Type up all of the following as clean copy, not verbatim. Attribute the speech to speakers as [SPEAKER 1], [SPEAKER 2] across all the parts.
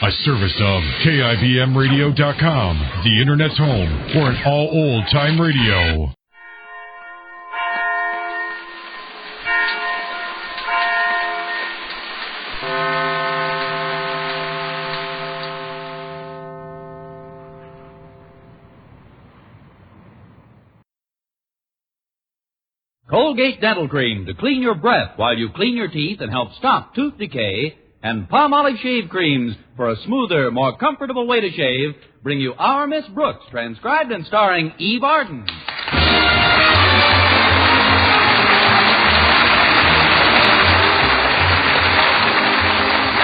[SPEAKER 1] A service of KIBMradio.com, the Internet's home for an all-old-time radio.
[SPEAKER 2] Colgate Dental Cream to clean your breath while you clean your teeth and help stop tooth decay, and Palmolive Shave Creams for a smoother, more comfortable way to shave bring you Our Miss Brooks, transcribed and starring Eve Arden.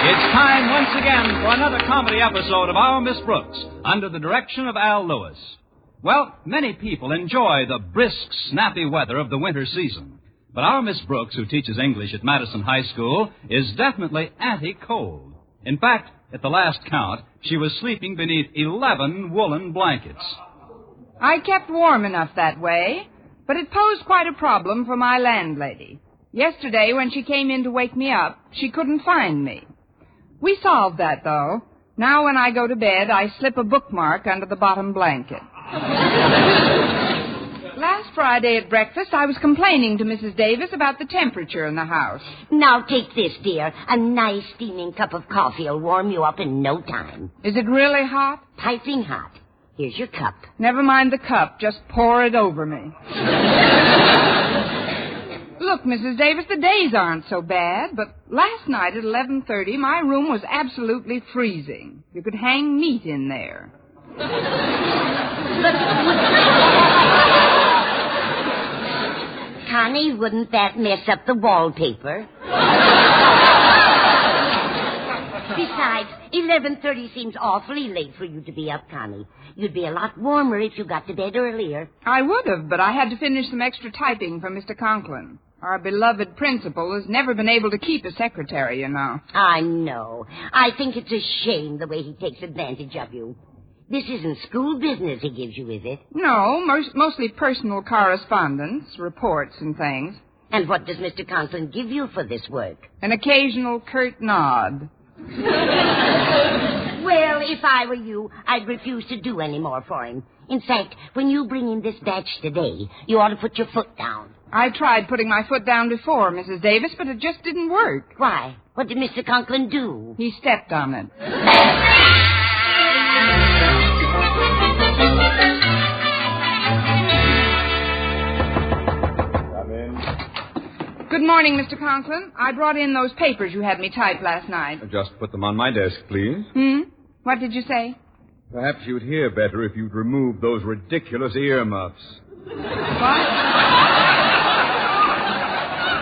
[SPEAKER 2] It's time once again for another comedy episode of Our Miss Brooks, under the direction of Al Lewis. Well, many people enjoy the brisk, snappy weather of the winter season. But our Miss Brooks, who teaches English at Madison High School, is definitely anti-cold. In fact, at the last count, she was sleeping beneath 11 woolen blankets.
[SPEAKER 3] I kept warm enough that way, but it posed quite a problem for my landlady. Yesterday, when she came in to wake me up, she couldn't find me. We solved that, though. Now when I go to bed, I slip a bookmark under the bottom blanket. Last Friday at breakfast, I was complaining to Mrs. Davis about the temperature in the house.
[SPEAKER 4] Now take this, dear. A nice steaming cup of coffee will warm you up in no time.
[SPEAKER 3] Is it really hot?
[SPEAKER 4] Piping hot. Here's your cup.
[SPEAKER 3] Never mind the cup. Just pour it over me. Look, Mrs. Davis, the days aren't so bad, but last night at 11:30, my room was absolutely freezing. You could hang meat in there.
[SPEAKER 4] Connie, wouldn't that mess up the wallpaper? Besides, 11:30 seems awfully late for you to be up, Connie. You'd be a lot warmer if you got to bed earlier.
[SPEAKER 3] I would have, but I had to finish some extra typing for Mr. Conklin. Our beloved principal has never been able to keep a secretary, you know.
[SPEAKER 4] I know. I think it's a shame the way he takes advantage of you. This isn't school business he gives you, is it?
[SPEAKER 3] No, mostly personal correspondence, reports and things.
[SPEAKER 4] And what does Mr. Conklin give you for this work?
[SPEAKER 3] An occasional curt nod.
[SPEAKER 4] Well, if I were you, I'd refuse to do any more for him. In fact, when you bring in this batch today, you ought to put your foot down.
[SPEAKER 3] I tried putting my foot down before, Mrs. Davis, but it just didn't work.
[SPEAKER 4] Why? What did Mr. Conklin do?
[SPEAKER 3] He stepped on it.
[SPEAKER 5] Come in.
[SPEAKER 3] Good morning, Mr. Conklin. I brought in those papers you had me type last night.
[SPEAKER 5] Just put them on my desk, please.
[SPEAKER 3] What did you say?
[SPEAKER 5] Perhaps you'd hear better if you'd remove those ridiculous earmuffs.
[SPEAKER 3] What?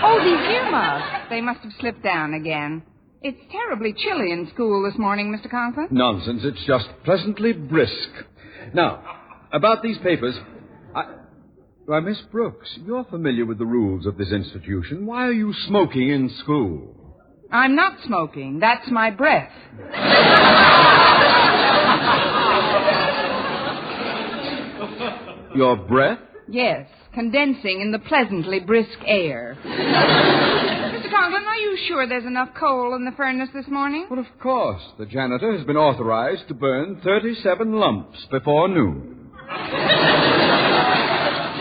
[SPEAKER 3] Oh, these earmuffs. They must have slipped down again. It's terribly chilly in school this morning, Mr. Conklin.
[SPEAKER 5] Nonsense. It's just pleasantly brisk. Now, about these papers, Why, Miss Brooks, you're familiar with the rules of this institution. Why are you smoking in school?
[SPEAKER 3] I'm not smoking. That's my breath.
[SPEAKER 5] Your breath?
[SPEAKER 3] Yes, condensing in the pleasantly brisk air. Mr. Conklin, are you sure there's enough coal in the furnace this morning?
[SPEAKER 5] Well, of course. The janitor has been authorized to burn 37 lumps before noon.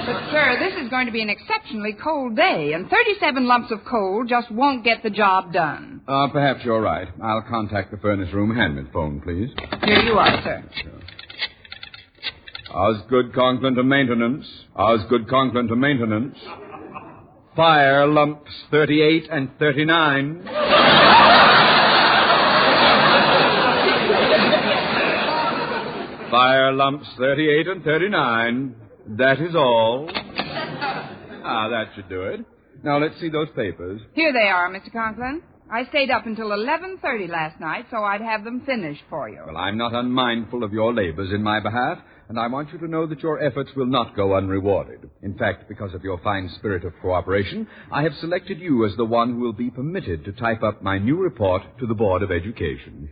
[SPEAKER 3] But, sir, this is going to be an exceptionally cold day, and 37 lumps of coal just won't get the job done.
[SPEAKER 5] Perhaps you're right. I'll contact the furnace room. Hand me the phone, please.
[SPEAKER 3] Here you are, sir.
[SPEAKER 5] Sure. Osgood Conklin to maintenance. Osgood Conklin to maintenance. Fire lumps 38 and 39. Fire lumps 38 and 39. That is all. That should do it. Now, let's see those papers.
[SPEAKER 3] Here they are, Mr. Conklin. I stayed up until 11:30 last night, so I'd have them finished for you.
[SPEAKER 5] Well, I'm not unmindful of your labors in my behalf, and I want you to know that your efforts will not go unrewarded. In fact, because of your fine spirit of cooperation, I have selected you as the one who will be permitted to type up my new report to the Board of Education.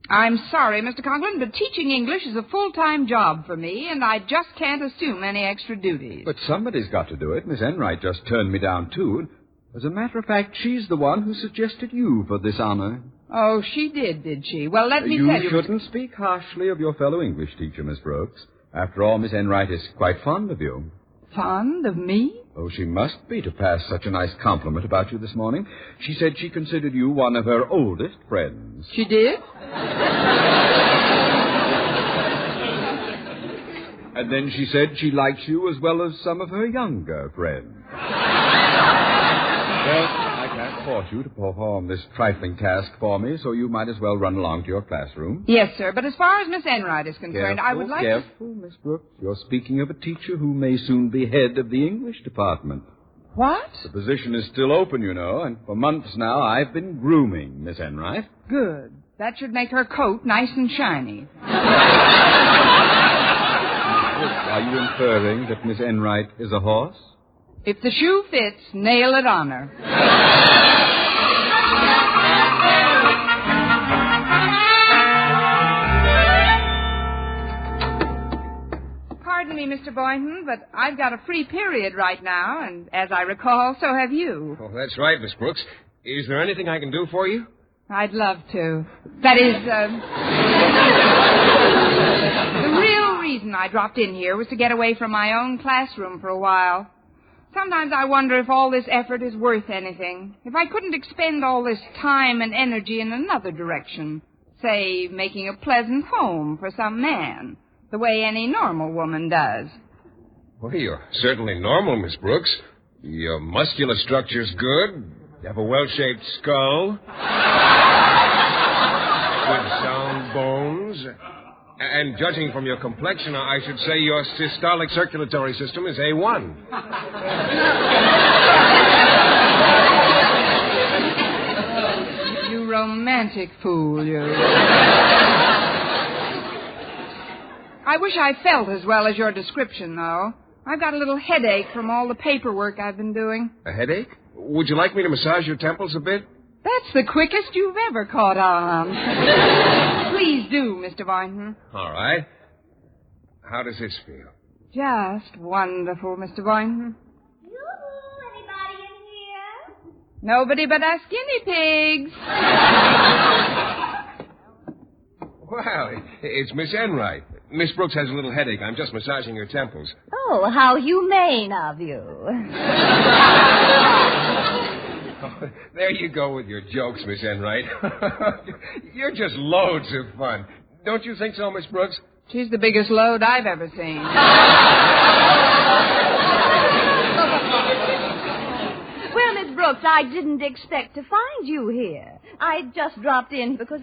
[SPEAKER 3] I'm sorry, Mr. Conklin, but teaching English is a full-time job for me, and I just can't assume any extra duties.
[SPEAKER 5] But somebody's got to do it. Miss Enright just turned me down, too. As a matter of fact, she's the one who suggested you for this honor.
[SPEAKER 3] Oh, she did she? Well, let me tell you...
[SPEAKER 5] You shouldn't speak harshly of your fellow English teacher, Miss Brooks. After all, Miss Enright is quite fond of you.
[SPEAKER 3] Fond of me?
[SPEAKER 5] Oh, she must be to pass such a nice compliment about you this morning. She said she considered you one of her oldest friends.
[SPEAKER 3] She did?
[SPEAKER 5] And then she said she likes you as well as some of her younger friends. Well, I can't force you to perform this trifling task for me, so you might as well run along to your classroom.
[SPEAKER 3] Yes, sir, but as far as Miss Enright is concerned, I would like
[SPEAKER 5] Careful, Miss Brooks. You're speaking of a teacher who may soon be head of the English department.
[SPEAKER 3] What?
[SPEAKER 5] The position is still open, you know, and for months now I've been grooming Miss Enright.
[SPEAKER 3] Good. That should make her coat nice and shiny.
[SPEAKER 5] Are you inferring that Miss Enright is a horse?
[SPEAKER 3] If the shoe fits, nail it on her. Pardon me, Mr. Boynton, but I've got a free period right now, and as I recall, so have you.
[SPEAKER 6] Oh, that's right, Miss Brooks. Is there anything I can do for you?
[SPEAKER 3] I'd love to. That is, the real reason I dropped in here was to get away from my own classroom for a while. Sometimes I wonder if all this effort is worth anything. If I couldn't expend all this time and energy in another direction. Say, making a pleasant home for some man, the way any normal woman does.
[SPEAKER 6] Well, you're certainly normal, Miss Brooks. Your muscular structure's good. You have a well-shaped skull. Good sound bones. And judging from your complexion, I should say your systolic circulatory system is A1.
[SPEAKER 3] You romantic fool, you. I wish I felt as well as your description, though. I've got a little headache from all the paperwork I've been doing.
[SPEAKER 6] A headache? Would you like me to massage your temples a bit?
[SPEAKER 3] That's the quickest you've ever caught on. Please do, Mr. Boynton.
[SPEAKER 6] All right. How does this feel?
[SPEAKER 3] Just wonderful, Mr. Boynton.
[SPEAKER 7] Yoo-hoo, anybody in here?
[SPEAKER 3] Nobody but us guinea pigs.
[SPEAKER 6] Well, it's Miss Enright. Miss Brooks has a little headache. I'm just massaging her temples.
[SPEAKER 7] Oh, how humane of you.
[SPEAKER 6] Oh, there you go with your jokes, Miss Enright. You're just loads of fun. Don't you think so, Miss Brooks?
[SPEAKER 3] She's the biggest load I've ever seen.
[SPEAKER 7] Well, Miss Brooks, I didn't expect to find you here. I just dropped in because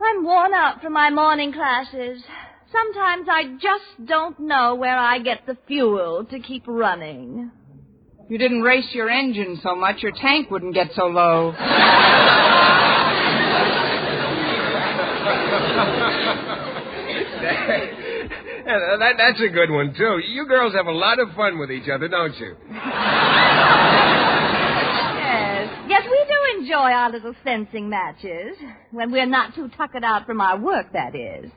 [SPEAKER 7] I'm worn out from my morning classes. Sometimes I just don't know where I get the fuel to keep running.
[SPEAKER 3] If you didn't race your engine so much, your tank wouldn't get so low.
[SPEAKER 6] That's a good one, too. You girls have a lot of fun with each other, don't you?
[SPEAKER 7] Yes, we do enjoy our little fencing matches. When we're not too tuckered out from our work, that is.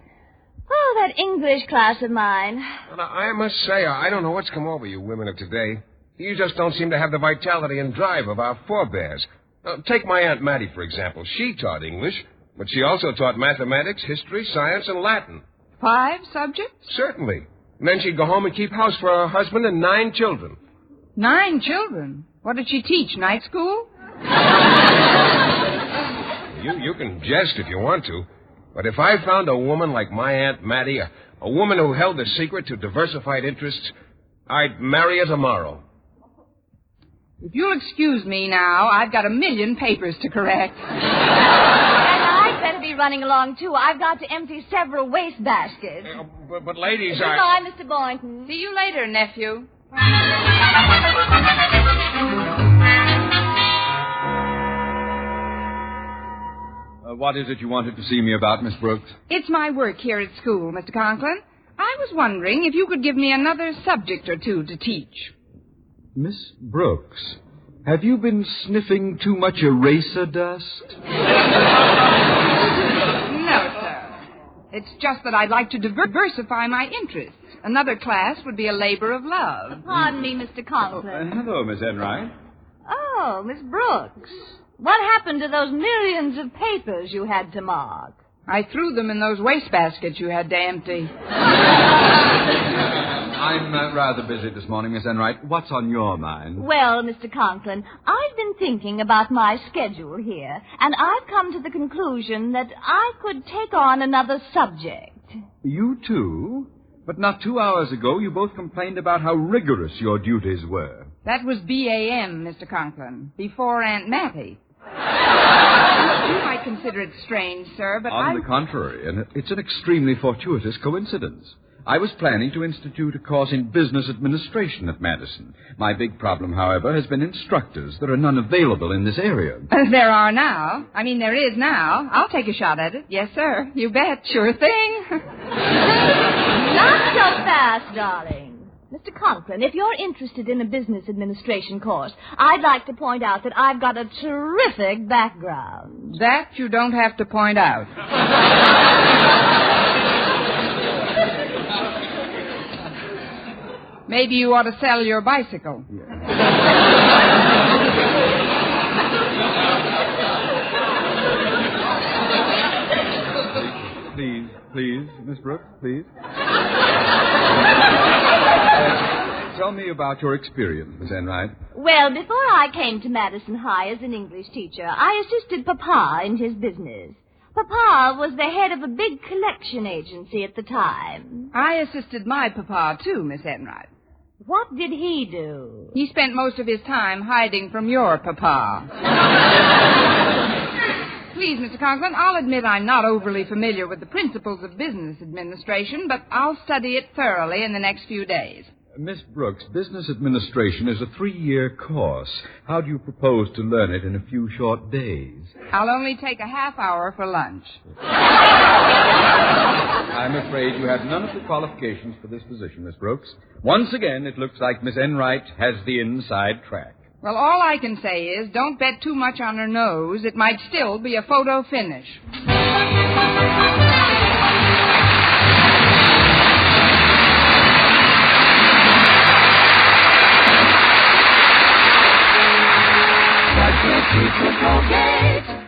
[SPEAKER 7] Oh, that English class of mine.
[SPEAKER 6] Well, I must say, I don't know what's come over you women of today. You just don't seem to have the vitality and drive of our forebears. Take my Aunt Mattie, for example. She taught English, but she also taught mathematics, history, science, and Latin.
[SPEAKER 3] 5 subjects?
[SPEAKER 6] Certainly. And then she'd go home and keep house for her husband and 9 children.
[SPEAKER 3] 9 children? What did she teach, night school?
[SPEAKER 6] You can jest if you want to. But if I found a woman like my Aunt Mattie, a woman who held the secret to diversified interests, I'd marry her tomorrow.
[SPEAKER 3] If you'll excuse me now, I've got 1,000,000 papers to correct.
[SPEAKER 7] And I'd better be running along, too. I've got to empty several waste baskets.
[SPEAKER 6] But ladies,
[SPEAKER 7] Goodbye, Mr. Boynton.
[SPEAKER 3] See you later, nephew.
[SPEAKER 5] What is it you wanted to see me about, Miss Brooks?
[SPEAKER 3] It's my work here at school, Mr. Conklin. I was wondering if you could give me another subject or two to teach.
[SPEAKER 5] Miss Brooks, have you been sniffing too much eraser dust?
[SPEAKER 3] No, sir. It's just that I'd like to diversify my interests. Another class would be a labor of love.
[SPEAKER 7] Pardon me, Mr. Conklin.
[SPEAKER 5] Hello, Miss Enright.
[SPEAKER 7] Oh, Miss Brooks. What happened to those millions of papers you had to mark?
[SPEAKER 3] I threw them in those wastebaskets you had to empty.
[SPEAKER 5] I'm rather busy this morning, Miss Enright. What's on your mind?
[SPEAKER 7] Well, Mr. Conklin, I've been thinking about my schedule here, and I've come to the conclusion that I could take on another subject.
[SPEAKER 5] You too? But not 2 hours ago, you both complained about how rigorous your duties were.
[SPEAKER 3] That was BAM, Mr. Conklin, before Aunt Mattie. You might consider it strange, sir, but
[SPEAKER 5] On the contrary, and it's an extremely fortuitous coincidence. I was planning to institute a course in business administration at Madison. My big problem, however, has been instructors. There are none available in this area.
[SPEAKER 3] There are now. There is now. I'll take a shot at it. Yes, sir. You bet. Sure thing.
[SPEAKER 7] Not so fast, darling. Mr. Conklin, if you're interested in a business administration course, I'd like to point out that I've got a terrific background.
[SPEAKER 3] That you don't have to point out. Maybe you ought to sell your bicycle.
[SPEAKER 5] Please, Miss Brooks, please. Tell me about your experience, Miss Enright.
[SPEAKER 7] Well, before I came to Madison High as an English teacher, I assisted Papa in his business. Papa was the head of a big collection agency at the time.
[SPEAKER 3] I assisted my papa, too, Miss Enright.
[SPEAKER 7] What did he do?
[SPEAKER 3] He spent most of his time hiding from your papa. Please, Mr. Conklin, I'll admit I'm not overly familiar with the principles of business administration, but I'll study it thoroughly in the next few days.
[SPEAKER 5] Miss Brooks, business administration is a 3-year course. How do you propose to learn it in a few short days?
[SPEAKER 3] I'll only take a half hour for lunch.
[SPEAKER 5] I'm afraid you have none of the qualifications for this position, Miss Brooks. Once again, it looks like Miss Enright has the inside track.
[SPEAKER 3] Well, all I can say is don't bet too much on her nose. It might still be a photo finish.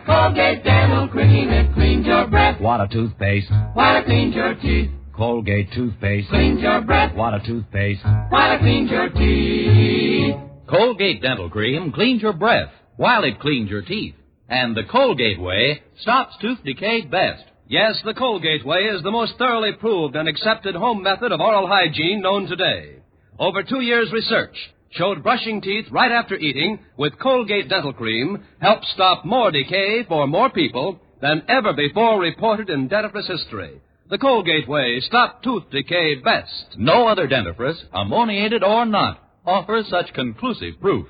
[SPEAKER 8] Colgate Dental Cream, it cleans your breath.
[SPEAKER 9] Water toothpaste.
[SPEAKER 8] Water cleans your teeth.
[SPEAKER 9] Colgate toothpaste.
[SPEAKER 8] Cleans your breath.
[SPEAKER 9] Water toothpaste.
[SPEAKER 8] Water cleans your teeth.
[SPEAKER 2] Colgate Dental Cream cleans your breath while it cleans your teeth. And the Colgate way stops tooth decay best. Yes, the Colgate way is the most thoroughly proved and accepted home method of oral hygiene known today. Over 2 years' research showed brushing teeth right after eating with Colgate Dental Cream helps stop more decay for more people than ever before reported in dentifrice history. The Colgate way stopped tooth decay best.
[SPEAKER 9] No other dentifrice, ammoniated or not, offers such conclusive proof.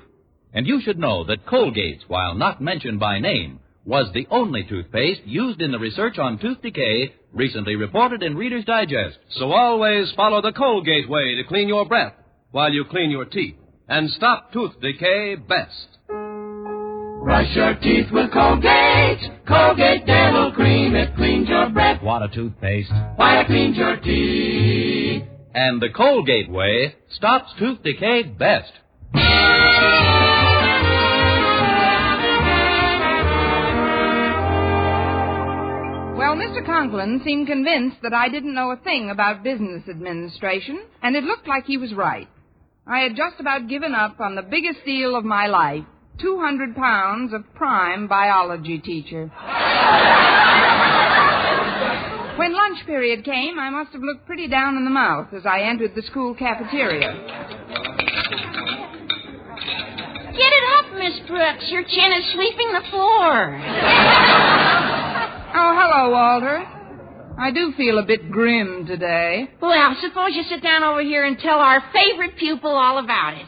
[SPEAKER 9] And you should know that Colgate's, while not mentioned by name, was the only toothpaste used in the research on tooth decay recently reported in Reader's Digest.
[SPEAKER 2] So always follow the Colgate way to clean your breath while you clean your teeth and stop tooth decay best.
[SPEAKER 8] Brush your teeth with Colgate. Colgate Dental Cream, it cleans your breath.
[SPEAKER 9] Water toothpaste.
[SPEAKER 8] While it cleans your teeth.
[SPEAKER 2] And the Colgate way stops tooth decay best.
[SPEAKER 3] Well, Mr. Conklin seemed convinced that I didn't know a thing about business administration, and it looked like he was right. I had just about given up on the biggest deal of my life, 200 pounds of prime biology teacher. When lunch period came, I must have looked pretty down in the mouth as I entered the school cafeteria.
[SPEAKER 4] Get it up, Miss Brooks. Your chin is sweeping the floor.
[SPEAKER 3] Oh, hello, Walter. I do feel a bit grim today.
[SPEAKER 4] Well, suppose you sit down over here and tell our favorite pupil all about it.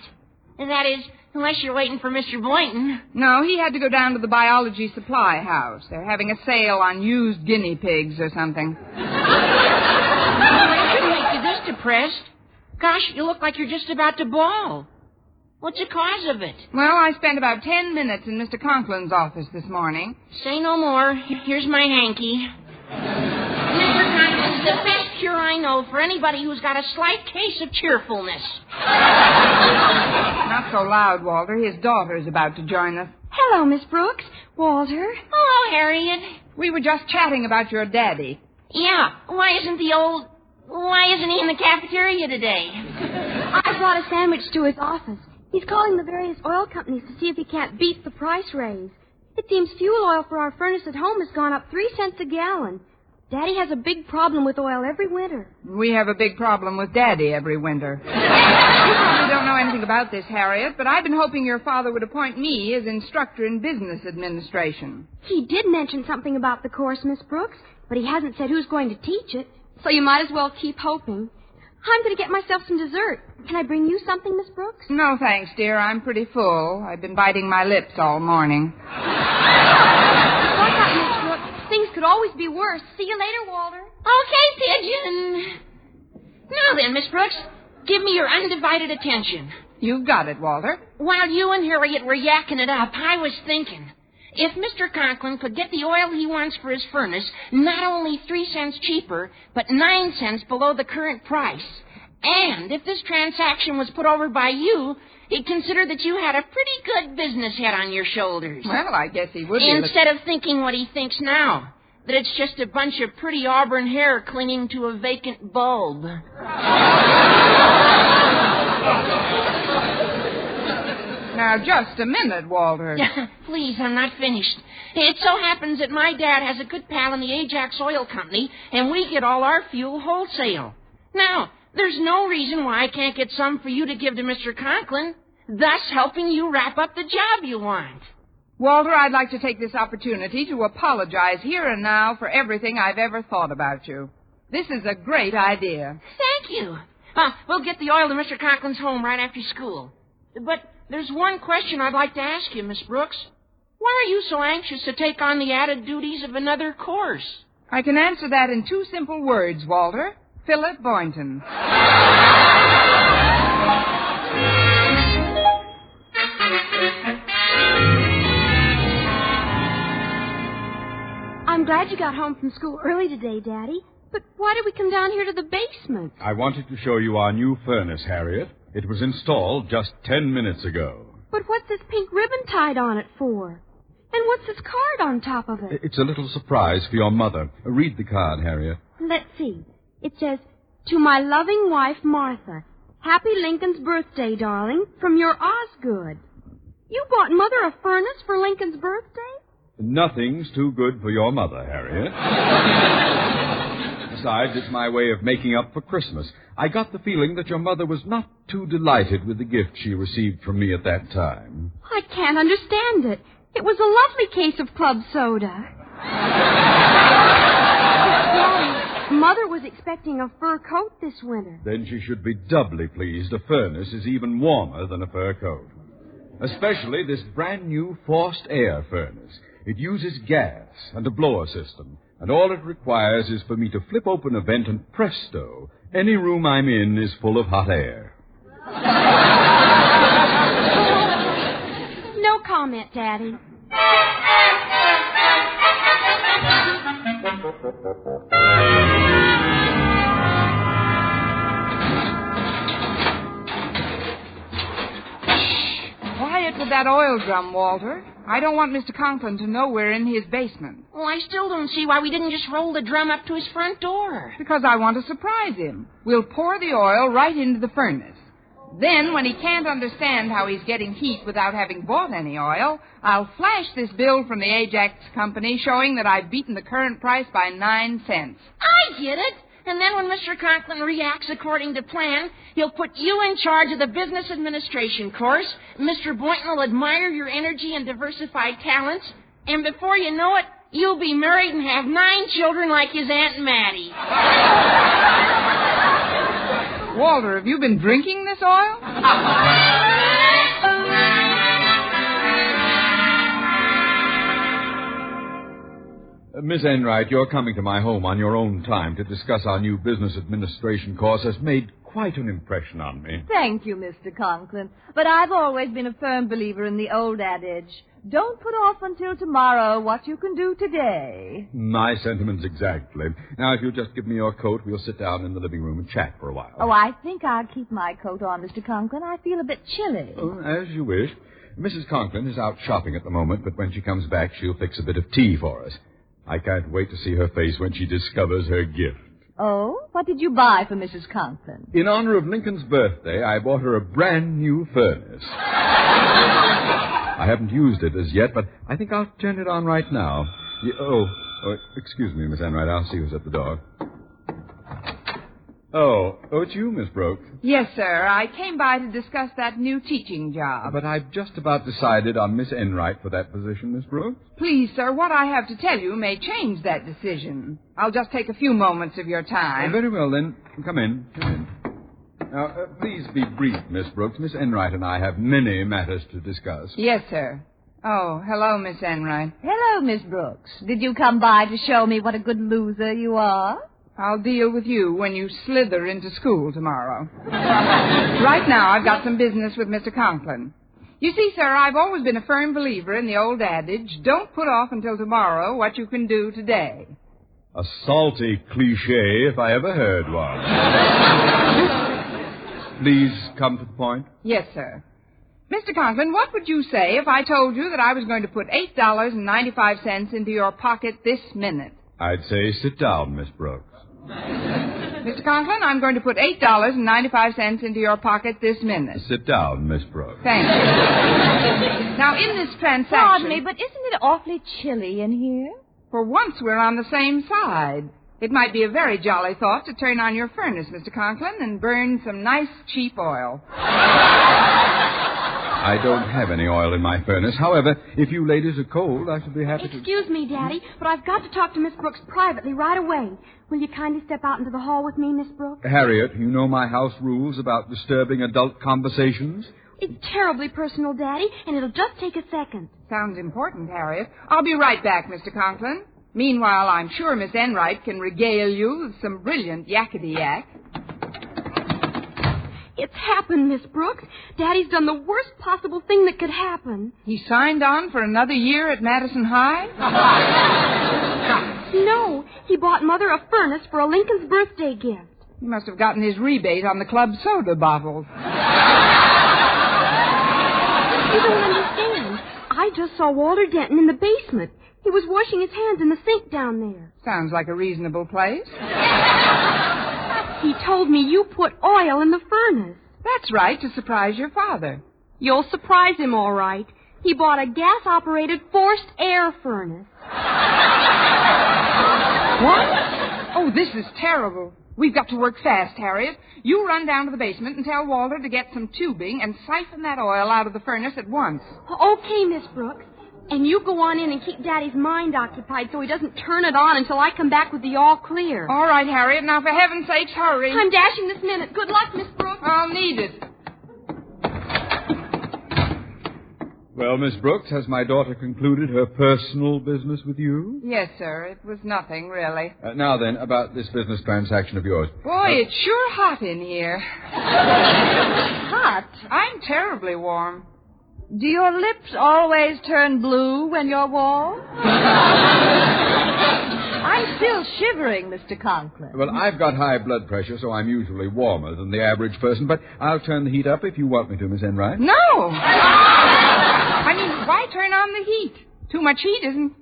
[SPEAKER 4] And that is, unless you're waiting for Mr. Boynton.
[SPEAKER 3] No, he had to go down to the biology supply house. They're having a sale on used guinea pigs or something.
[SPEAKER 4] I shouldn't make you this depressed. Gosh, you look like you're just about to bawl. What's the cause of it?
[SPEAKER 3] Well, I spent about 10 minutes in Mr. Conklin's office this morning.
[SPEAKER 4] Say no more. Here's my hanky. Mr. Conklin's the best cure I know for anybody who's got a slight case of cheerfulness.
[SPEAKER 3] Not so loud, Walter. His daughter's about to join us.
[SPEAKER 10] Hello, Miss Brooks. Walter.
[SPEAKER 11] Hello, Harriet.
[SPEAKER 3] We were just chatting about your daddy.
[SPEAKER 11] Yeah, why isn't he in the cafeteria today?
[SPEAKER 10] I brought a sandwich to his office. He's calling the various oil companies to see if he can't beat the price raise. It seems fuel oil for our furnace at home has gone up 3 cents a gallon. Daddy has a big problem with oil every winter.
[SPEAKER 3] We have a big problem with Daddy every winter. You probably don't know anything about this, Harriet, but I've been hoping your father would appoint me as instructor in business administration.
[SPEAKER 10] He did mention something about the course, Miss Brooks, but he hasn't said who's going to teach it, so you might as well keep hoping. I'm going to get myself some dessert. Can I bring you something, Miss Brooks?
[SPEAKER 3] No, thanks, dear. I'm pretty full. I've been biting my lips all morning.
[SPEAKER 10] What's up, Miss Brooks? Things could always be worse. See you later, Walter.
[SPEAKER 11] Okay, Pigeon. Now then, Miss Brooks, give me your undivided attention.
[SPEAKER 3] You've got it, Walter.
[SPEAKER 11] While you and Harriet were yakking it up, I was thinking, if Mr. Conklin could get the oil he wants for his furnace not only 3 cents cheaper, but 9 cents below the current price, and if this transaction was put over by you, he'd consider that you had a pretty good business head on your shoulders.
[SPEAKER 3] Well, I guess he would be.
[SPEAKER 11] Instead of thinking what he thinks now, that it's just a bunch of pretty auburn hair clinging to a vacant bulb.
[SPEAKER 3] Now, just a minute, Walter.
[SPEAKER 11] Please, I'm not finished. It so happens that my dad has a good pal in the Ajax Oil Company, and we get all our fuel wholesale. Now, there's no reason why I can't get some for you to give to Mr. Conklin, thus helping you wrap up the job you want.
[SPEAKER 3] Walter, I'd like to take this opportunity to apologize here and now for everything I've ever thought about you. This is a great idea.
[SPEAKER 11] Thank you. We'll get the oil to Mr. Conklin's home right after school. But there's one question I'd like to ask you, Miss Brooks. Why are you so anxious to take on the added duties of another course?
[SPEAKER 3] I can answer that in 2 simple words, Walter. Philip Boynton.
[SPEAKER 10] I'm glad you got home from school early today, Daddy. But why did we come down here to the basement?
[SPEAKER 1] I wanted to show you our new furnace, Harriet. It was installed just 10 minutes ago.
[SPEAKER 10] But what's this pink ribbon tied on it for? And what's this card on top of it?
[SPEAKER 1] It's a little surprise for your mother. Read the card, Harriet.
[SPEAKER 10] Let's see. It says, "To my loving wife, Martha. Happy Lincoln's birthday, darling, from your Osgood." You bought Mother a furnace for Lincoln's birthday?
[SPEAKER 1] Nothing's too good for your mother, Harriet. Besides, it's my way of making up for Christmas. I got the feeling that your mother was not too delighted with the gift she received from me at that time.
[SPEAKER 10] I can't understand it. It was a lovely case of club soda. Daddy, Mother was expecting a fur coat this winter.
[SPEAKER 1] Then she should be doubly pleased. A furnace is even warmer than a fur coat. Especially this brand new forced air furnace. It uses gas and a blower system, and all it requires is for me to flip open a vent and presto, any room I'm in is full of hot air.
[SPEAKER 10] No comment, Daddy.
[SPEAKER 3] Quiet with that oil drum, Walter. I don't want Mr. Conklin to know we're in his basement.
[SPEAKER 11] Well, I still don't see why we didn't just roll the drum up to his front door.
[SPEAKER 3] Because I want to surprise him. We'll pour the oil right into the furnace. Then, when he can't understand how he's getting heat without having bought any oil, I'll flash this bill from the Ajax Company showing that I've beaten the current price by 9 cents.
[SPEAKER 11] I get it. And then when Mr. Conklin reacts according to plan, he'll put you in charge of the business administration course. Mr. Boynton will admire your energy and diversified talents. And before you know it, you'll be married and have 9 children like his Aunt Mattie.
[SPEAKER 3] Walter, have you been drinking this oil?
[SPEAKER 1] Miss Enright, your coming to my home on your own time to discuss our new business administration course has made quite an impression on me.
[SPEAKER 7] Thank you, Mr. Conklin. But I've always been a firm believer in the old adage, don't put off until tomorrow what you can do today.
[SPEAKER 1] My sentiments exactly. Now, if you'll just give me your coat, we'll sit down in the living room and chat for a while.
[SPEAKER 7] Oh, I think I'll keep my coat on, Mr. Conklin. I feel a bit chilly.
[SPEAKER 1] Oh, as you wish. Mrs. Conklin is out shopping at the moment, but when she comes back, she'll fix a bit of tea for us. I can't wait to see her face when she discovers her gift.
[SPEAKER 7] Oh? What did you buy for Mrs. Conklin?
[SPEAKER 1] In honor of Lincoln's birthday, I bought her a brand new furnace. I haven't used it as yet, but I think I'll turn it on right now. Excuse me, Miss Enright. I'll see who's at the door. Oh, it's you, Miss Brooks.
[SPEAKER 3] Yes, sir. I came by to discuss that new teaching job.
[SPEAKER 1] But I've just about decided on Miss Enright for that position, Miss Brooks.
[SPEAKER 3] Please, sir, what I have to tell you may change that decision. I'll just take a few moments of your time.
[SPEAKER 1] Very well, then. Come in. Now, please be brief, Miss Brooks. Miss Enright and I have many matters to discuss.
[SPEAKER 3] Yes, sir. Oh, hello, Miss Enright.
[SPEAKER 7] Hello, Miss Brooks. Did you come by to show me what a good loser you are?
[SPEAKER 3] I'll deal with you when you slither into school tomorrow. Right now, I've got some business with Mr. Conklin. You see, sir, I've always been a firm believer in the old adage, don't put off until tomorrow what you can do today.
[SPEAKER 1] A salty cliche if I ever heard one. Please come to the point.
[SPEAKER 3] Yes, sir. Mr. Conklin, what would you say if I told you that I was going to put $8.95 into your pocket this minute?
[SPEAKER 1] I'd say sit down, Miss Brooks.
[SPEAKER 3] Mr. Conklin, I'm going to put $8.95 into your pocket this minute.
[SPEAKER 1] Sit down, Miss Brooks.
[SPEAKER 3] Thank you. Now, in this transaction...
[SPEAKER 7] Pardon me, but isn't it awfully chilly in here?
[SPEAKER 3] For once, we're on the same side. It might be a very jolly thought to turn on your furnace, Mr. Conklin, and burn some nice, cheap oil.
[SPEAKER 1] I don't have any oil in my furnace. However, if you ladies are cold, I should be happy to...
[SPEAKER 10] Excuse me, Daddy, but I've got to talk to Miss Brooks privately right away. Will you kindly step out into the hall with me, Miss Brooks?
[SPEAKER 1] Harriet, you know my house rules about disturbing adult conversations?
[SPEAKER 10] It's terribly personal, Daddy, and it'll just take a second.
[SPEAKER 3] Sounds important, Harriet. I'll be right back, Mr. Conklin. Meanwhile, I'm sure Miss Enright can regale you with some brilliant yakety-yak.
[SPEAKER 10] It's happened, Miss Brooks. Daddy's done the worst possible thing that could happen.
[SPEAKER 3] He signed on for another year at Madison High?
[SPEAKER 10] No, he bought Mother a furnace for a Lincoln's birthday gift.
[SPEAKER 3] He must have gotten his rebate on the club soda bottles.
[SPEAKER 10] You don't understand. I just saw Walter Denton in the basement. He was washing his hands in the sink down there.
[SPEAKER 3] Sounds like a reasonable place.
[SPEAKER 10] He told me you put oil in the furnace.
[SPEAKER 3] That's right, to surprise your father.
[SPEAKER 10] You'll surprise him, all right. He bought a gas-operated forced air furnace.
[SPEAKER 3] What? Oh, this is terrible. We've got to work fast, Harriet. You run down to the basement and tell Walter to get some tubing and siphon that oil out of the furnace at once.
[SPEAKER 10] Okay, Miss Brooks. And you go on in and keep Daddy's mind occupied so he doesn't turn it on until I come back with the all clear.
[SPEAKER 3] All right, Harriet. Now, for heaven's sakes, hurry.
[SPEAKER 10] I'm dashing this minute. Good luck, Miss Brooks.
[SPEAKER 3] I'll need it.
[SPEAKER 1] Well, Miss Brooks, has my daughter concluded her personal business with you?
[SPEAKER 3] Yes, sir. It was nothing, really.
[SPEAKER 1] Now then, about this business transaction of yours.
[SPEAKER 3] Boy, it's sure hot in here.
[SPEAKER 7] Hot?
[SPEAKER 3] I'm terribly warm.
[SPEAKER 7] Do your lips always turn blue when you're warm? I'm still shivering, Mr. Conklin.
[SPEAKER 1] Well, I've got high blood pressure, so I'm usually warmer than the average person, but I'll turn the heat up if you want me to, Miss Enright.
[SPEAKER 3] No! I mean, why turn on the heat? Too much heat isn't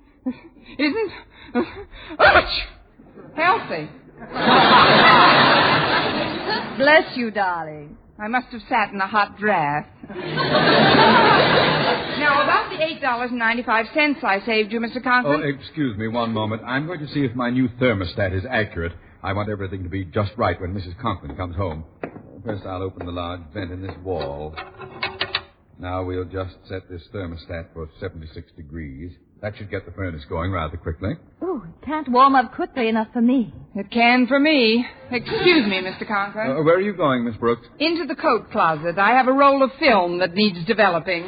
[SPEAKER 3] healthy.
[SPEAKER 7] Bless you, darling.
[SPEAKER 3] I must have sat in a hot draft. Now, about the $8.95 I saved you, Mr. Conklin.
[SPEAKER 1] Oh, excuse me one moment. I'm going to see if my new thermostat is accurate. I want everything to be just right when Mrs. Conklin comes home. First, I'll open the large vent in this wall. Now, we'll just set this thermostat for 76 degrees. That should get the furnace going rather quickly.
[SPEAKER 7] Oh, it can't warm up quickly enough for me.
[SPEAKER 3] It can for me. Excuse me, Mr. Conklin.
[SPEAKER 1] Where are you going, Miss Brooks?
[SPEAKER 3] Into the coat closet. I have a roll of film that needs developing.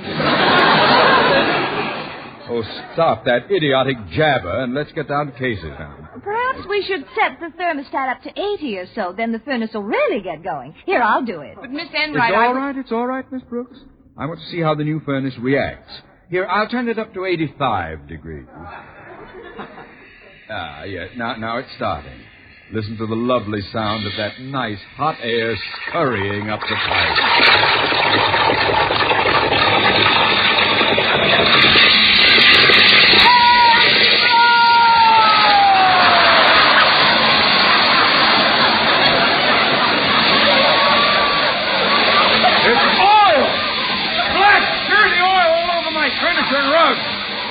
[SPEAKER 1] Oh, stop that idiotic jabber and let's get down to cases now.
[SPEAKER 7] Perhaps we should set the thermostat up to 80 or so. Then the furnace will really get going. Here, I'll do it.
[SPEAKER 3] But, Miss Enright...
[SPEAKER 1] It's all right, Miss Brooks. I want to see how the new furnace reacts. Here, I'll turn it up to 85 degrees. Yes. Now it's starting. Listen to the lovely sound of that nice hot air scurrying up the pipe.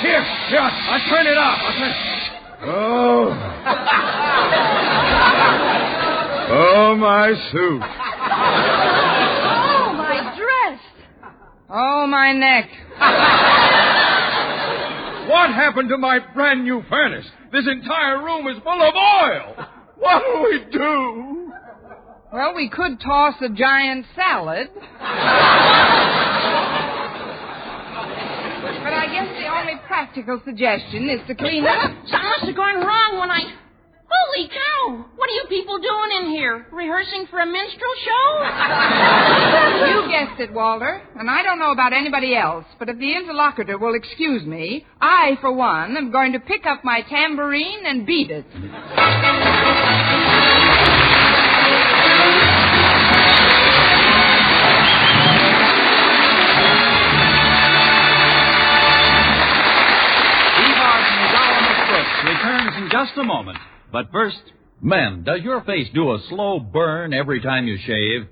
[SPEAKER 1] Here, I'll turn it off. Oh. Oh, my suit.
[SPEAKER 3] Oh, my dress. Oh, my neck.
[SPEAKER 1] What happened to my brand new furnace? This entire room is full of oil. What'll we do?
[SPEAKER 3] Well, we could toss a giant salad. But I guess the only practical suggestion is to clean up.
[SPEAKER 11] Something must have gone wrong when I... Holy cow! What are you people doing in here? Rehearsing for a minstrel show?
[SPEAKER 3] You guessed it, Walter. And I don't know about anybody else, but if the interlocutor will excuse me, I, for one, am going to pick up my tambourine and beat it.
[SPEAKER 2] Returns in just a moment. But first,
[SPEAKER 9] men, does your face do a slow burn every time you shave?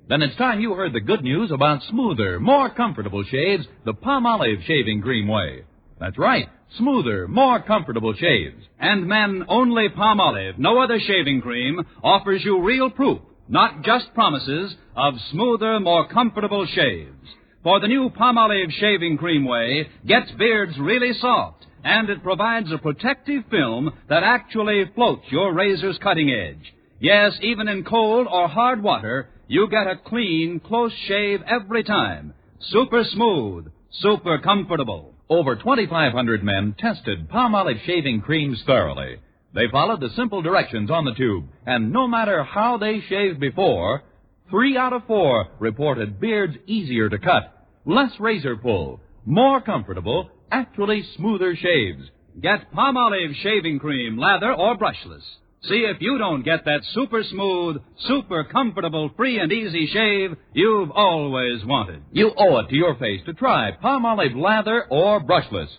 [SPEAKER 9] Then it's time you heard the good news about smoother, more comfortable shaves the Palmolive shaving cream way. That's right, smoother, more comfortable shaves.
[SPEAKER 2] And men, only Palmolive, no other shaving cream, offers you real proof, not just promises, of smoother, more comfortable shaves. For the new Palmolive shaving cream way gets beards really soft, and it provides a protective film that actually floats your razor's cutting edge. Yes, even in cold or hard water, you get a clean, close shave every time. Super smooth, super comfortable.
[SPEAKER 9] Over 2,500 men tested Palmolive shaving creams thoroughly. They followed the simple directions on the tube, and no matter how they shaved before, 3 out of 4 reported beards easier to cut, less razor pull, more comfortable, actually smoother shaves.
[SPEAKER 2] Get Palmolive shaving cream, lather or brushless. See if you don't get that super smooth, super comfortable, free and easy shave you've always wanted.
[SPEAKER 9] You owe it to your face to try Palmolive lather or brushless.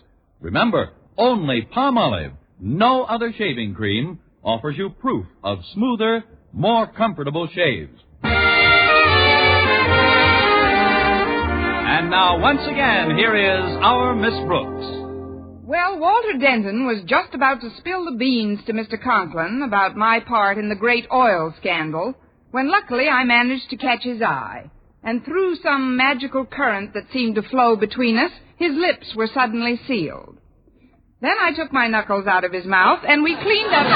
[SPEAKER 9] Remember, only Palmolive, no other shaving cream, offers you proof of smoother, more comfortable shaves.
[SPEAKER 2] And now, once again, here is our Miss Brooks.
[SPEAKER 3] Well, Walter Denton was just about to spill the beans to Mr. Conklin about my part in the great oil scandal, when luckily I managed to catch his eye. And through some magical current that seemed to flow between us, his lips were suddenly sealed. Then I took my knuckles out of his mouth, and we cleaned up...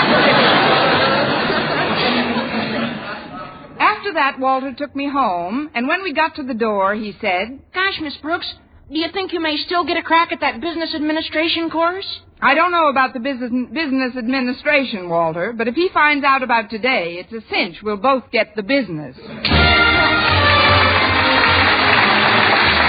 [SPEAKER 3] After that, Walter took me home, and when we got to the door, he said...
[SPEAKER 11] Gosh, Miss Brooks, do you think you may still get a crack at that business administration course?
[SPEAKER 3] I don't know about the business administration, Walter, but if he finds out about today, it's a cinch we'll both get the business.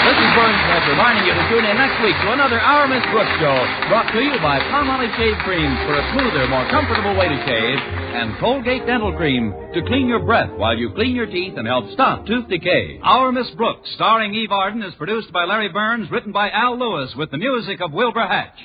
[SPEAKER 9] This is Burnside reminding you to tune in next week to another Our Miss Brooks show, brought to you by Palmolive Shave Creams for a smoother, more comfortable way to shave, and Colgate Dental Cream to clean your breath while you clean your teeth and help stop tooth decay.
[SPEAKER 2] Our Miss Brooks, starring Eve Arden, is produced by Larry Burns, written by Al Lewis, with the music of Wilbur Hatch.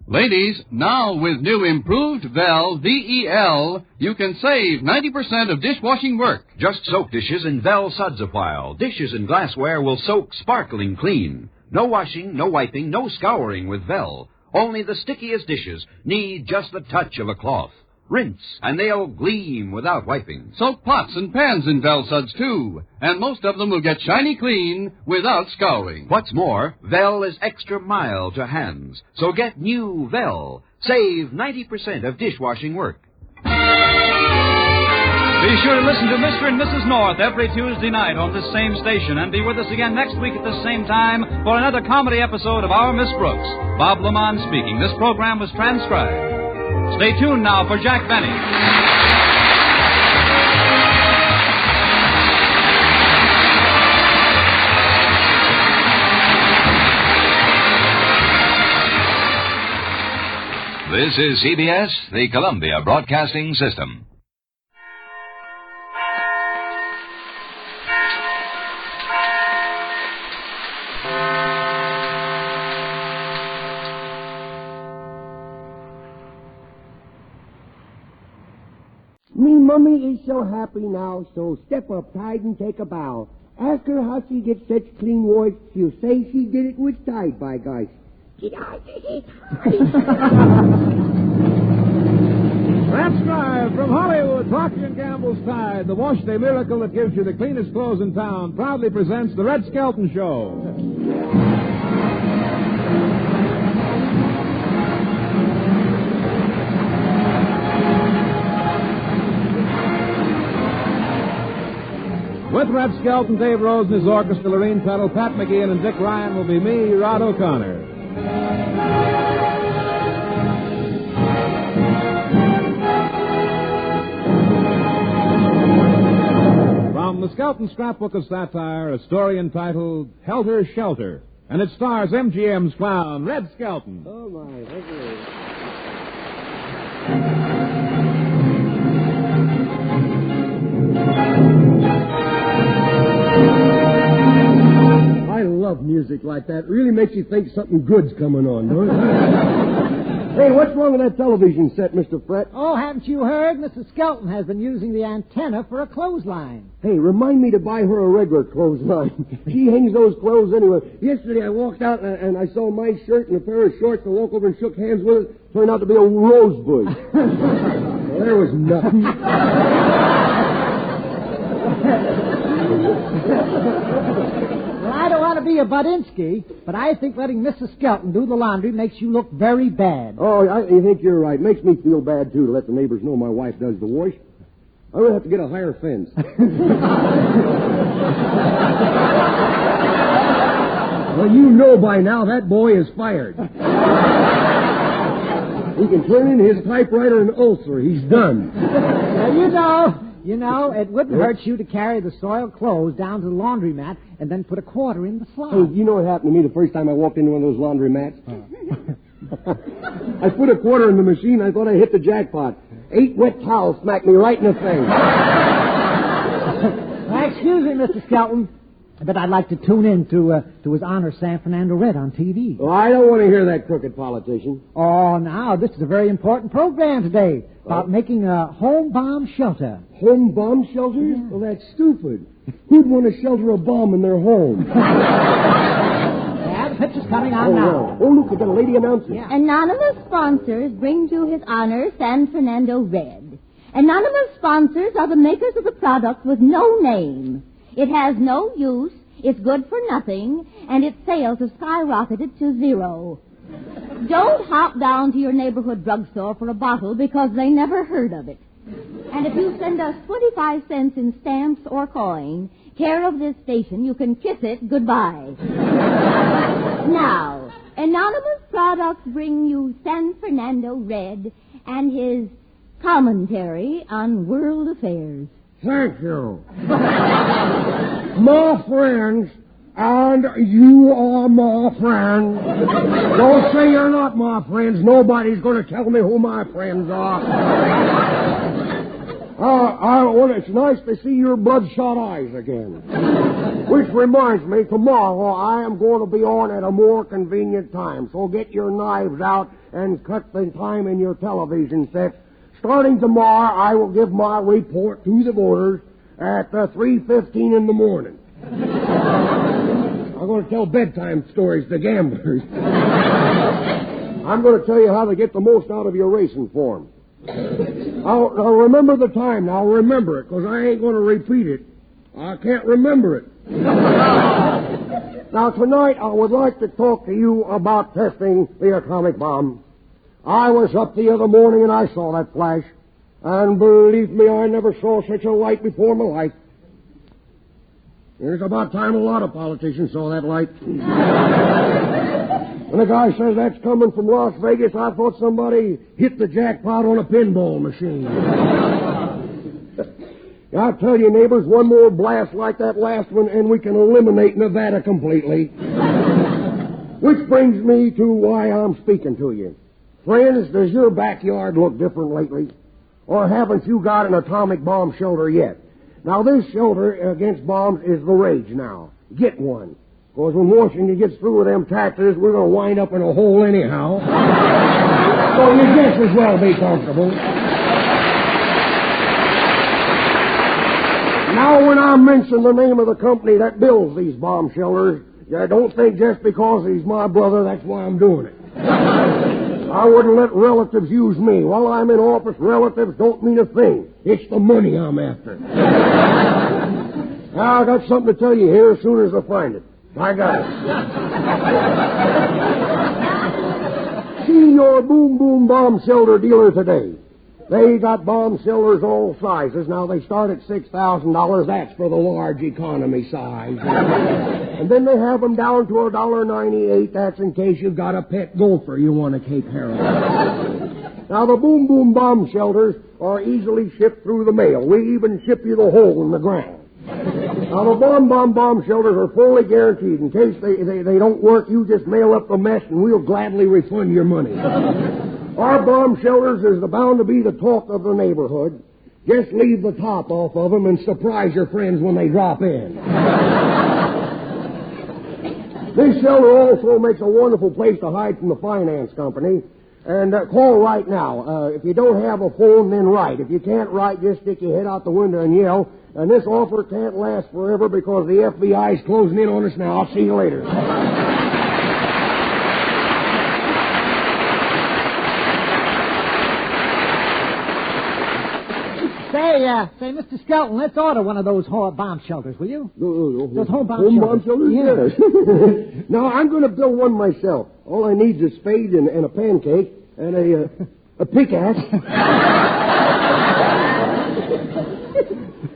[SPEAKER 12] Ladies, now with new improved Vel VEL, you can save 90% of dishwashing work.
[SPEAKER 5] Just soak dishes in Vel Suds a while. Dishes and glassware will soak sparkling clean. No washing, no wiping, no scouring with Vel. Only the stickiest dishes need just the touch of a cloth. Rinse, and they'll gleam without wiping.
[SPEAKER 12] Soak pots and pans in Vel Suds, too. And most of them will get shiny clean without scouring.
[SPEAKER 5] What's more, Vel is extra mild to hands. So get new Vel. Save 90% of dishwashing work.
[SPEAKER 2] Be sure to listen to Mr. and Mrs. North every Tuesday night on this same station, and be with us again next week at the same time for another comedy episode of Our Miss Brooks. Bob Lamont speaking. This program was transcribed. Stay tuned now for Jack Benny.
[SPEAKER 13] This is CBS, the Columbia Broadcasting System.
[SPEAKER 14] Me mummy is so happy now, so step up tight and take a bow. Ask her how she gets such clean voice. She'll say she did it with tide, by gosh. Did I did it?
[SPEAKER 15] That's right. From Hollywood, Procter & Gamble's Tide, the wash day miracle that gives you the cleanest clothes in town, proudly presents the Red Skelton Show. With Red Skelton, Dave Rose and his orchestra, Lorene Tuttle, Pat McGeehan, and Dick Ryan will be me, Rod O'Connor. From the Skelton Scrapbook of Satire, a story entitled Helter Skelter, and it stars MGM's clown, Red Skelton.
[SPEAKER 14] Oh, my. Thank you. I love music like that. It really makes you think something good's coming on, don't it? Hey, what's wrong with that television set, Mr. Fret?
[SPEAKER 16] Oh, haven't you heard? Mrs. Skelton has been using the antenna for a clothesline.
[SPEAKER 14] Hey, remind me to buy her a regular clothesline. She hangs those clothes anyway. Yesterday I walked out and I saw my shirt and a pair of shorts. I walked over and shook hands with it. Turned out to be a rose bush. Well, there was nothing.
[SPEAKER 16] Well, I don't want to be a Budinsky, but I think letting Mrs. Skelton do the laundry makes you look very bad.
[SPEAKER 14] Oh, I think you're right. Makes me feel bad, too, to let the neighbors know my wife does the wash. I really have to get a higher fence. Well, you know by now that boy is fired. He can turn in his typewriter an ulcer. He's done.
[SPEAKER 16] You know, it wouldn't hurt you to carry the soiled clothes down to the laundromat and then put a quarter in the slot.
[SPEAKER 14] Hey, you know what happened to me the first time I walked into one of those laundromats? I put a quarter in the machine. I thought I hit the jackpot. 8 wet towels smacked me right in the face.
[SPEAKER 16] Well, excuse me, Mr. Skelton, but I'd like to tune in to His Honor San Fernando Red on TV.
[SPEAKER 14] Oh, I don't want to hear that crooked politician.
[SPEAKER 16] Oh, now, this is a very important program today about making a home bomb shelter.
[SPEAKER 14] Home bomb shelter? Yeah. Well, that's stupid. Who'd want to shelter a bomb in their home?
[SPEAKER 16] Yeah, the picture's coming on now.
[SPEAKER 14] No. Oh, look, we got a lady announcer.
[SPEAKER 16] Yeah.
[SPEAKER 17] Anonymous sponsors bring to His Honor San Fernando Red. Anonymous sponsors are the makers of the product with no name. It has no use, it's good for nothing, and its sales have skyrocketed to 0. Don't hop down to your neighborhood drugstore for a bottle because they never heard of it. And if you send us 25 cents in stamps or coin, care of this station, you can kiss it goodbye. Now, Anonymous products bring you San Fernando Red and his commentary on world affairs.
[SPEAKER 14] Thank you. My friends, and you are my friends. Don't say you're not my friends. Nobody's going to tell me who my friends are. Well, it's nice to see your bloodshot eyes again. Which reminds me, tomorrow I am going to be on at a more convenient time. So get your knives out and cut the time in your television sets. Starting tomorrow, I will give my report to the voters at 3:15 in the morning. I'm going to tell bedtime stories to gamblers. I'm going to tell you how to get the most out of your racing form. Now remember the time. Now remember it, because I ain't going to repeat it. I can't remember it. Now tonight, I would like to talk to you about testing the atomic bomb. I was up the other morning and I saw that flash. And believe me, I never saw such a light before in my life. It's about time a lot of politicians saw that light. When the guy says that's coming from Las Vegas, I thought somebody hit the jackpot on a pinball machine. I'll tell you, neighbors, one more blast like that last one and we can eliminate Nevada completely. Which brings me to why I'm speaking to you. Friends, does your backyard look different lately? Or haven't you got an atomic bomb shelter yet? Now, this shelter against bombs is the rage now. Get one. Because when Washington gets through with them taxes, we're going to wind up in a hole anyhow. So you just as well be comfortable. Now, when I mention the name of the company that builds these bomb shelters, you don't think just because he's my brother, that's why I'm doing it. I wouldn't let relatives use me. While I'm in office, relatives don't mean a thing. It's the money I'm after. Now, I got something to tell you here as soon as I find it. I got it. Seen your boom boom bomb shelter dealer today. They got bomb shelters all sizes. Now, they start at $6,000. That's for the large economy size. And then they have them down to $1.98. That's in case you've got a pet gopher you want to take care of. Now, the boom boom bomb shelters are easily shipped through the mail. We even ship you the hole in the ground. Now, the bomb shelters are fully guaranteed. In case they don't work, you just mail up the mess and we'll gladly refund your money. Our bomb shelters is bound to be the talk of the neighborhood. Just leave the top off of them and surprise your friends when they drop in. This shelter also makes a wonderful place to hide from the finance company. And call right now. If you don't have a phone, then write. If you can't write, just stick your head out the window and yell. And this offer can't last forever because the FBI is closing in on us now. I'll see you later.
[SPEAKER 16] Say, Mr. Skelton, let's order one of those bomb shelters, will you? Those home bomb shelters?
[SPEAKER 14] Yes. Now, I'm going to build one myself. All I need is a spade and a pancake and a pickaxe.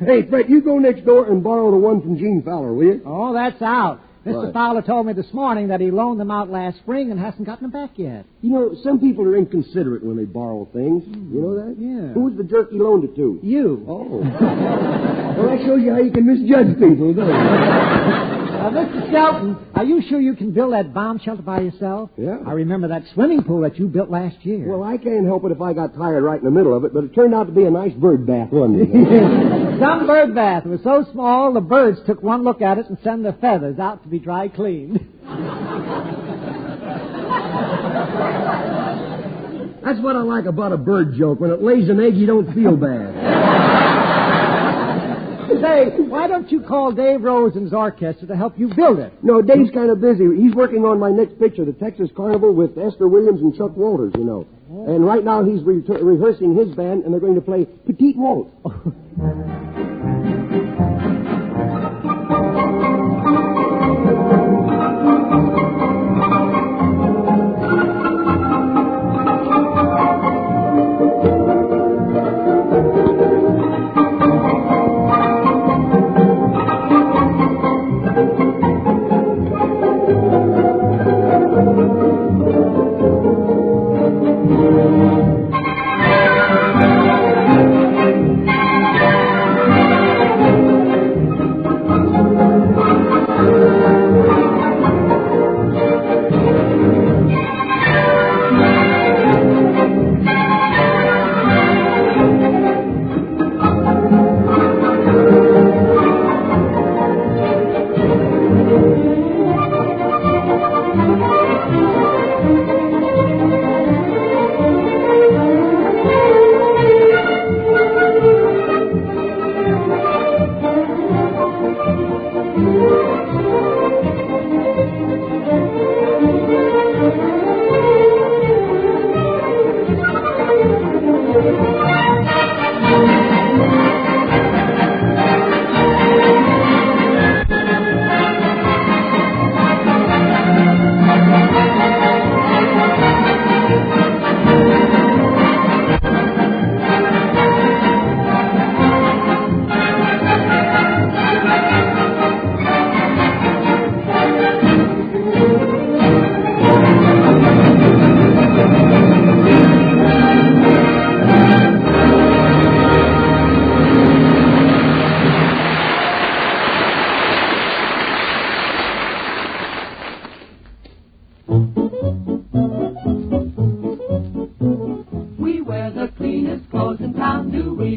[SPEAKER 14] Hey, Fred, you go next door and borrow the one from Gene Fowler, will you?
[SPEAKER 16] Oh, that's out. Mr.
[SPEAKER 14] Right.
[SPEAKER 16] Fowler told me this morning that he loaned them out last spring and hasn't gotten them back yet.
[SPEAKER 14] You know, some people are inconsiderate when they borrow things. You know that?
[SPEAKER 16] Yeah.
[SPEAKER 14] Who was the jerk he loaned it to?
[SPEAKER 16] You.
[SPEAKER 14] Oh. Well, that shows you how you can misjudge people, doesn't it?
[SPEAKER 16] Mr. Skelton, are you sure you can build that bomb shelter by yourself?
[SPEAKER 14] Yeah.
[SPEAKER 16] I remember that swimming pool that you built last year.
[SPEAKER 14] Well, I can't help it if I got tired right in the middle of it, but it turned out to be a nice bird bath, wasn't it?
[SPEAKER 16] Some bird bath. It was so small, the birds took one look at it and sent their feathers out to be dry cleaned.
[SPEAKER 14] That's what I like about a bird joke. When it lays an egg, you don't feel bad.
[SPEAKER 16] Say, why don't you call Dave Rosen's orchestra to help you build it?
[SPEAKER 14] No, Dave's kind of busy. He's working on my next picture, the Texas Carnival, with Esther Williams and Chuck Walters, you know. Oh. And right now he's rehearsing his band, and they're going to play Petite Waltz.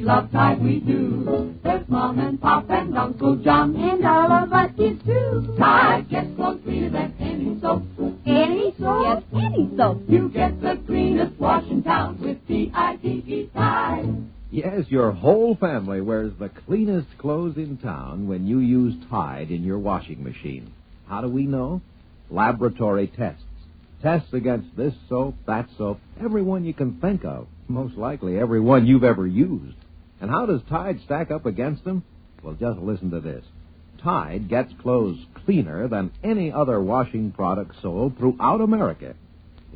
[SPEAKER 8] love time we do. There's Mom and Pop and Uncle John and all of us kids too. Tide gets clothes cleaner than any soap.
[SPEAKER 17] Any soap? Yes, any soap.
[SPEAKER 8] You get the cleanest wash in town with T-I-D-E, Tide.
[SPEAKER 15] Yes, your whole family wears the cleanest clothes in town when you use Tide in your washing machine. How do we know? Laboratory tests. Tests against this soap, that soap, every one you can think of. Most likely every one you've ever used. And how does Tide stack up against them? Well, just listen to this. Tide gets clothes cleaner than any other washing product sold throughout America.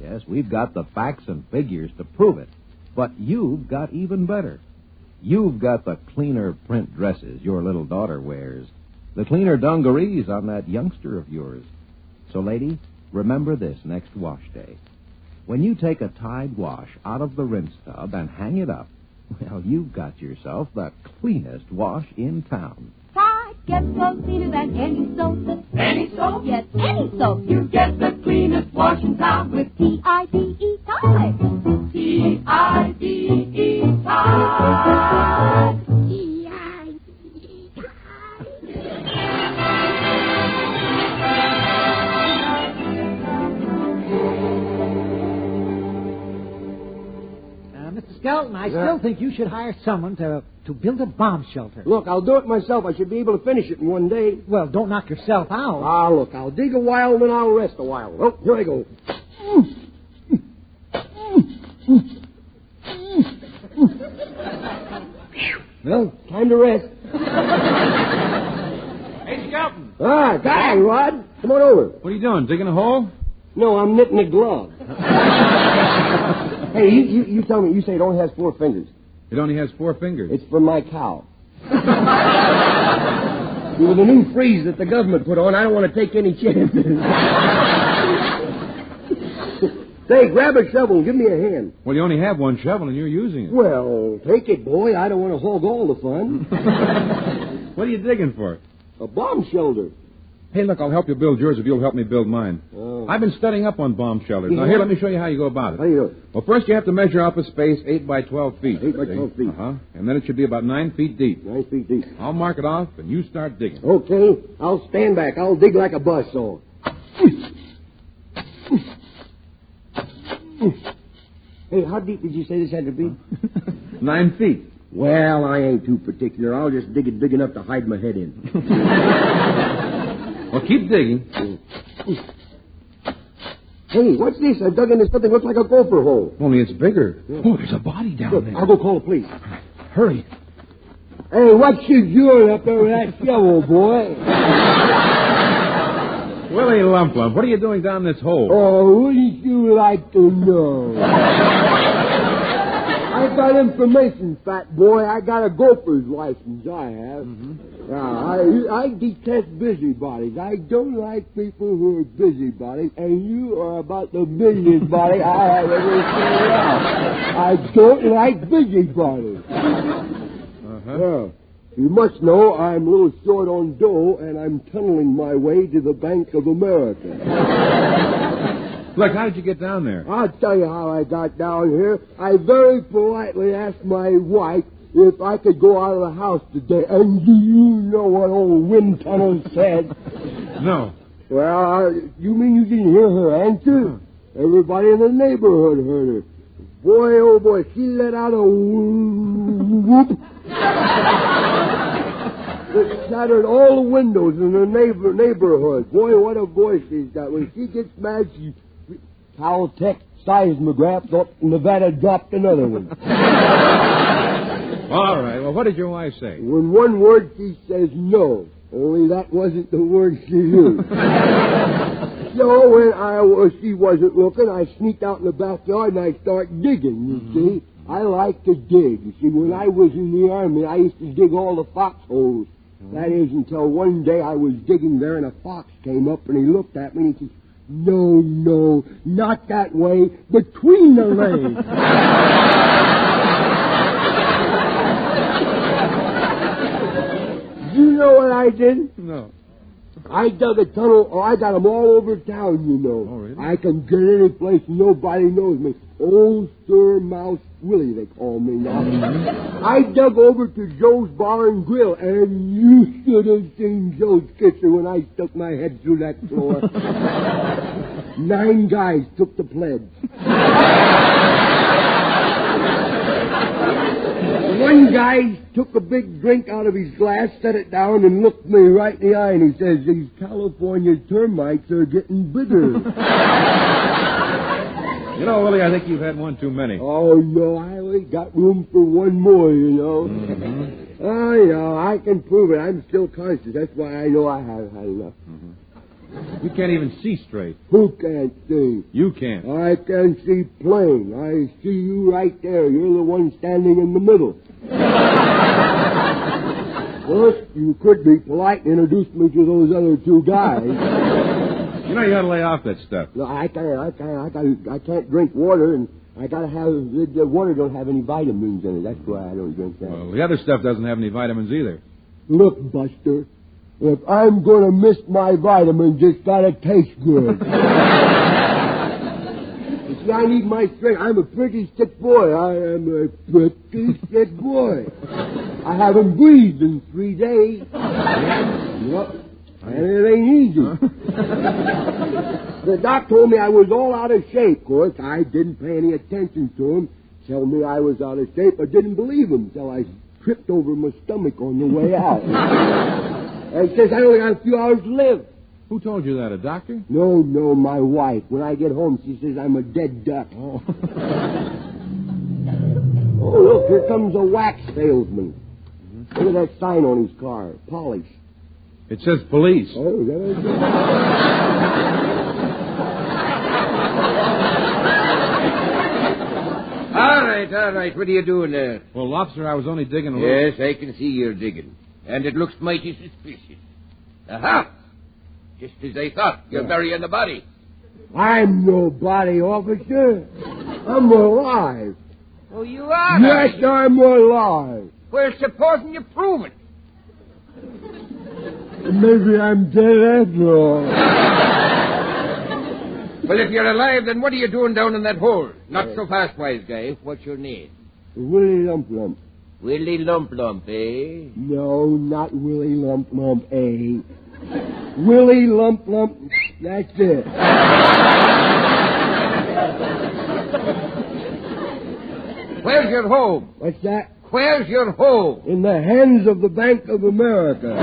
[SPEAKER 15] Yes, we've got the facts and figures to prove it. But you've got even better. You've got the cleaner print dresses your little daughter wears. The cleaner dungarees on that youngster of yours. So, lady, remember this next wash day. When you take a Tide wash out of the rinse tub and hang it up, well, you've got yourself the cleanest wash in town.
[SPEAKER 8] Tide gets clothes cleaner than any soap. Any soap? Yes, any soap. You get the cleanest wash in town with T-I-D-E, Tide. T-I-D-E, Tide. T-I-D-E,
[SPEAKER 16] Mr. Skelton, I still think you should hire someone to build a bomb shelter.
[SPEAKER 14] Look, I'll do it myself. I should be able to finish it in one day.
[SPEAKER 16] Well, don't knock yourself out.
[SPEAKER 14] Ah, look, I'll dig a while, then I'll rest a while. Oh, here I go. Well, time to rest.
[SPEAKER 15] Hey, Skelton.
[SPEAKER 14] Ah, got it, Rod. Come on over.
[SPEAKER 15] What are you doing, digging a hole?
[SPEAKER 14] No, I'm knitting a glove. Hey, you tell me. You say it only has 4 fingers.
[SPEAKER 15] It only has 4 fingers.
[SPEAKER 14] It's for my cow. With the new freeze that the government put on, I don't want to take any chances. Say, grab a shovel and give me a hand.
[SPEAKER 15] Well, you only have one shovel and you're using it.
[SPEAKER 14] Well, take it, boy. I don't want to hog all the fun.
[SPEAKER 15] What are you digging for?
[SPEAKER 14] A bomb shelter.
[SPEAKER 15] Hey, look, I'll help you build yours if you'll help me build mine.
[SPEAKER 14] Oh.
[SPEAKER 15] I've been studying up on bomb shelters. Now, here, let me show you how you go about it.
[SPEAKER 14] How do you do it?
[SPEAKER 15] Well, first you have to measure out the space 8 by 12 feet.
[SPEAKER 14] 8 by 12 feet.
[SPEAKER 15] Uh-huh. And then it should be about 9 feet deep.
[SPEAKER 14] 9 feet deep.
[SPEAKER 15] I'll mark it off, and you start digging.
[SPEAKER 14] Okay. I'll stand back. I'll dig like a buzzsaw. Hey, how deep did you say this had to be?
[SPEAKER 15] 9 feet.
[SPEAKER 14] Well, I ain't too particular. I'll just dig it big enough to hide my head in.
[SPEAKER 15] Well, keep digging.
[SPEAKER 14] Hey, what's this? I've dug into something that looks like a gopher hole.
[SPEAKER 15] Only it's bigger. Oh, there's a body down there.
[SPEAKER 14] I'll go call the police.
[SPEAKER 15] Hurry.
[SPEAKER 14] Hey, what you doing up there with that shovel, boy?
[SPEAKER 15] Willie Lump, what are you doing down this hole?
[SPEAKER 14] Oh, wouldn't you like to know? I got information, fat boy. I got a gopher's license, I have. Mm-hmm. I detest busybodies. I don't like people who are busybodies, and you are about the busiest body I have ever seen around. I don't like busybodies.
[SPEAKER 15] Uh-huh.
[SPEAKER 14] Yeah. You must know I'm a little short on dough, and I'm tunneling my way to the Bank of America.
[SPEAKER 15] Look, how did you get down there?
[SPEAKER 14] I'll tell you how I got down here. I very politely asked my wife if I could go out of the house today. And do you know what old wind tunnel said?
[SPEAKER 15] No.
[SPEAKER 14] Well, you mean you didn't hear her answer? Everybody in the neighborhood heard her. Boy, oh boy, she let out a whoop. It shattered all the windows in the neighborhood. Boy, what a voice she's got. When she gets mad, she... Caltech seismograph thought Nevada dropped another one.
[SPEAKER 15] All right, well, what did your wife say?
[SPEAKER 14] When one word, she says no. Only that wasn't the word she used. So when she wasn't looking, I sneaked out in the backyard and I start digging, you see. I like to dig. You see, when I was in the Army, I used to dig all the foxholes. That is until one day I was digging there and a fox came up and he looked at me and he said, No, not that way, between the legs. You know what I did?
[SPEAKER 15] No.
[SPEAKER 14] I dug a tunnel. Oh, I got them all over town, you know.
[SPEAKER 15] Oh, really?
[SPEAKER 14] I can get any place. Nobody knows me. Old Sir Mouse Willie, they call me now. I dug over to Joe's Bar and Grill, and you should have seen Joe's kitchen when I stuck my head through that floor. 9 guys took the pledge. One One guy took a big drink out of his glass, set it down, and looked me right in the eye, and he says, these California termites are getting bigger.
[SPEAKER 15] You know, Willie, I think you've had one too many.
[SPEAKER 14] Oh, no, I only got room for one more, you know.
[SPEAKER 15] Mm-hmm.
[SPEAKER 14] Oh, you know, I can prove it. I'm still conscious. That's why I know I have had enough.
[SPEAKER 15] Mm-hmm. You can't even see straight.
[SPEAKER 14] Who can't see?
[SPEAKER 15] You can't.
[SPEAKER 14] I can see plain. I see you right there. You're the one standing in the middle. First, you could be polite and introduce me to those other two guys.
[SPEAKER 15] You know, you ought to lay off that stuff.
[SPEAKER 14] No, I can't drink water, and I gotta have the water don't have any vitamins in it. That's why I don't drink that.
[SPEAKER 15] Well, the other stuff doesn't have any vitamins either.
[SPEAKER 14] Look, Buster, if I'm gonna miss my vitamins, it's gotta taste good. You see, I need my strength. I'm a pretty sick boy. I am a pretty sick boy. I haven't breathed in 3 days. Yep. And it ain't easy. The doc told me I was all out of shape. Of course, I didn't pay any attention to him. Tell me I was out of shape. I didn't believe him till I tripped over my stomach on the way out. And he says I only got a few hours to live.
[SPEAKER 15] Who told you that, a doctor?
[SPEAKER 14] No, my wife. When I get home, she says I'm a dead duck.
[SPEAKER 15] Oh.
[SPEAKER 14] Oh, look, here comes a wax salesman. Look at that sign on his car. Polish.
[SPEAKER 15] It says police.
[SPEAKER 14] Oh, is that it?
[SPEAKER 18] All right. What are you doing there?
[SPEAKER 15] Well, Lobster, I was only digging a little.
[SPEAKER 18] Yes, I can see you're digging. And it looks mighty suspicious. Aha! Just as I thought. You're burying the body.
[SPEAKER 14] I'm no body officer. I'm alive.
[SPEAKER 18] Oh, you are?
[SPEAKER 14] Yes, I'm alive.
[SPEAKER 18] Well, supposing you prove it.
[SPEAKER 14] Maybe I'm dead after all.
[SPEAKER 18] Well, if you're alive, then what are you doing down in that hole? Not so fast, wise guy. What's your name?
[SPEAKER 14] Willie Lump Lump.
[SPEAKER 18] Willie Lump Lump, eh?
[SPEAKER 14] No, not Willie Lump Lump, eh? Willie Lump Lump, that's it.
[SPEAKER 18] Where's your home?
[SPEAKER 14] What's that?
[SPEAKER 18] Where's your home?
[SPEAKER 14] In the hands of the Bank of America.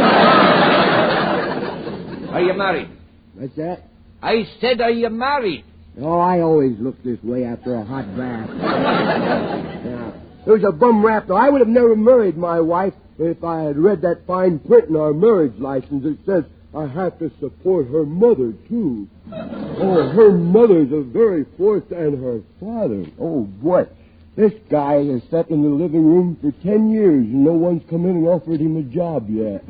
[SPEAKER 18] Are you married?
[SPEAKER 14] What's that?
[SPEAKER 18] I said, are you married?
[SPEAKER 14] Oh, I always look this way after a hot bath. Yeah. There's a bum rap, though. I would have never married my wife if I had read that fine print in our marriage license that says I have to support her mother, too. Oh, her mother's a very forced, and her father. Oh, boy. This guy has sat in the living room for 10 years, and no one's come in and offered him a job yet.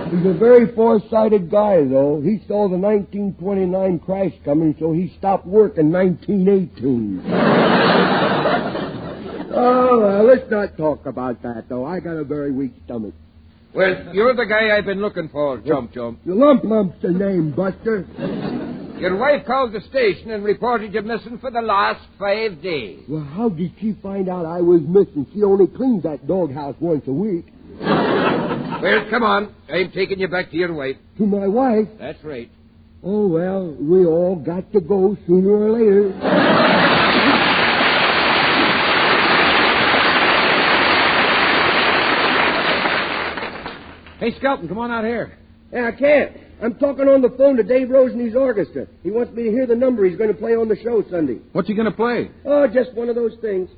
[SPEAKER 14] He's a very foresighted guy, though. He saw the 1929 crash coming, so he stopped work in 1918. Oh, well, let's not talk about that, though. I got a very weak stomach.
[SPEAKER 18] Well, you're the guy I've been looking for, Chump.
[SPEAKER 14] The Lump Lump's the name, Buster.
[SPEAKER 18] Your wife called the station and reported you missing for the last 5 days.
[SPEAKER 14] Well, how did she find out I was missing? She only cleans that doghouse once a week.
[SPEAKER 18] Well, come on. I'm taking you back to your wife.
[SPEAKER 14] To my wife?
[SPEAKER 18] That's right.
[SPEAKER 14] Oh, well, we all got to go sooner or later.
[SPEAKER 15] Hey, Skelton, come on out here.
[SPEAKER 14] Yeah, I can't. I'm talking on the phone to Dave Rose and his orchestra. He wants me to hear the number he's going to play on the show Sunday.
[SPEAKER 15] What's he going to play?
[SPEAKER 14] Oh, just one of those things.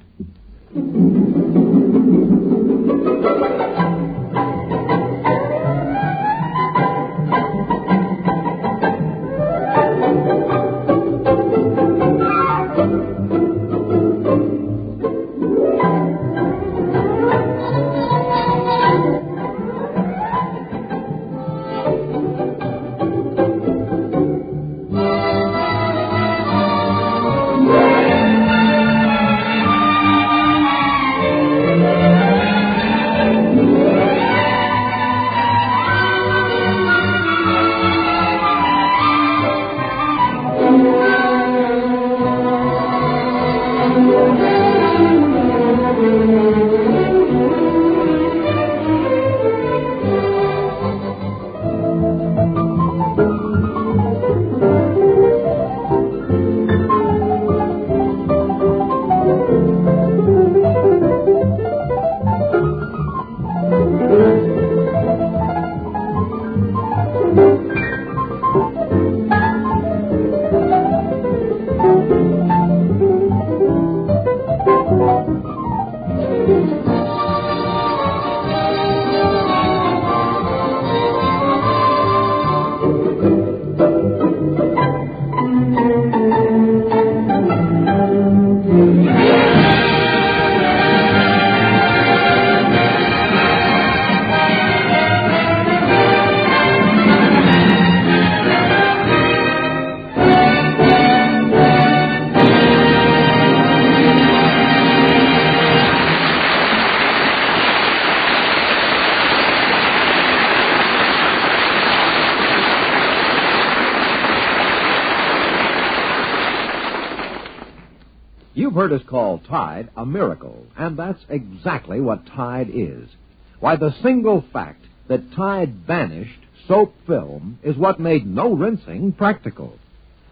[SPEAKER 15] You've heard us call Tide a miracle, and that's exactly what Tide is. Why, the single fact that Tide banished soap film is what made no rinsing practical.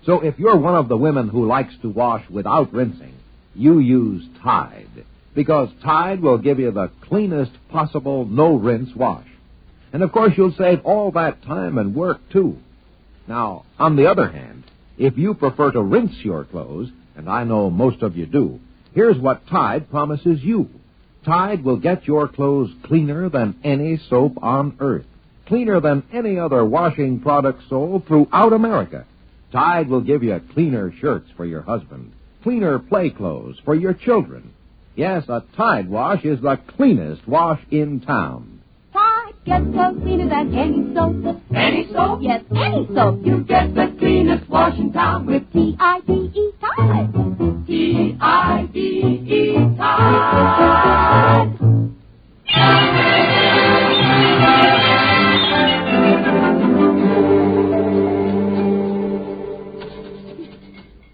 [SPEAKER 15] So if you're one of the women who likes to wash without rinsing, you use Tide, because Tide will give you the cleanest possible no-rinse wash. And, of course, you'll save all that time and work, too. Now, on the other hand, if you prefer to rinse your clothes, and I know most of you do, here's what Tide promises you. Tide will get your clothes cleaner than any soap on earth, cleaner than any other washing product sold throughout America. Tide will give you cleaner shirts for your husband, cleaner play clothes for your children. Yes, a Tide wash is the cleanest wash in town.
[SPEAKER 8] Tide gets clothes cleaner than any soap. Any soap? Yes, any soap. You get the cleanest wash in town with T-I-D-E, Tide. T-I-D-E, Tide.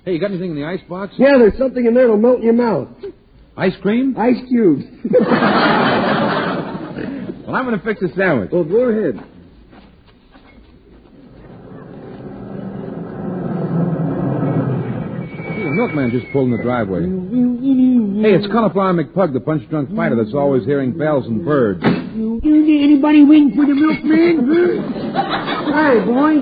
[SPEAKER 19] Hey, you got anything in the icebox?
[SPEAKER 14] Yeah, there's something in there that'll melt in your mouth.
[SPEAKER 19] Ice cream?
[SPEAKER 14] Ice cubes.
[SPEAKER 19] Well, I'm going to fix a sandwich.
[SPEAKER 14] Well, go ahead.
[SPEAKER 19] Hey, the milkman just pulled in the driveway. Hey, it's Cauliflower McPug, the punch-drunk fighter that's always hearing bells and birds.
[SPEAKER 14] Anybody waiting for the milkman? Hi, boy.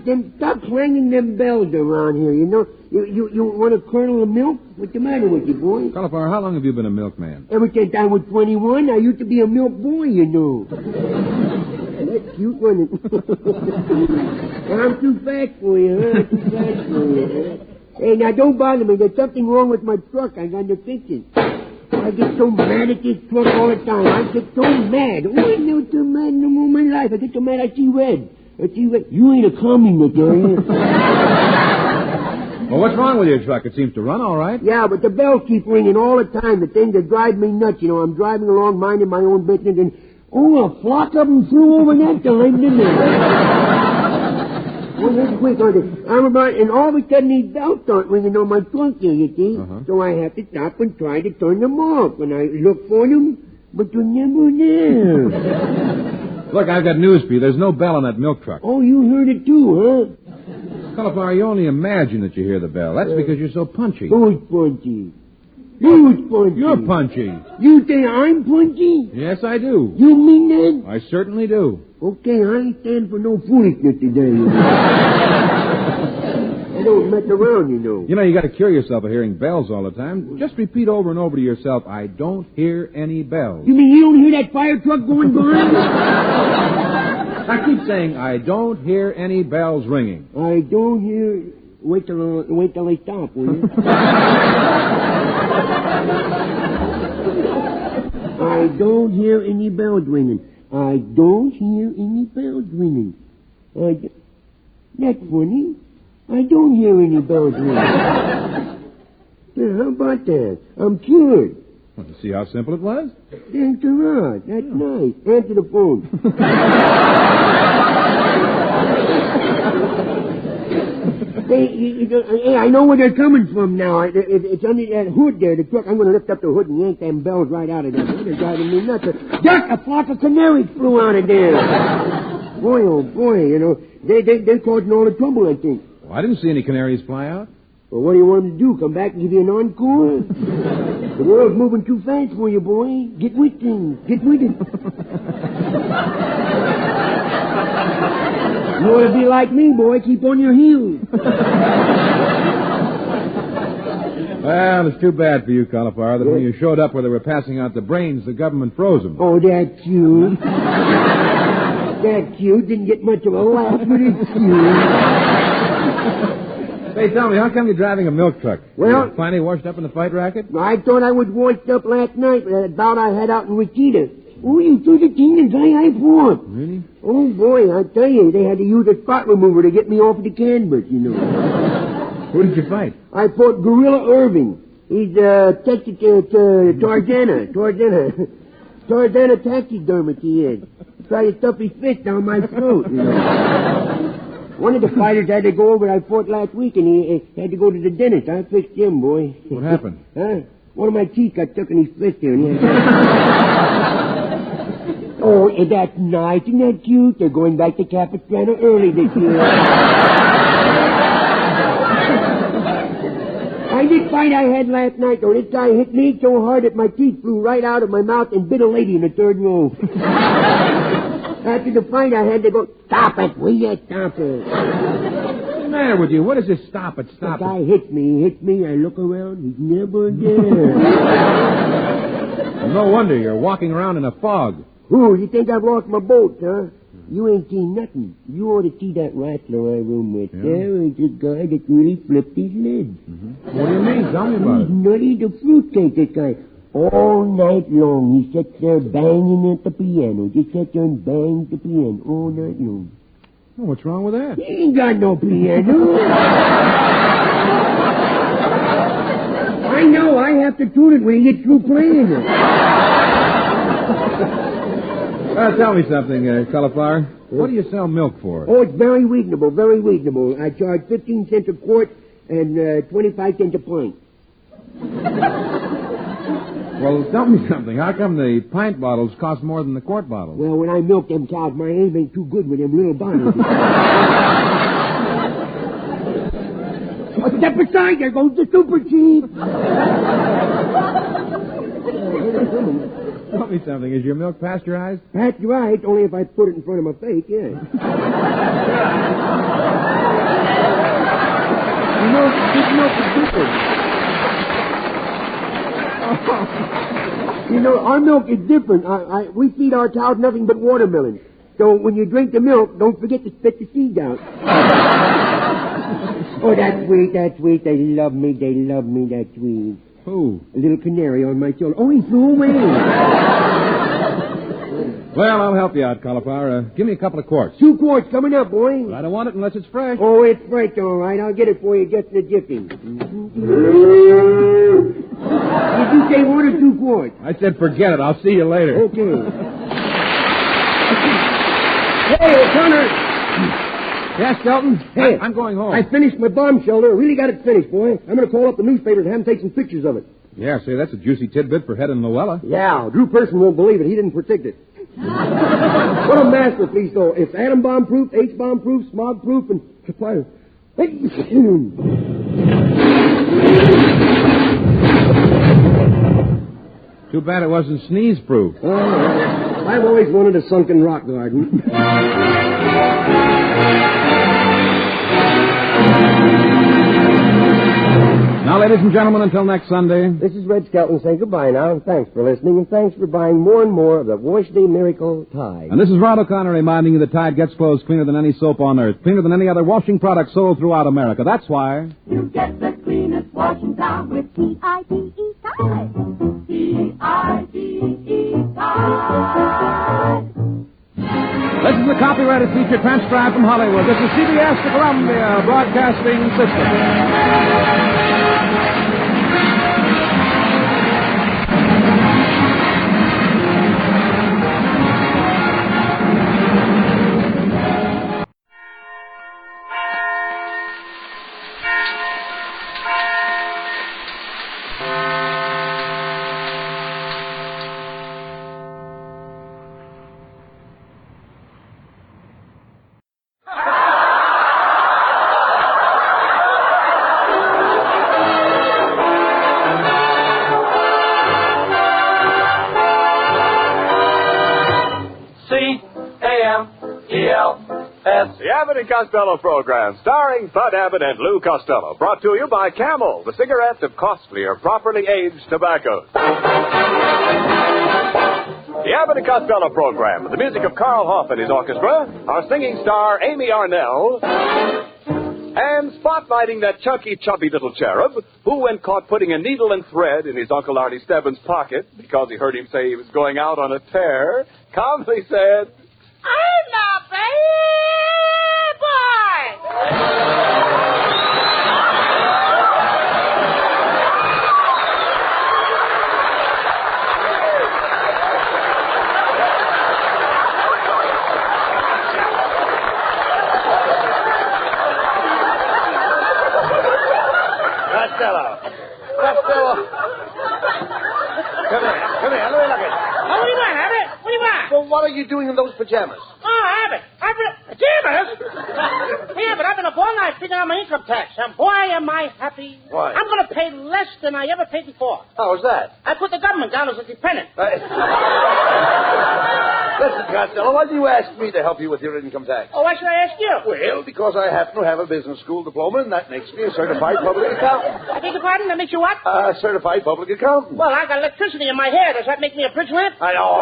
[SPEAKER 14] Then stop clanging them bells around here, you know. You want a kernel of milk? What's the matter with you, boy?
[SPEAKER 19] Cauliflower, how long have you been a milkman?
[SPEAKER 14] Ever since I was 21, I used to be a milk boy, you know. That's cute, wasn't it? I'm too fast for you, huh? Too fast for you, huh? Hey, now, don't bother me. There's something wrong with my truck. I got to fix it. I get so mad at this truck all the time. I get so mad. Oh, I never so mad no more in my life. I get so mad I see red. You ain't a communist, are you?
[SPEAKER 19] Well, what's wrong with your truck? It seems to run all right.
[SPEAKER 14] Yeah, but the bells keep ringing all the time. The thing that drives me nuts. You know, I'm driving along, minding my own business, and, a flock of them flew over that time, didn't they? Well, that's quick, aren't they? And all of a sudden these bells start ringing on my trunk here, you see? Uh-huh. So I have to stop and try to turn them off. And I look for them, but they're never there.
[SPEAKER 19] Look, I've got news for you. There's no bell on that milk truck.
[SPEAKER 14] Oh, you heard it too, huh?
[SPEAKER 19] Cauliflower, you only imagine that you hear the bell. That's because you're so punchy.
[SPEAKER 14] Who's punchy? Who's punchy?
[SPEAKER 19] You're punchy.
[SPEAKER 14] You think I'm punchy?
[SPEAKER 19] Yes, I do.
[SPEAKER 14] You mean that?
[SPEAKER 19] I certainly do.
[SPEAKER 14] Okay, I ain't stand for no foolishness today. I don't mess around, you know.
[SPEAKER 19] You know, you got to cure yourself of hearing bells all the time. Just repeat over and over to yourself, I don't hear any bells.
[SPEAKER 14] You mean you don't hear that fire truck going by?
[SPEAKER 19] I keep saying, I don't hear any bells ringing.
[SPEAKER 14] I don't hear... Wait till they stop, will you? I don't hear any bells ringing. I don't hear any bells ringing. That's funny. I don't hear any bells ringing. Yeah, how about that? I'm cured.
[SPEAKER 19] Want to see how simple it was?
[SPEAKER 14] Thanks a lot. That's nice. Answer the phone. Hey, I know where they're coming from now. It's under that hood there, the truck. I'm going to lift up the hood and yank them bells right out of there. They're driving me nuts. Just a flock of canaries flew out of there. Boy, oh boy, you know, they're causing all the trouble, I think.
[SPEAKER 19] Well, I didn't see any canaries fly out.
[SPEAKER 14] Well, what do you want them to do? Come back and give you an encore? The world's moving too fast for you, boy. Get with things. Get with it. You want to be like me, boy. Keep on your heels.
[SPEAKER 19] Well, it's too bad for you, Cauliflower, that when you showed up where they were passing out the brains, the government froze them.
[SPEAKER 14] Oh, that's cute. That's cute. Didn't get much of a laugh, but it's cute.
[SPEAKER 19] Hey, tell me, how come you're driving a milk truck?
[SPEAKER 14] Well...
[SPEAKER 19] You finally washed up in the fight racket?
[SPEAKER 14] I thought I was washed up last night with that bout I had out in Wichita. Oh, you threw the thing the guy I fought.
[SPEAKER 19] Really?
[SPEAKER 14] Oh, boy, I tell you, they had to use a spot remover to get me off the canvas, you know.
[SPEAKER 19] Who did you fight?
[SPEAKER 14] I fought Gorilla Irving. He's Texas Tarzana taxidermist, he is. Tried to stuff his fist down my throat, you know.
[SPEAKER 20] One of the fighters had to go over. I fought last week, and he had to go to the dentist. I fixed him, boy.
[SPEAKER 19] What happened?
[SPEAKER 20] Huh? One of my teeth got stuck in his blister. Oh, that's nice. Isn't that cute? They're going back to Capistrano early this year. I did fight I had last night, though. This guy hit me so hard that my teeth flew right out of my mouth and bit a lady in the third row. After the fight, I had to go, stop it, will you? Stop it.
[SPEAKER 19] What's the matter with you? What is this stop it, stop
[SPEAKER 20] the
[SPEAKER 19] it?
[SPEAKER 20] guy hits me. I look around, he's never there.
[SPEAKER 19] No wonder you're walking around in a fog.
[SPEAKER 20] Who, you think I've lost my boat, huh? You ain't seen nothing. You ought to see that rattler I room with.
[SPEAKER 19] Yeah.
[SPEAKER 20] There is a guy that really flipped his lid.
[SPEAKER 19] Mm-hmm. What do you mean? Tell me about
[SPEAKER 20] He's
[SPEAKER 19] it.
[SPEAKER 20] nutty the fruitcake, this guy. All night long, he sits there banging at the piano. Just sits there and bangs the piano all night long.
[SPEAKER 19] Oh, what's wrong with that?
[SPEAKER 20] He ain't got no piano. I know. I have to tune it when he gets through playing it.
[SPEAKER 19] Tell me something, cauliflower. What do you sell milk for?
[SPEAKER 20] Oh, it's very reasonable, very reasonable. I charge 15 cents a quart and 25 cents a pint.
[SPEAKER 19] Well, tell me something. How come the pint bottles cost more than the quart bottles?
[SPEAKER 20] Well, when I milk them cows, my aim ain't too good with them little bottles. Oh, step aside, there goes the super chief.
[SPEAKER 19] Tell me something. Is your milk pasteurized?
[SPEAKER 20] Pasteurized, only if I put it in front of my face, yeah. You know, this milk is different. You know, our milk is different. We feed our cows nothing but watermelon. So when you drink the milk, don't forget to spit the seeds out. Oh, that's sweet, that's sweet. They love me, that's sweet.
[SPEAKER 19] Who?
[SPEAKER 20] A little canary on my shoulder. Oh, he flew away.
[SPEAKER 19] Well, I'll help you out, cauliflower. Give me a couple of quarts.
[SPEAKER 20] 2 quarts coming up, boy.
[SPEAKER 19] But I don't want it unless it's fresh.
[SPEAKER 20] Oh, it's fresh, all right. I'll get it for you just in a jiffy. Did you say 1 or 2 quarts?
[SPEAKER 19] I said forget it. I'll see you later.
[SPEAKER 20] Okay. Hey, O'Connor.
[SPEAKER 19] Yes, Skelton?
[SPEAKER 20] Hey,
[SPEAKER 19] I'm going home.
[SPEAKER 20] I finished my bomb shelter. I really got it finished, boy. I'm going to call up the newspapers and have them take some pictures of it.
[SPEAKER 19] Yeah, say, that's a juicy tidbit for Head and Luella.
[SPEAKER 20] Yeah, Drew Person won't believe it. He didn't predict it. What a masterpiece, though. It's atom bomb proof, H bomb proof, smog proof, and
[SPEAKER 19] Too bad it wasn't sneeze proof.
[SPEAKER 20] I've always wanted a sunken rock garden.
[SPEAKER 19] Now, ladies and gentlemen, until next Sunday.
[SPEAKER 20] This is Red Skelton saying goodbye now, and thanks for listening, and thanks for buying more and more of the Wash Day Miracle Tide.
[SPEAKER 19] And this is Rod O'Connor reminding you that Tide gets clothes cleaner than any soap on earth, cleaner than any other washing product sold throughout America. That's why
[SPEAKER 8] You get the cleanest washing down with T-I-D-E Tide. T-I-D-E Tide.
[SPEAKER 19] this is a copyrighted feature transcribed from Hollywood. This is CBS, the Columbia Broadcasting System.
[SPEAKER 21] The Abbott and Costello program, starring Bud Abbott and Lou Costello, brought to you by Camel, the cigarette of costlier, properly aged tobaccos. The Abbott and Costello program, with the music of Carl Hoff and his orchestra, our singing star Amy Arnell, and spotlighting that chunky, chubby little cherub who, when caught putting a needle and thread in his Uncle Artie Stebbins' pocket because he heard him say he was going out on a tear, calmly said,
[SPEAKER 11] I'm not boy.
[SPEAKER 18] Costello. Come here. Let me look at it.
[SPEAKER 6] Oh, what do you want, Abbott? What do you want?
[SPEAKER 18] Well, what are you doing in those pajamas?
[SPEAKER 6] Oh, Abbott. Pajamas? Hey, Abbott, I've been up all night figuring out my income tax. And boy, am I happy.
[SPEAKER 18] Why?
[SPEAKER 6] I'm going to pay less than I ever paid before.
[SPEAKER 18] How's that?
[SPEAKER 6] I put the government down as a dependent.
[SPEAKER 18] Listen, Costello, why do you ask me to help you with your income tax?
[SPEAKER 6] Oh, why should I ask you?
[SPEAKER 18] Well, because I happen to have a business school diploma, and that makes me a certified public accountant.
[SPEAKER 6] I beg your pardon? That makes you what?
[SPEAKER 18] A certified public accountant.
[SPEAKER 6] Well, I got electricity in my hair. Does that make me a bridge lamp?
[SPEAKER 18] I know.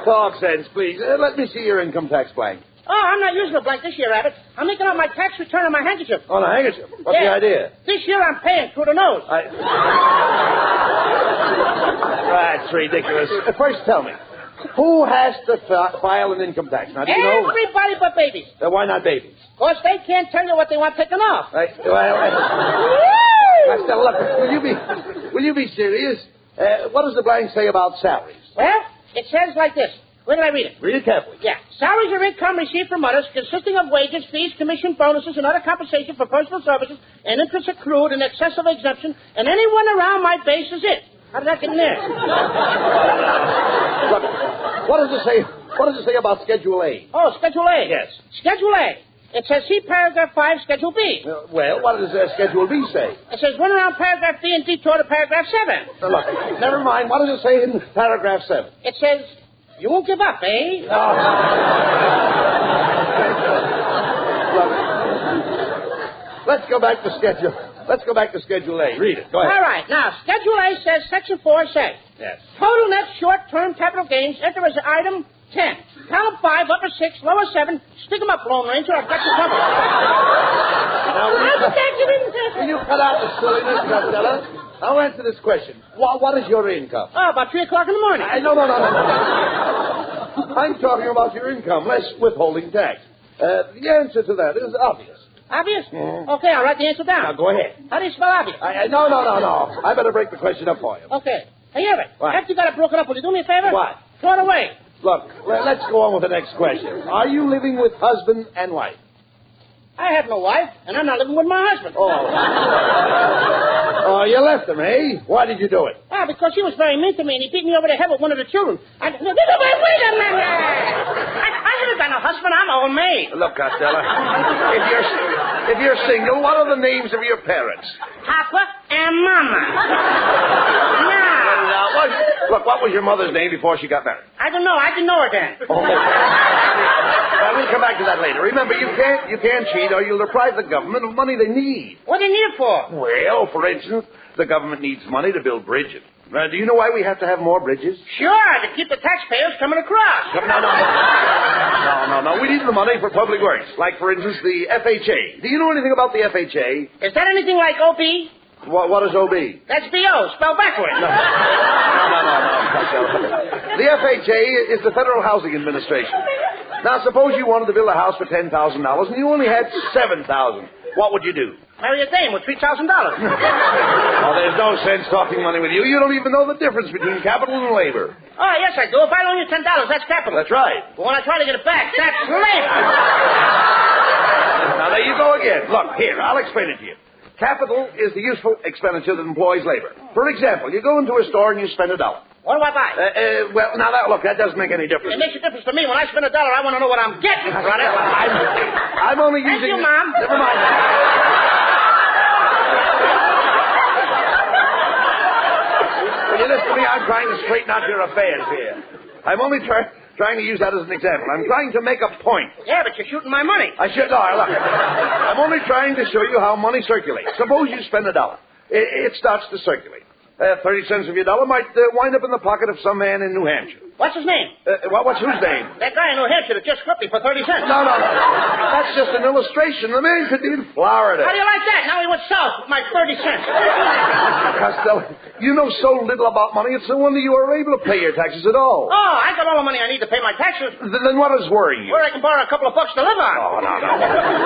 [SPEAKER 18] Talk sense, please. Let me see your income tax blank.
[SPEAKER 6] Oh, I'm not using a blank this year, Abbott. I'm making out my tax return on my handkerchief.
[SPEAKER 18] On a handkerchief? What's the idea?
[SPEAKER 6] This year I'm paying through the nose.
[SPEAKER 18] That's ridiculous. First, tell me, who has to file an income tax? Now, do you know?
[SPEAKER 6] Everybody but babies.
[SPEAKER 18] Why not babies?
[SPEAKER 6] Because they can't tell you what they want taken off.
[SPEAKER 18] Costello, look, will you be serious? What does the blank say about salaries?
[SPEAKER 6] Well, it says like this. Where did I read it?
[SPEAKER 18] Read it carefully.
[SPEAKER 6] Yeah. Salaries are income received from others consisting of wages, fees, commission, bonuses, and other compensation for personal services and interest accrued in excess of exemption, and anyone around my base is it. How did that get in there?
[SPEAKER 18] Look, what does it say? What does it say about Schedule A?
[SPEAKER 6] Oh, Schedule A.
[SPEAKER 18] Yes.
[SPEAKER 6] Schedule A. It says, see paragraph 5, Schedule B.
[SPEAKER 18] Well, what does Schedule B say?
[SPEAKER 6] It says, run around paragraph B and detour to paragraph 7.
[SPEAKER 18] Now, look, never mind. What does it say in paragraph 7?
[SPEAKER 6] It says, you won't give up, eh?
[SPEAKER 18] Look, let's go back to Schedule. Let's go back to Schedule A. Read it. Go ahead.
[SPEAKER 6] All right. Now, Schedule A says, Section 4 says,
[SPEAKER 18] yes.
[SPEAKER 6] Total net short-term capital gains enter as item 10. Column 5, upper 6, lower 7. Stick 'em up, Lone Ranger. I've got you covered.
[SPEAKER 18] Now, will you cut out the silliness, Costello? I'll answer this question. What is your income?
[SPEAKER 6] Oh, about 3 o'clock in the morning.
[SPEAKER 18] No. I'm talking about your income, less withholding tax. The answer to that is obvious.
[SPEAKER 6] Obvious? Okay, I'll write the answer down.
[SPEAKER 18] Now, go ahead.
[SPEAKER 6] How do you spell obvious?
[SPEAKER 18] No. I better break the question up for you.
[SPEAKER 6] Okay. Hey, Abbott,
[SPEAKER 18] What?
[SPEAKER 6] after you got it broken up, will you do me a favor?
[SPEAKER 18] What?
[SPEAKER 6] Throw it away.
[SPEAKER 18] Look, let's go on with the next question. Are you living with husband and wife?
[SPEAKER 6] I have no wife, and I'm not living with my husband.
[SPEAKER 18] Oh, you left him, eh? Why did you do it?
[SPEAKER 6] Because he was very mean to me, and he beat me over the head with one of the children. Wait a minute! I haven't got no husband. I'm an old maid.
[SPEAKER 18] Look, Costello, if you're single, what are the names of your parents?
[SPEAKER 6] Papa and Mama.
[SPEAKER 18] Look, what was your mother's name before she got married?
[SPEAKER 6] I don't know. I didn't know her then.
[SPEAKER 18] Well, we'll come back to that later. Remember, you can't cheat or you'll deprive the government of money they need.
[SPEAKER 6] What do you need it for?
[SPEAKER 18] Well, for instance, the government needs money to build bridges. Do you know why we have to have more bridges?
[SPEAKER 6] Sure, to keep the taxpayers coming across.
[SPEAKER 18] No. We need the money for public works. Like, for instance, the FHA. Do you know anything about the FHA?
[SPEAKER 6] Is that anything like OB?
[SPEAKER 18] What is OB?
[SPEAKER 6] That's BO, spelled backwards.
[SPEAKER 18] No. The FHA is the Federal Housing Administration. Now, suppose you wanted to build a house for $10,000 and you only had $7,000. What would you do?
[SPEAKER 6] Marry a dame with $3,000.
[SPEAKER 18] Oh, there's no sense talking money with you. You don't even know the difference between capital and labor.
[SPEAKER 6] Oh, yes, I do. If I loan you $10, that's capital.
[SPEAKER 18] That's right.
[SPEAKER 6] But when I try to get it back, that's labor.
[SPEAKER 18] Now, there you go again. Look, here, I'll explain it to you. Capital is the useful expenditure that employs labor. For example, you go into a store and you spend $1.
[SPEAKER 6] What do I buy?
[SPEAKER 18] That doesn't make any difference.
[SPEAKER 6] It makes a difference to me. When I spend $1, I want to know what I'm getting, brother.
[SPEAKER 18] I'm only using...
[SPEAKER 6] Thank you, Mom.
[SPEAKER 18] Never mind. Will you listen to me? I'm trying to straighten out your affairs here. I'm only trying to use that as an example. I'm trying to make a point.
[SPEAKER 6] Yeah, but you're shooting my money.
[SPEAKER 18] No, look. I'm only trying to show you how money circulates. Suppose you spend $1. It starts to circulate. 30 cents of your dollar might wind up in the pocket of some man in New Hampshire.
[SPEAKER 6] What's his name?
[SPEAKER 18] What's whose name?
[SPEAKER 6] That guy in New Hampshire that just stripped me for 30 cents.
[SPEAKER 18] No. That's just an illustration. The man could be in Florida.
[SPEAKER 6] How do you like that? Now he went south with my 30 cents.
[SPEAKER 18] Costello, you know so little about money, it's no wonder you are able to pay your taxes at all.
[SPEAKER 6] Oh, I got all the money I need to pay my taxes.
[SPEAKER 18] Then what is worrying you?
[SPEAKER 6] Where I can borrow a couple of bucks to live on.
[SPEAKER 18] Oh, no.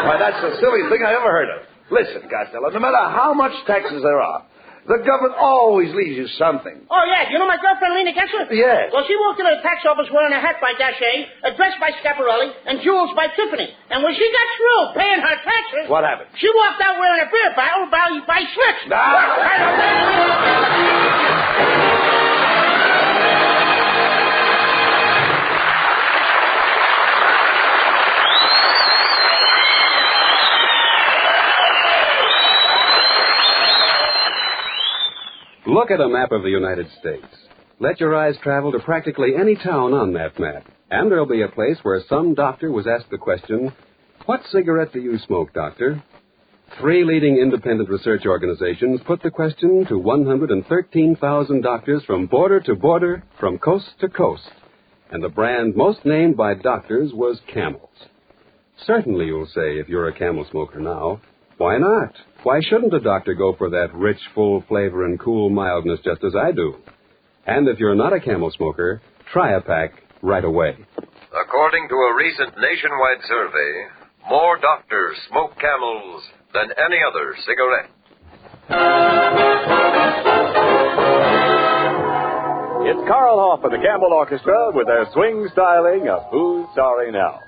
[SPEAKER 18] Why, that's the silliest thing I ever heard of. Listen, Costello, no matter how much taxes there are, The government always leaves you something.
[SPEAKER 6] Oh, yeah. You know my girlfriend, Lena Gessler?
[SPEAKER 18] Yes.
[SPEAKER 6] Well, she walked into the tax office wearing a hat by Daché, a dress by Schiaparelli, and jewels by Tiffany. And when she got through paying her taxes...
[SPEAKER 18] What happened?
[SPEAKER 6] She walked out wearing a beer bottle by Schlitz.
[SPEAKER 4] Look at a map of the United States. Let your eyes travel to practically any town on that map, and there'll be a place where some doctor was asked the question, "What cigarette do you smoke, doctor?" 3 leading independent research organizations put the question to 113,000 doctors from border to border, from coast to coast. And the brand most named by doctors was Camels. Certainly, you'll say, if you're a Camel smoker now, why not? Why shouldn't a doctor go for that rich, full flavor and cool mildness just as I do? And if you're not a Camel smoker, try a pack right away.
[SPEAKER 22] According to a recent nationwide survey, more doctors smoke Camels than any other cigarette.
[SPEAKER 21] It's Carl Hoff and the Camel Orchestra with their swing styling of Who's Sorry Now?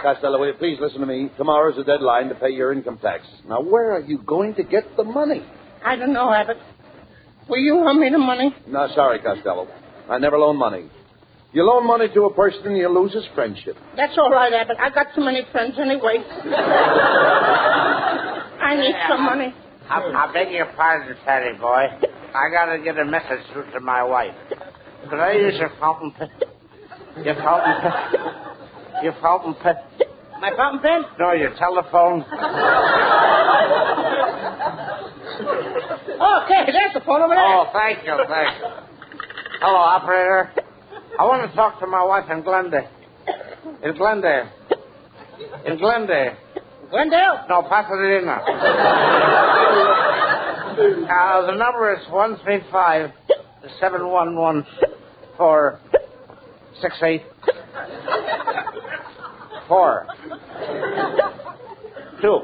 [SPEAKER 18] Costello, will you please listen to me? Tomorrow's the deadline to pay your income tax. Now, where are you going to get the money?
[SPEAKER 6] I don't know, Abbott. Will you loan me the money?
[SPEAKER 18] No, sorry, Costello. I never loan money. You loan money to a person and you lose his friendship.
[SPEAKER 6] That's all right, Abbott. I got too many friends anyway. I need some money.
[SPEAKER 23] I beg your pardon, Fatty boy. I gotta get a message through to my wife. Could I use your fountain pen? Your fountain pen? Your fountain pen?
[SPEAKER 6] My fountain pen?
[SPEAKER 23] No, your telephone.
[SPEAKER 6] Okay, there's the phone over there.
[SPEAKER 23] Oh, thank you. Hello, operator. I want to talk to my wife in Glendale. Glendale?
[SPEAKER 6] Glendale?
[SPEAKER 23] No, Pasadena. The number is 135-711-468. 4. 2.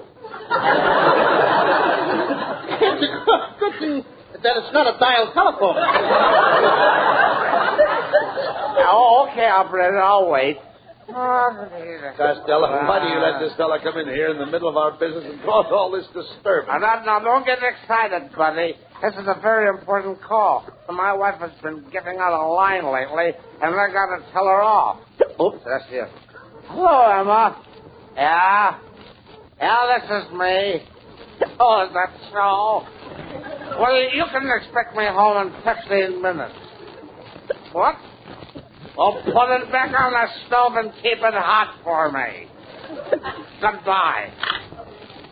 [SPEAKER 6] Good thing that it's not a dial telephone.
[SPEAKER 23] Oh, okay, operator. I'll wait.
[SPEAKER 18] Costello, why do you let this fella come in here in the middle of our business and cause all this disturbance?
[SPEAKER 23] Now, don't get excited, buddy. This is a very important call. My wife has been getting out of line lately, and I got to tell her off. Oops, that's it. Hello, Emma. Yeah, this is me. Oh, is that so? Well, you can expect me home in 15 minutes. What? Oh, put it back on the stove and keep it hot for me. Goodbye.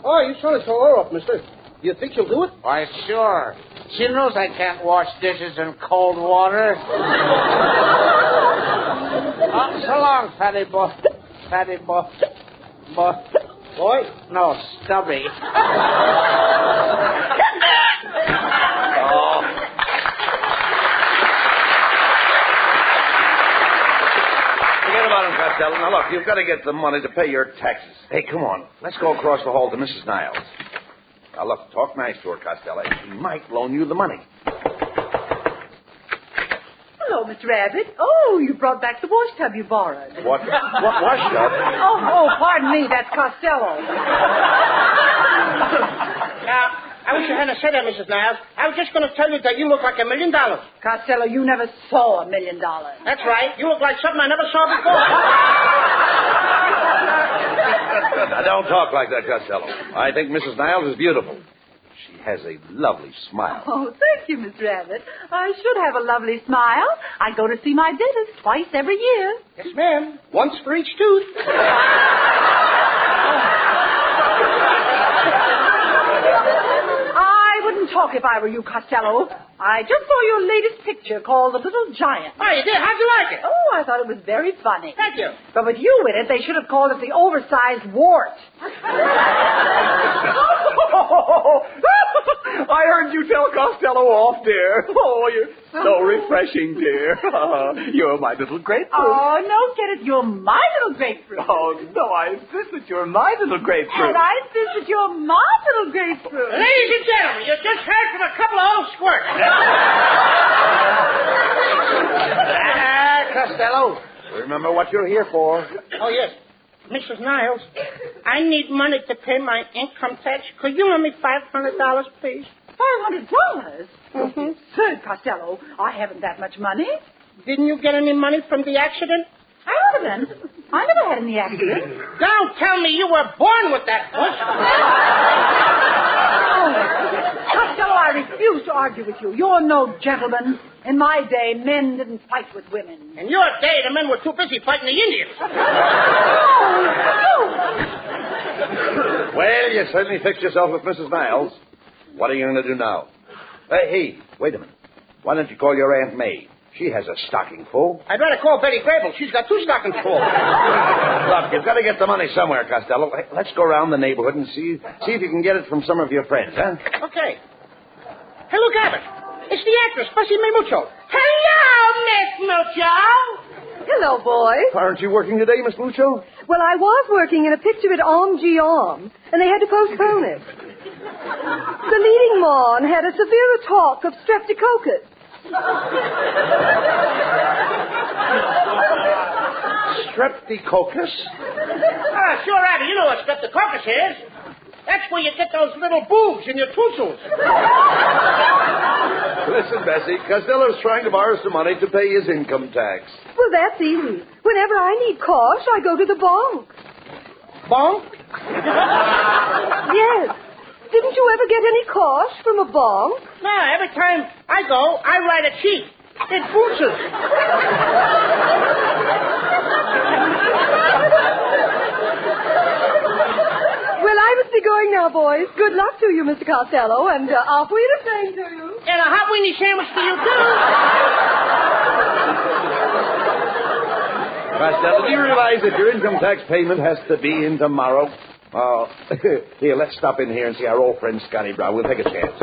[SPEAKER 6] Oh, you sort of told her up, mister. You think she'll do it?
[SPEAKER 23] Why, sure. She knows I can't wash dishes in cold water. So long, fatty boy. Fatty boy. Boy? No, Stubby.
[SPEAKER 18] Forget about him, Costello, now look, you've got to get the money to pay your taxes. Hey, come on. Let's go across the hall to Mrs. Niles. Now, look, talk nice to her, Costello. She might loan you the money.
[SPEAKER 1] Hello, Mr. Abbott. Oh, you brought back the wash tub you borrowed.
[SPEAKER 18] What wash tub?
[SPEAKER 1] Oh, pardon me. That's Costello.
[SPEAKER 6] Now, I wish you hadn't said that, Mrs. Niles. I was just going to tell you that you look like $1 million.
[SPEAKER 1] Costello, you never saw $1 million.
[SPEAKER 6] That's right. You look like something I never saw before.
[SPEAKER 18] Now, don't talk like that, Costello. I think Mrs. Niles is beautiful. She has a lovely smile.
[SPEAKER 1] Oh, thank you, Mr. Abbott. I should have a lovely smile. I go to see my dentist twice every year.
[SPEAKER 6] Yes, ma'am. Once for each tooth.
[SPEAKER 1] I wouldn't talk if I were you, Costello. I just saw your latest picture called The Little Giant.
[SPEAKER 6] Oh, you did? How'd you like it?
[SPEAKER 1] Oh, I thought it was very funny.
[SPEAKER 6] Thank you.
[SPEAKER 1] But with you in it, they should have called it The Oversized Wart.
[SPEAKER 7] I heard you tell Costello off, dear. Oh, you're so refreshing, dear. You're my little grapefruit.
[SPEAKER 1] Oh, no, get it. You're my little grapefruit.
[SPEAKER 7] Oh, no, I insist that you're my little grapefruit.
[SPEAKER 1] And I insist that you're my little grapefruit.
[SPEAKER 6] Ladies and gentlemen, you just heard from a couple of old squirts.
[SPEAKER 18] Costello, remember what you're here for.
[SPEAKER 6] Oh, yes. Mrs. Niles, I need money to pay my income tax. Could you lend me $500, please?
[SPEAKER 1] $500?
[SPEAKER 6] Mm-hmm.
[SPEAKER 1] Absurd, Costello. I haven't that much money.
[SPEAKER 6] Didn't you get any money from the accident?
[SPEAKER 1] Accident? I never had any accident.
[SPEAKER 6] Don't tell me you were born with that bush.
[SPEAKER 1] Costello, I refuse to argue with you. You're no gentleman. In my day, men didn't fight with women.
[SPEAKER 6] In your day, the men were too busy fighting the Indians.
[SPEAKER 18] Well, you certainly fixed yourself with Mrs. Niles. What are you going to do now? Hey, wait a minute. Why don't you call your Aunt May? She has a stocking full.
[SPEAKER 6] I'd rather call Betty Grable. She's got 2 stockings full.
[SPEAKER 18] Look, you've got to get the money somewhere, Costello. Hey, let's go around the neighborhood and see if you can get it from some of your friends, huh?
[SPEAKER 6] Okay. Hey, look, Abbott. It's the actress, Bessie May Mucho. Hello, Miss Mucho.
[SPEAKER 1] Hello, boys.
[SPEAKER 18] Aren't you working today, Miss Mucho?
[SPEAKER 1] Well, I was working in a picture at Arm G Arm, and they had to postpone it. The leading mon had a severe talk of streptococcus.
[SPEAKER 18] Streptococcus?
[SPEAKER 6] Ah, sure, Abby. You know what streptococcus is. That's where you get those little boobs in your tonsils.
[SPEAKER 18] Listen, Bessie, Costello's trying to borrow some money to pay his income tax.
[SPEAKER 1] Well, that's easy. Whenever I need cash, I go to the bank.
[SPEAKER 6] Bank?
[SPEAKER 1] Yes. Didn't you ever get any cash from a bank?
[SPEAKER 6] No, every time I go, I write a check. It bounces.
[SPEAKER 1] Well, I must be going now, boys. Good luck to you, Mr. Costello, and au revoir to you.
[SPEAKER 6] And a hot weenie sandwich to you, too.
[SPEAKER 18] Costello, do you realize that your income tax payment has to be in tomorrow? Oh, here, let's stop in here and see our old friend Scotty Brown. We'll take a chance.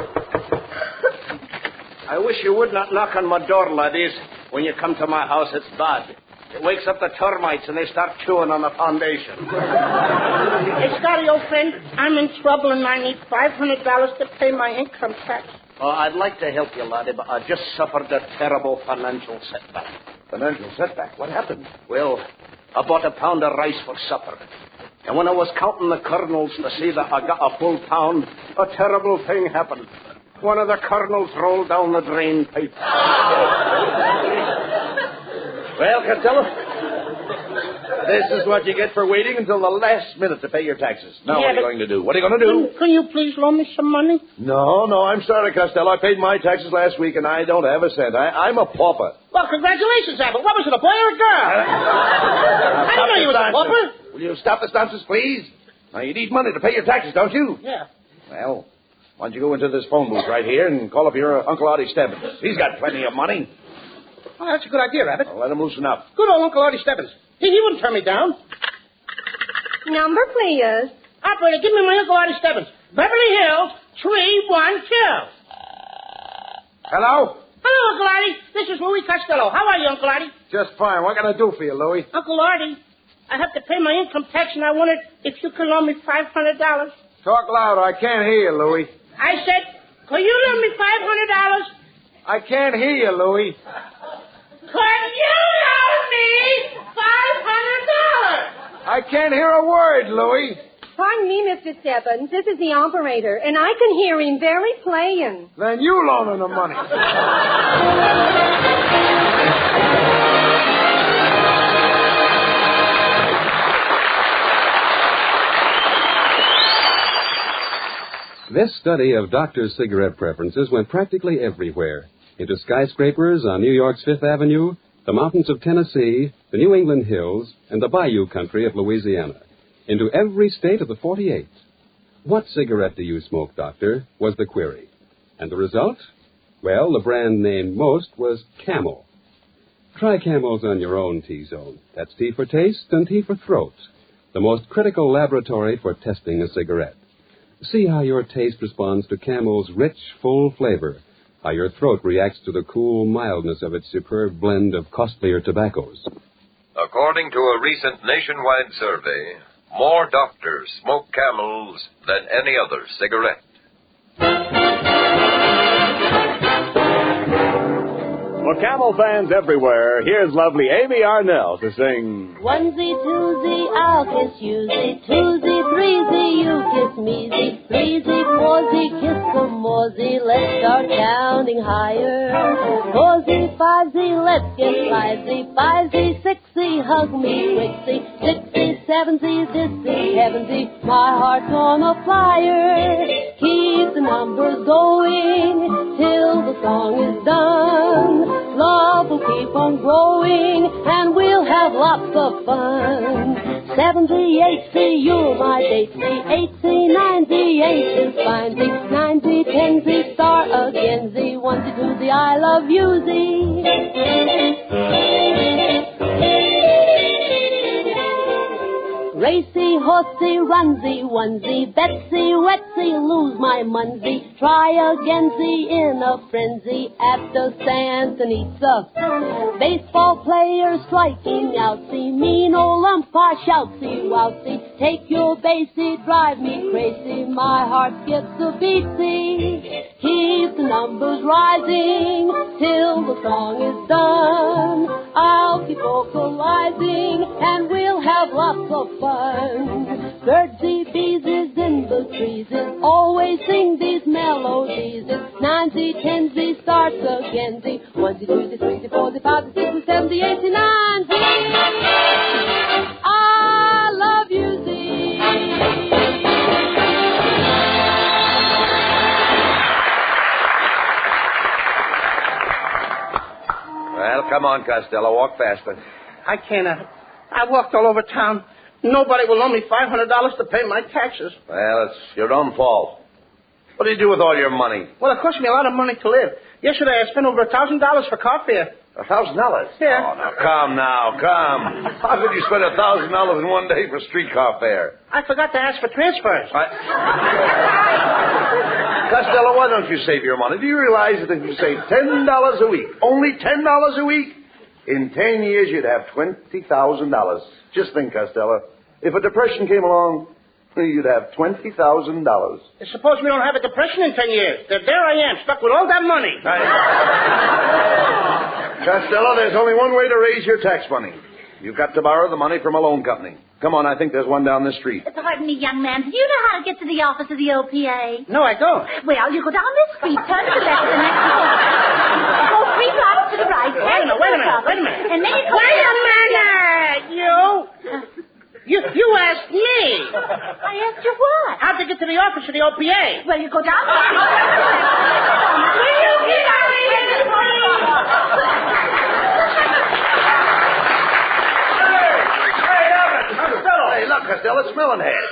[SPEAKER 23] I wish you would not knock on my door, laddies. When you come to my house, it's bad. It wakes up the termites and they start chewing on the foundation.
[SPEAKER 6] Hey, Scotty, old friend, I'm in trouble and I need $500 to pay my income tax.
[SPEAKER 23] Oh, I'd like to help you, laddie, but I just suffered a terrible financial setback.
[SPEAKER 18] Financial setback? What happened?
[SPEAKER 23] Well, I bought a pound of rice for supper. And when I was counting the kernels to see that I got a full pound, a terrible thing happened. One of the kernels rolled down the drain pipe.
[SPEAKER 18] Well, Costello, this is what you get for waiting until the last minute to pay your taxes. Now, what are you going to do? What are you going to do?
[SPEAKER 6] Can you please loan me some money?
[SPEAKER 18] No, I'm sorry, Costello. I paid my taxes last week, and I don't have a cent. I'm a pauper.
[SPEAKER 6] Well, congratulations, Abbott. What was it, a boy or a girl? I didn't know you was a pauper.
[SPEAKER 18] Will you stop this nonsense, please? Now, you need money to pay your taxes, don't you?
[SPEAKER 6] Yeah.
[SPEAKER 18] Well, why don't you go into this phone booth right here and call up your Uncle Artie Stebbins? He's got plenty of money.
[SPEAKER 6] Oh, that's a good idea, Abbott.
[SPEAKER 18] Well, let him loosen up.
[SPEAKER 6] Good old Uncle Artie Stebbins. He wouldn't turn me down.
[SPEAKER 1] Number, please.
[SPEAKER 6] Operator, give me my Uncle Artie Stebbins. Beverly Hills, 312.
[SPEAKER 18] Hello?
[SPEAKER 6] Hello, Uncle Artie. This is Louis Costello. How are you, Uncle Artie?
[SPEAKER 18] Just fine. What can I do for you, Louis?
[SPEAKER 6] Uncle Artie, I have to pay my income tax, and I wondered if you could loan me $500.
[SPEAKER 3] Talk louder. I can't hear you, Louie.
[SPEAKER 6] I said, could you loan me $500?
[SPEAKER 3] I can't hear you, Louie.
[SPEAKER 6] Could you loan me $500?
[SPEAKER 3] I can't hear a word, Louie.
[SPEAKER 1] Pardon me, Mr. Stebbins. This is the operator, and I can hear him very plain.
[SPEAKER 3] Then you loan him the money.
[SPEAKER 4] This study of doctors' cigarette preferences went practically everywhere. Into skyscrapers on New York's Fifth Avenue, the mountains of Tennessee, the New England hills, and the bayou country of Louisiana. Into every state of the 48. What cigarette do you smoke, doctor? Was the query. And the result? Well, the brand named most was Camel. Try Camels on your own T-zone. That's T for taste and T for throat. The most critical laboratory for testing a cigarette. See how your taste responds to Camel's rich, full flavor. How your throat reacts to the cool mildness of its superb blend of costlier tobaccos.
[SPEAKER 22] According to a recent nationwide survey, more doctors smoke Camels than any other cigarette.
[SPEAKER 21] For Camel fans everywhere, here's lovely Amy Arnell to sing...
[SPEAKER 9] Onesie, twosie, I'll kiss yousie. Twosie, threesie, you kiss mesie. Threesie, foursie, kiss some moresie. Let's start counting higher. Foursie, fivesy, let's get livesy. Fivesy, sixy, hug me quicksy. Sixy, sevensy, this is heavensy. My heart's on a flyer. Keep the numbers going till the song is done. Love will keep on growing, and we'll have lots of fun. 7Z, 8Z, you're my date. 8Z, 9Z, 8 is fine. 9Z, 10Z, star again. Z, 1Z, 2Z, I love you, Z. Racy, horsey, runsy, onesie, Betsy, wetsy, lose my munsey. Try again, see, in a frenzy at the Santa Anita. Baseball player striking out, see, mean old umpire shout, see, wow, see. Take your basey, drive me crazy, my heart skips a beat, see. Keep the numbers rising till the song is done. I'll keep vocalizing, and we'll have lots of fun. Birdsy, beeses in the trees always sing these melodies. 9Z, 10Z, starts again. Z, 1Z, 2Z, 3Z, 4Z, 5Z, 6Z, 7Z, 8Z, 9Z. I love you, Z.
[SPEAKER 18] Well, come on, Costello. Walk faster.
[SPEAKER 6] I can't. I walked all over town. Nobody will loan me $500 to pay my taxes.
[SPEAKER 18] Well, it's your own fault. What do you do with all your money?
[SPEAKER 6] Well, it cost me a lot of money to live. Yesterday I spent over $1,000 for car fare.
[SPEAKER 18] $1,000?
[SPEAKER 6] Yeah.
[SPEAKER 18] Oh, now, come. How could you spend $1,000 in one day for streetcar fare?
[SPEAKER 6] I forgot to ask for transfers.
[SPEAKER 18] Costello, why don't you save your money? Do you realize that if you save $10 a week, only $10 a week, in 10 years you'd have $20,000. Just think, Costello. If a depression came along, you'd have $20,000.
[SPEAKER 6] Suppose we don't have a depression in 10 years. There I am, stuck with all that money.
[SPEAKER 18] Costello, there's only one way to raise your tax money. You've got to borrow the money from a loan company. Come on, I think there's one down this street.
[SPEAKER 10] Pardon me, young man. Do you know how to get to the office of the OPA?
[SPEAKER 6] No, I don't.
[SPEAKER 10] Well, you go down this street, turn to the left of the next door. Go 3 blocks to the right.
[SPEAKER 6] Wait a minute.
[SPEAKER 10] And then you go...
[SPEAKER 6] Wait a minute! You asked me.
[SPEAKER 10] I asked you what?
[SPEAKER 6] How to get to the office of the OPA?
[SPEAKER 10] Well, you go down the street.
[SPEAKER 6] Will you get out of here, Hey, look, Costello, it's Melonhead.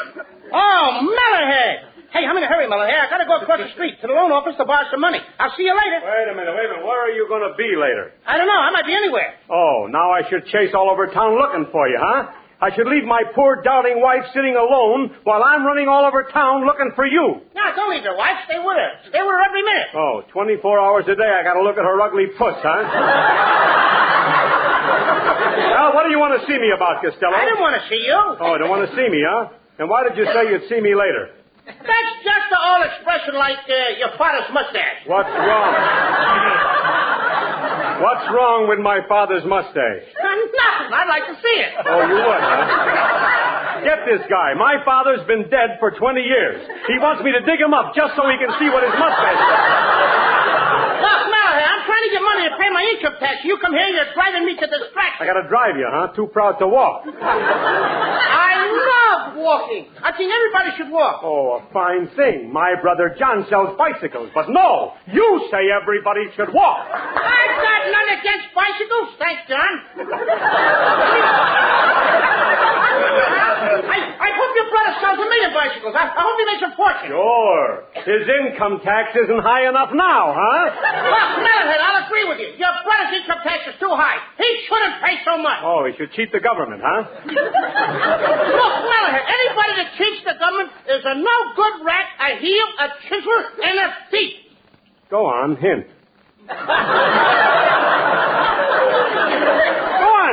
[SPEAKER 6] Oh, Melonhead. Hey, I'm in a hurry, Melonhead. I gotta go across the street to the loan office to borrow some money. I'll see you later.
[SPEAKER 21] Wait a minute. Where are you going to be later?
[SPEAKER 6] I don't know. I might be anywhere.
[SPEAKER 21] Oh, now I should chase all over town looking for you, huh? I should leave my poor doubting wife sitting alone while I'm running all over town looking for you.
[SPEAKER 6] No, don't leave your wife. Stay with her. Stay with her every minute.
[SPEAKER 21] Oh, 24 hours a day I gotta look at her ugly puss, huh?
[SPEAKER 2] Well, what do you want to see me about, Costello?
[SPEAKER 6] I didn't want to see you.
[SPEAKER 2] Oh, don't want to see me, huh? And why did you say you'd see me later?
[SPEAKER 6] That's just the old expression like your father's mustache.
[SPEAKER 2] What's wrong? What's wrong with my father's mustache?
[SPEAKER 6] Nothing. I'd like to see it.
[SPEAKER 2] Oh, you would, huh? Get this guy. My father's been dead for 20 years. He wants me to dig him up just so he can see what his mustache is.
[SPEAKER 6] Look, Malahide, I'm trying to get money to pay my income tax. You come here, you're driving me to distraction.
[SPEAKER 2] I gotta drive you, huh? Too proud to walk.
[SPEAKER 6] I love walking. I think everybody should walk.
[SPEAKER 2] Oh, a fine thing. My brother John sells bicycles. But no, you say everybody should walk.
[SPEAKER 6] I've got none against bicycles. Thanks, John. I hope your brother sells 1 million bicycles. I hope he makes a fortune.
[SPEAKER 2] Sure. His income tax isn't high enough now, huh?
[SPEAKER 6] Look, Malahide, I'll agree with you. Your brother's income tax is too high. He shouldn't pay so much.
[SPEAKER 2] Oh, he should cheat the government, huh?
[SPEAKER 6] Look, Malahide, anybody that cheats the government is a no-good rat, a heel, a chisel, and a thief.
[SPEAKER 2] Go on, hint.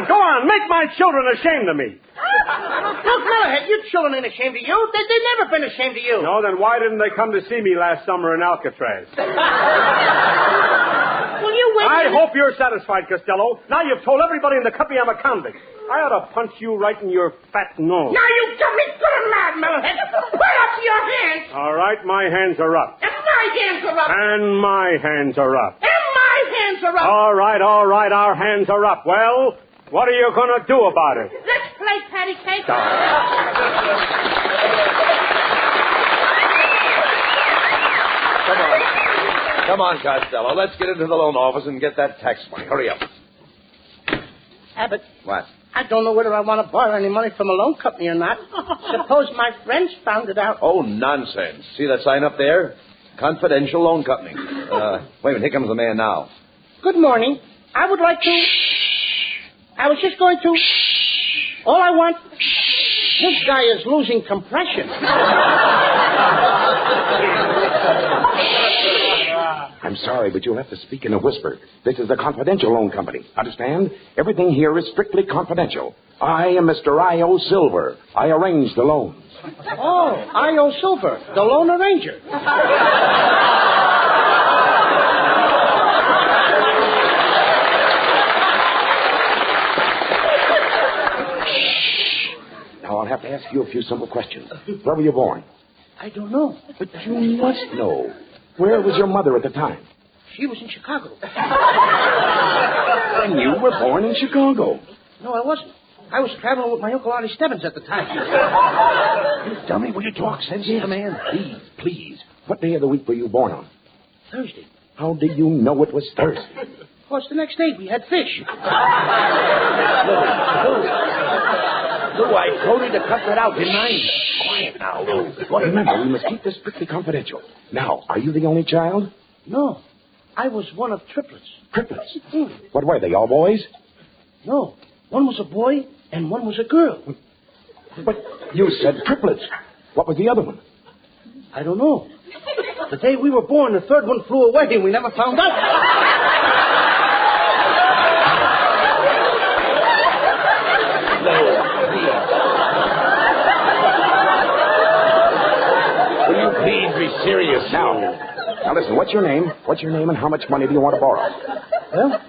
[SPEAKER 2] Go on, make my children ashamed of me.
[SPEAKER 6] Look, Malahide, your children ain't ashamed of you. They've never been ashamed of you.
[SPEAKER 2] No, then why didn't they come to see me last summer in Alcatraz?
[SPEAKER 6] Will you wait?
[SPEAKER 2] I hope you're satisfied, Costello. Now you've told everybody in the company I'm a convict. I ought to punch you right in your fat nose.
[SPEAKER 6] Now you got me good and mad, Malahide. Put up your hands.
[SPEAKER 2] All right, my hands are up.
[SPEAKER 6] And my hands are up.
[SPEAKER 2] And my hands are up.
[SPEAKER 6] And my hands are up.
[SPEAKER 2] All right, our hands are up. Well, what are you going to do about it?
[SPEAKER 6] Let's play patty cake.
[SPEAKER 18] Come on, Costello. Let's get into the loan office and get that tax money. Hurry up.
[SPEAKER 6] Abbott.
[SPEAKER 18] What?
[SPEAKER 6] I don't know whether I want to borrow any money from a loan company or not. Suppose my friends found it out.
[SPEAKER 18] Oh, nonsense. See that sign up there? Confidential loan company. Wait a minute. Here comes the man now.
[SPEAKER 6] Good morning. I would like to... I was just going to... All I want... This guy is losing compression.
[SPEAKER 5] I'm sorry, but you'll have to speak in a whisper. This is a confidential loan company. Understand? Everything here is strictly confidential. I am Mr. I.O. Silver. I arrange the loans.
[SPEAKER 6] Oh, I.O. Silver, the loan arranger.
[SPEAKER 5] Now, I'll have to ask you a few simple questions. Where were you born?
[SPEAKER 6] I don't know.
[SPEAKER 5] But you must know. Where was your mother at the time?
[SPEAKER 6] She was in Chicago.
[SPEAKER 5] And you were born in Chicago.
[SPEAKER 6] No, I wasn't. I was traveling with my Uncle Artie Stebbins at the time.
[SPEAKER 5] You dummy, will you talk sense
[SPEAKER 6] Yeah,
[SPEAKER 5] into me?
[SPEAKER 6] man.
[SPEAKER 5] Please. What day of the week were you born on?
[SPEAKER 6] Thursday.
[SPEAKER 5] How did you know it was Thursday?
[SPEAKER 6] Of course, the next day we had fish.
[SPEAKER 5] Lou, I told you to cut that out, didn't I? Quiet now, Lou. Well, remember, we must keep this strictly confidential. Now, are you the only child?
[SPEAKER 6] No. I was one of triplets.
[SPEAKER 5] Triplets? What were they, all boys?
[SPEAKER 6] No. One was a boy and one was a girl.
[SPEAKER 5] But you said triplets. What was the other one?
[SPEAKER 6] I don't know. The day we were born, the third one flew away and we never found out.
[SPEAKER 5] Will you please be serious now? Now listen, what's your name? What's your name and how much money do you want to borrow?
[SPEAKER 6] Well,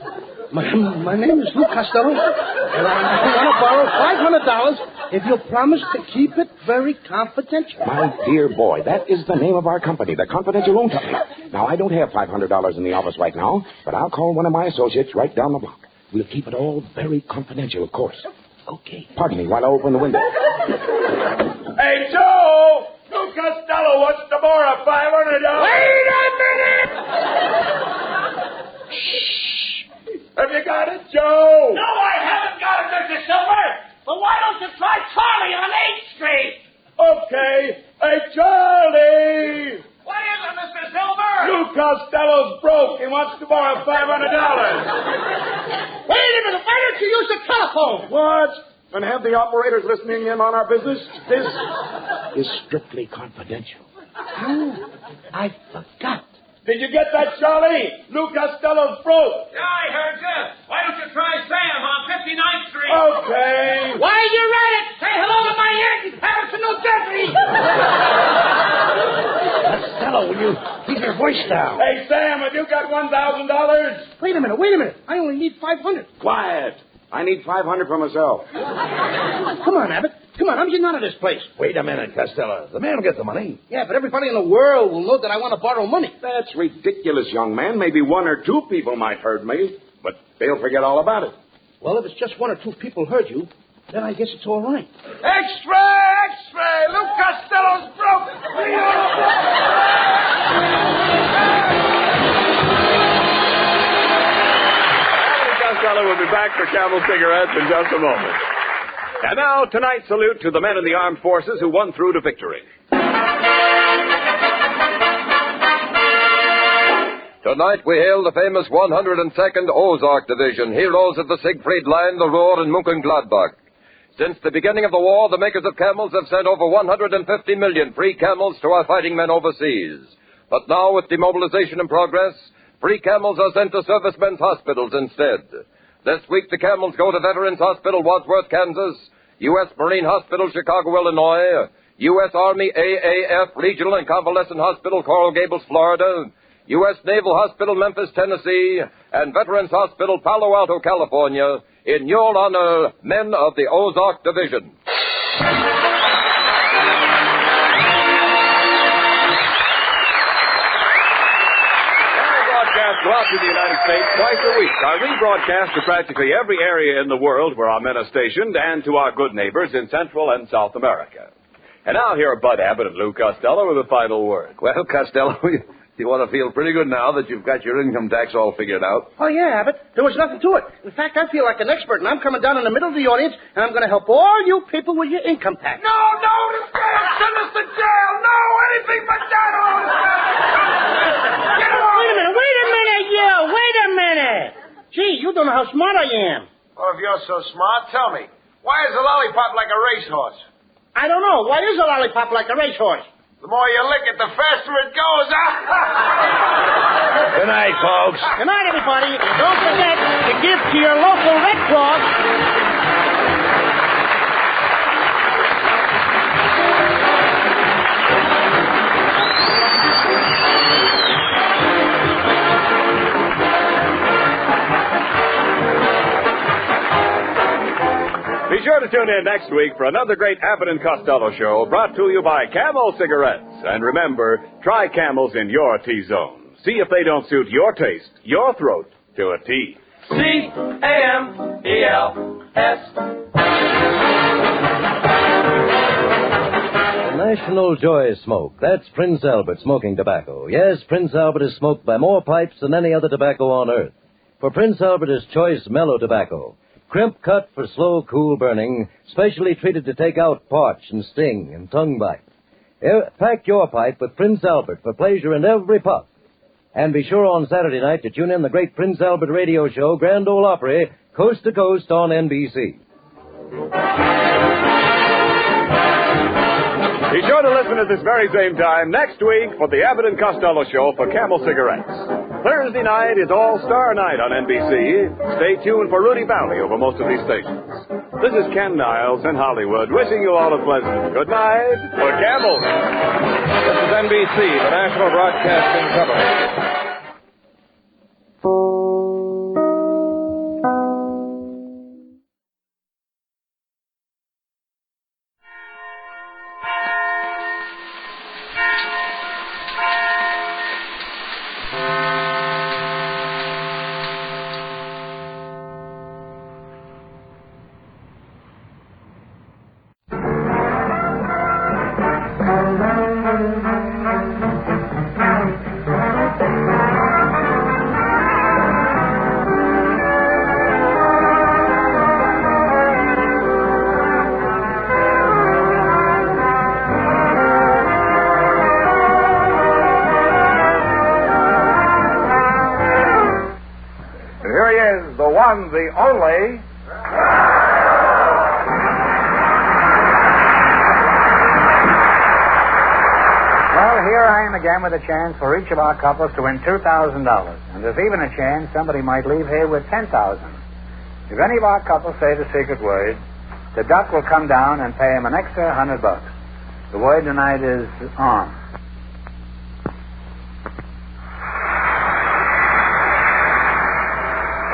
[SPEAKER 6] my name is Lou Costello, and I want to borrow $500 if you'll promise to keep it very confidential.
[SPEAKER 5] My dear boy, that is the name of our company, the Confidential Loan Company. Now, I don't have $500 in the office right now, but I'll call one of my associates right down the block. We'll keep it all very confidential, of course. Okay. Pardon me while I open the window.
[SPEAKER 3] Hey, Joe! Lou Costello wants to borrow $500.
[SPEAKER 6] Wait a minute!
[SPEAKER 3] Have you got it, Joe?
[SPEAKER 6] No, I haven't got it, Mr. Silver. But why don't you try Charlie on 8th Street?
[SPEAKER 3] Okay. Hey, Charlie!
[SPEAKER 6] What is it, Mr. Silver?
[SPEAKER 3] Lou Costello's broke. He wants to borrow $500.
[SPEAKER 6] Wait a minute. Why don't you use the telephone?
[SPEAKER 3] What? And have the operators listening in on our business? This
[SPEAKER 5] is strictly confidential.
[SPEAKER 6] Oh, I forgot.
[SPEAKER 3] Did you get that, Charlie? Lou Costello's broke.
[SPEAKER 12] Yeah, I heard you. Why don't you try Sam on 59th Street?
[SPEAKER 3] Okay.
[SPEAKER 6] Why you're at it, say hello to my aunt in Patterson, New Jersey.
[SPEAKER 5] Costello, will you keep your voice down?
[SPEAKER 3] Hey, Sam, have you got $1,000?
[SPEAKER 6] Wait a minute. I only need 500.
[SPEAKER 5] Quiet. I need 500 for myself.
[SPEAKER 6] Come on, Abbott. Come on, I'm getting out of this place.
[SPEAKER 5] Wait a minute, Costello. The man will get the money.
[SPEAKER 6] Yeah, but everybody in the world will know that I want to borrow money.
[SPEAKER 5] That's ridiculous, young man. Maybe one or two people might heard me, but they'll forget all about it.
[SPEAKER 6] Well, if it's just one or two people heard you, then I guess it's all right.
[SPEAKER 3] Extra! Lou Costello's broke!
[SPEAKER 21] Costello will be back for Camel Cigarettes in just a moment. And now, tonight's salute to the men in the armed forces who won through to victory.
[SPEAKER 22] Tonight we hail the famous 102nd Ozark Division, heroes of the Siegfried Line, the Ruhr, and Mönchengladbach. Since the beginning of the war, the makers of camels have sent over 150 million free camels to our fighting men overseas. But now, with demobilization in progress, free camels are sent to servicemen's hospitals instead. This week, the camels go to Veterans Hospital, Wadsworth, Kansas, U.S. Marine Hospital, Chicago, Illinois, U.S. Army AAF Regional and Convalescent Hospital, Coral Gables, Florida, U.S. Naval Hospital, Memphis, Tennessee, and Veterans Hospital, Palo Alto, California, in your honor, men of the Ozark Division.
[SPEAKER 21] Throughout the United States twice a week. Our rebroadcast to practically every area in the world where our men are stationed and to our good neighbors in Central and South America. And now here are Bud Abbott and Lou Costello with a final word.
[SPEAKER 18] Well, Costello, you want to feel pretty good now that you've got your income tax all figured out.
[SPEAKER 6] Oh, yeah, Abbott. There was nothing to it. In fact, I feel like an expert, and I'm coming down in the middle of the audience, and I'm going to help all you people with your income tax.
[SPEAKER 3] No, the jail! Send us to jail! No, anything but that! Get him on!
[SPEAKER 6] Wait a minute! Gee, you don't know how smart I am.
[SPEAKER 3] Well, if you're so smart, tell me. Why is a lollipop like a racehorse?
[SPEAKER 6] I don't know. Why is a lollipop like a racehorse?
[SPEAKER 3] The more you lick it, the faster it goes.
[SPEAKER 5] Good night, folks.
[SPEAKER 6] Good night, everybody. And don't forget to give to your local Red Cross.
[SPEAKER 21] Be sure to tune in next week for another great Abbott and Costello show brought to you by Camel Cigarettes. And remember, try Camels in your T-zone. See if they don't suit your taste, your throat, to a T.
[SPEAKER 13] C-A-M-E-L-S.
[SPEAKER 17] National Joy Smoke. That's Prince Albert smoking tobacco. Yes, Prince Albert is smoked by more pipes than any other tobacco on earth. For Prince Albert is choice mellow tobacco. Crimp cut for slow, cool burning, specially treated to take out parch and sting and tongue bite. Pack your pipe with Prince Albert for pleasure in every puff. And be sure on Saturday night to tune in the great Prince Albert radio show, Grand Ole Opry, coast to coast on NBC.
[SPEAKER 21] Be sure to listen at this very same time next week for the Abbott and Costello show for Camel Cigarettes. Thursday night is All-Star Night on NBC. Stay tuned for Rudy Valley over most of these stations. This is Ken Niles in Hollywood, wishing you all a pleasant good night for Camel.
[SPEAKER 19] This is NBC, the National Broadcasting Company.
[SPEAKER 3] One, the only. Well,
[SPEAKER 13] Well, here I am again with a chance for each of our couples to win $2,000. And there's even a chance somebody might leave here with $10,000. If any of our couples say the secret word, the duck will come down and pay him an extra $100. The word tonight is on.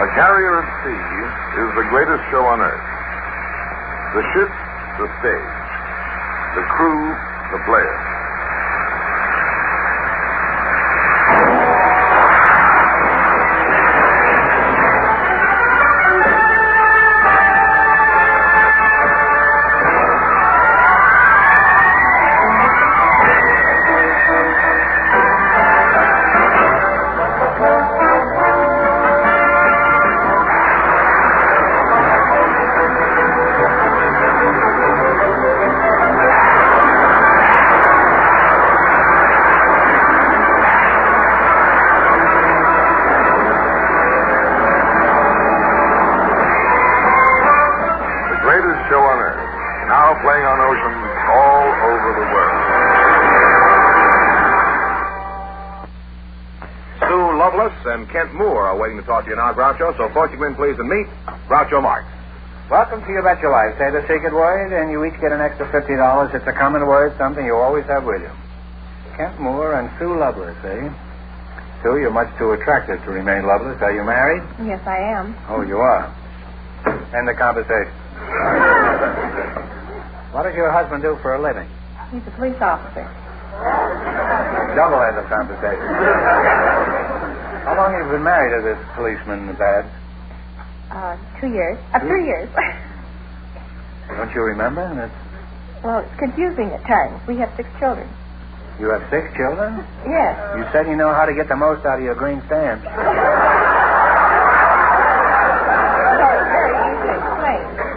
[SPEAKER 15] A carrier at sea is the greatest show on earth. The ship, the stage. The crew, the players. Playing on oceans all over the world.
[SPEAKER 21] Sue Lovelace and Kent Moore are waiting to talk to you now, Groucho, so Portugal, please, and meet Groucho Marx.
[SPEAKER 13] Welcome to You Bet Your Life. Say the secret word, and you each get an extra $50. It's a common word, something you always have with you. Kent Moore and Sue Lovelace, eh? Sue, you're much too attractive to remain loveless. Are you married?
[SPEAKER 10] Yes, I am.
[SPEAKER 13] Oh, you are. End the conversation. What does your husband do for a living?
[SPEAKER 10] He's a police officer.
[SPEAKER 13] Double end of conversation. How long have you been married to this policeman, Babs?
[SPEAKER 10] 2 years. 3 years.
[SPEAKER 13] Don't you remember?
[SPEAKER 10] Well, it's confusing at times. We have 6 children.
[SPEAKER 13] You have 6 children?
[SPEAKER 10] Yes.
[SPEAKER 13] You said you know how to get the most out of your green stamps.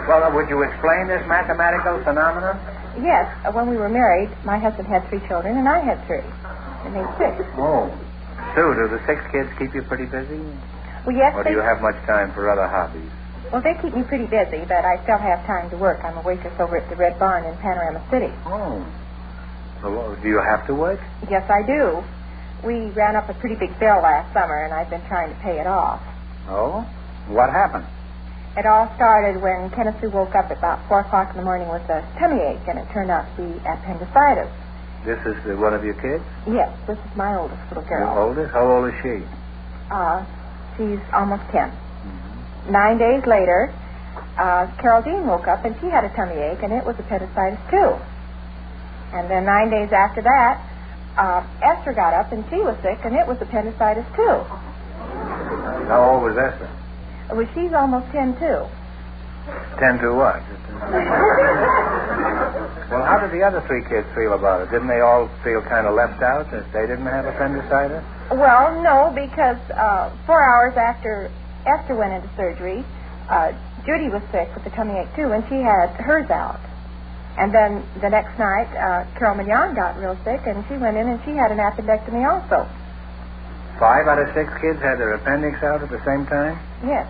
[SPEAKER 13] Well, would you explain this mathematical phenomenon?
[SPEAKER 10] Yes. When we were married, my husband had 3 children, and I had 3. It made 6.
[SPEAKER 13] Oh. Sue, do the 6 kids keep you pretty busy?
[SPEAKER 10] Well, yes,
[SPEAKER 13] or do you have much time for other hobbies?
[SPEAKER 10] Well, they keep me pretty busy, but I still have time to work. I'm a waitress over at the Red Barn in Panorama City.
[SPEAKER 13] Oh. So, do you have to work?
[SPEAKER 10] Yes, I do. We ran up a pretty big bill last summer, and I've been trying to pay it off.
[SPEAKER 13] Oh? What happened?
[SPEAKER 10] It all started when Kenneth Sue woke up at about 4 o'clock in the morning with a tummy ache, and it turned out to be appendicitis.
[SPEAKER 13] This is one of your kids?
[SPEAKER 10] Yes, this is my oldest little girl.
[SPEAKER 13] Your oldest? How old is she?
[SPEAKER 10] She's almost 10. 9 days later, Carol Dean woke up, and she had a tummy ache, and it was appendicitis, too. And then 9 days after that, Esther got up, and she was sick, and it was appendicitis, too.
[SPEAKER 13] How old was Esther?
[SPEAKER 10] Well, she's almost 10, too.
[SPEAKER 13] 10 to what? Well, how did the other 3 kids feel about it? Didn't they all feel kind of left out that they didn't have appendicitis?
[SPEAKER 10] Well, no, because 4 hours after Esther went into surgery, Judy was sick with the tummy ache, too, and she had hers out. And then the next night, Carol Mignon got real sick, and she went in and she had an appendectomy also.
[SPEAKER 13] 5 out of 6 kids had their appendix out at the same time?
[SPEAKER 10] Yes.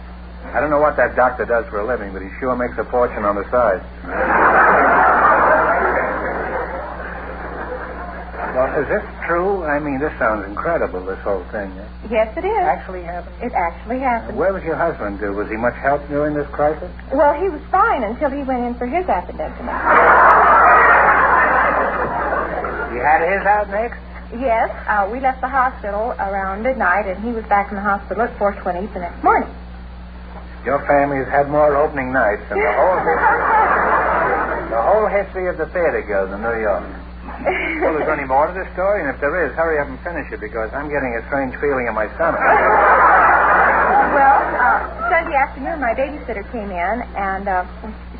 [SPEAKER 13] I don't know what that doctor does for a living, but he sure makes a fortune on the side. Well, is this true? I mean, this sounds incredible, this whole thing.
[SPEAKER 10] Yes, it is.
[SPEAKER 13] Actually happened?
[SPEAKER 10] It actually happened.
[SPEAKER 13] Where was your husband? Was he much help during this crisis?
[SPEAKER 10] Well, he was fine until he went in for his appendectomy.
[SPEAKER 13] He had his out next?
[SPEAKER 10] Yes, we left the hospital around midnight, and he was back in the hospital at 4:20 the next morning.
[SPEAKER 13] Your family has had more opening nights than the whole history of the Theater Guild in New York. Well, is there any more to this story? And if there is, hurry up and finish it, because I'm getting a strange feeling in my stomach.
[SPEAKER 10] Well, Sunday afternoon, my babysitter came in, and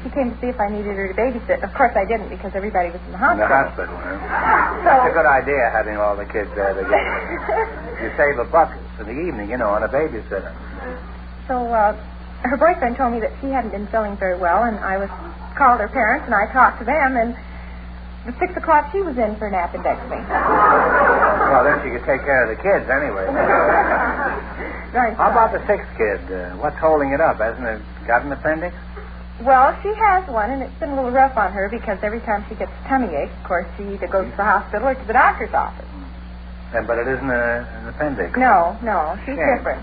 [SPEAKER 10] she came to see if I needed her to babysit. Of course, I didn't, because everybody was in the hospital.
[SPEAKER 13] In the hospital, huh? That's a good idea, having all the kids there together. You save $1 in the evening, on a babysitter.
[SPEAKER 10] So, her boyfriend told me that she hadn't been feeling very well, and I called her parents, and I talked to them, and at 6 o'clock she was in for an appendectomy.
[SPEAKER 13] Well, then she could take care of the kids anyway.
[SPEAKER 10] Right.
[SPEAKER 13] How about the 6th kid? What's holding it up? Hasn't it got an appendix?
[SPEAKER 10] Well, she has one, and it's been a little rough on her because every time she gets a tummy ache, of course, she either goes to the hospital or to the doctor's office.
[SPEAKER 13] But it isn't an appendix.
[SPEAKER 10] No, she's
[SPEAKER 13] Shame.
[SPEAKER 10] different.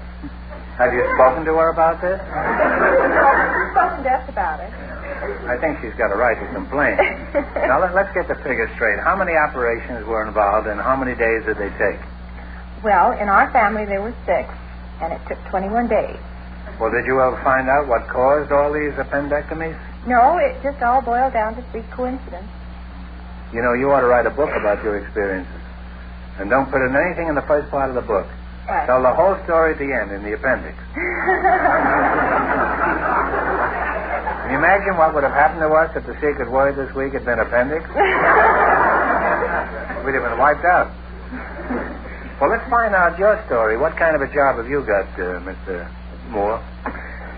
[SPEAKER 13] Have you spoken to her about this?
[SPEAKER 10] We've spoken to us about it.
[SPEAKER 13] I think she's got a right to complain. Now, let's get the figures straight. How many operations were involved, and how many days did they take?
[SPEAKER 10] Well, in our family, there were 6, and it took 21 days.
[SPEAKER 13] Well, did you ever find out what caused all these appendectomies?
[SPEAKER 10] No, it just all boiled down to freak coincidence.
[SPEAKER 13] You know, you ought to write a book about your experiences. And don't put in anything in the first part of the book.
[SPEAKER 10] Right.
[SPEAKER 13] Tell the whole story at the end, in the appendix. Can you imagine what would have happened to us if the secret word this week had been appendix? We'd have been wiped out. Well, let's find out your story. What kind of a job have you got, Mr. Moore?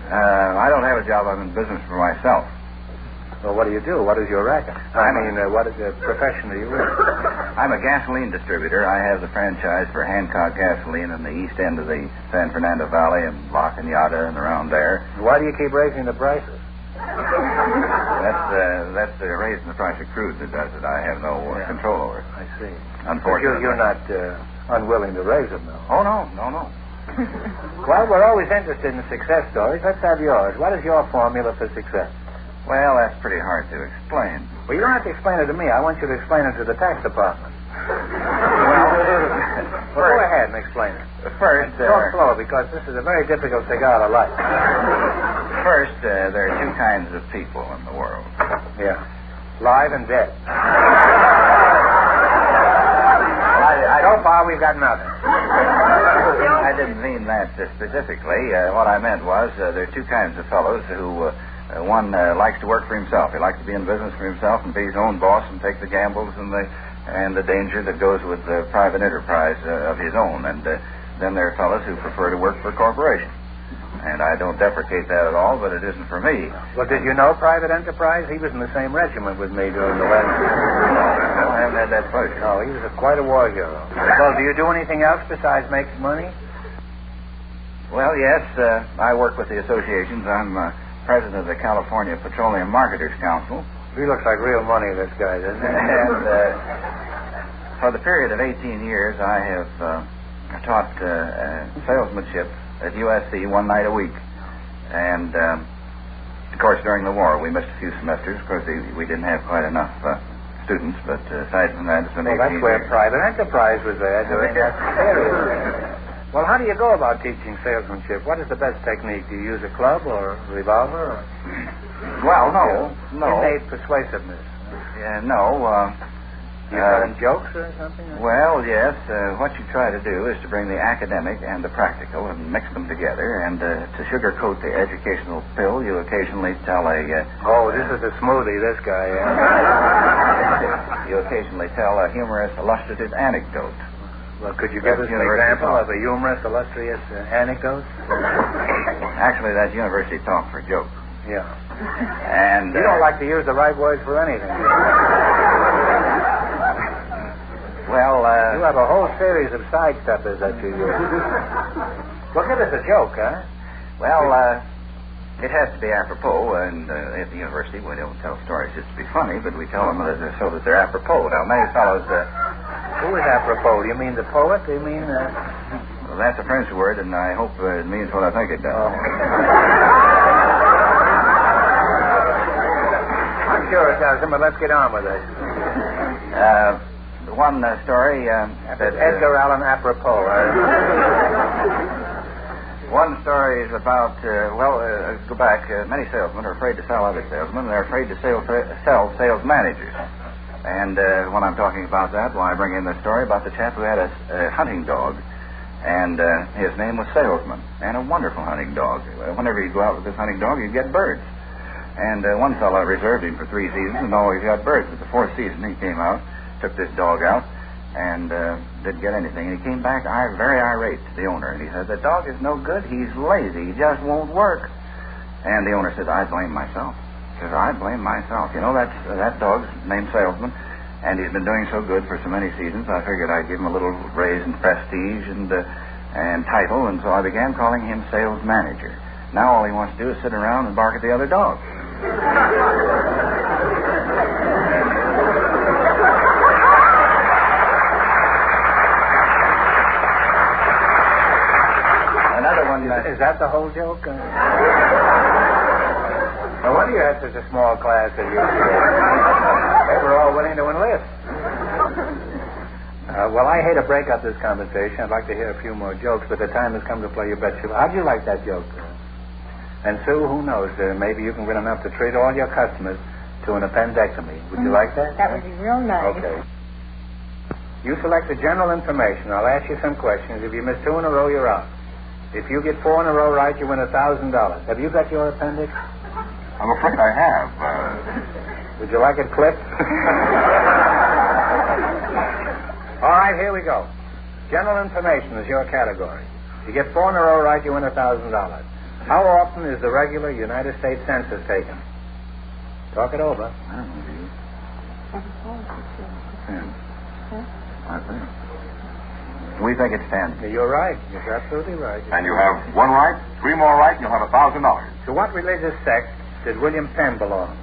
[SPEAKER 14] I don't have a job. I'm in business for myself.
[SPEAKER 13] Well, what do you do? What is your racket? What profession are you in?
[SPEAKER 14] I'm a gasoline distributor. I have the franchise for Hancock Gasoline in the east end of the San Fernando Valley and La Cañada and around there.
[SPEAKER 13] Why do you keep raising the prices?
[SPEAKER 14] That's raising the price of crude that does it. I have no control over it.
[SPEAKER 13] I see.
[SPEAKER 14] Unfortunately.
[SPEAKER 13] But you're not unwilling to raise them, though.
[SPEAKER 14] Oh, no.
[SPEAKER 13] Well, we're always interested in success stories. Let's have yours. What is your formula for success?
[SPEAKER 14] Well, that's pretty hard to explain.
[SPEAKER 13] Well, you don't have to explain it to me. I want you to explain it to the tax department. Well, go ahead and explain it.
[SPEAKER 14] First,
[SPEAKER 13] talk slow, because this is a very difficult cigar to light.
[SPEAKER 14] First, there are 2 kinds of people in the world.
[SPEAKER 13] Yeah. Live and dead. So far, we've got nothing.
[SPEAKER 14] I didn't mean that specifically. What I meant was there are 2 kinds of fellows who... one likes to work for himself. He likes to be in business for himself and be his own boss and take the gambles and the danger that goes with private enterprise of his own. And then there are fellows who prefer to work for a corporation. And I don't deprecate that at all, but it isn't for me.
[SPEAKER 13] Well, did you know private enterprise? He was in the same regiment with me during the last...
[SPEAKER 14] No, I haven't had that pleasure.
[SPEAKER 13] No, he was quite a war hero. Well, do you do anything else besides making money?
[SPEAKER 14] Well, yes. I work with the associations. I'm... president of the California Petroleum Marketers Council.
[SPEAKER 13] He looks like real money, this guy, doesn't he?
[SPEAKER 14] And for the period of 18 years, I have taught salesmanship at USC 1 night a week. And, of course, during the war, we missed a few semesters. Of course, we didn't have quite enough students, but aside from that, it's been 18 years.
[SPEAKER 13] That's where private enterprise was there doing that. Well, how do you go about teaching salesmanship? What is the best technique? Do you use a club or a revolver? Or...
[SPEAKER 14] Well, no.
[SPEAKER 13] Innate persuasiveness.
[SPEAKER 14] Yeah, no.
[SPEAKER 13] Do you tell them jokes or something?
[SPEAKER 14] Well, yes. What you try to do is to bring the academic and the practical and mix them together. And to sugarcoat the educational pill, you occasionally tell a...
[SPEAKER 13] Oh, this is a smoothie, this guy.
[SPEAKER 14] You occasionally tell a humorous, illustrative anecdote.
[SPEAKER 13] Well, could you give us an example of a humorous, illustrious anecdote?
[SPEAKER 14] Actually, that's university talk for jokes.
[SPEAKER 13] Yeah.
[SPEAKER 14] And
[SPEAKER 13] you don't like to use the right words for anything.
[SPEAKER 14] Well,
[SPEAKER 13] you have a whole series of sidesteppers that you use. Well, give us a joke, huh?
[SPEAKER 14] Well, it has to be apropos, and at the university we don't tell stories just to be funny, but we tell them so that they're apropos. Now, many fellows...
[SPEAKER 13] Who is apropos? Do you mean the poet? Do you mean...
[SPEAKER 14] Well, that's a French word, and I hope it means what I think it does.
[SPEAKER 13] Oh. I'm sure it does, but let's get on with it.
[SPEAKER 14] One story...
[SPEAKER 13] Edgar Allan apropos.
[SPEAKER 14] One story is about... go back. Many salesmen are afraid to sell other salesmen. They're afraid to sell sales managers. And when I'm talking about that, I bring in the story about the chap who had a hunting dog. And his name was Salesman. And a wonderful hunting dog. Whenever you go out with this hunting dog, you get birds. And one fellow reserved him for 3 seasons and always got birds. But the 4th season, he came out, took this dog out, and didn't get anything. And he came back very irate to the owner. And he said, the dog is no good. He's lazy. He just won't work. And the owner said, I blame myself. He says, I blame myself. You know, that dog's named Salesman, and he's been doing so good for so many seasons, I figured I'd give him a little raise in prestige and title, and so I began calling him Sales Manager. Now all he wants to do is sit around and bark at the other dog. Another one.
[SPEAKER 13] Is that the whole joke? No wonder you had such a small class of you. They were all willing to enlist. Well, I hate to break up this conversation. I'd like to hear a few more jokes, but the time has come to play your bet. How'd you like that joke? And Sue, who knows? Maybe you can win enough to treat all your customers to an appendectomy. Would you like that?
[SPEAKER 10] That would be real nice.
[SPEAKER 13] Okay. You select the general information. I'll ask you some questions. If you miss 2 in a row, you're out. If you get 4 in a row right, you win $1,000. Have you got your appendix?
[SPEAKER 15] I'm afraid I have.
[SPEAKER 13] Would you like it clipped? All right, here we go. General information is your category. You get 4 in a row right, you win $1,000. How often is the regular United States Census taken? Talk it over.
[SPEAKER 14] I don't know. We think it's 10.
[SPEAKER 13] You're right. You're absolutely right.
[SPEAKER 15] And you have 1 right, 3 more right, and you'll have $1,000.
[SPEAKER 13] To what religious sect did William Penn belong?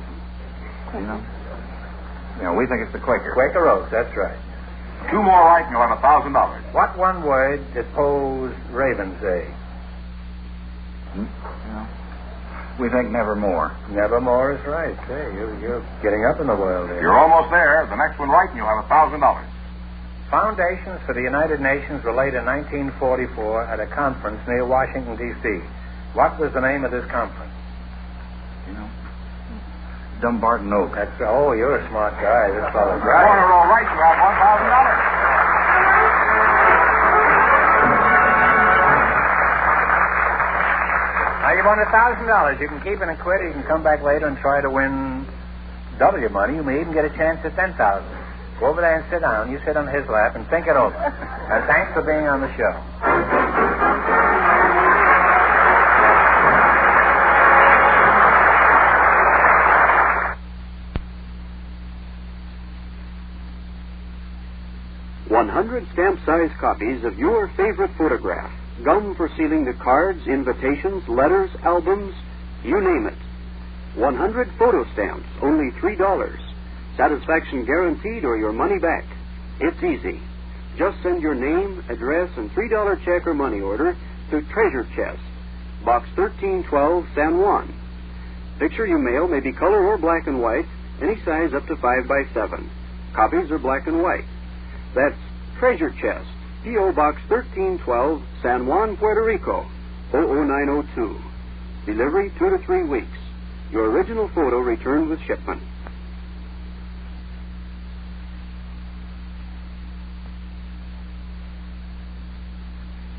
[SPEAKER 14] We think it's the Quaker.
[SPEAKER 13] Quaker Oats, that's right.
[SPEAKER 15] 2 more right, and you'll have $1,000.
[SPEAKER 13] What one word did Poe's Raven say?
[SPEAKER 14] We think nevermore.
[SPEAKER 13] Nevermore is right. Hey, you're getting up in the world here.
[SPEAKER 15] You're almost there. The next one right, and you'll have $1,000.
[SPEAKER 13] Foundations for the United Nations were laid in 1944 at a conference near Washington, D.C. What was the name of this conference?
[SPEAKER 14] Dumbarton Oak.
[SPEAKER 13] Oh, you're a smart guy. This fellow's
[SPEAKER 15] right. 4 in a row right, you have $1,000.
[SPEAKER 13] Now, you won $1,000. You can keep it and quit, or you can come back later and try to win double your money. You may even get a chance at $10,000. Go over there and sit down. You sit on his lap and think it over. And thanks for being on the show.
[SPEAKER 8] $100 stamp-sized copies of your favorite photograph. Gum for sealing the cards, invitations, letters, albums, you name it. 100 photo stamps, only $3. Satisfaction guaranteed or your money back. It's easy. Just send your name, address, and $3 check or money order to Treasure Chest, Box 1312, San Juan. Picture you mail may be color or black and white, any size up to 5x7. Copies are black and white. That's Treasure Chest, P.O. Box 1312, San Juan, Puerto Rico, 00902. Delivery 2 to 3 weeks. Your original photo returned with shipment.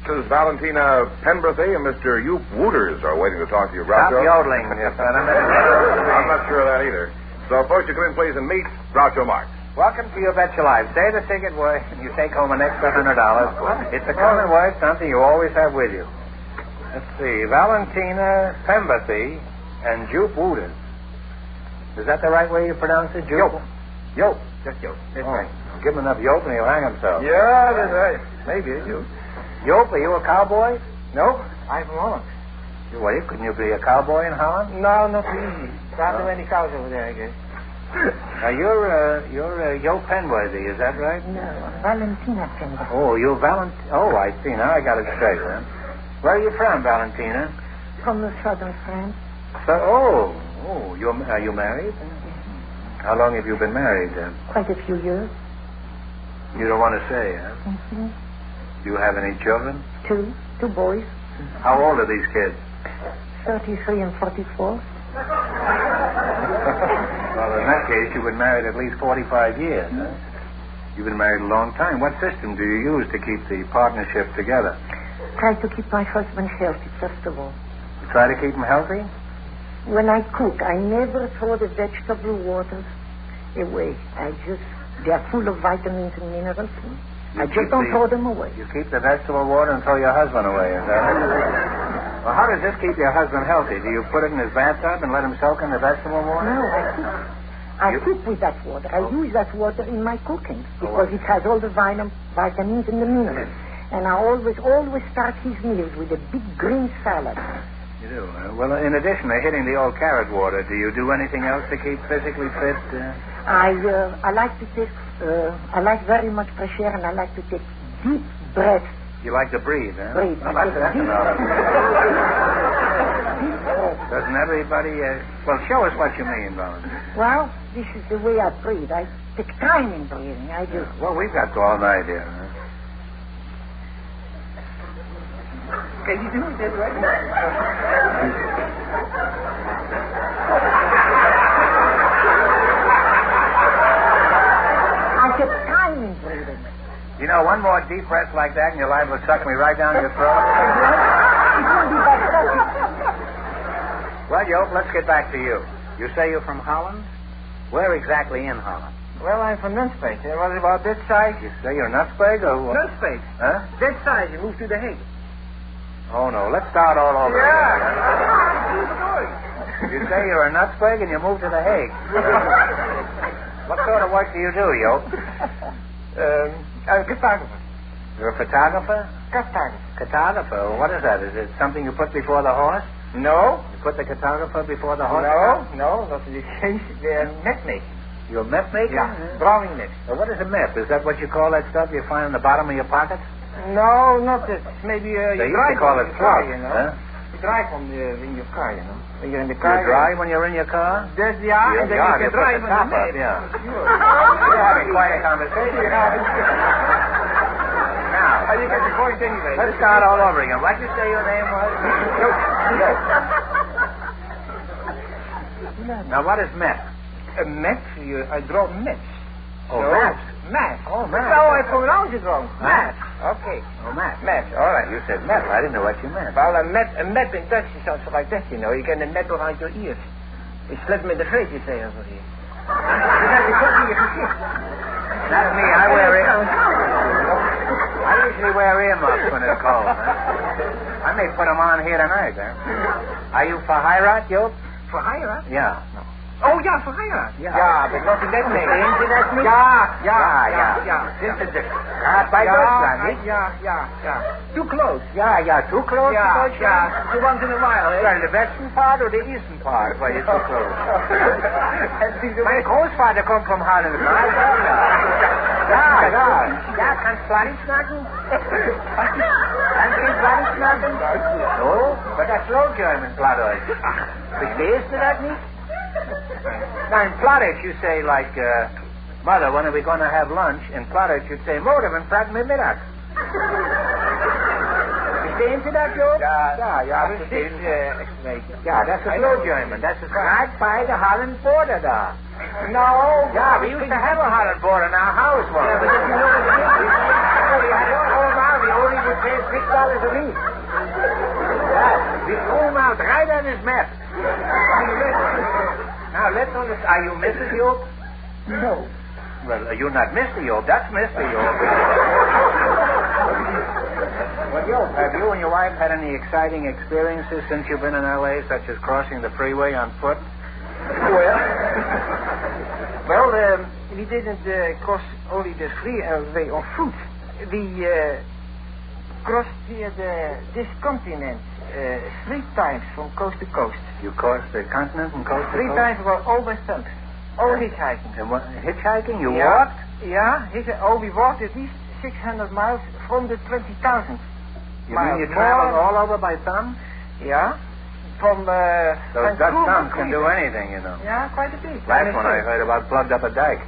[SPEAKER 15] Mrs. Valentina Penberthy and Mr. Youp Wooters are waiting to talk to you, Groucho.
[SPEAKER 13] Stop yodeling, you gentlemen.
[SPEAKER 15] I'm not sure of that either. So, folks, you come in, please, and meet Groucho Marx.
[SPEAKER 13] Welcome to Your Bet Your Life. Say the ticket word, and you take home an extra $100. It's a common word, something you always have with you. Let's see. Valentina Penberthy and Jupe Wooters. Is that the right way you pronounce it, Jupe? Yope. Just Yope. That's right. Give him enough Yope and he'll hang himself.
[SPEAKER 15] Yeah, that's right. Maybe, Yope.
[SPEAKER 13] Yope, are you a cowboy?
[SPEAKER 23] No, I'm from Holland.
[SPEAKER 13] Well, couldn't you be a cowboy in Holland?
[SPEAKER 23] No, not easy. There aren't many cows over there, I guess.
[SPEAKER 13] Now, you're Joe Penworthy, is that right?
[SPEAKER 10] No, Valentina Penworthy.
[SPEAKER 13] Oh, you're Oh, I see. Now I got it straight, then. Where are you from, Valentina?
[SPEAKER 10] From the southern France.
[SPEAKER 13] So, are you married? How long have you been married, then?
[SPEAKER 10] Quite a few years.
[SPEAKER 13] You don't want to say, huh?
[SPEAKER 10] Mm-hmm.
[SPEAKER 13] Do you have any children?
[SPEAKER 10] Two boys.
[SPEAKER 13] How old are these kids?
[SPEAKER 10] 33 and 44.
[SPEAKER 13] Well, in that case, you've been married at least 45 years, huh? You've been married a long time. What system do you use to keep the partnership together?
[SPEAKER 10] Try to keep my husband healthy, first of all.
[SPEAKER 13] You try to keep him healthy?
[SPEAKER 10] When I cook, I never throw the vegetable waters away. They're full of vitamins and minerals. I just don't throw them away.
[SPEAKER 13] You keep the vegetable water and throw your husband away, is that it? Well, how does this keep your husband healthy? Do you put it in his bathtub and let him soak in the vegetable water?
[SPEAKER 10] No, I cook with that water. I use that water in my cooking because it has all the vitamins and the minerals. And I always start his meals with a big green salad.
[SPEAKER 13] You do? Well, in addition to hitting the old carrot water, do you do anything else to keep physically fit?
[SPEAKER 11] I like to take, I like very much fresh air, and I like to take deep breaths.
[SPEAKER 13] You like to breathe, huh?
[SPEAKER 11] Breathe.
[SPEAKER 13] Well, that's Doesn't everybody... well, show us what you mean, Bones.
[SPEAKER 11] Well, this is the way I breathe. I take time in breathing. I do.
[SPEAKER 13] Well, we've got all night here, huh?
[SPEAKER 11] Can you do that right now? I take time in breathing.
[SPEAKER 13] You know, one more deep breath like that and your life will suck me right down your throat. Well, Job, let's get back to you. You say you're from Holland? Where exactly in Holland?
[SPEAKER 6] Well, I'm from Nunspeet. What about this side?
[SPEAKER 13] You say you're Nunspeet or what?
[SPEAKER 6] Nunspeet.
[SPEAKER 13] Huh?
[SPEAKER 6] This side, you move to the Hague.
[SPEAKER 13] Oh, no. Let's start all over again. You say you're a Nunspeet and you move to the Hague. What sort of work do you do, Job?
[SPEAKER 6] I'm a photographer.
[SPEAKER 13] You're a photographer? Cartographer. What is that? Is it something you put before the horse?
[SPEAKER 6] No.
[SPEAKER 13] You put the cartographer before the horse?
[SPEAKER 6] No. That's the map making.
[SPEAKER 13] You're a map maker?
[SPEAKER 6] Yeah, drawing map.
[SPEAKER 13] Well, what is a map? Is that what you call that stuff you find in the bottom of your pocket?
[SPEAKER 6] No, not this. Maybe
[SPEAKER 13] They
[SPEAKER 6] you
[SPEAKER 13] used
[SPEAKER 6] drive
[SPEAKER 13] to call
[SPEAKER 6] on
[SPEAKER 13] it
[SPEAKER 6] your car,
[SPEAKER 13] plug,
[SPEAKER 6] you know.
[SPEAKER 13] huh?
[SPEAKER 6] You drive on in your car, you know. When you're in the car.
[SPEAKER 13] You drive when you're in your car?
[SPEAKER 6] And then you can drive on the map.
[SPEAKER 13] Yeah.
[SPEAKER 6] Sure.
[SPEAKER 13] We're having quite a conversation.
[SPEAKER 6] Now, you get the point anyway.
[SPEAKER 13] Let's start all over again. What did you say your name was? Now, what is map?
[SPEAKER 6] A map? I draw maps.
[SPEAKER 13] Oh, maps.
[SPEAKER 6] Maps.
[SPEAKER 13] Oh, maps.
[SPEAKER 6] No, I pronounce it wrong.
[SPEAKER 13] Maps.
[SPEAKER 6] Okay.
[SPEAKER 13] Oh, maps.
[SPEAKER 6] Maps. All right.
[SPEAKER 13] You said map. I didn't know what you meant.
[SPEAKER 6] Well, a map in Dutch is something like that, you know. You get a map around your ears. You slip me the face, you say over here.
[SPEAKER 13] Not me. I usually wear earmuffs when it's cold. Huh? I may put them on here tonight, huh? Are you for Heirat, Job?
[SPEAKER 6] For Heirat?
[SPEAKER 13] Yeah.
[SPEAKER 6] No. Oh, yeah, for Heirat.
[SPEAKER 13] Yeah,
[SPEAKER 6] but what does that mean?
[SPEAKER 13] Internet me? Yeah. This is it. By Deutschland, eh?
[SPEAKER 6] Yeah. Too close.
[SPEAKER 13] Yeah. Too close to Deutschland?
[SPEAKER 6] Yeah. Too once in a while, eh?
[SPEAKER 13] Well, the western part or the eastern part where you're too close? My großvater kommt from Holland. Ja, kannst Plattdeutsch snacken? Kannst du Plattdeutsch snacken? No, but that's low German Plattdeutsch. Verstehst du das nicht? Now, in Plattdeutsch, you say, like, Mother, when are we going to have lunch? In Plattdeutsch, you'd say, Motor, when fragt mir Mittag. Verstehen Sie das, Job? Ja, verstehe ich. Ja, that's a low German. That's right by the Holland border, da. No. Yeah, we used to have a Holland border in our house once. Yeah, but if you know the we only would pay $6 a week. Yeah, we threw him out right on his map. Now, let's understand. Are you Mrs. Job?
[SPEAKER 11] No.
[SPEAKER 13] Well, you're not Mr. Job. That's Mr. Job. Well, Job, have you and your wife had any exciting experiences since you've been in L.A., such as crossing the freeway on foot?
[SPEAKER 6] Well, we didn't cross only the freeway on foot. We crossed this continent 3 times from coast to coast.
[SPEAKER 13] You crossed the continent from coast to
[SPEAKER 6] 3
[SPEAKER 13] coast?
[SPEAKER 6] 3 times were all by stumps. All hitchhiking.
[SPEAKER 13] And what, hitchhiking? You
[SPEAKER 6] Yeah.
[SPEAKER 13] walked?
[SPEAKER 6] Yeah, we walked at least 600 miles from the 20,000.
[SPEAKER 13] You mean you traveled all over by thumb?
[SPEAKER 6] Yeah. From
[SPEAKER 13] Those Dutch thumbs can do anything, you know.
[SPEAKER 6] Yeah, quite a bit.
[SPEAKER 13] Last one I heard about plugged up a dike.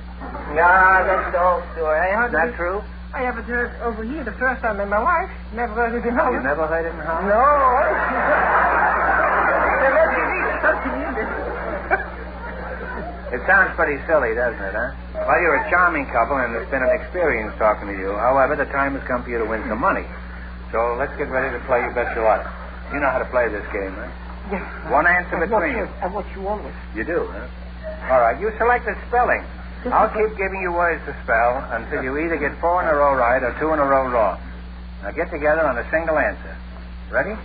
[SPEAKER 6] Yeah, that's the whole story.
[SPEAKER 13] Is that true?
[SPEAKER 6] I haven't heard over here the first time in my life. Never heard it in Holland.
[SPEAKER 13] You never heard it in Holland?
[SPEAKER 6] No. There must be something in this.
[SPEAKER 13] It sounds pretty silly, doesn't it, huh? Well, you're a charming couple, and it's been an experience talking to you. However, the time has come for you to win some money. So let's get ready to play You Bet Your Life. You know how to play this game, right?
[SPEAKER 11] Yes.
[SPEAKER 13] One answer between you.
[SPEAKER 11] I watch you always.
[SPEAKER 13] You do, huh? All right, you selected spelling. I'll keep giving you words to spell until you either get 4 in a row right or 2 in a row wrong. Now get together on a single answer. Ready?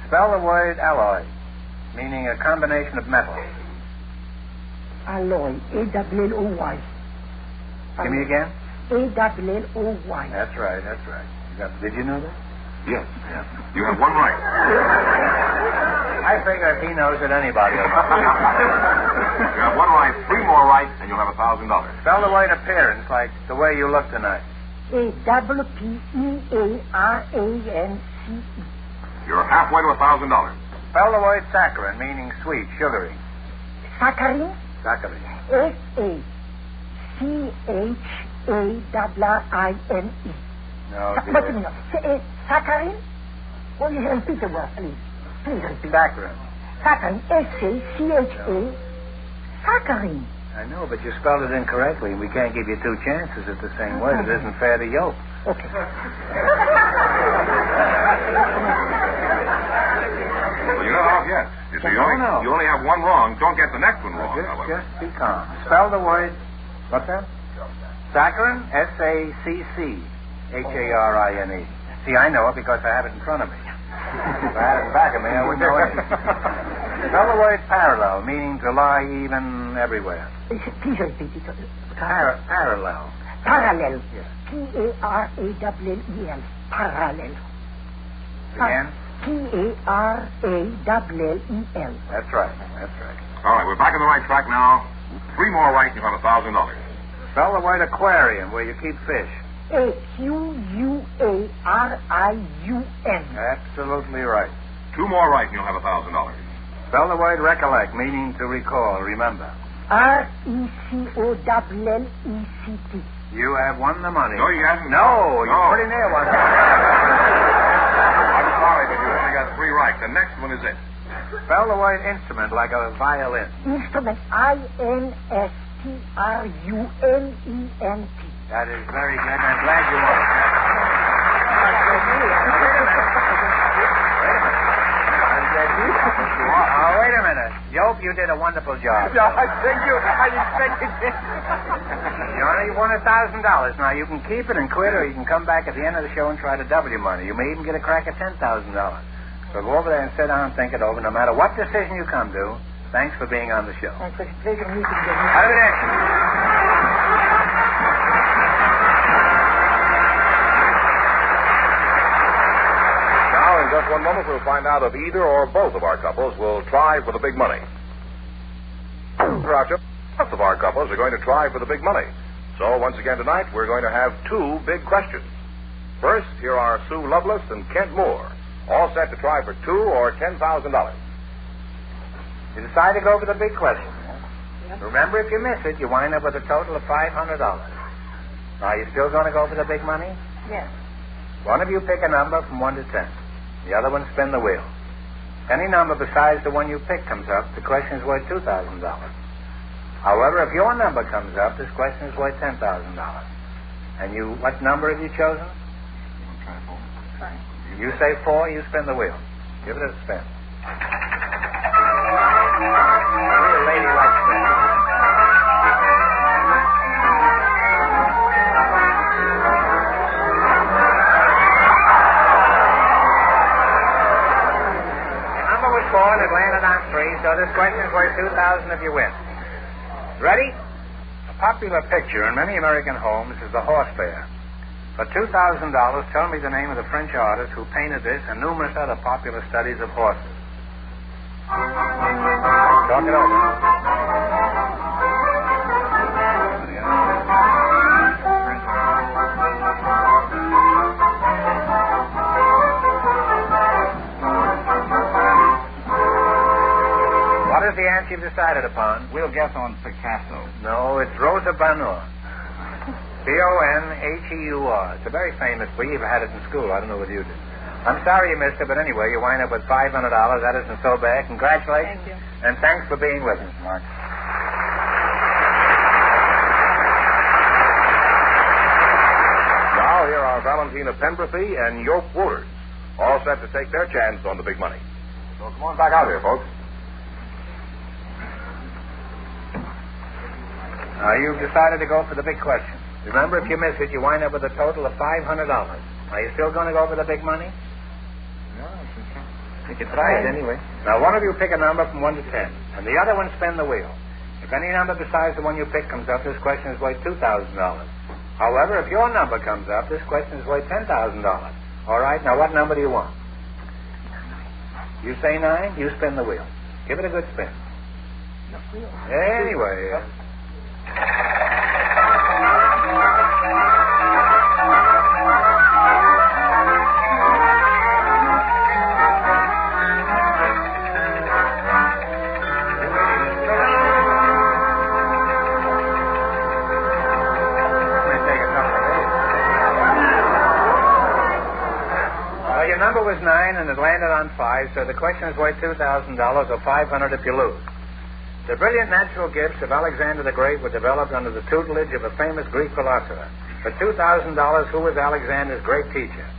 [SPEAKER 13] Spell the word alloy, meaning a combination of metals.
[SPEAKER 11] Alloy. A-L-L-O-Y.
[SPEAKER 13] Give me again.
[SPEAKER 11] A-L-L-O-Y.
[SPEAKER 13] That's right. Did you know that?
[SPEAKER 15] Yes. You have one right.
[SPEAKER 13] I figure if he knows it, anybody will know.
[SPEAKER 15] You have one right, three more right, and you'll have $1,000.
[SPEAKER 13] Spell the word appearance like the way you look tonight.
[SPEAKER 11] APPEARANCE.
[SPEAKER 15] You're halfway to $1,000.
[SPEAKER 13] Spell the word saccharine, meaning sweet, sugary.
[SPEAKER 11] Saccharine.
[SPEAKER 13] Saccharine.
[SPEAKER 11] SACHARINE.
[SPEAKER 13] No,
[SPEAKER 11] What do
[SPEAKER 13] dear.
[SPEAKER 11] you mean? Saccharine? Well, you repeat the word, please. Please repeat.
[SPEAKER 13] Saccharine.
[SPEAKER 11] Saccharine. SACHA. Saccharine.
[SPEAKER 13] I know, but you spelled it incorrectly, and we can't give you two chances at the same word. It isn't fair to Yope.
[SPEAKER 11] Okay.
[SPEAKER 15] Well, you're not off yet. You see, you only have one wrong. Don't get the next one wrong, however.
[SPEAKER 13] Just be calm. Spell the word. What's that? Saccharine. SACCHARINE. See, I know it because I have it in front of me. If I had it in back of me, I wouldn't know it. Spell the word parallel, meaning to lie even everywhere.
[SPEAKER 11] Please repeat it.
[SPEAKER 13] Parallel.
[SPEAKER 11] Parallel.
[SPEAKER 13] Yes.
[SPEAKER 11] PARALLEL. Parallel.
[SPEAKER 15] Again?
[SPEAKER 11] PARALLEL.
[SPEAKER 13] That's right. That's right.
[SPEAKER 15] All right, we're back on the right track now. Three more right, and you'll have $1,000.
[SPEAKER 13] Spell the word aquarium, where you keep fish.
[SPEAKER 11] AQUARIUM.
[SPEAKER 13] Absolutely right.
[SPEAKER 15] Two more right, and you'll have $1,000.
[SPEAKER 13] Spell the word recollect, meaning to recall, remember.
[SPEAKER 11] RECOLLECT.
[SPEAKER 13] You have won the money.
[SPEAKER 15] No, you haven't.
[SPEAKER 13] No, you pretty near one.
[SPEAKER 15] I'm sorry, but you only got three right. The next one is it.
[SPEAKER 13] Spell the word instrument like a violin.
[SPEAKER 11] Instrument. INSTRUMENT.
[SPEAKER 13] That is very good, and I'm glad you won. Oh, wait a minute. Yope, you did a wonderful job.
[SPEAKER 3] Thank you. I expected it.
[SPEAKER 13] You only won $1,000. Now, you can keep it and quit, or you can come back at the end of the show and try to double your money. You may even get a crack at $10,000. So go over there and sit down and think it over. No matter what decision you come to, thanks for being on the show.
[SPEAKER 11] Thanks for taking me to the
[SPEAKER 13] Have a good day.
[SPEAKER 15] Now, in just one moment, we'll find out if either or both of our couples will try for the big money. Roger, both of our couples are going to try for the big money. So, once again tonight, we're going to have two big questions. First, here are Sue Lovelace and Kent Moore, all set to try for $2,000 or $10,000.
[SPEAKER 13] You decide to go for the big question. Yep. Remember, if you miss it, you wind up with a total of $500. Now, you still going to go for the big money?
[SPEAKER 10] Yes.
[SPEAKER 13] One of you pick a number from 1 to 10. The other one spin the wheel. Any number besides the one you pick comes up, the question is worth $2,000. However, if your number comes up, this question is worth $10,000. And you, what number have you chosen? You say 4, you spin the wheel. Give it a spin. Real ladylike spin. Number was 4 and it landed on 3, so this question is worth $2,000 if you win. Ready? A popular picture in many American homes is the horse fair. For $2,000, tell me the name of the French artist who painted this and numerous other popular studies of horses. Talk it over. What is the answer you've decided upon?
[SPEAKER 14] We'll guess on Picasso.
[SPEAKER 13] No, it's Rosa Bonheur. Bonheur. It's a very famous. We even had it in school. I don't know whether you did. I'm sorry you missed it, but anyway, you wind up with $500. That isn't so bad. Congratulations.
[SPEAKER 10] Thank you.
[SPEAKER 13] And thanks for being with us, Mark.
[SPEAKER 15] Now, here are Valentina Penberthy and Yope Woolers, all set to take their chance on the big money. So come on back out here, folks.
[SPEAKER 13] Now, you've decided to go for the big question. Remember, if you miss it, you wind up with a total of $500. Are you still going to go for the big money?
[SPEAKER 14] No,
[SPEAKER 13] You can try it anyway. Now, one of you pick a number from 1 to 10, and the other one spin the wheel. If any number besides the one you pick comes up, this question is worth $2,000. However, if your number comes up, this question is worth $10,000. All right, now what number do you want? You say 9, you spin the wheel. Give it a good spin. Anyway. Number was 9, and it landed on 5, so the question is worth $2,000 or $500 if you lose. The brilliant natural gifts of Alexander the Great were developed under the tutelage of a famous Greek philosopher. For $2,000, who was Alexander's great teacher?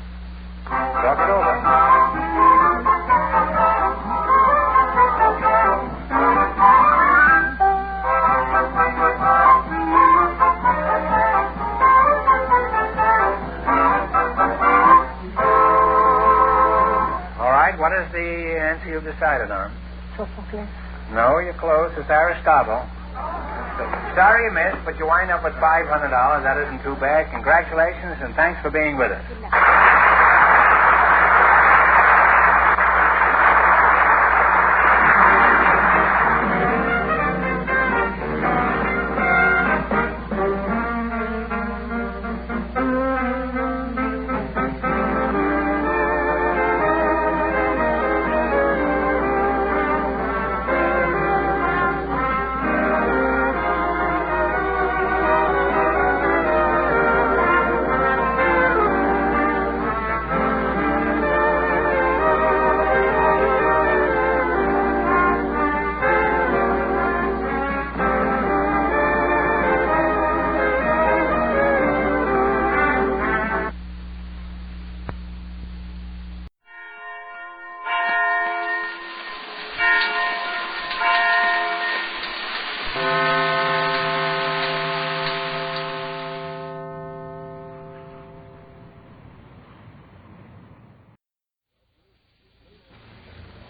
[SPEAKER 13] Talk it over. What is the answer you've decided on?
[SPEAKER 11] Sophocles.
[SPEAKER 13] No, you're close. It's Aristotle. Sorry you missed, but you wind up with $500. That isn't too bad. Congratulations, and thanks for being with us.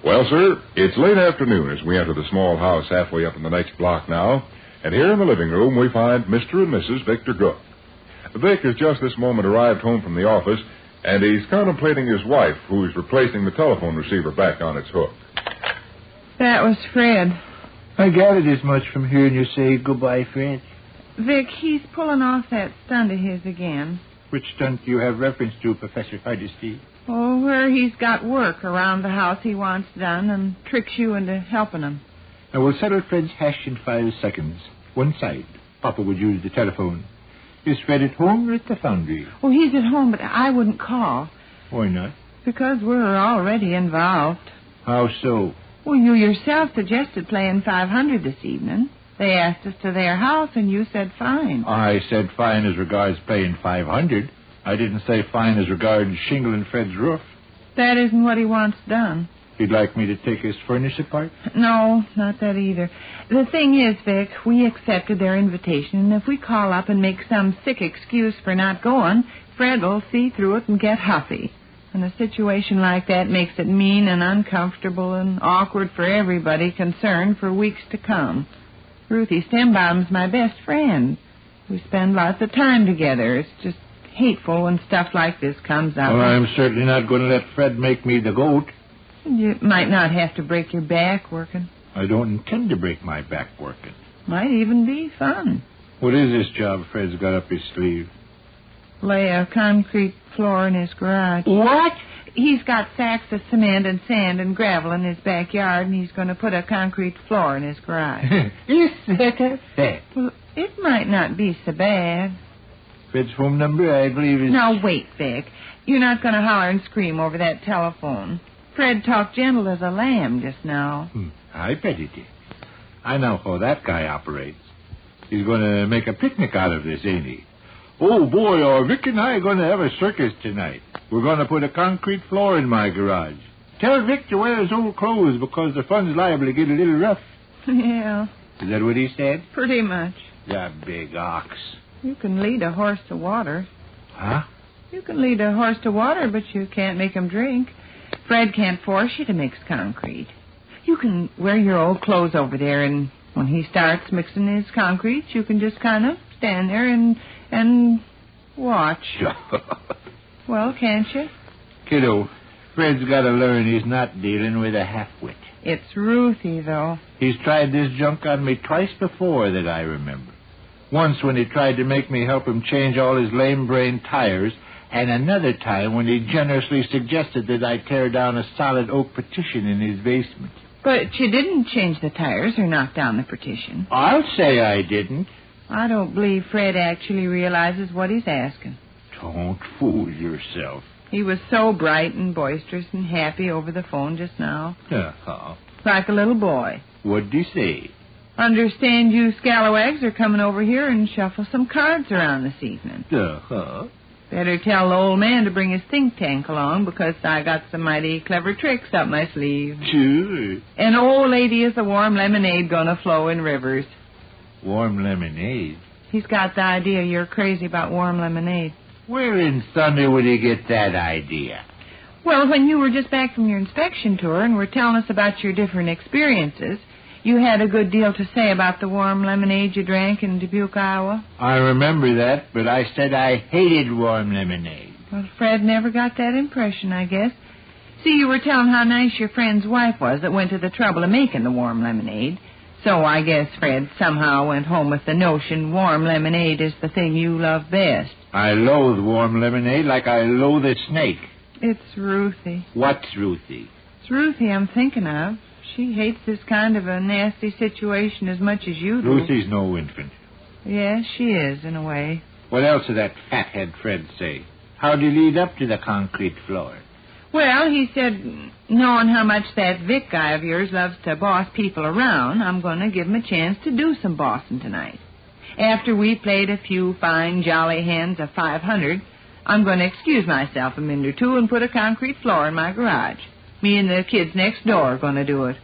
[SPEAKER 7] Well, sir, it's late afternoon as we enter the small house halfway up in the next block now, and here in the living room we find Mr. and Mrs. Victor Gook. Vic has just this moment arrived home from the office, and he's contemplating his wife, who's replacing the telephone receiver back on its hook.
[SPEAKER 16] That was Fred.
[SPEAKER 20] I gathered as much from hearing you say goodbye, Fred.
[SPEAKER 16] Vic, he's pulling off that stunt of his again.
[SPEAKER 20] Which stunt do you have reference to, Professor Hardesty?
[SPEAKER 16] Oh, where he's got work around the house he wants done and tricks you into helping him.
[SPEAKER 20] I will settle Fred's hash in 5 seconds. One side. Papa would use the telephone. Is Fred at home or at the foundry?
[SPEAKER 16] Oh, he's at home, but I wouldn't call.
[SPEAKER 20] Why not?
[SPEAKER 16] Because we're already involved.
[SPEAKER 20] How so?
[SPEAKER 16] Well, you yourself suggested playing $500 this evening. They asked us to their house, and you said fine.
[SPEAKER 20] I said fine as regards playing $500. I didn't say fine as regards shingling Fred's roof.
[SPEAKER 16] That isn't what he wants done.
[SPEAKER 20] He'd like me to take his furnace apart?
[SPEAKER 16] No, not that either. The thing is, Vic, we accepted their invitation, and if we call up and make some sick excuse for not going, Fred will see through it and get huffy. And a situation like that makes it mean and uncomfortable and awkward for everybody concerned for weeks to come. Ruthie Stembaum's my best friend. We spend lots of time together. It's just hateful when stuff like this comes up.
[SPEAKER 20] Well, I'm certainly not going to let Fred make me the goat.
[SPEAKER 16] You might not have to break your back working.
[SPEAKER 20] I don't intend to break my back working.
[SPEAKER 16] Might even be fun.
[SPEAKER 20] What is this job Fred's got up his sleeve?
[SPEAKER 16] Lay a concrete floor in his garage.
[SPEAKER 20] What?
[SPEAKER 16] He's got sacks of cement and sand and gravel in his backyard, and he's going to put a concrete floor in his garage.
[SPEAKER 20] Is that a fact?
[SPEAKER 16] Well, it might not be so bad.
[SPEAKER 20] Fred's phone number, I believe, is...
[SPEAKER 16] Now, wait, Vic. You're not going to holler and scream over that telephone. Fred talked gentle as a lamb just now.
[SPEAKER 20] I bet he did. I know how that guy operates. He's going to make a picnic out of this, ain't he? Oh, boy, Vic and I are going to have a circus tonight. We're going to put a concrete floor in my garage. Tell Vic to wear his old clothes because the fun's liable to get a little rough.
[SPEAKER 16] Yeah.
[SPEAKER 20] Is that what he said?
[SPEAKER 16] Pretty much.
[SPEAKER 20] That big ox.
[SPEAKER 16] You can lead a horse to water.
[SPEAKER 20] Huh?
[SPEAKER 16] You can lead a horse to water, but you can't make him drink. Fred can't force you to mix concrete. You can wear your old clothes over there, and when he starts mixing his concrete, you can just kind of stand there and watch. Well, can't you?
[SPEAKER 20] Kiddo, Fred's got to learn he's not dealing with a half-wit.
[SPEAKER 16] It's Ruthie, though.
[SPEAKER 20] He's tried this junk on me twice before that I remember. Once when he tried to make me help him change all his lame-brain tires, and another time when he generously suggested that I tear down a solid oak partition in his basement.
[SPEAKER 16] But you didn't change the tires or knock down the partition.
[SPEAKER 20] I'll say I didn't.
[SPEAKER 16] I don't believe Fred actually realizes what he's asking.
[SPEAKER 20] Don't fool yourself.
[SPEAKER 16] He was so bright and boisterous and happy over the phone just now.
[SPEAKER 20] Uh-huh.
[SPEAKER 16] Like a little boy.
[SPEAKER 20] What'd he say?
[SPEAKER 16] Understand you scalawags are coming over here and shuffle some cards around this evening.
[SPEAKER 20] Uh-huh.
[SPEAKER 16] Better tell the old man to bring his think tank along because I got some mighty clever tricks up my sleeve.
[SPEAKER 20] Sure.
[SPEAKER 16] And old lady is the warm lemonade gonna flow in rivers.
[SPEAKER 20] Warm lemonade?
[SPEAKER 16] He's got the idea you're crazy about warm lemonade.
[SPEAKER 20] Where in thunder would he get that idea?
[SPEAKER 16] Well, when you were just back from your inspection tour and were telling us about your different experiences, you had a good deal to say about the warm lemonade you drank in Dubuque, Iowa.
[SPEAKER 20] I remember that, but I said I hated warm lemonade.
[SPEAKER 16] Well, Fred never got that impression, I guess. See, you were telling how nice your friend's wife was that went to the trouble of making the warm lemonade. So I guess Fred somehow went home with the notion warm lemonade is the thing you love best.
[SPEAKER 20] I loathe warm lemonade like I loathe a snake.
[SPEAKER 16] It's Ruthie.
[SPEAKER 20] What's Ruthie?
[SPEAKER 16] It's Ruthie I'm thinking of. She hates this kind of a nasty situation as much as you do.
[SPEAKER 20] Ruthie's no infant.
[SPEAKER 16] Yes, she is, in a way.
[SPEAKER 20] What else did that fathead Fred say? How'd he lead up to the concrete floor?
[SPEAKER 16] Well, he said, knowing how much that Vic guy of yours loves to boss people around, I'm going to give him a chance to do some bossing tonight. After we played a few fine, jolly hands of 500, I'm going to excuse myself a minute or two and put a concrete floor in my garage. Me and the kids next door are going to do it.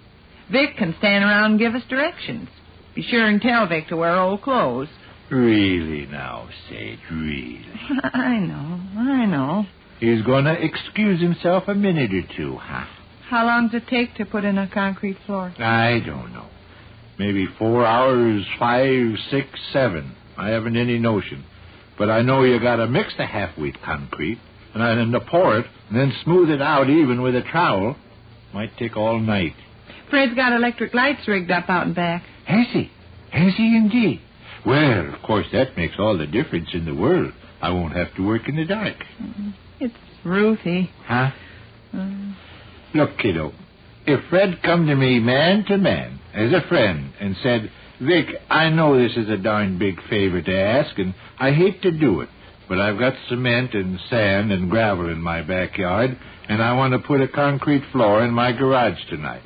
[SPEAKER 16] Vic can stand around and give us directions. Be sure and tell Vic to wear old clothes.
[SPEAKER 20] Really now, Sage, really.
[SPEAKER 16] I know.
[SPEAKER 20] He's going to excuse himself a minute or two, huh?
[SPEAKER 16] How long does it take to put in a concrete floor?
[SPEAKER 20] I don't know. Maybe 4 hours, 5, 6, 7. I haven't any notion. But I know you got to mix the half-wheat concrete, and then to pour it, and then smooth it out even with a trowel. Might take all night.
[SPEAKER 16] Fred's got electric lights rigged up out and back.
[SPEAKER 20] Has he? Has he indeed? Well, of course, that makes all the difference in the world. I won't have to work in the dark.
[SPEAKER 16] It's Ruthie.
[SPEAKER 20] Huh? Look, kiddo, if Fred come to me man to man, as a friend, and said, Vic, I know this is a darn big favor to ask, and I hate to do it, but I've got cement and sand and gravel in my backyard, and I want to put a concrete floor in my garage tonight.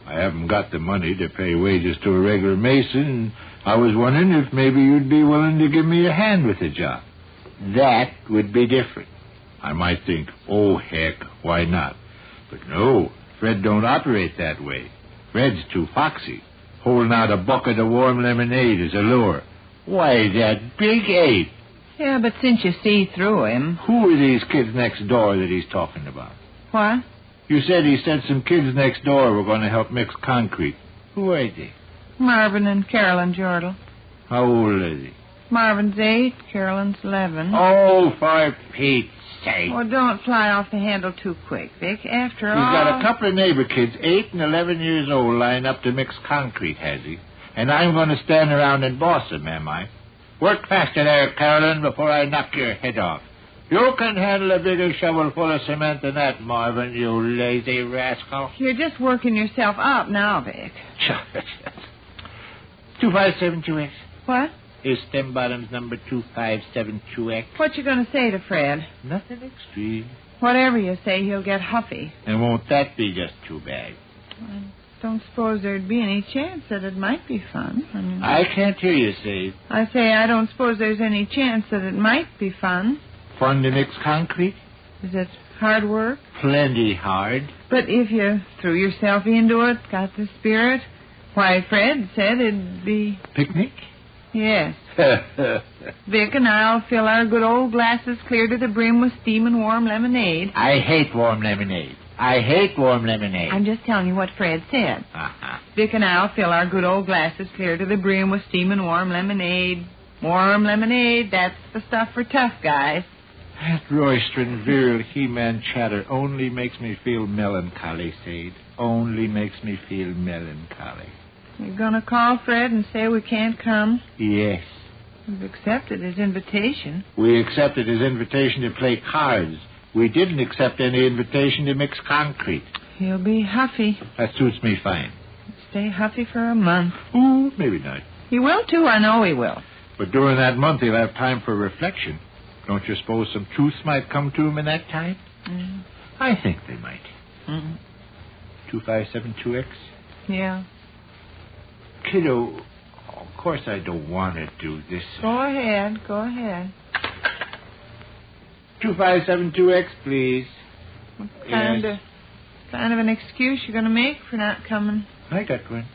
[SPEAKER 20] I haven't got the money to pay wages to a regular mason, and I was wondering if maybe you'd be willing to give me a hand with the job. That would be different. I might think, oh, heck, why not? But no, Fred don't operate that way. Fred's too foxy. Holding out a bucket of warm lemonade is a lure. Why, that big ape.
[SPEAKER 16] Yeah, but since you see through him...
[SPEAKER 20] Who are these kids next door that he's talking about?
[SPEAKER 16] What?
[SPEAKER 20] You said he said some kids next door were going to help mix concrete. Who are they?
[SPEAKER 16] Marvin and Carolyn Jordal.
[SPEAKER 20] How old are they?
[SPEAKER 16] Marvin's 8, Carolyn's 11.
[SPEAKER 20] Oh, for Pete's sake.
[SPEAKER 16] Well, don't fly off the handle too quick, Vic. After all...
[SPEAKER 20] He's got a couple of neighbor kids, 8 and 11 years old, lined up to mix concrete, has he? And I'm going to stand around and boss them, am I? Work faster there, Carolyn, before I knock your head off. You can handle a bigger shovel full of cement than that, Marvin, you lazy rascal.
[SPEAKER 16] You're just working yourself up now, Vic.
[SPEAKER 20] 2572X.
[SPEAKER 16] What?
[SPEAKER 20] Here's stem bottoms number 2572X.
[SPEAKER 16] What you going to say to Fred?
[SPEAKER 20] Nothing extreme.
[SPEAKER 16] Whatever you say, he'll get huffy.
[SPEAKER 20] And won't that be just too bad?
[SPEAKER 16] I don't suppose there'd be any chance that it might be fun.
[SPEAKER 20] I can't hear you, Sade.
[SPEAKER 16] I say I don't suppose there's any chance that it might be fun.
[SPEAKER 20] Fun to mix concrete?
[SPEAKER 16] Is it hard work?
[SPEAKER 20] Plenty hard.
[SPEAKER 16] But if you threw yourself into it, got the spirit, why, Fred said it'd be...
[SPEAKER 20] Picnic?
[SPEAKER 16] Yes. Vic and I'll fill our good old glasses clear to the brim with steaming warm lemonade.
[SPEAKER 20] I hate warm lemonade. I hate warm lemonade.
[SPEAKER 16] I'm just telling you what Fred said.
[SPEAKER 20] Uh-huh.
[SPEAKER 16] Vic and I'll fill our good old glasses clear to the brim with steaming warm lemonade. Warm lemonade, that's the stuff for tough guys.
[SPEAKER 20] That roistering, virile He-Man chatter only makes me feel melancholy, Sade. Only makes me feel melancholy.
[SPEAKER 16] You're going to call Fred and say we can't come?
[SPEAKER 20] Yes.
[SPEAKER 16] We've accepted his invitation.
[SPEAKER 20] We accepted his invitation to play cards. We didn't accept any invitation to mix concrete.
[SPEAKER 16] He'll be huffy.
[SPEAKER 20] That suits me fine.
[SPEAKER 16] Stay huffy for a month.
[SPEAKER 20] Ooh, maybe not.
[SPEAKER 16] He will, too. I know he will.
[SPEAKER 20] But during that month, he'll have time for reflection. Don't you suppose some truths might come to him in that time?
[SPEAKER 16] Mm.
[SPEAKER 20] I think they might.
[SPEAKER 16] Mm.
[SPEAKER 20] 2572X?
[SPEAKER 16] Yeah.
[SPEAKER 20] Kiddo, of course I don't want to do this.
[SPEAKER 16] Go ahead.
[SPEAKER 20] 2572X, please.
[SPEAKER 16] What kind of an excuse you're going to make for not coming?
[SPEAKER 20] I got one.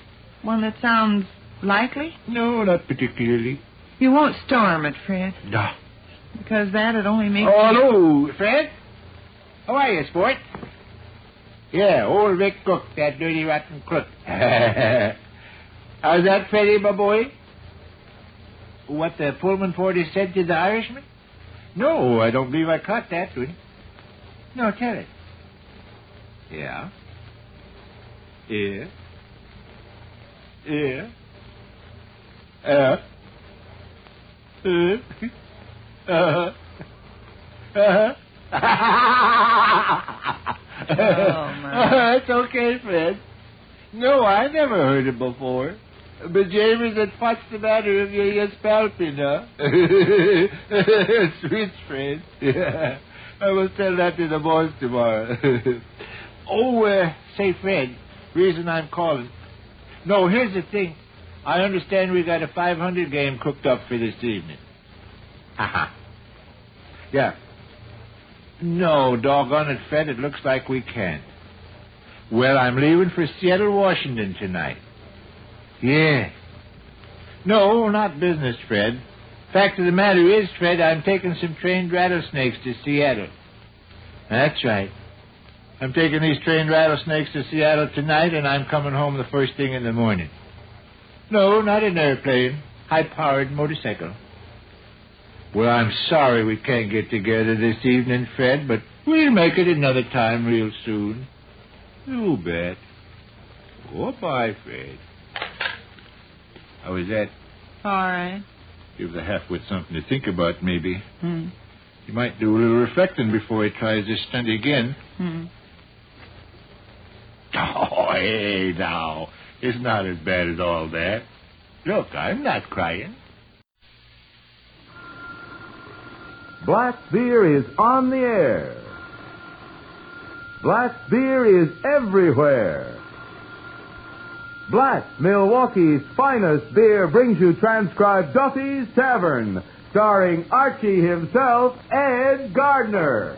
[SPEAKER 16] One that sounds likely?
[SPEAKER 20] No, not particularly.
[SPEAKER 16] You won't storm it, Fred.
[SPEAKER 20] No.
[SPEAKER 16] Because that'd only make...
[SPEAKER 20] Oh, no, Fred. How are you, sport? Yeah, old Vic Cook, that dirty rotten crook. How's that, Freddie, my boy? What the Pullman 40 said to the Irishman? No, I don't believe I caught that one. No, tell it. Yeah. It's okay, Fred. No, I never heard it before. But James said, what's the matter if you spelting, huh? Sweet Fred. Yeah. I will tell that to the boys tomorrow. Say, Fred, reason I'm calling. No, here's the thing. I understand we got a 500 game cooked up for this evening. Aha. Yeah. No, doggone it, Fred, it looks like we can't. Well, I'm leaving for Seattle, Washington tonight. Yeah. No, not business, Fred. Fact of the matter is, Fred, I'm taking some trained rattlesnakes to Seattle. That's right. I'm taking these trained rattlesnakes to Seattle tonight, and I'm coming home the first thing in the morning. No, not an airplane. High-powered motorcycle. Well, I'm sorry we can't get together this evening, Fred, but we'll make it another time real soon. You bet. Goodbye, Fred. How was that?
[SPEAKER 16] All right.
[SPEAKER 20] Give the half-wit something to think about, maybe. He might do a little reflecting before he tries this stunt again. Oh, hey, now. It's not as bad as all that. Look, I'm not crying.
[SPEAKER 1] Black beer is on the air. Black beer is everywhere. Black, Milwaukee's finest beer, brings you transcribed Duffy's Tavern, starring Archie himself, Ed Gardner.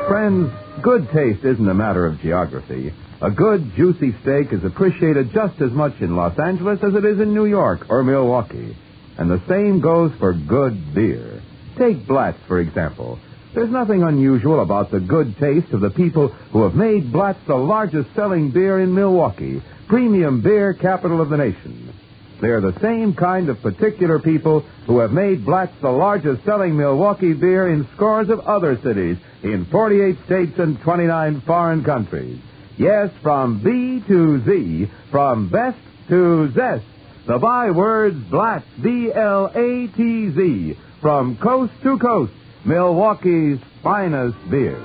[SPEAKER 1] Friends, good taste isn't a matter of geography. A good, juicy steak is appreciated just as much in Los Angeles as it is in New York or Milwaukee. And the same goes for good beer. Take Blatz, for example. There's nothing unusual about the good taste of the people who have made Blatz the largest selling beer in Milwaukee, premium beer capital of the nation. They're the same kind of particular people who have made Blatz the largest selling Milwaukee beer in scores of other cities in 48 states and 29 foreign countries. Yes, from B to Z, from best to zest. The bywords Blatz, B-L-A-T-Z, from coast to coast, Milwaukee's finest beer.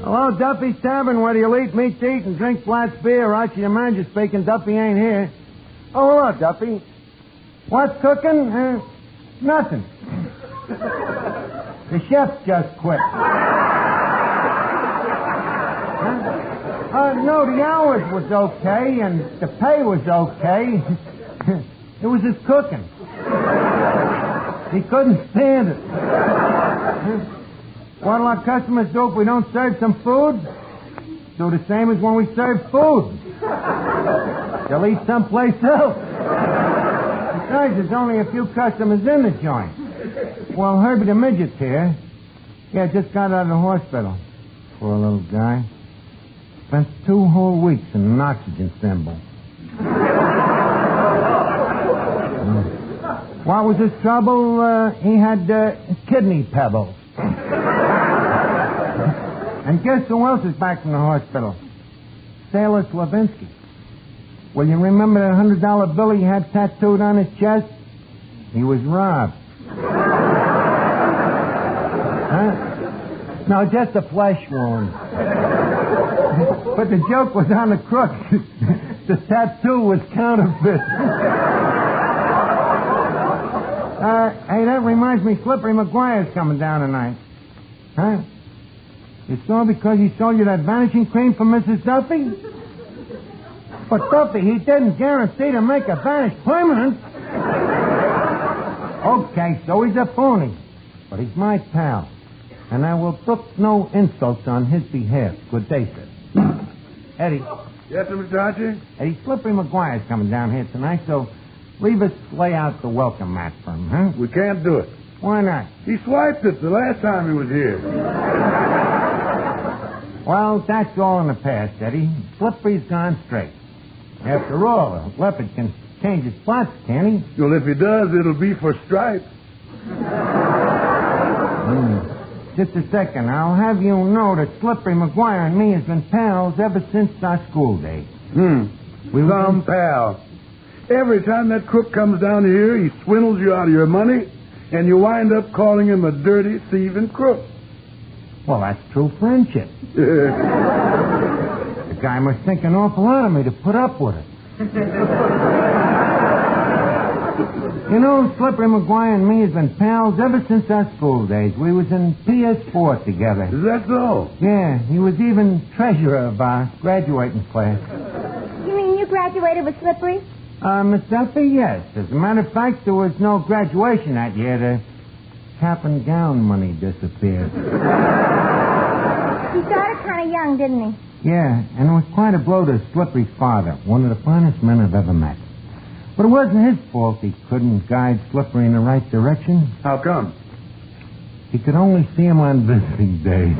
[SPEAKER 4] Hello, Duffy's Tavern, where you'll eat, meat to eat, and drink Blatz beer. Archie, the manager speaking. Duffy ain't here. Oh, hello, Duffy. What's cooking? Nothing. The chef just quit. No, the hours was okay, and the pay was okay. It was his cooking. He couldn't stand it. What'll our customers do if we don't serve some food? Do the same as when we serve food. They'll eat someplace else. Besides, there's only a few customers in the joint. Well, Herbie the Midget's here. Yeah, just got out of the hospital. Poor little guy. Spent 2 whole weeks in an oxygen symbol. What was his trouble? He had kidney pebbles. And guess who else is back from the hospital? Sailor Slavinsky. Well, you remember that $100 bill he had tattooed on his chest? He was robbed. Huh? No, just a flesh wound. But the joke was on the crook. The tattoo was counterfeit. Hey, that reminds me, Slippery McGuire's coming down tonight. Huh? You saw because he sold you that vanishing cream for Mrs. Duffy? But Duffy, he didn't guarantee to make a vanish permanent. Okay, so he's a phony. But he's my pal. And I will brook no insults on his behalf. Good day, sir. Eddie.
[SPEAKER 2] Yes, sir, Mr. Archer?
[SPEAKER 4] Eddie, Slippery McGuire's coming down here tonight, so leave us lay out the welcome mat for him, huh?
[SPEAKER 2] We can't do it.
[SPEAKER 4] Why not?
[SPEAKER 2] He swiped it the last time he was here.
[SPEAKER 4] Well, that's all in the past, Eddie. Slippery's gone straight. After all, a leopard can change his spots, can't he?
[SPEAKER 2] Well, if he does, it'll be for stripes.
[SPEAKER 4] Just a second. I'll have you know that Slippery McGuire and me has been pals ever since our school days.
[SPEAKER 2] Some pal. Every time that crook comes down here, he swindles you out of your money, and you wind up calling him a dirty, thieving crook.
[SPEAKER 4] Well, that's true friendship. The guy must think an awful lot of me to put up with it. You know, Slippery McGuire and me has been pals ever since our school days. We was in PS4 together.
[SPEAKER 2] Is that so?
[SPEAKER 4] Yeah, he was even treasurer of our graduating class.
[SPEAKER 9] You mean you graduated with Slippery?
[SPEAKER 4] Miss Duffy, yes. As a matter of fact, there was no graduation that year. The cap and gown money disappeared.
[SPEAKER 9] He started kind of young, didn't he?
[SPEAKER 4] Yeah, and it was quite a blow to Slippery's father, one of the finest men I've ever met. But it wasn't his fault he couldn't guide Slippery in the right direction.
[SPEAKER 2] How come?
[SPEAKER 4] He could only see him on visiting days.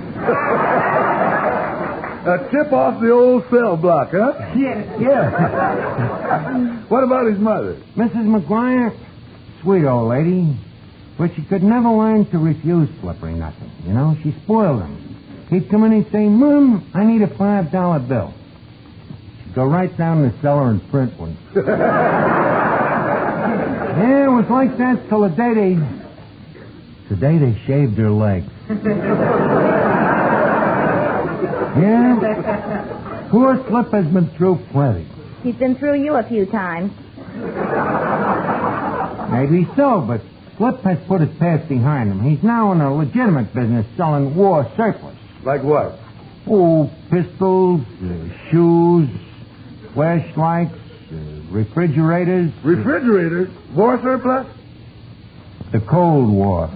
[SPEAKER 2] A tip off the old cell block, huh?
[SPEAKER 4] Yeah.
[SPEAKER 2] What about his mother?
[SPEAKER 4] Mrs. McGuire, sweet old lady, but she could never learn to refuse Slippery nothing. You know, she spoiled him. He'd come in and say, Mom, I need a $5 bill. She'd go right down in the cellar and print one. Yeah, it was like that till the day they shaved her legs. Yeah, poor Slip has been through plenty.
[SPEAKER 9] He's been through you a few times.
[SPEAKER 4] Maybe so, but Slip has put his past behind him. He's now in a legitimate business selling war surplus.
[SPEAKER 2] Like what?
[SPEAKER 4] Oh, pistols, shoes, flashlights, refrigerators.
[SPEAKER 2] Refrigerators? War surplus?
[SPEAKER 4] The Cold War.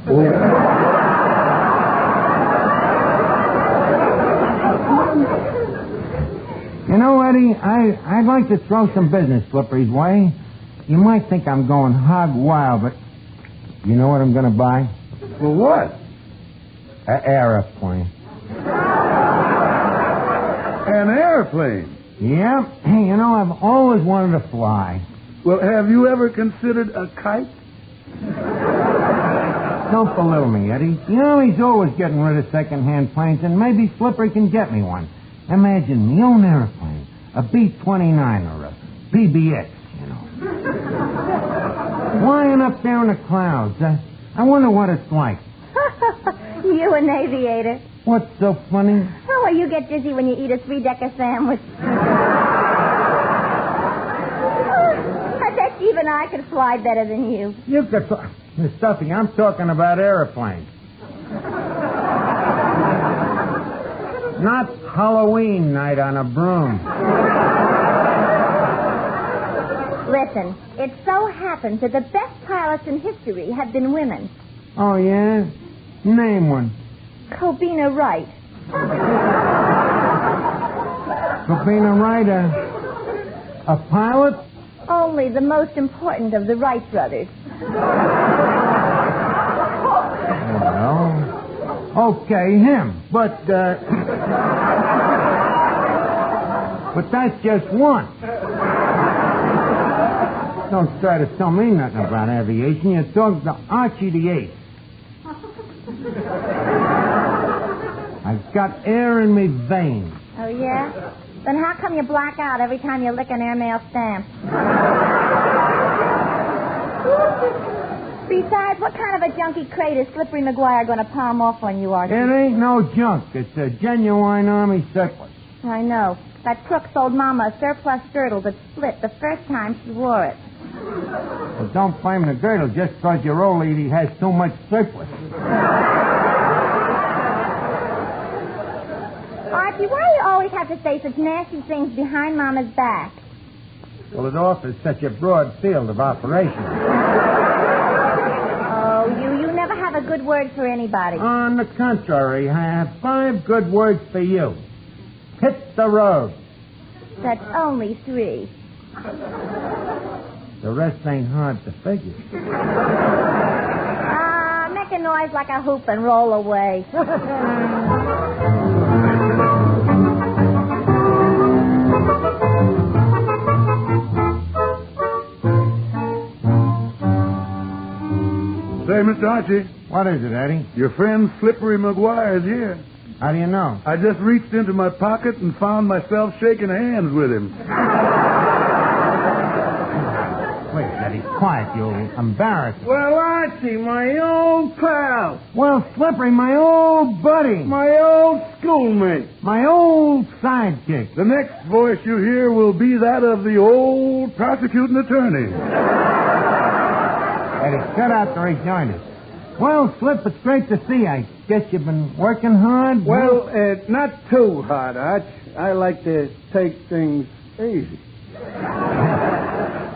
[SPEAKER 4] You know, Eddie, I'd like to throw some business Slippery's way. You might think I'm going hog wild, but you know what I'm going to buy?
[SPEAKER 2] Well, what?
[SPEAKER 4] An airplane.
[SPEAKER 2] An airplane?
[SPEAKER 4] Yep. Hey, you know, I've always wanted to fly.
[SPEAKER 2] Well, have you ever considered a kite?
[SPEAKER 4] Don't belittle me, Eddie. You know, he's always getting rid of second-hand planes, and maybe Slippery can get me one. Imagine me own airplane, a B-29 or a PBX, you know. Flying up there in the clouds. I wonder what it's like.
[SPEAKER 9] You an aviator.
[SPEAKER 4] What's so funny?
[SPEAKER 9] Oh, well, you get dizzy when you eat a 3-decker sandwich. I bet even I could fly better than you.
[SPEAKER 4] You could fly. Miss Duffy, I'm talking about airplanes. Not Halloween night on a broom.
[SPEAKER 9] Listen, it so happens that the best pilots in history have been women.
[SPEAKER 4] Oh, yeah? Name one.
[SPEAKER 9] Cobina Wright.
[SPEAKER 4] Cobina Wright, a pilot?
[SPEAKER 9] Only the most important of the Wright brothers.
[SPEAKER 4] Well, Okay, him. But that's just one. Don't try to tell me nothing about aviation. You're talking to Archie the Ace. I've got air in me veins.
[SPEAKER 9] Oh, yeah? Then how come you black out every time you lick an airmail stamp? Besides, what kind of a junky crate is Slippery McGuire going to palm off on you, Archie?
[SPEAKER 4] It ain't no junk. It's a genuine Army surplus.
[SPEAKER 9] I know. That crook sold Mama a surplus girdle that split the first time she wore it.
[SPEAKER 4] Well, don't blame the girdle just because your old lady has so much surplus.
[SPEAKER 9] Archie, why do you always have to say such nasty things behind Mama's back?
[SPEAKER 4] Well, it offers such a broad field of operation.
[SPEAKER 9] Oh, you never have a good word for anybody.
[SPEAKER 4] On the contrary, I have 5 good words for you. Hit the road.
[SPEAKER 9] That's only 3.
[SPEAKER 4] The rest ain't hard to figure.
[SPEAKER 9] Make a noise like a hoop and roll away.
[SPEAKER 2] Say, Mr. Archie.
[SPEAKER 4] What is it, Eddie?
[SPEAKER 2] Your friend Slippery McGuire is here.
[SPEAKER 4] How do you know?
[SPEAKER 2] I just reached into my pocket and found myself shaking hands with him.
[SPEAKER 4] Wait, Eddie, quiet, you embarrassed.
[SPEAKER 12] Well, Archie, my old pal.
[SPEAKER 4] Well, Slippery, my old buddy.
[SPEAKER 12] My old schoolmate.
[SPEAKER 4] My old sidekick.
[SPEAKER 2] The next voice you hear will be that of the old prosecuting attorney.
[SPEAKER 4] Eddie, cut out the rejoinders. Well, Slip, it's great to see you. I guess you've been working hard?
[SPEAKER 12] Well, not too hard, Arch. I like to take things easy.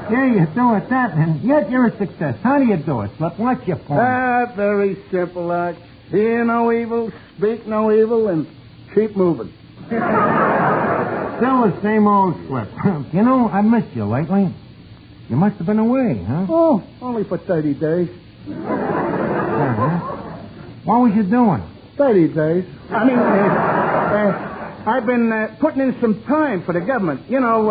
[SPEAKER 4] Yeah, you do it that, and yet you're a success. How do you do it, Slip? What's your point?
[SPEAKER 12] Very simple, Arch. Hear no evil, speak no evil, and keep moving.
[SPEAKER 4] Still the same old Slip. You know, I've missed you lately. You must have been away, huh?
[SPEAKER 12] Oh, only for 30 days.
[SPEAKER 4] Uh-huh. What was you doing?
[SPEAKER 12] 30 days. I mean, I've been putting in some time for the government. You know,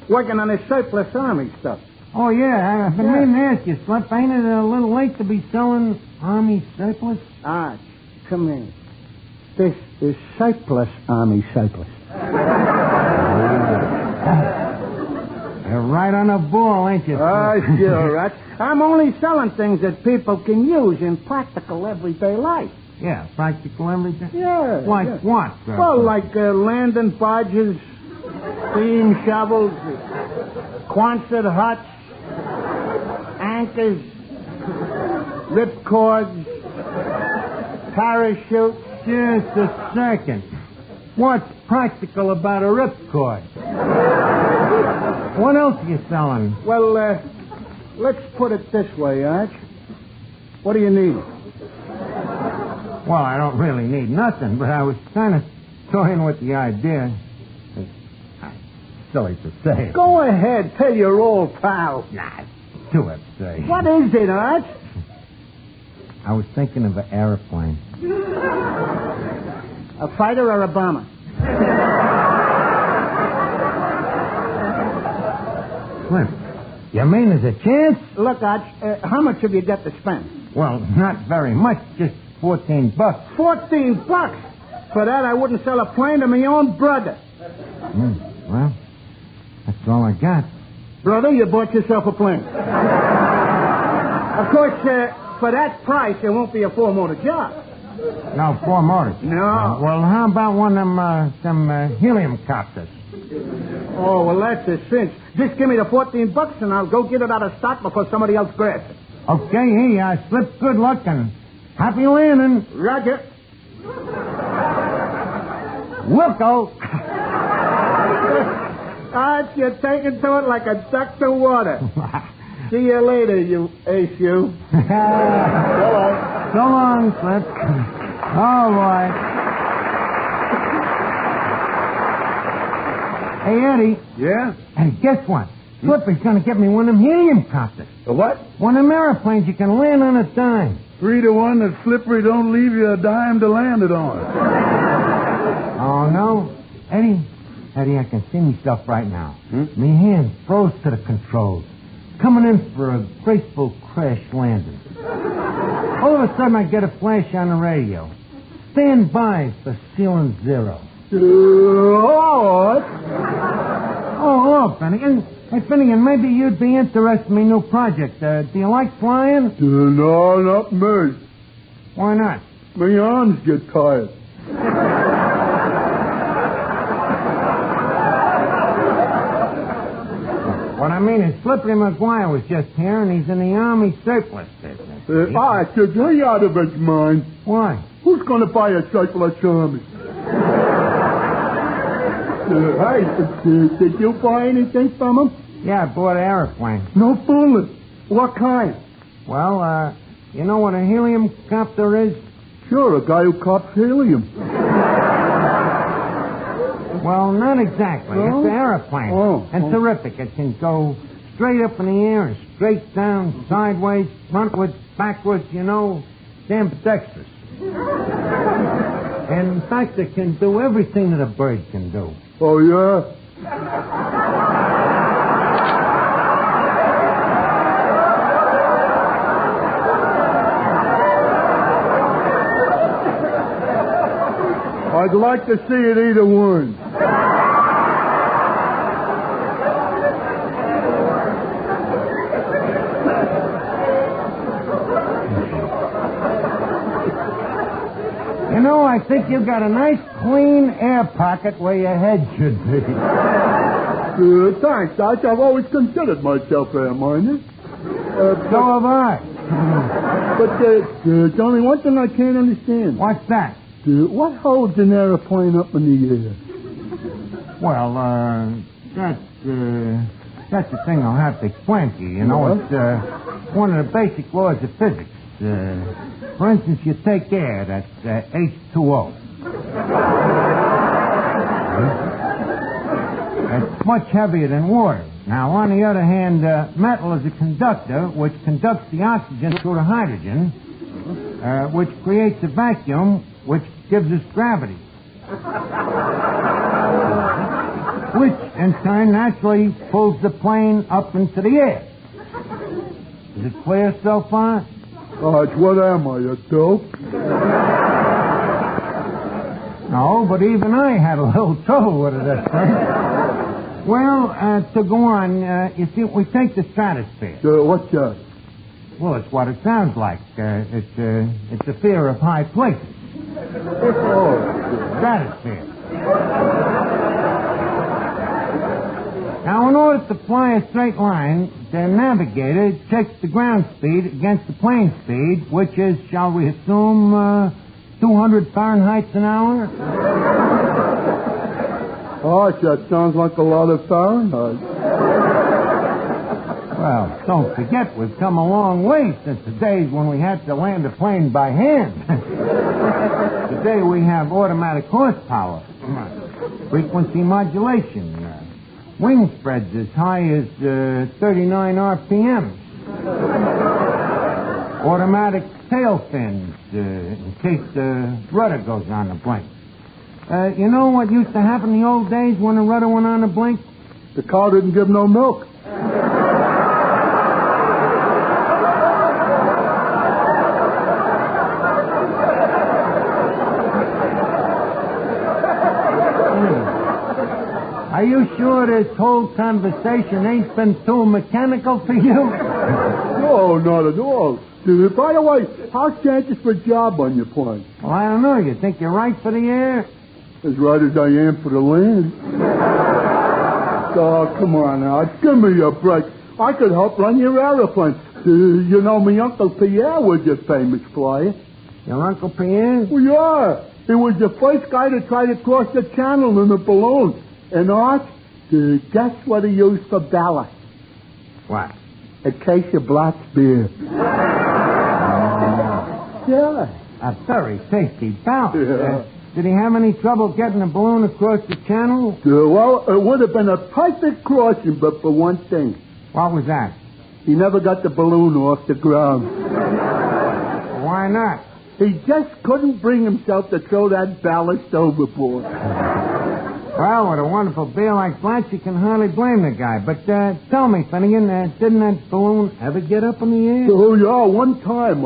[SPEAKER 12] working on this surplus army stuff.
[SPEAKER 4] Oh, yeah. I've been meaning to ask you, Slip. Ain't it a little late to be selling army surplus?
[SPEAKER 12] Arch, come here. This is surplus army surplus.
[SPEAKER 4] You're right on the ball, ain't you?
[SPEAKER 12] Sure, Arch. I'm only selling things that people can use in practical everyday life.
[SPEAKER 4] Yeah, practical everyday?
[SPEAKER 12] Yeah.
[SPEAKER 4] Like what?
[SPEAKER 12] Well, like landing barges, steam shovels, Quonset huts, anchors, ripcords, parachutes.
[SPEAKER 4] Just a second. What's practical about a ripcord? What else are you selling?
[SPEAKER 12] Well, let's put it this way, Arch. What do you need?
[SPEAKER 4] Well, I don't really need nothing, but I was kind of toying with the idea. Silly to say.
[SPEAKER 12] Go ahead, tell your old pal.
[SPEAKER 4] Nah, it's too absurd.
[SPEAKER 12] What is it, Arch?
[SPEAKER 4] I was thinking of an airplane.
[SPEAKER 12] A fighter or a bomber?
[SPEAKER 4] Slim, you mean there's a chance?
[SPEAKER 12] Look, Arch, how much have you got to spend?
[SPEAKER 4] Well, not very much, just $14.
[SPEAKER 12] $14? For that, I wouldn't sell a plane to my own brother.
[SPEAKER 4] Well, that's all I got.
[SPEAKER 12] Brother, you bought yourself a plane. Of course, for that price, it won't be a 4-motor job.
[SPEAKER 4] No, 4 motors.
[SPEAKER 12] No.
[SPEAKER 4] Well, how about one of them helium copters?
[SPEAKER 12] Oh, well, that's a cinch. Just give me the $14 and I'll go get it out of stock before somebody else grabs it.
[SPEAKER 4] Okay, here you are. Slip, good luck and happy landing.
[SPEAKER 12] Roger.
[SPEAKER 4] Wilco.
[SPEAKER 12] Arch, you're taking to it like a duck to water. See you later, you ace, you.
[SPEAKER 4] So long. So long, Slip. Oh, boy. Hey, Eddie.
[SPEAKER 2] Yeah?
[SPEAKER 4] Hey, guess what? Slippery's going to get me one of them helium copters.
[SPEAKER 2] A what?
[SPEAKER 4] One of them airplanes you can land on a dime.
[SPEAKER 2] 3 to 1 that Slippery don't leave you a dime to land it on.
[SPEAKER 4] Oh, no? Eddie, I can see myself right now. Me hand froze to the controls. Coming in for a graceful crash landing. All of a sudden, I get a flash on the radio. Stand by for ceiling 0. Oh, Finnegan. Hey, Finnegan, maybe you'd be interested in my new project. Do you like flying?
[SPEAKER 2] No, not me.
[SPEAKER 4] Why not?
[SPEAKER 2] My arms get tired.
[SPEAKER 4] What I mean is Slippery McGuire was just here, and he's in the Army surplus business.
[SPEAKER 2] I said, you're out of his mind.
[SPEAKER 4] Why?
[SPEAKER 2] Who's going to buy a surplus army? Hey, did you buy anything from him?
[SPEAKER 4] Yeah, I bought an airplane.
[SPEAKER 2] No fooling. What kind?
[SPEAKER 4] Well, you know what a helium copter is?
[SPEAKER 2] Sure, a guy who cops helium.
[SPEAKER 4] Well, not exactly.
[SPEAKER 2] Oh?
[SPEAKER 4] It's an airplane. And terrific. It can go straight up in the air and straight down, sideways, frontwards, backwards, ambidextrous. And in fact, it can do everything that a bird can do.
[SPEAKER 2] Oh, yeah? I'd like to see it either one.
[SPEAKER 4] I think you've got a nice, clean air pocket where your head should be.
[SPEAKER 2] Thanks, Doc. I've always considered myself air-minded.
[SPEAKER 4] So have I.
[SPEAKER 2] But there's only one thing I can't understand.
[SPEAKER 4] What's that?
[SPEAKER 2] What holds an airplane up in the air?
[SPEAKER 4] Well, that's the thing I'll have to explain to you. It's one of the basic laws of physics. For instance, you take air, that's H2O. It's much heavier than water. Now, on the other hand, metal is a conductor which conducts the oxygen through the hydrogen, which creates a vacuum which gives us gravity. Which, in turn, naturally pulls the plane up into the air. Is it clear so far?
[SPEAKER 2] What am I, a dope?
[SPEAKER 4] No, but even I had a little trouble with it at first. Well, to go on, you see, we take the stratosphere.
[SPEAKER 2] What's that?
[SPEAKER 4] Well, it's what it sounds like. It's the fear of high places. Stratosphere. Now, in order to fly a straight line, the navigator checks the ground speed against the plane speed, which is, shall we assume, 200 Fahrenheit an hour?
[SPEAKER 2] That sounds like a lot of Fahrenheit.
[SPEAKER 4] Well, don't forget, we've come a long way since the days when we had to land a plane by hand. Today we have automatic horsepower, frequency modulation, wing spreads as high as 39 RPMs. Automatic tail fins in case the rudder goes on the blink. You know what used to happen in the old days when the rudder went on the blink?
[SPEAKER 2] The cow didn't give no milk.
[SPEAKER 4] Are you sure this whole conversation ain't been too mechanical for you?
[SPEAKER 2] No, not at all. By the way, how's chances for a job on your plane?
[SPEAKER 4] Well, I don't know. You think you're right for the air?
[SPEAKER 2] As right as I am for the land. Oh, come on now. Give me a break. I could help run your aeroplane. My Uncle Pierre was a famous flyer.
[SPEAKER 4] Your Uncle Pierre?
[SPEAKER 2] Well, yeah. He was the first guy to try to cross the channel in a balloon. And Art, guess what he used for ballast?
[SPEAKER 4] What?
[SPEAKER 2] A case of Black's beer.
[SPEAKER 4] Yeah. A very tasty ballast.
[SPEAKER 2] Yeah.
[SPEAKER 4] Did he have any trouble getting the balloon across the channel?
[SPEAKER 2] Well, it would have been a perfect crossing, but for one thing.
[SPEAKER 4] What was that?
[SPEAKER 2] He never got the balloon off the ground.
[SPEAKER 4] Why not?
[SPEAKER 2] He just couldn't bring himself to throw that ballast overboard.
[SPEAKER 4] Well, with a wonderful beer like that, you can hardly blame the guy. But tell me, Finnegan, didn't that balloon ever get up in the air?
[SPEAKER 2] Oh, yeah, one time,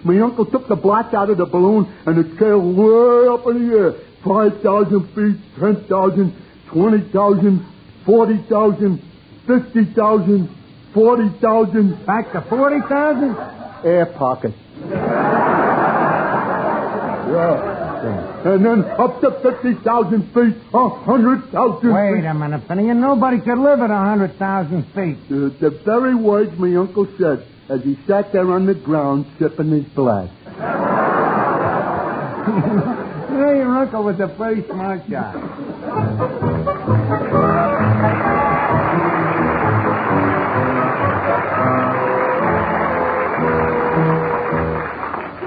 [SPEAKER 2] my uncle took the blast out of the balloon and it sailed way up in the air. 5,000 feet, 10,000, 20,000, 40,000, 50,000, 40,000.
[SPEAKER 4] Back to 40,000?
[SPEAKER 2] Air pocket. Yeah. And then up to 50,000 feet, 100,000
[SPEAKER 4] Wait a minute, Finnegan. Nobody could live at 100,000 feet.
[SPEAKER 2] The very words my uncle said as he sat there on the ground sipping his blast.
[SPEAKER 4] Yeah, your uncle was a very smart guy.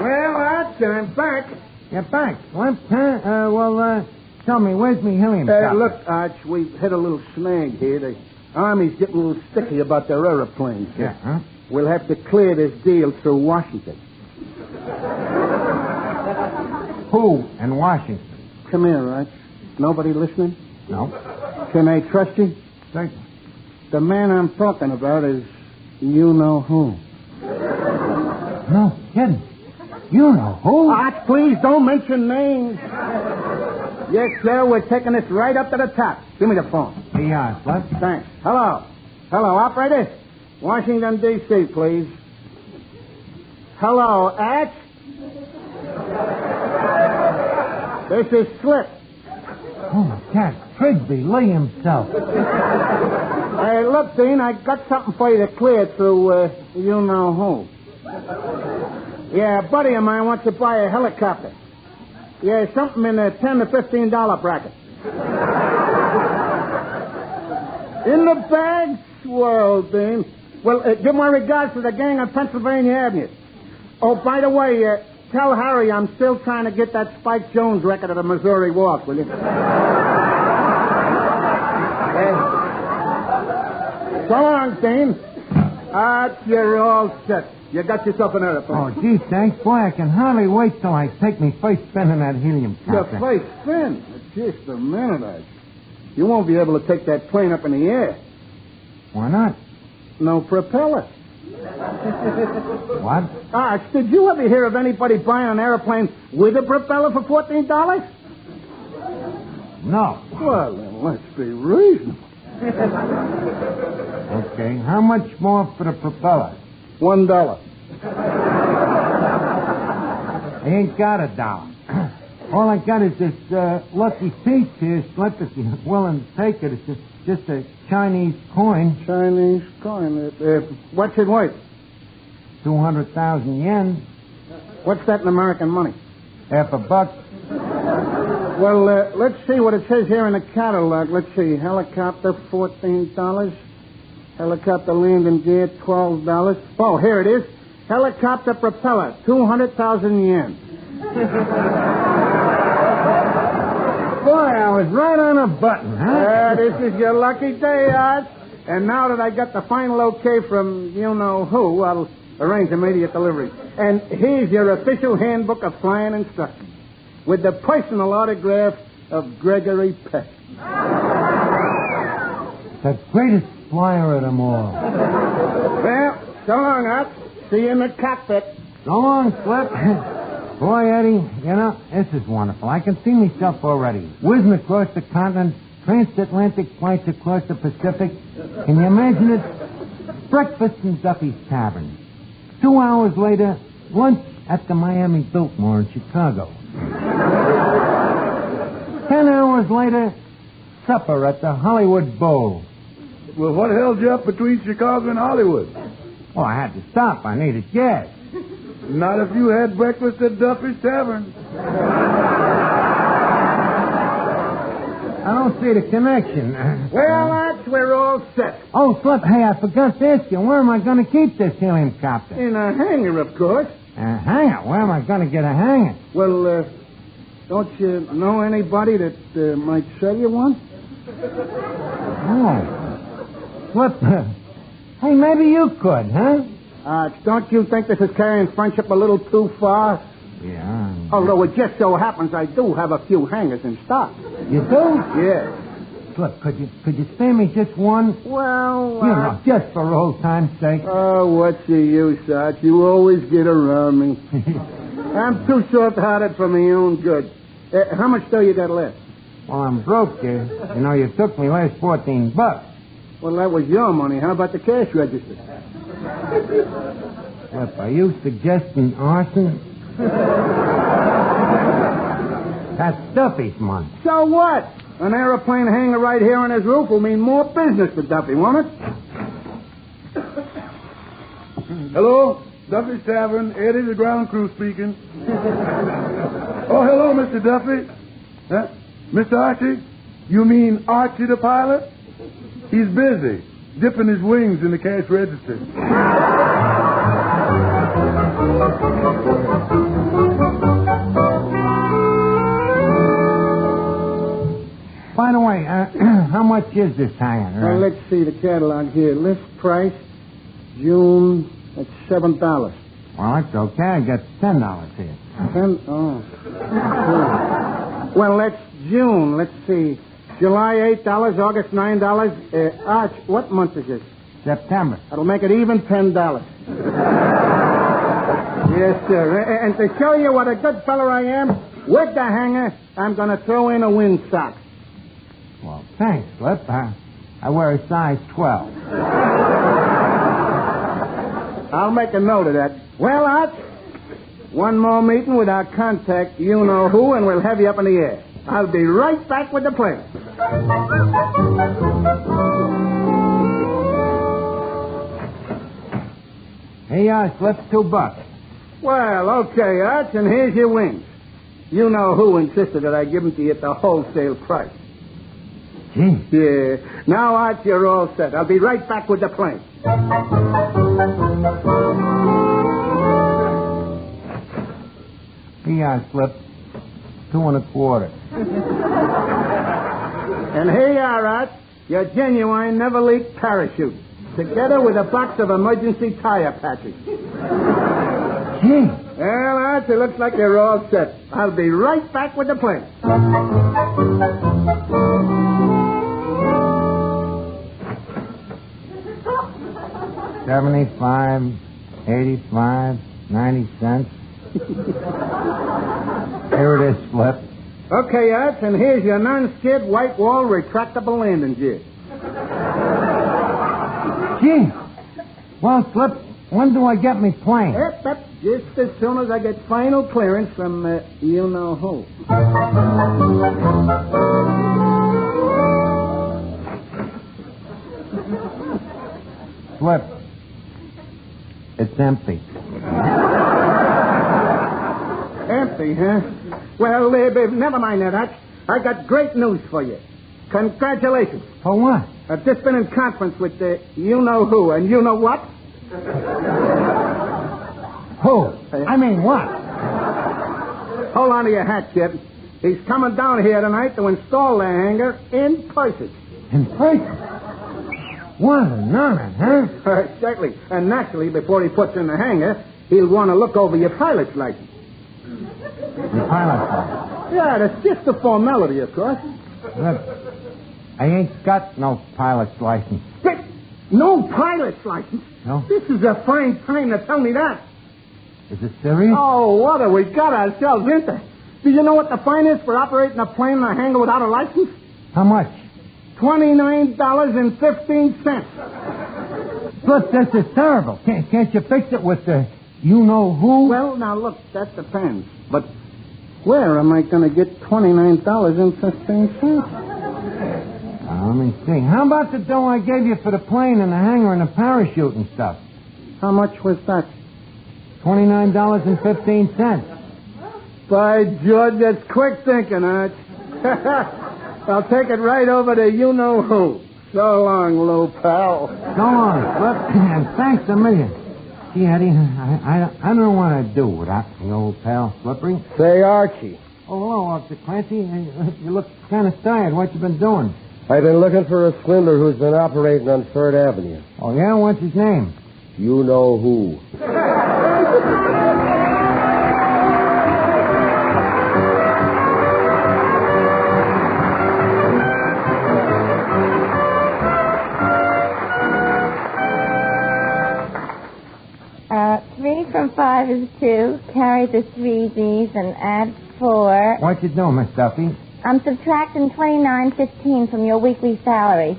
[SPEAKER 4] Well, I'm back. You're back. What? Huh? Tell me, where's me helium?
[SPEAKER 12] Look, Arch, we've hit a little snag here. The Army's getting a little sticky about their aeroplanes.
[SPEAKER 4] Yeah, huh?
[SPEAKER 12] We'll have to clear this deal through Washington.
[SPEAKER 4] Who in Washington?
[SPEAKER 12] Come here, Arch. Nobody listening?
[SPEAKER 4] No.
[SPEAKER 12] Can I trust you?
[SPEAKER 4] Certainly.
[SPEAKER 12] The man I'm talking about is you-know-who.
[SPEAKER 4] No kidding. You know who?
[SPEAKER 12] Arch, please don't mention names. Yes, sir, we're taking this right up to the top. Give me the phone.
[SPEAKER 4] Yeah, what?
[SPEAKER 12] Thanks. Hello, operator. Washington, D.C., please. Hello, Arch. This is Slip.
[SPEAKER 4] Oh, Jack Trigsby, Lee himself.
[SPEAKER 12] Hey, look, Dean, I got something for you to clear through you-know-who. Yeah, a buddy of mine wants to buy a helicopter. Yeah, something in the $10 to $15 bracket. In the bag? Well, Dean. Well, give my regards to the gang on Pennsylvania Avenue. Oh, by the way, tell Harry I'm still trying to get that Spike Jones record of the Missouri Walk, will you? So long, Dean. You're all set. You got yourself an airplane.
[SPEAKER 4] Oh, gee, thanks. Boy, I can hardly wait till I take me first spin in that helium copter.
[SPEAKER 12] Your first spin? Just a minute, You won't be able to take that plane up in the air.
[SPEAKER 4] Why not?
[SPEAKER 12] No propeller.
[SPEAKER 4] What?
[SPEAKER 12] Arch, did you ever hear of anybody buying an airplane with a propeller for $14?
[SPEAKER 4] No.
[SPEAKER 12] Well, then let's be reasonable.
[SPEAKER 4] Okay, how much more for the propeller?
[SPEAKER 12] $1.
[SPEAKER 4] I ain't got $1. All I got is this lucky piece here, Slip, if you're willing to take it. It's just a Chinese coin.
[SPEAKER 12] Chinese coin? What's it worth?
[SPEAKER 4] 200,000 yen.
[SPEAKER 12] What's that in American money?
[SPEAKER 4] $1.
[SPEAKER 12] Well, let's see what it says here in the catalog. Let's see. Helicopter, $14. Helicopter landing gear, $12. Oh, here it is. Helicopter propeller, 200,000 yen.
[SPEAKER 4] Boy, I was right on a button, huh?
[SPEAKER 12] This is your lucky day, Arch. And now that I got the final okay from you-know-who, I'll arrange immediate delivery. And here's your official handbook of flying instructions with the personal autograph of Gregory Peck.
[SPEAKER 4] The greatest flyer of them all.
[SPEAKER 12] Well, so long, Arch. See you in the cockpit.
[SPEAKER 4] So long, Slip. Boy, Eddie, this is wonderful. I can see myself already. Whizzing across the continent, transatlantic flights across the Pacific. Can you imagine it? Breakfast in Duffy's Tavern. 2 hours later, lunch at the Miami Biltmore in Chicago. 10 hours later, supper at the Hollywood Bowl.
[SPEAKER 2] Well, what held you up between Chicago and Hollywood?
[SPEAKER 4] Well, I had to stop. I needed gas.
[SPEAKER 2] Not if you had breakfast at Duffy's Tavern.
[SPEAKER 4] I don't see the connection.
[SPEAKER 12] Well, Arch, we're all set.
[SPEAKER 4] Oh, Slip, hey, I forgot to ask you, where am I going to keep this helium copter?
[SPEAKER 12] In a hangar, of course.
[SPEAKER 4] A hangar? Where am I going to get a hangar?
[SPEAKER 12] Well, Don't you know anybody that might sell you one?
[SPEAKER 4] Oh. What? Hey, maybe you could, huh?
[SPEAKER 12] Don't you think this is carrying friendship a little too far?
[SPEAKER 4] Yeah.
[SPEAKER 12] Although it just so happens I do have a few hangers in stock.
[SPEAKER 4] You do?
[SPEAKER 12] Yeah.
[SPEAKER 4] Look, could you spare me just one?
[SPEAKER 12] Well,
[SPEAKER 4] You know, just for old time's sake.
[SPEAKER 12] Oh, what's the use, Art? You always get around me. I'm too soft-hearted for my own good. How much dough you got left?
[SPEAKER 4] Well, I'm broke, dear. You know, you took me last $14.
[SPEAKER 12] Well, that was your money. How about the cash register?
[SPEAKER 4] What, are you suggesting arson? That's Duffy's money.
[SPEAKER 12] So what? An aeroplane hanger right here on his roof will mean more business to Duffy, won't it?
[SPEAKER 2] Hello? Duffy's Tavern. Eddie, the ground crew speaking. Oh, hello, Mr. Duffy. Huh? Mr. Archie? You mean Archie the pilot? He's busy, dipping his wings in the cash register.
[SPEAKER 4] By the way, how much is this hanger?
[SPEAKER 12] Well, let's see the catalog here. List price, June, that's $7.
[SPEAKER 4] Well, that's okay. I got $10 here.
[SPEAKER 12] $10? Oh. Well, that's June. Let's see. July, $8. August, $9. Arch, what month is this?
[SPEAKER 4] September.
[SPEAKER 12] That'll make it even $10. Yes, sir. And to show you what a good fellow I am, with the hanger, I'm going to throw in a windsock.
[SPEAKER 4] Well, thanks, Flip. I wear a size 12.
[SPEAKER 12] I'll make a note of that. Well, Arch, one more meeting with our contact, you-know-who, and we'll have you up in the air. I'll be right back with the plane.
[SPEAKER 4] Hey, Flip's $2.
[SPEAKER 12] Well, okay, Arch, and here's your wings. You-know-who insisted that I give them to you at the wholesale price.
[SPEAKER 4] Gee.
[SPEAKER 12] Yeah. Now, Arch, you're all set. I'll be right back with the plane.
[SPEAKER 4] Hey, Flip. 2 1/4.
[SPEAKER 12] And here you are, Arch. Your genuine never-leak parachute. Together with a box of emergency tire patches.
[SPEAKER 4] Gee.
[SPEAKER 12] Well, Arch, it looks like you're all set. I'll be right back with the plane.
[SPEAKER 4] 75, 85, 90 cents. Here it is, Flip.
[SPEAKER 12] Okay, Arch, and here's your non-skid, white-wall, retractable landing gear.
[SPEAKER 4] Gee. Well, Flip, when do I get me plane?
[SPEAKER 12] Yep. Just as soon as I get final clearance from you-know-who.
[SPEAKER 4] Flip. It's empty.
[SPEAKER 12] Empty, huh? Well, never mind that, Arch. I got great news for you. Congratulations.
[SPEAKER 4] For what?
[SPEAKER 12] I've just been in conference with you-know-who, and you know what?
[SPEAKER 4] Who? I mean, what?
[SPEAKER 12] Hold on to your hat, kid. He's coming down here tonight to install the hangar in person.
[SPEAKER 4] In person? What an honor, huh?
[SPEAKER 12] Exactly. And naturally, before he puts in the hangar, he'll want to look over your pilot's license.
[SPEAKER 4] Your pilot's license?
[SPEAKER 12] Yeah, that's just a formality, of course.
[SPEAKER 4] Look, I ain't got no pilot's license.
[SPEAKER 12] No pilot's license?
[SPEAKER 4] No.
[SPEAKER 12] This is a fine time to tell me that.
[SPEAKER 4] Is it serious?
[SPEAKER 12] Oh, what have we got ourselves into? Do you know what the fine is for operating a plane in a hangar without a license?
[SPEAKER 4] How much?
[SPEAKER 12] $29.15.
[SPEAKER 4] Look, this is terrible. Can't you fix it with the you-know-who?
[SPEAKER 12] Well, now, look, that depends. But where am I going to get $29.15?
[SPEAKER 4] Let me see. How about the dough I gave you for the plane and the hangar and the parachute and stuff?
[SPEAKER 12] How much was that?
[SPEAKER 4] $29.15.
[SPEAKER 12] By George, that's quick thinking, Arch. I'll take it right over to you-know-who. So long, little pal.
[SPEAKER 4] So long, Flip. And thanks a million. Gee, Eddie, I don't know what I'd do without my old pal, Slippery.
[SPEAKER 12] Say, Archie,
[SPEAKER 4] Oh, hello, Officer Clancy. You look kind of tired. What you been doing?
[SPEAKER 5] I've been looking for a swindler who's been operating on 3rd Avenue.
[SPEAKER 4] Oh, yeah? What's his name?
[SPEAKER 5] You know who.
[SPEAKER 9] Three from 5 is 2. Carry the 3 B's and add 4.
[SPEAKER 4] What you doing, Miss Duffy?
[SPEAKER 9] I'm subtracting $29.15 from your weekly salary.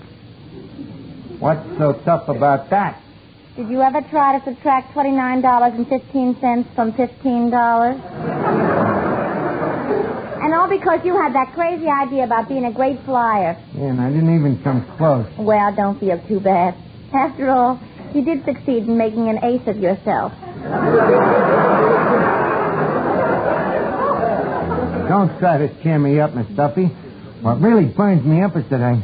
[SPEAKER 4] What's so tough about that?
[SPEAKER 9] Did you ever try to subtract $29.15 from $15? And all because you had that crazy idea about being a great flyer.
[SPEAKER 4] Yeah, and I didn't even come close.
[SPEAKER 9] Well, don't feel too bad. After all, you did succeed in making an ace of yourself.
[SPEAKER 4] Don't try to cheer me up, Miss Duffy. What really burns me up is that I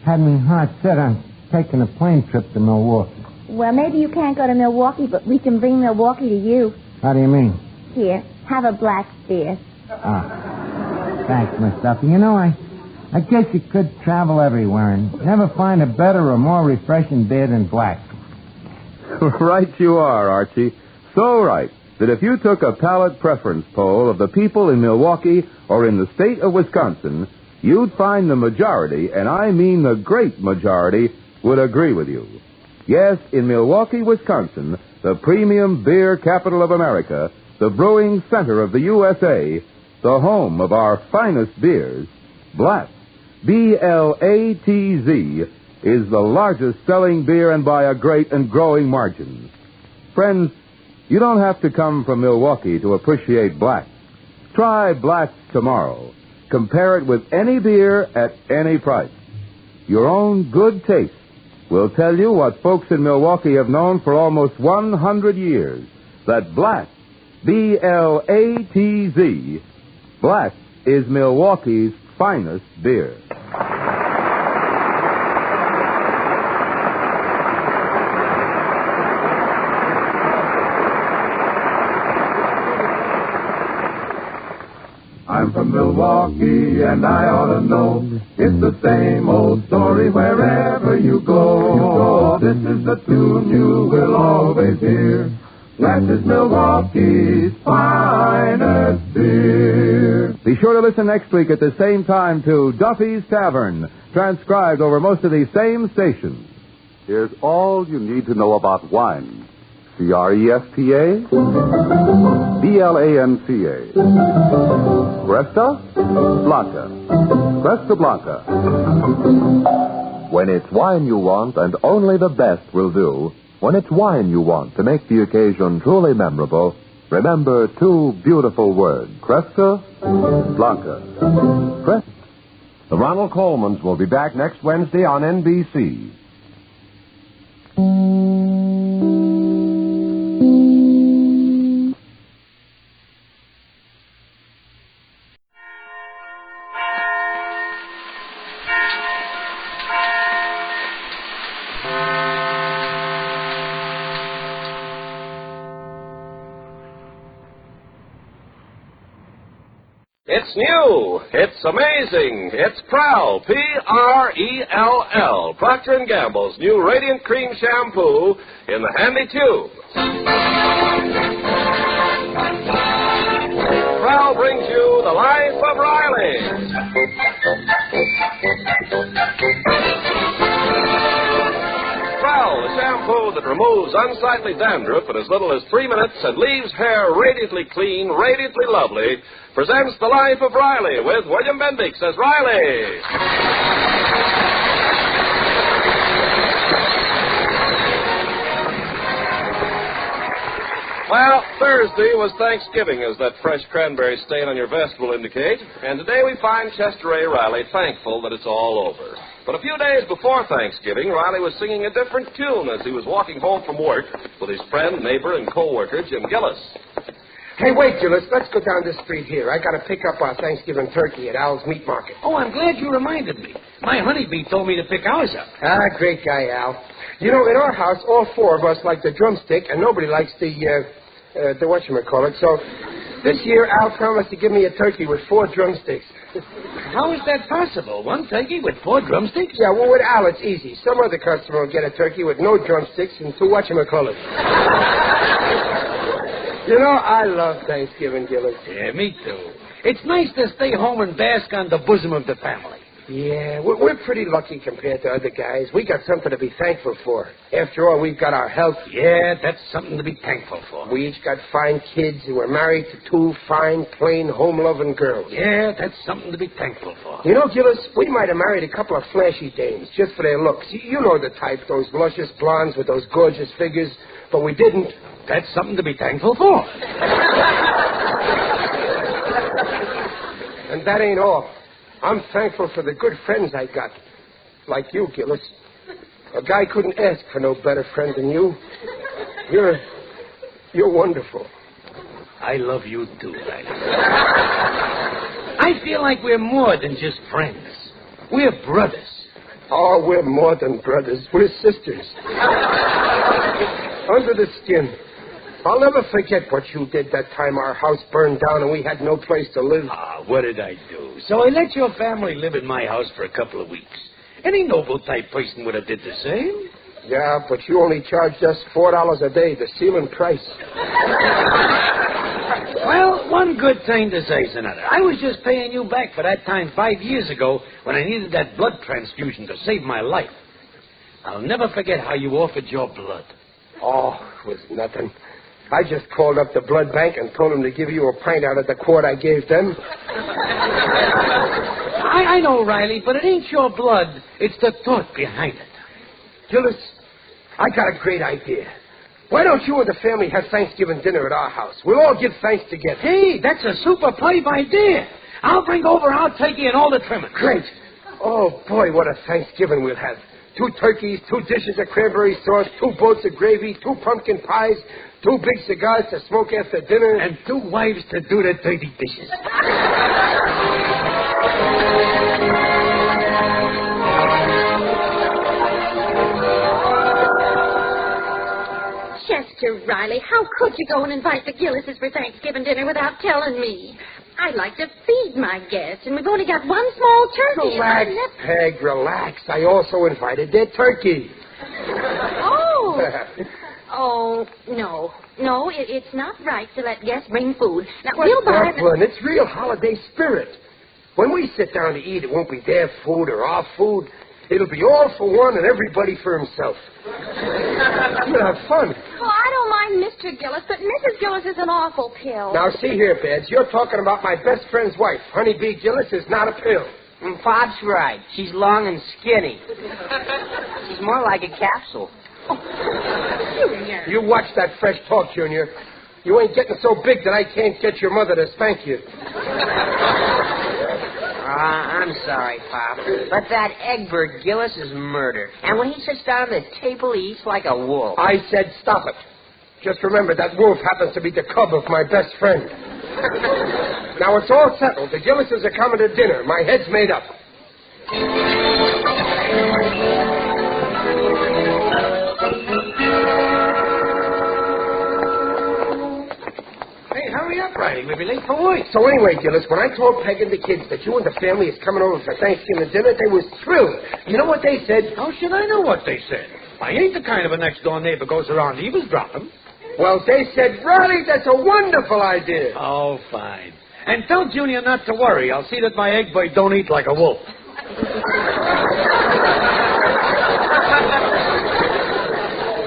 [SPEAKER 4] had me heart set on taking a plane trip to Milwaukee.
[SPEAKER 9] Well, maybe you can't go to Milwaukee, but we can bring Milwaukee to you.
[SPEAKER 4] How do you mean?
[SPEAKER 9] Here, have a black beer.
[SPEAKER 4] Thanks, Miss Duffy. You know, I guess you could travel everywhere and never find a better or more refreshing beer than black.
[SPEAKER 1] Right you are, Archie. So right that if you took a palate preference poll of the people in Milwaukee or in the state of Wisconsin, you'd find the majority, and I mean the great majority, would agree with you. Yes, in Milwaukee, Wisconsin, the premium beer capital of America, the brewing center of the USA, the home of our finest beers, Black, B-L-A-T-Z, is the largest selling beer and by a great and growing margin. Friends, you don't have to come from Milwaukee to appreciate Black. Try Black tomorrow. Compare it with any beer at any price. Your own good taste will tell you what folks in Milwaukee have known for almost 100 years, that Black, B-L-A-T-Z, Black is Milwaukee's finest beer.
[SPEAKER 18] I'm from Milwaukee and I ought to know. It's the same old story wherever you go. This is the tune you will always hear. That is Milwaukee's finest beer.
[SPEAKER 1] Be sure to listen next week at the same time to Duffy's Tavern, transcribed over most of these same stations.
[SPEAKER 22] Here's all you need to know about wine. C-R-E-S-T-A, B-L-A-N-C-A. Cresta Blanca. Cresta Blanca. When it's wine you want, and only the best will do, when it's wine you want to make the occasion truly memorable, remember two beautiful words, Cresta Blanca. Cresta.
[SPEAKER 24] The Ronald Colemans will be back next Wednesday on NBC.
[SPEAKER 21] It's new. It's amazing. It's Prell, P-R-E-L-L, Procter & Gamble's new Radiant Cream Shampoo in the handy tube. Prell brings you The Life of Riley. Prell, the shampoo that removes unsightly dandruff in as little as 3 minutes and leaves hair radiantly clean, radiantly lovely, presents The Life of Riley with William Bendix as Riley. Well, Thursday was Thanksgiving, as that fresh cranberry stain on your vest will indicate, and today we find Chester A. Riley thankful that it's all over. But a few days before Thanksgiving, Riley was singing a different tune as he was walking home from work with his friend, neighbor, and co-worker, Jim Gillis.
[SPEAKER 25] Hey, wait, Gillis. Let's go down this street here. I got to pick up our Thanksgiving turkey at Al's Meat Market.
[SPEAKER 26] Oh, I'm glad you reminded me. My honeybee told me to pick ours up.
[SPEAKER 25] Great guy, Al. You know, in our house, all four of us like the drumstick, and nobody likes the whatchamacallit. So This year, Al promised to give me a turkey with 4 drumsticks.
[SPEAKER 26] How is that possible? 1 turkey with 4 drumsticks?
[SPEAKER 25] Yeah, well, with Al, it's easy. Some other customer will get a turkey with no drumsticks and 2 whatchamacallits. You know, I love Thanksgiving, Gillis.
[SPEAKER 26] Yeah, me too. It's nice to stay home and bask on the bosom of the family.
[SPEAKER 25] Yeah, we're pretty lucky compared to other guys. We got something to be thankful for. After all, we've got our health.
[SPEAKER 26] Yeah, that's something to be thankful for.
[SPEAKER 25] We each got fine kids and we're married to 2 fine, plain, home-loving girls.
[SPEAKER 26] Yeah, that's something to be thankful for.
[SPEAKER 25] You know, Gillis, we might have married a couple of flashy dames just for their looks. You know the type, those luscious blondes with those gorgeous figures, but we didn't.
[SPEAKER 26] That's something to be thankful for.
[SPEAKER 25] And that ain't all. I'm thankful for the good friends I got. Like you, Gillis. A guy couldn't ask for no better friend than you. You're wonderful.
[SPEAKER 26] I love you too, Riley. I feel like we're more than just friends. We're brothers.
[SPEAKER 25] Oh, we're more than brothers. We're sisters. Under the skin. I'll never forget what you did that time our house burned down and we had no place to live.
[SPEAKER 26] What did I do? So I let your family live in my house for a couple of weeks. Any noble-type person would have did the same.
[SPEAKER 25] Yeah, but you only charged us $4 a day, the ceiling price.
[SPEAKER 26] Well, one good thing deserves another. I was just paying you back for that time 5 years ago when I needed that blood transfusion to save my life. I'll never forget how you offered your blood.
[SPEAKER 25] Oh, it was nothing. I just called up the blood bank and told them to give you a pint out of the quart I gave them.
[SPEAKER 26] I know, Riley, but it ain't your blood. It's the thought behind it.
[SPEAKER 25] Gillis, I got a great idea. Why don't you and the family have Thanksgiving dinner at our house? We'll all give thanks together.
[SPEAKER 26] Hey, that's a super pipe idea. I'll bring over our turkey and all the trimmings.
[SPEAKER 25] Great. Oh, boy, what a Thanksgiving we'll have. 2 turkeys, 2 dishes of cranberry sauce, 2 boats of gravy, 2 pumpkin pies, 2 big cigars to smoke after dinner.
[SPEAKER 26] And 2 wives to do the dirty dishes.
[SPEAKER 3] Chester Riley, how could you go and invite the Gillises for Thanksgiving dinner without telling me? I'd like to feed my guests, and we've only got 1 small turkey.
[SPEAKER 25] Relax, Peg, relax. I also invited their turkey.
[SPEAKER 3] Oh. Oh, no. No, it's not right to let guests bring food. Now, we'll buy...
[SPEAKER 25] Evelyn, it's real holiday spirit. When we sit down to eat, it won't be their food or our food. It'll be all for one and everybody for himself. You'll have fun.
[SPEAKER 3] Oh, I don't mind Mr. Gillis, but Mrs. Gillis is an awful pill.
[SPEAKER 25] Now, see here, Beds. You're talking about my best friend's wife. Honeybee Gillis is not a pill.
[SPEAKER 6] Bob's right. She's long and skinny. She's more like a capsule.
[SPEAKER 3] Junior.
[SPEAKER 25] You watch that fresh talk, Junior. You ain't getting so big that I can't get your mother to spank you.
[SPEAKER 6] I'm sorry, Pop, but that Egbert Gillis is murder. And when he sits down at the table, he eats like a wolf.
[SPEAKER 25] I said stop it. Just remember that wolf happens to be the cub of my best friend. Now, it's all settled. The Gillises are coming to dinner. My head's made up.
[SPEAKER 26] Hurry up, Riley. We'll be late for work.
[SPEAKER 25] So anyway, Gillis, when I told Peg and the kids that you and the family is coming over for Thanksgiving dinner, they was thrilled. You know what they said?
[SPEAKER 26] How should I know what they said? I ain't the kind of a next-door neighbor goes around eavesdropping.
[SPEAKER 25] Well, they said, Riley, that's a wonderful idea.
[SPEAKER 26] Oh, fine. And tell Junior not to worry. I'll see that my Egbert don't eat like a wolf.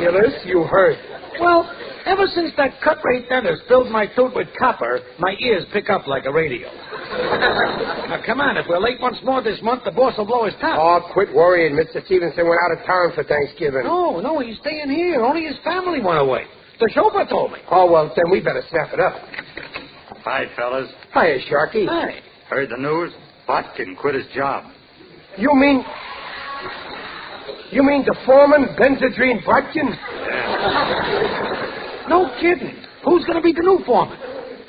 [SPEAKER 25] Gillis, you heard.
[SPEAKER 26] Well, ever since that cut-rate dentist filled my tooth with copper, my ears pick up like a radio. Now, come on. If we're late once more this month, the boss will blow his top.
[SPEAKER 25] Oh, quit worrying. Mr. Stevenson went out of town for Thanksgiving.
[SPEAKER 26] No, he's staying here. Only his family went away. The chauffeur told me.
[SPEAKER 25] Oh, well, then we better snap it up.
[SPEAKER 8] Hi, fellas.
[SPEAKER 25] Hiya, Sharky.
[SPEAKER 26] Hi.
[SPEAKER 8] Heard the news? Botkin quit his job.
[SPEAKER 25] You mean the foreman, Benzedrine Botkin?
[SPEAKER 8] Yeah.
[SPEAKER 26] No kidding. Who's going to be the new foreman?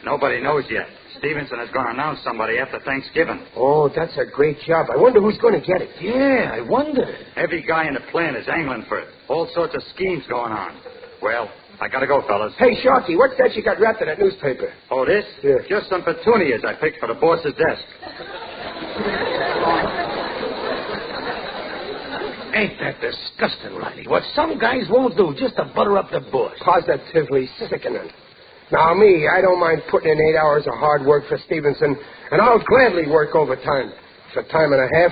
[SPEAKER 8] Nobody knows yet. Stevenson is going to announce somebody after Thanksgiving.
[SPEAKER 25] Oh, that's a great job. I wonder who's going to get it.
[SPEAKER 26] Yeah, I wonder.
[SPEAKER 8] Every guy in the plant is angling for it. All sorts of schemes going on. Well, I gotta go, fellas.
[SPEAKER 25] Hey, Sharky, what's that you got wrapped in that newspaper?
[SPEAKER 8] Oh, this?
[SPEAKER 25] Yeah.
[SPEAKER 8] Just some petunias I picked for the boss's desk.
[SPEAKER 26] Ain't that disgusting, Riley? What some guys won't do just to butter up the boss.
[SPEAKER 25] Positively sickening. Now, me, I don't mind putting in 8 hours of hard work for Stevenson, and I'll gladly work overtime for time and a half.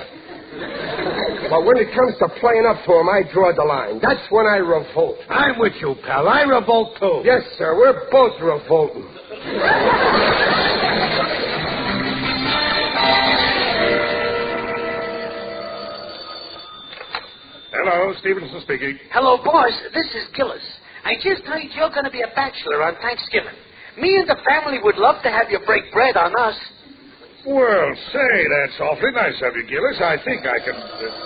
[SPEAKER 25] But when it comes to playing up to him, I draw the line. That's when I revolt.
[SPEAKER 26] I'm with you, pal. I revolt, too.
[SPEAKER 25] Yes, sir. We're both revolting.
[SPEAKER 7] Hello, Stevenson speaking.
[SPEAKER 26] Hello, boss. This is Gillis. I just heard you're going to be a bachelor on Thanksgiving. Me and the family would love to have you break bread on us.
[SPEAKER 7] Well, say, that's awfully nice of you, Gillis. I think I can...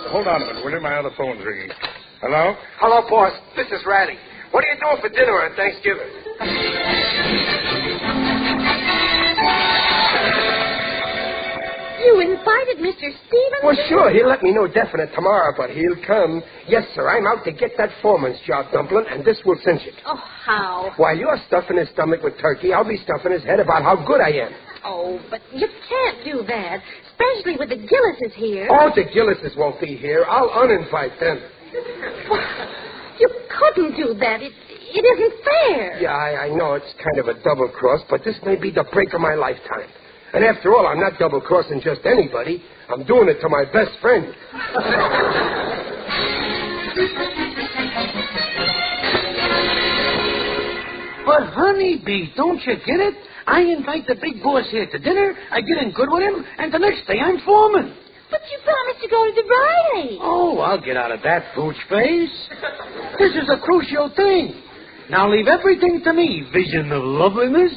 [SPEAKER 7] hold on a minute, will you? My other phone's ringing. Hello?
[SPEAKER 25] Hello, boss. This is Ratty. What are you doing for dinner on Thanksgiving?
[SPEAKER 3] You invited Mr. Stevenson?
[SPEAKER 25] Well, sure. He'll let me know definite tomorrow, but he'll come. Yes, sir. I'm out to get that foreman's job, Dumpling, and this will cinch it.
[SPEAKER 3] Oh, how?
[SPEAKER 25] While you're stuffing his stomach with turkey, I'll be stuffing his head about how good I am.
[SPEAKER 3] Oh, but you can't do that, especially with the Gillises here.
[SPEAKER 25] Oh, the Gillises won't be here. I'll uninvite them.
[SPEAKER 3] Well, you couldn't do that. It isn't fair.
[SPEAKER 25] Yeah, I know it's kind of a double cross, but this may be the break of my lifetime. And after all, I'm not double-crossing just anybody. I'm doing it to my best friend.
[SPEAKER 26] But, honeybee, don't you get it? I invite the big boss here to dinner, I get in good with him, and the next day I'm foreman.
[SPEAKER 3] But you promised to go to the Riley.
[SPEAKER 26] Oh, I'll get out of that pooch face. This is a crucial thing. Now leave everything to me, vision of loveliness.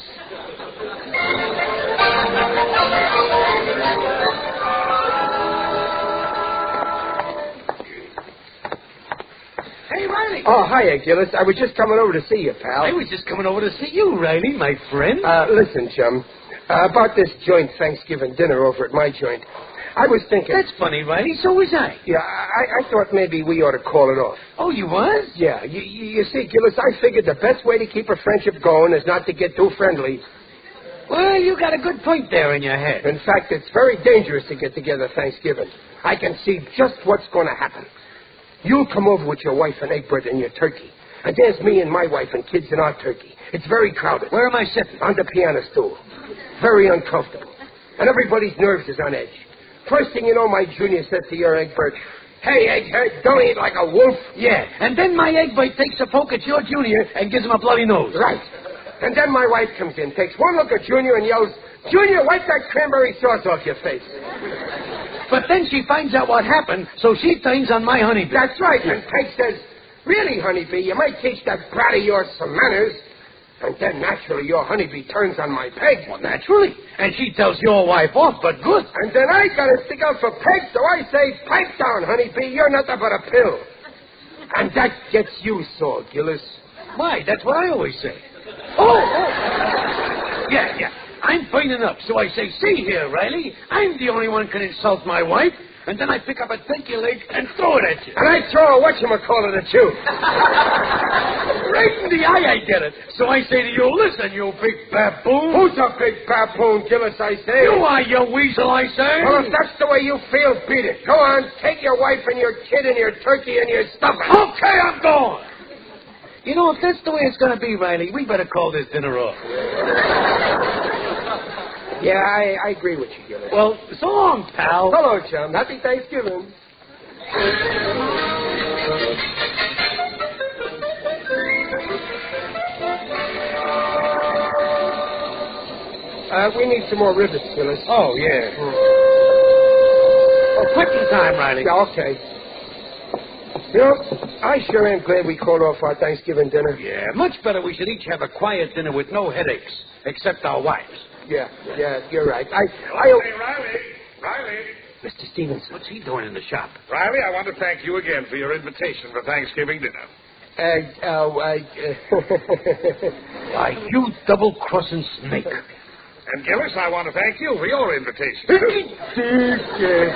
[SPEAKER 26] Hey, Riley.
[SPEAKER 25] Oh, hiya, Gillis. I was just coming over to see you, pal.
[SPEAKER 26] I was just coming over to see you, Riley, my friend.
[SPEAKER 25] Listen, chum. About this joint Thanksgiving dinner over at my joint. I was thinking...
[SPEAKER 26] That's funny, Riley. So was I.
[SPEAKER 25] Yeah, I thought maybe we ought to call it off.
[SPEAKER 26] Oh, you was?
[SPEAKER 25] Yeah. You see, Gillis, I figured the best way to keep a friendship going is not to get too friendly.
[SPEAKER 26] Well, you got a good point there in your head.
[SPEAKER 25] In fact, it's very dangerous to get together Thanksgiving. I can see just what's going to happen. You'll come over with your wife and Egbert and your turkey. And there's me and my wife and kids in our turkey. It's very crowded.
[SPEAKER 26] Where am I sitting?
[SPEAKER 25] On the piano stool. Very uncomfortable. And everybody's nerves is on edge. First thing you know, my junior says to your Egbert, "Hey, Egbert, don't eat like a wolf."
[SPEAKER 26] Yeah, and then my Egbert takes a poke at your junior and gives him a bloody nose.
[SPEAKER 25] Right. And then my wife comes in, takes one look at Junior and yells, "Junior, wipe that cranberry sauce off your face."
[SPEAKER 26] But then she finds out what happened, so she turns on my honeybee.
[SPEAKER 25] That's right. And Peg says, "Really, honeybee, you might teach that brat of yours some manners." And then, naturally, your honeybee turns on my Peg.
[SPEAKER 26] Well, naturally. And she tells your wife off, but good.
[SPEAKER 25] And then I got to stick up for Peg, so I say, "Pipe down, honeybee, you're nothing but a pill." And that gets you sore, Gillis.
[SPEAKER 26] Why, that's what I always say. Oh! Yeah. I'm burning up, so I say, "See here, Riley, I'm the only one can insult my wife." And then I pick up a turkey leg and throw it at you.
[SPEAKER 25] And I throw a whatchamacallit at you.
[SPEAKER 26] Right in the eye, I get it. So I say to you, "Listen, you big baboon."
[SPEAKER 25] Who's a big baboon, Gillis, I say?
[SPEAKER 26] You are, you weasel, I say.
[SPEAKER 25] Well, if that's the way you feel, beat it. Go on, take your wife and your kid and your turkey and your stuffing.
[SPEAKER 26] Okay, I'm going. You know, if that's the way it's going to be, Riley, we better call this dinner off.
[SPEAKER 25] Yeah, I agree with you, Gillis.
[SPEAKER 26] Well, so long, pal.
[SPEAKER 25] Hello, chum. Happy Thanksgiving. We need some more rivets, Gillis.
[SPEAKER 26] Oh, yeah. Oh, quitting time, Riley.
[SPEAKER 25] Yeah, okay. You know, I sure am glad we called off our Thanksgiving dinner.
[SPEAKER 26] Yeah, much better we should each have a quiet dinner with no headaches, except our wives.
[SPEAKER 25] Yeah, you're right.
[SPEAKER 7] Hey, Riley.
[SPEAKER 26] Mr. Stevenson, what's he doing in the shop?
[SPEAKER 7] Riley, I want to thank you again for your invitation for Thanksgiving dinner.
[SPEAKER 26] Why, you double-crossing snake.
[SPEAKER 7] And Gillis, I want to thank you for your invitation.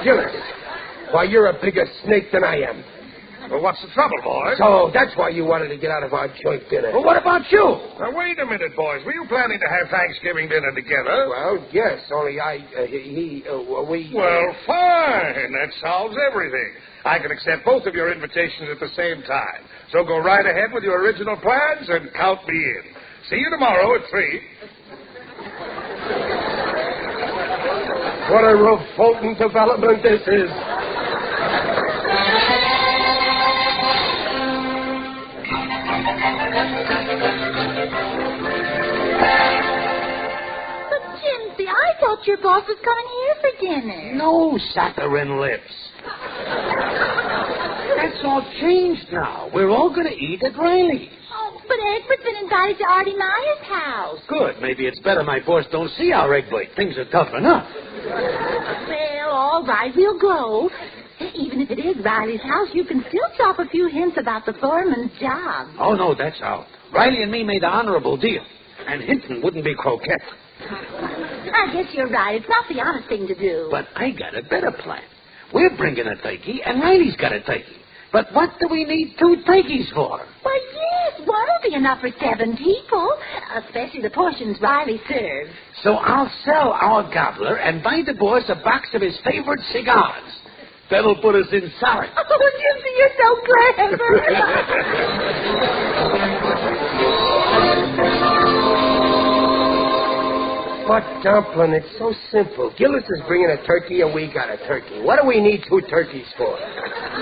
[SPEAKER 25] Gillis, why, you're a bigger snake than I am.
[SPEAKER 26] Well, what's the trouble, boys?
[SPEAKER 25] So that's why you wanted to get out of our joint dinner.
[SPEAKER 26] Well, what about you? Now, wait a minute, boys. Were you planning to have Thanksgiving dinner together?
[SPEAKER 25] Well, yes, only we...
[SPEAKER 26] Well, fine. That solves everything. I can accept both of your invitations at the same time. So go right ahead with your original plans and count me in. See you tomorrow at 3.
[SPEAKER 25] What a revolting development this is.
[SPEAKER 9] But, Jimsy, I thought your boss was coming here for dinner.
[SPEAKER 26] No saccharine lips. That's all changed now. We're all going to eat at Riley's.
[SPEAKER 9] Oh, but Egbert's been invited to Artie Meyer's house.
[SPEAKER 26] Good. Maybe it's better my boss don't see our Egbert. Things are tough enough.
[SPEAKER 9] Well, all right, we'll go. Even if it is Riley's house, you can still drop a few hints about the foreman's job.
[SPEAKER 26] Oh, no, that's out. Riley and me made an honorable deal. And Hinton wouldn't be croquette.
[SPEAKER 9] I guess you're right. It's not the honest thing to do.
[SPEAKER 26] But I got a better plan. We're bringing a turkey, and Riley's got a turkey. But what do we need 2 turkeys for?
[SPEAKER 9] Well, yes, one will be enough for 7 people, especially the portions Riley serves.
[SPEAKER 26] So I'll sell our gobbler and buy the boss a box of his favorite cigars. That'll put us in solid.
[SPEAKER 9] Oh, Jimsy, you're so clever.
[SPEAKER 25] But, Dumplin', it's so simple. Gillis is bringing a turkey, and we got a turkey. What do we need 2 turkeys for?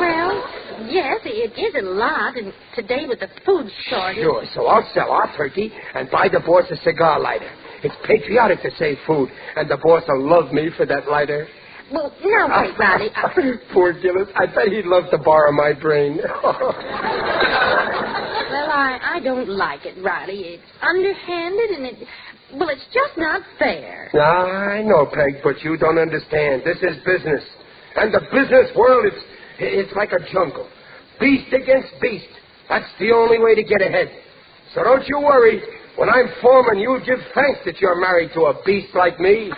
[SPEAKER 3] Well, yes, it is a lot, and today with the food shortage...
[SPEAKER 25] Sure, so I'll sell our turkey and buy the boss a cigar lighter. It's patriotic to save food, and the boss will love me for that lighter.
[SPEAKER 3] Well, now, wait, Riley.
[SPEAKER 25] Poor Gillis. I bet he'd love to borrow my brain.
[SPEAKER 3] Well, I don't like it, Riley. It's underhanded, and it's just not fair.
[SPEAKER 25] I know, Peg, but you don't understand. This is business. And the business world, it's like a jungle. Beast against beast. That's the only way to get ahead. So don't you worry. When I'm foreman, you'll give thanks that you're married to a beast like me.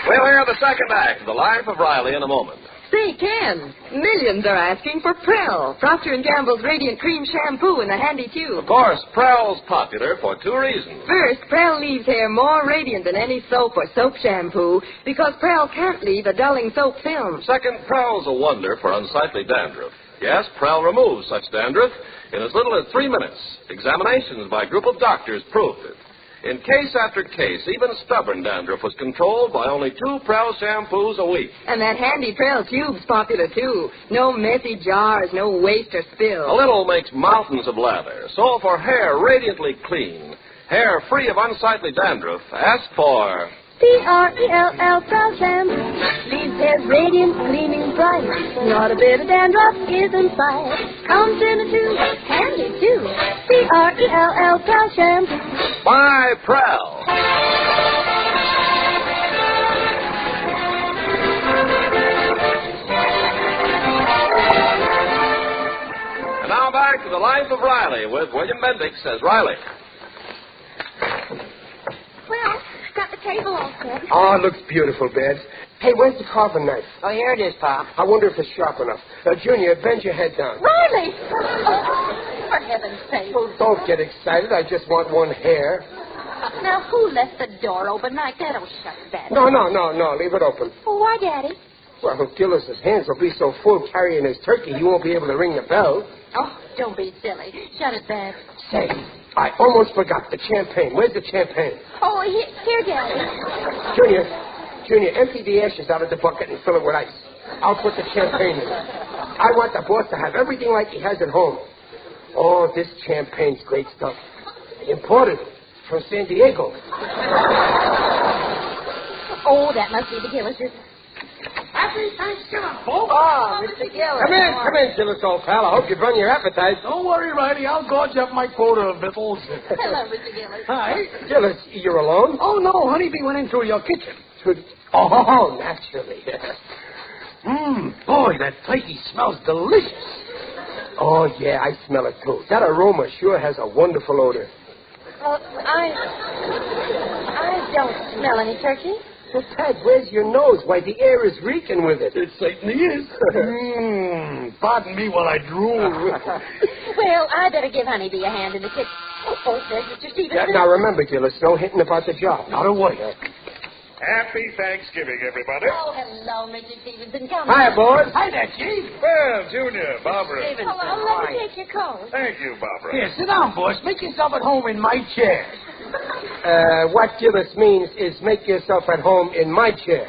[SPEAKER 21] We'll hear the second act of The Life of Riley in a moment.
[SPEAKER 10] Say, Ken, millions are asking for Prell, Procter & Gamble's Radiant Cream Shampoo in a handy tube.
[SPEAKER 21] Of course, Prell's popular for 2 reasons.
[SPEAKER 10] First, Prell leaves hair more radiant than any soap or soap shampoo because Prell can't leave a dulling soap film.
[SPEAKER 21] Second, Prell's a wonder for unsightly dandruff. Yes, Prell removes such dandruff in as little as 3 minutes. Examinations by a group of doctors proved it. In case after case, even stubborn dandruff was controlled by only 2 Prell shampoos a week.
[SPEAKER 10] And that handy Prell tube's popular, too. No messy jars, no waste or spill.
[SPEAKER 21] A little makes mountains of lather. So for hair radiantly clean, hair free of unsightly dandruff, ask for...
[SPEAKER 9] P-R-E-L-L Prell Shampoo. Leaves hair radiant, gleaming bright. Not a bit of dandruff is in sight. Comes in a tube, handy too. P-R-E-L-L Prell Shampoo.
[SPEAKER 21] By Prell. And now back to The Life of Riley with William Bendix as Riley.
[SPEAKER 9] Well, got the table all set.
[SPEAKER 25] Oh, it looks beautiful, Babs. Hey, where's the carving knife?
[SPEAKER 6] Oh, here it is, Pop.
[SPEAKER 25] I wonder if it's sharp enough. Junior, bend your head down.
[SPEAKER 3] Riley! For heaven's sake.
[SPEAKER 25] Well, don't get excited. I just want one hair.
[SPEAKER 3] Now, who left the door open like that? Oh, shut that.
[SPEAKER 25] No. Leave it open.
[SPEAKER 3] Well, why, Daddy?
[SPEAKER 25] Well, Gillis's hands will be so full carrying his turkey, he won't be able to ring the bell.
[SPEAKER 3] Oh, don't be silly. Shut it, Dad.
[SPEAKER 25] Say, I almost forgot the champagne. Where's the champagne?
[SPEAKER 3] Oh, here, Daddy.
[SPEAKER 25] Junior, empty the ashes out of the bucket and fill it with ice. I'll put the champagne in. I want the boss to have everything like he has at home. Oh, this champagne's great stuff. Imported from San Diego.
[SPEAKER 3] Oh, that must be the Gillises.
[SPEAKER 26] Happy Thanksgiving, folks.
[SPEAKER 10] Oh, Mr. Gillis.
[SPEAKER 25] Come in, Gillis, old pal. I hope you've run your appetite.
[SPEAKER 26] Don't worry, Riley. I'll gorge up my quota of victuals.
[SPEAKER 3] Hello, Mr. Gillis.
[SPEAKER 26] Hi.
[SPEAKER 25] Gillis, you're alone?
[SPEAKER 26] Oh, no. Honeybee went into your kitchen.
[SPEAKER 25] Oh, naturally.
[SPEAKER 26] Boy, that turkey smells delicious.
[SPEAKER 25] Oh, yeah, I smell it, too. That aroma sure has a wonderful odor.
[SPEAKER 3] Well, I don't smell any turkey.
[SPEAKER 25] Well, Ted, where's your nose? Why, the air is reeking with it.
[SPEAKER 26] It certainly is. Pardon me while I drool.
[SPEAKER 3] Well, I better give Honeybee a hand in the kitchen. Oh, there's Mr. Stevenson.
[SPEAKER 25] Yeah, now remember, Gillis, no hinting about the job.
[SPEAKER 26] Not a word.
[SPEAKER 11] Happy Thanksgiving, everybody.
[SPEAKER 3] Oh, hello, Mr. Stevenson. Come
[SPEAKER 25] Hi, boys.
[SPEAKER 26] Hi there, Chief.
[SPEAKER 11] Well, Junior, Barbara.
[SPEAKER 3] Stevenson. Hello, let me take your coat.
[SPEAKER 11] Thank you, Barbara.
[SPEAKER 26] Here, sit down, boss. Make yourself at home in my chair.
[SPEAKER 25] What Gillis means is make yourself at home in my chair.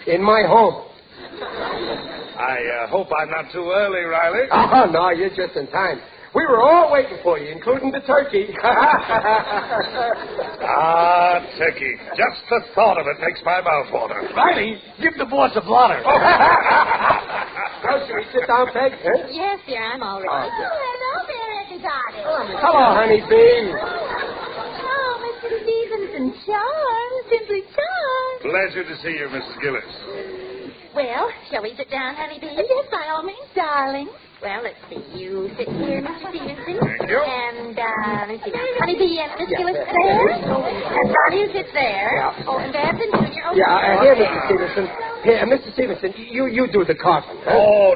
[SPEAKER 25] In my home.
[SPEAKER 11] I hope I'm not too early, Riley.
[SPEAKER 25] Oh, no, you're just in time. We were all waiting for you, including the turkey.
[SPEAKER 11] Turkey. Just the thought of it makes my mouth water.
[SPEAKER 26] Riley, give the boss a blotter.
[SPEAKER 25] Now, should we sit down, Peg? Huh?
[SPEAKER 3] Yes, dear, I'm all right.
[SPEAKER 25] Oh,
[SPEAKER 9] hello there, everybody.
[SPEAKER 25] Hello, honeybee.
[SPEAKER 9] Oh, Mr. Stevenson, charmed, simply charmed.
[SPEAKER 11] Pleasure to see you, Mrs. Gillis.
[SPEAKER 3] Well, shall we sit down, Honeybee?
[SPEAKER 9] Yes, by all means, darling.
[SPEAKER 3] Well, let's see. You sit here, Mr. Stevenson.
[SPEAKER 11] Thank you.
[SPEAKER 3] And, let's see. Honeybee and Miss Gillis there. And Ronnie sits there.
[SPEAKER 25] Yeah.
[SPEAKER 3] Oh, and Babs and Junior. Oh,
[SPEAKER 25] Here, Mr. Stevenson. Here, Mr. Stevenson, you do the carving. Huh?
[SPEAKER 11] Oh,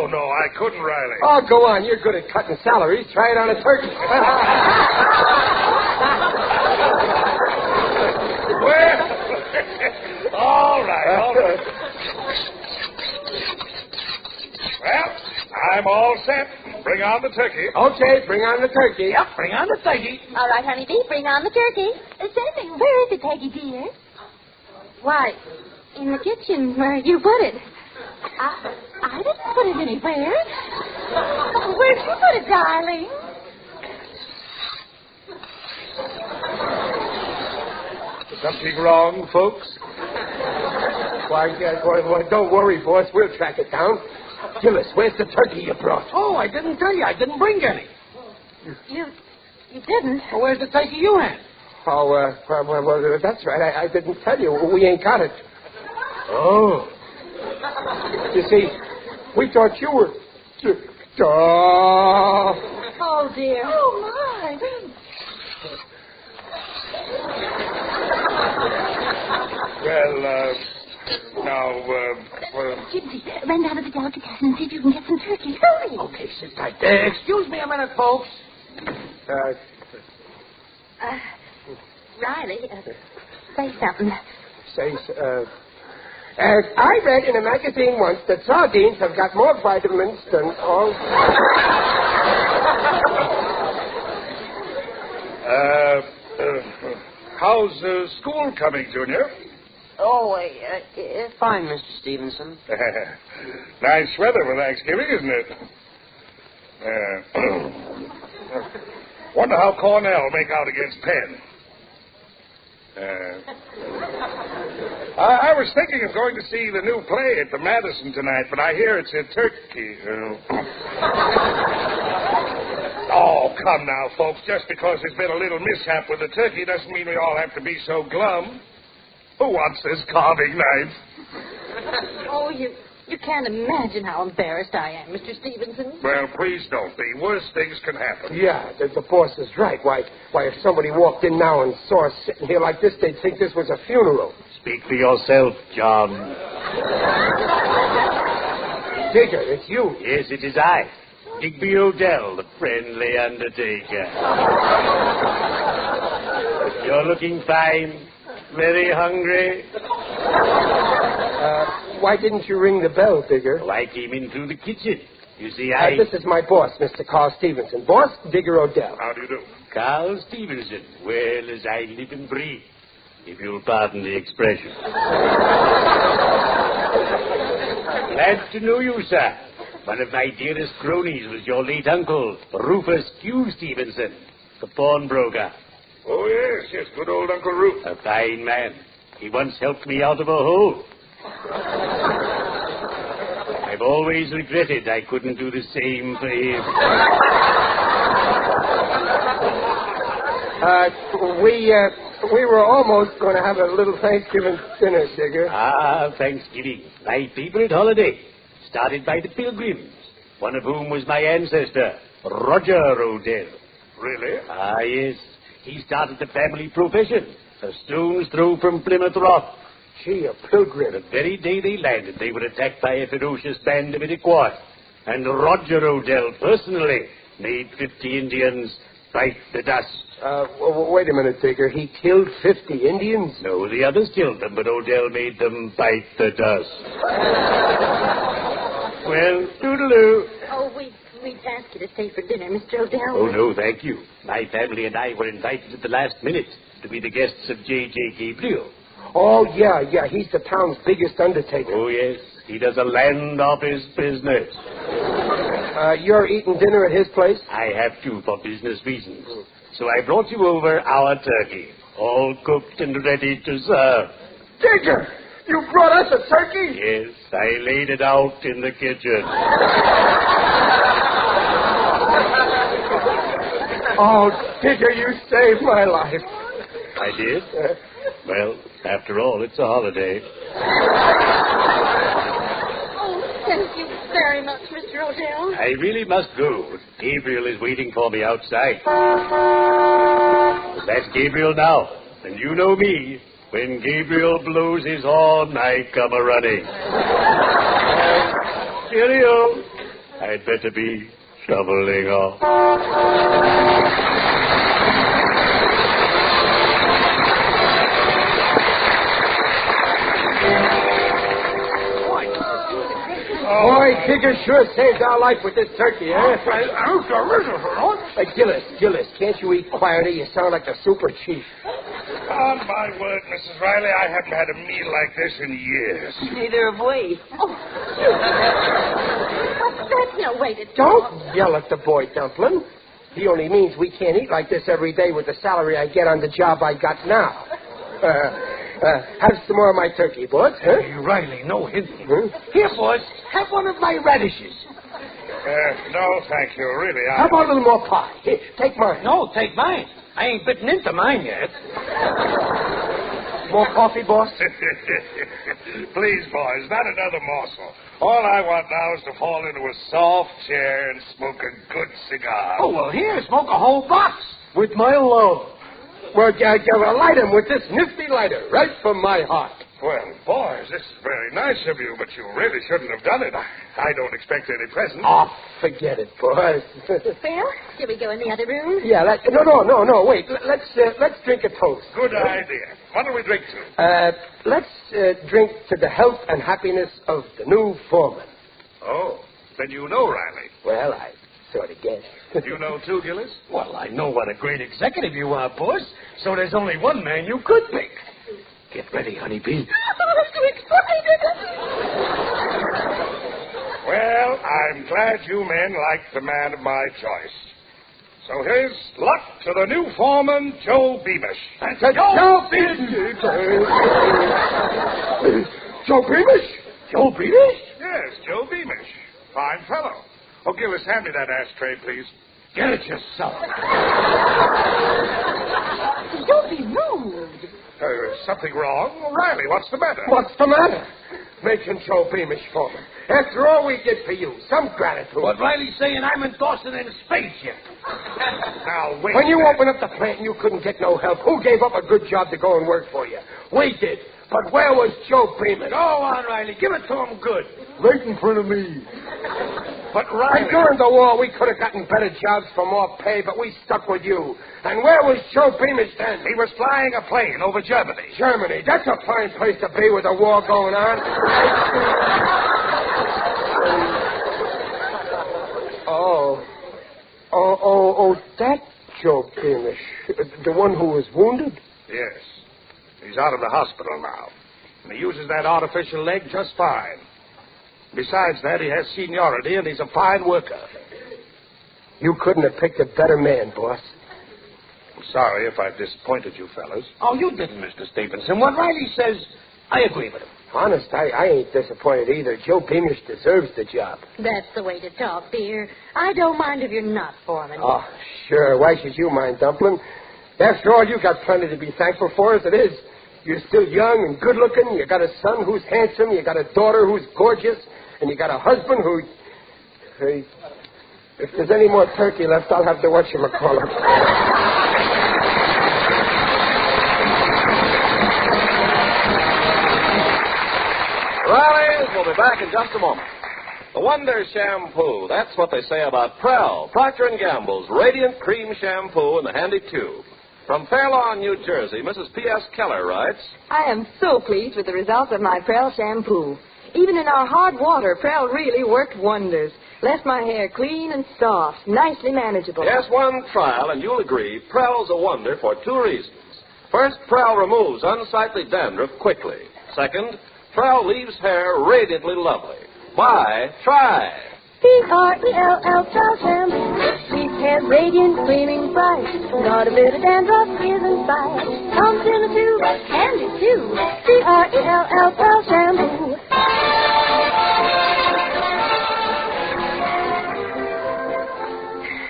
[SPEAKER 11] no, I couldn't, Riley.
[SPEAKER 25] Oh, go on. You're good at cutting salaries. Try it on a turkey.
[SPEAKER 11] Well, all right. Well, I'm all set. Bring on the turkey.
[SPEAKER 25] Okay, bring on the turkey.
[SPEAKER 26] Yep, bring on the turkey.
[SPEAKER 3] All right, Honeybee, bring on the turkey.
[SPEAKER 9] Say, where is it, Peggy, dear?
[SPEAKER 3] Why, in the kitchen where you put it.
[SPEAKER 9] I didn't put it anywhere. Where'd you put it, darling?
[SPEAKER 25] Something wrong, folks? Why, don't worry, boss. We'll track it down. Gillis, where's the turkey you brought?
[SPEAKER 26] Oh, I didn't tell you. I didn't bring any.
[SPEAKER 3] You didn't?
[SPEAKER 26] Well, where's the turkey you had?
[SPEAKER 25] Oh, well, that's right. I didn't tell you. We ain't got it.
[SPEAKER 26] Oh.
[SPEAKER 25] You see, we thought you were...
[SPEAKER 3] Oh, dear.
[SPEAKER 9] Oh, my.
[SPEAKER 3] Gypsy, run down to the delicatessen and see if you can get some turkey. Hurry.
[SPEAKER 26] Okay, sit tight there. Excuse me a minute, folks.
[SPEAKER 3] Riley, say something.
[SPEAKER 25] I read in a magazine once that sardines have got more vitamins than all...
[SPEAKER 11] How's school coming, Junior?
[SPEAKER 6] Oh, fine, Mr. Stevenson.
[SPEAKER 11] Nice weather for Thanksgiving, isn't it? Wonder how Cornell make out against Penn. I was thinking of going to see the new play at the Madison tonight, but I hear it's in Turkey. Oh, come now, folks. Just because there's been a little mishap with the turkey doesn't mean we all have to be so glum. Who wants this carving knife?
[SPEAKER 3] Oh, you can't imagine how embarrassed I am, Mr. Stevenson.
[SPEAKER 11] Well, please don't be. Worse things can happen.
[SPEAKER 25] Yeah, the boss is right. Why, if somebody walked in now and saw us sitting here like this, they'd think this was a funeral.
[SPEAKER 26] Speak for yourself, John.
[SPEAKER 25] Digger, it's you.
[SPEAKER 26] Yes, it is I. Digby Odell, the friendly undertaker. You're looking fine. Very hungry.
[SPEAKER 25] Why didn't you ring the bell, Digger?
[SPEAKER 26] Well, I came in through the kitchen. You see,
[SPEAKER 25] This is my boss, Mr. Carl Stevenson. Boss, Digger Odell.
[SPEAKER 11] How do you do?
[SPEAKER 26] Carl Stevenson. Well, as I live and breathe, if you'll pardon the expression. Glad to know you, sir. One of my dearest cronies was your late uncle, Rufus Q. Stevenson, the pawnbroker.
[SPEAKER 11] Oh, yes, good old Uncle Rufus.
[SPEAKER 26] A fine man. He once helped me out of a hole. I've always regretted I couldn't do the same for him.
[SPEAKER 25] We were almost going to have a little Thanksgiving dinner, Digger.
[SPEAKER 26] Thanksgiving. My favorite holiday. Started by the Pilgrims, one of whom was my ancestor, Roger Odell.
[SPEAKER 11] Really?
[SPEAKER 26] Yes. He started the family profession. A stone's throw from Plymouth Rock.
[SPEAKER 25] Gee, a pilgrim.
[SPEAKER 26] The very day they landed, they were attacked by a ferocious band of Iroquois. And Roger Odell personally made 50 Indians bite the dust.
[SPEAKER 25] Wait a minute, Digger. He killed 50 Indians?
[SPEAKER 26] No, the others killed them, but Odell made them bite the dust. Well, toodaloo.
[SPEAKER 3] Oh, we'd ask you to stay for dinner, Mr. Odell.
[SPEAKER 26] Oh, no, thank you. My family and I were invited at the last minute to be the guests of J.J. Gabriel.
[SPEAKER 25] Oh, yeah. He's the town's biggest undertaker.
[SPEAKER 26] Oh, yes. He does a land office business.
[SPEAKER 25] You're eating dinner at his place?
[SPEAKER 26] I have to for business reasons. So I brought you over our turkey, all cooked and ready to serve.
[SPEAKER 25] Digger, you brought us a turkey?
[SPEAKER 26] Yes, I laid it out in the kitchen.
[SPEAKER 25] Oh, Digger, you saved my life.
[SPEAKER 26] I did? Well, after all, it's a holiday.
[SPEAKER 3] Thank you very much, Mr. Odell.
[SPEAKER 26] I really must go. Gabriel is waiting for me outside. That's Gabriel now. And you know me. When Gabriel blows his horn, I come a-running. Cheerio. I'd better be shoveling off.
[SPEAKER 25] Boy, Digger sure saved our life with this turkey, eh? Gillis, can't you eat quieter? You sound like the super chief.
[SPEAKER 11] On my word, Mrs. Riley, I haven't had a meal like this in years.
[SPEAKER 10] Neither have we.
[SPEAKER 3] Oh. That's no way to talk.
[SPEAKER 25] Don't yell at the boy, Dumpling. He only means we can't eat like this every day with the salary I get on the job I got now. Have some more of my turkey, boys. Huh?
[SPEAKER 26] Hey, Riley, no hinting.
[SPEAKER 25] Here, boys, have one of my radishes.
[SPEAKER 11] No, thank you, really.
[SPEAKER 25] How about a little more pie? Here, take mine.
[SPEAKER 26] No, take mine. I ain't bitten into mine yet.
[SPEAKER 25] More coffee, boss?
[SPEAKER 11] Please, boys, not another morsel. All I want now is to fall into a soft chair and smoke a good cigar.
[SPEAKER 26] Oh, well, here, smoke a whole box with my love.
[SPEAKER 25] Well, light him with this nifty lighter, right from my heart.
[SPEAKER 11] Well, boys, this is very nice of you, but you really shouldn't have done it. I don't expect any presents.
[SPEAKER 25] Oh, forget it, boys.
[SPEAKER 3] Well, shall we go in the other room?
[SPEAKER 25] Yeah, no, wait. Let's drink a toast.
[SPEAKER 11] Good idea. What do we drink to?
[SPEAKER 25] Let's drink to the health and happiness of the new foreman.
[SPEAKER 11] Oh, then you know Riley.
[SPEAKER 25] Well, I sort of guess.
[SPEAKER 11] You know too, Gillis?
[SPEAKER 26] Well, I know what a great executive you are, boss. So there's only one man you could pick. Get ready, honeybee.
[SPEAKER 3] I'm too excited.
[SPEAKER 11] Well, I'm glad you men like the man of my choice. So here's luck to the new foreman, Joe Beamish.
[SPEAKER 25] And to Joe Beamish! Joe Beamish? Joe Beamish?
[SPEAKER 11] Yes, Joe Beamish. Fine fellow. Oh, Gillis, hand me that ashtray, please.
[SPEAKER 26] Get it yourself.
[SPEAKER 3] Don't be rude.
[SPEAKER 11] Something wrong? Riley, what's the matter?
[SPEAKER 25] What's the matter? Mention Joe Beamish foreman. After all we did for you, some gratitude.
[SPEAKER 26] What Riley's saying, I'm endorsing in a spaceship.
[SPEAKER 11] Now, wait.
[SPEAKER 25] When you opened up the plant and you couldn't get no help, who gave up a good job to go and work for you? We did. But where was Joe Beamish?
[SPEAKER 26] Go on, Riley. Give it to him good.
[SPEAKER 25] Right in front of me.
[SPEAKER 11] But Riley...
[SPEAKER 25] And during the war, we could have gotten better jobs for more pay, but we stuck with you. And where was Joe Beamish then?
[SPEAKER 11] He was flying a plane over Germany.
[SPEAKER 25] Germany. That's a fine place to be with a war going on. Oh, that Joe Beamish. The one who was wounded?
[SPEAKER 11] Yes. He's out of the hospital now. And he uses that artificial leg just fine. Besides that, he has seniority, and he's a fine worker.
[SPEAKER 25] You couldn't have picked a better man, boss.
[SPEAKER 11] I'm sorry if I've disappointed you fellas.
[SPEAKER 26] Oh, you didn't, Mr. Stevenson. What Riley says, I agree with him.
[SPEAKER 25] Honest, I ain't disappointed either. Joe Beamish deserves the job.
[SPEAKER 3] That's the way to talk, dear. I don't mind if you're not foreman.
[SPEAKER 25] Oh, sure. Why should you mind, Dumpling? After all, you got plenty to be thankful for as it is. You're still young and good-looking. You got a son who's handsome. You got a daughter who's gorgeous. And you got a husband who... If there's any more turkey left, I'll have to whatchamacallit.
[SPEAKER 21] be back in just a moment. The Wonder Shampoo. That's what they say about Prell, Procter & Gamble's Radiant Cream Shampoo in the handy tube. From Fair Lawn, New Jersey, Mrs. P.S. Keller writes,
[SPEAKER 10] I am so pleased with the results of my Prell shampoo. Even in our hard water, Prell really worked wonders. Left my hair clean and soft, nicely manageable.
[SPEAKER 21] Yes, one trial, and you'll agree, Prell's a wonder for two reasons. First, Prell removes unsightly dandruff quickly. Second, Prell leaves hair radiantly lovely. Buy, try.
[SPEAKER 9] P-R-E-L-L, Prell shampoo. Leaves hair radiant, gleaming bright. Not a bit of dandruff is inside. Comes in a tube, handy too. P-R-E-L-L, Prell shampoo.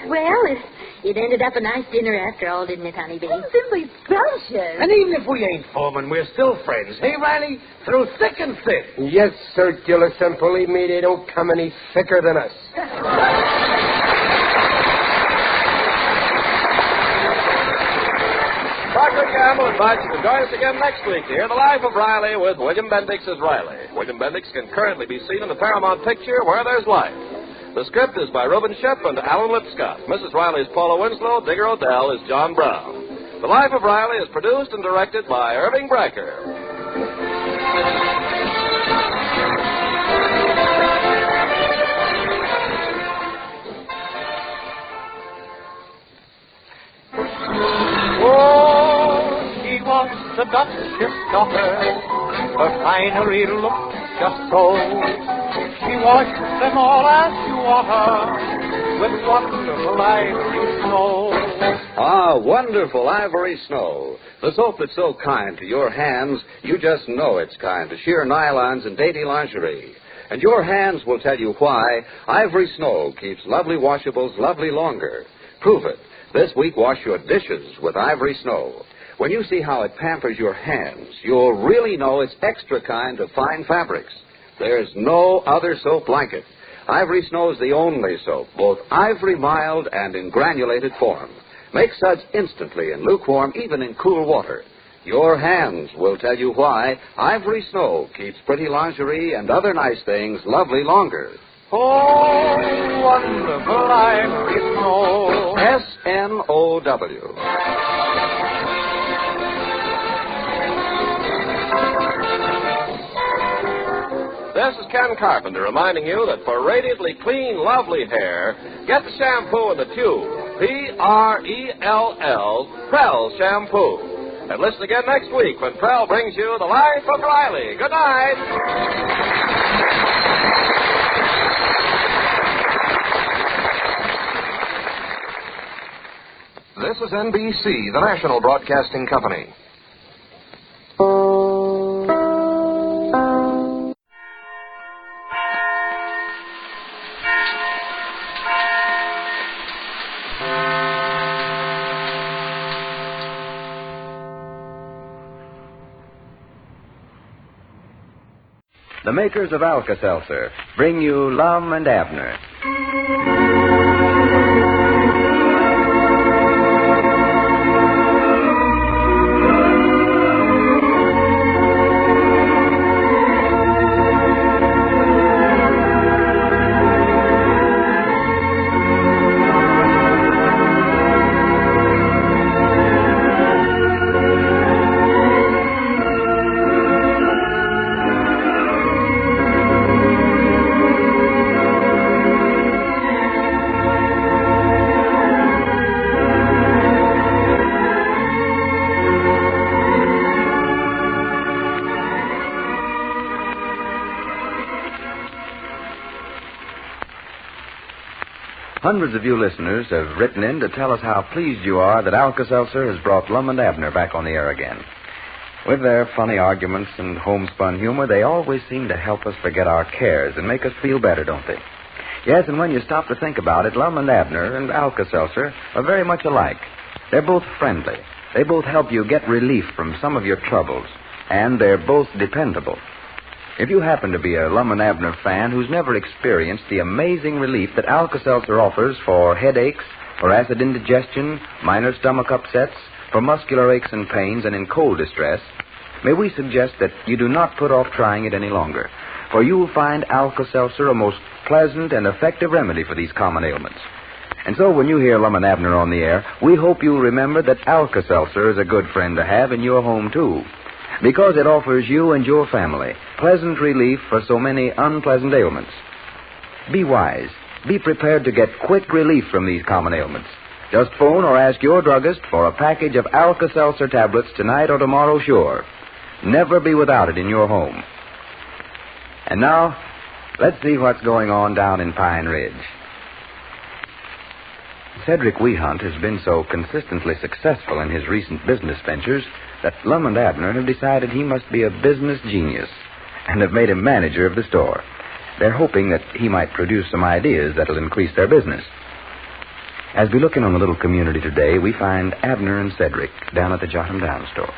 [SPEAKER 3] Well, it ended up a nice dinner after all, didn't it, honeybee?
[SPEAKER 10] Simply scrumptious.
[SPEAKER 26] And even if we ain't foremen, we're still friends. Hey, Riley? Through thick and thin.
[SPEAKER 25] Yes, sir, Gillis, and believe me, they don't come any thicker than us.
[SPEAKER 21] Procter & Gamble invites you to join us again next week to hear The Life of Riley with William Bendix as Riley. William Bendix can currently be seen in the Paramount picture Where There's Life. The script is by Reuben Shep and Alan Lipscott. Mrs. Riley is Paula Winslow. Digger Odell is John Brown. The Life of Riley is produced and directed by Irving Brecker.
[SPEAKER 13] Oh, she was the Duchess' daughter. Her finery looked just so. She washed them all as you water with wonderful ivory snow.
[SPEAKER 14] Ah, wonderful ivory snow. The soap that's so kind to your hands, you just know it's kind to sheer nylons and dainty lingerie. And your hands will tell you why Ivory Snow keeps lovely washables lovely longer. Prove it. This week, wash your dishes with Ivory Snow. When you see how it pampers your hands, you'll really know it's extra kind of fine fabrics. There's no other soap like it. Ivory Snow is the only soap, both ivory mild and in granulated form. Make suds instantly in lukewarm, even in cool water. Your hands will tell you why Ivory Snow keeps pretty lingerie and other nice things lovely longer.
[SPEAKER 13] Oh, wonderful ivory snow.
[SPEAKER 14] S-N-O-W.
[SPEAKER 21] This is Ken Carpenter reminding you that for radiantly clean, lovely hair, get the shampoo in the tube. P-R-E-L-L, Prell Shampoo. And listen again next week when Prell brings you The Life of Riley. Good night.
[SPEAKER 15] This is NBC, the national broadcasting company.
[SPEAKER 17] The makers of Alka-Seltzer bring you Lum and Abner. Hundreds of you listeners have written in to tell us how pleased you are that Alka-Seltzer has brought Lum and Abner back on the air again. With their funny arguments and homespun humor, they always seem to help us forget our cares and make us feel better, don't they? Yes, and when you stop to think about it, Lum and Abner and Alka-Seltzer are very much alike. They're both friendly. They both help you get relief from some of your troubles. And they're both dependable. If you happen to be a Lum and Abner fan who's never experienced the amazing relief that Alka-Seltzer offers for headaches, for acid indigestion, minor stomach upsets, for muscular aches and pains, and in cold distress, may we suggest that you do not put off trying it any longer. for you'll find Alka-Seltzer a most pleasant and effective remedy for these common ailments. And so when you hear Lum and Abner on the air, we hope you'll remember that Alka-Seltzer is a good friend to have in your home, too, because it offers you and your family pleasant relief for so many unpleasant ailments. Be wise. Be prepared to get quick relief from these common ailments. Just phone or ask your druggist for a package of Alka-Seltzer tablets tonight or tomorrow, sure. Never be without it in your home. And now, let's see what's going on down in Pine Ridge. Cedric Wehunt has been so consistently successful in his recent business ventures that Lum and Abner have decided he must be a business genius and have made him manager of the store. They're hoping that he might produce some ideas that'll increase their business. As we look in on the little community today, we find Abner and Cedric down at the Jot 'em Down store.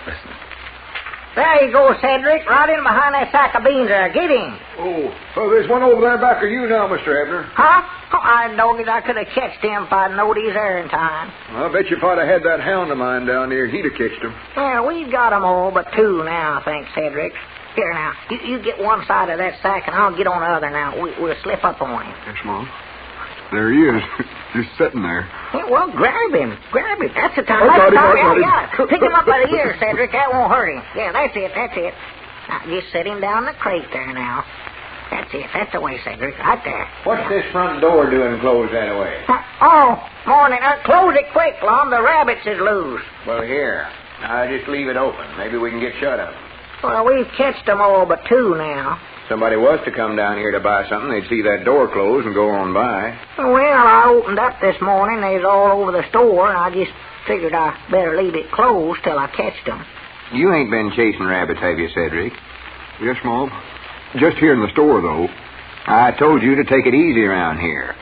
[SPEAKER 17] Listen.
[SPEAKER 2] There you go, Cedric, right in behind that sack of beans there. Get him.
[SPEAKER 12] Oh, there's one over there back of you now, Mr. Abner.
[SPEAKER 2] Huh? Oh, I doggies, I could have catched him if I'd knowed he's there in time.
[SPEAKER 12] I bet you if I'd have had that hound of mine down there, he'd have catched him.
[SPEAKER 2] Well, we've got 'em all but two now, I think, Cedric. Here, now, you get one side of that sack, and I'll get on the other now. We'll slip up on him.
[SPEAKER 12] Yes, Mom. There he is, just sitting there.
[SPEAKER 2] Yeah, well, grab him. Grab him. That's the time.
[SPEAKER 12] Oh,
[SPEAKER 2] That's
[SPEAKER 12] got
[SPEAKER 2] the time.
[SPEAKER 12] him.
[SPEAKER 2] Yeah. Pick him up by the ear, Cedric. That won't hurt him. Yeah, that's it. Now, just set him down in the crate there now. That's it. That's the way, Cedric. Right there.
[SPEAKER 16] What's this front door doing closed that way?
[SPEAKER 2] Oh, morning. Close it quick, Lum. The rabbits is loose.
[SPEAKER 16] Well, here. I'll just leave it open. Maybe we can get shut up.
[SPEAKER 2] Well, we've catched them all but two now.
[SPEAKER 16] Somebody was to come down here to buy something, they'd see that door closed and go on by.
[SPEAKER 2] Well, I opened up this morning. They was all over the store, and I just figured I better leave it closed till I catched them.
[SPEAKER 16] You ain't been chasing rabbits, have you, Cedric?
[SPEAKER 12] Yes, Mom. Just here in the store, though.
[SPEAKER 16] I told you to take it easy around here.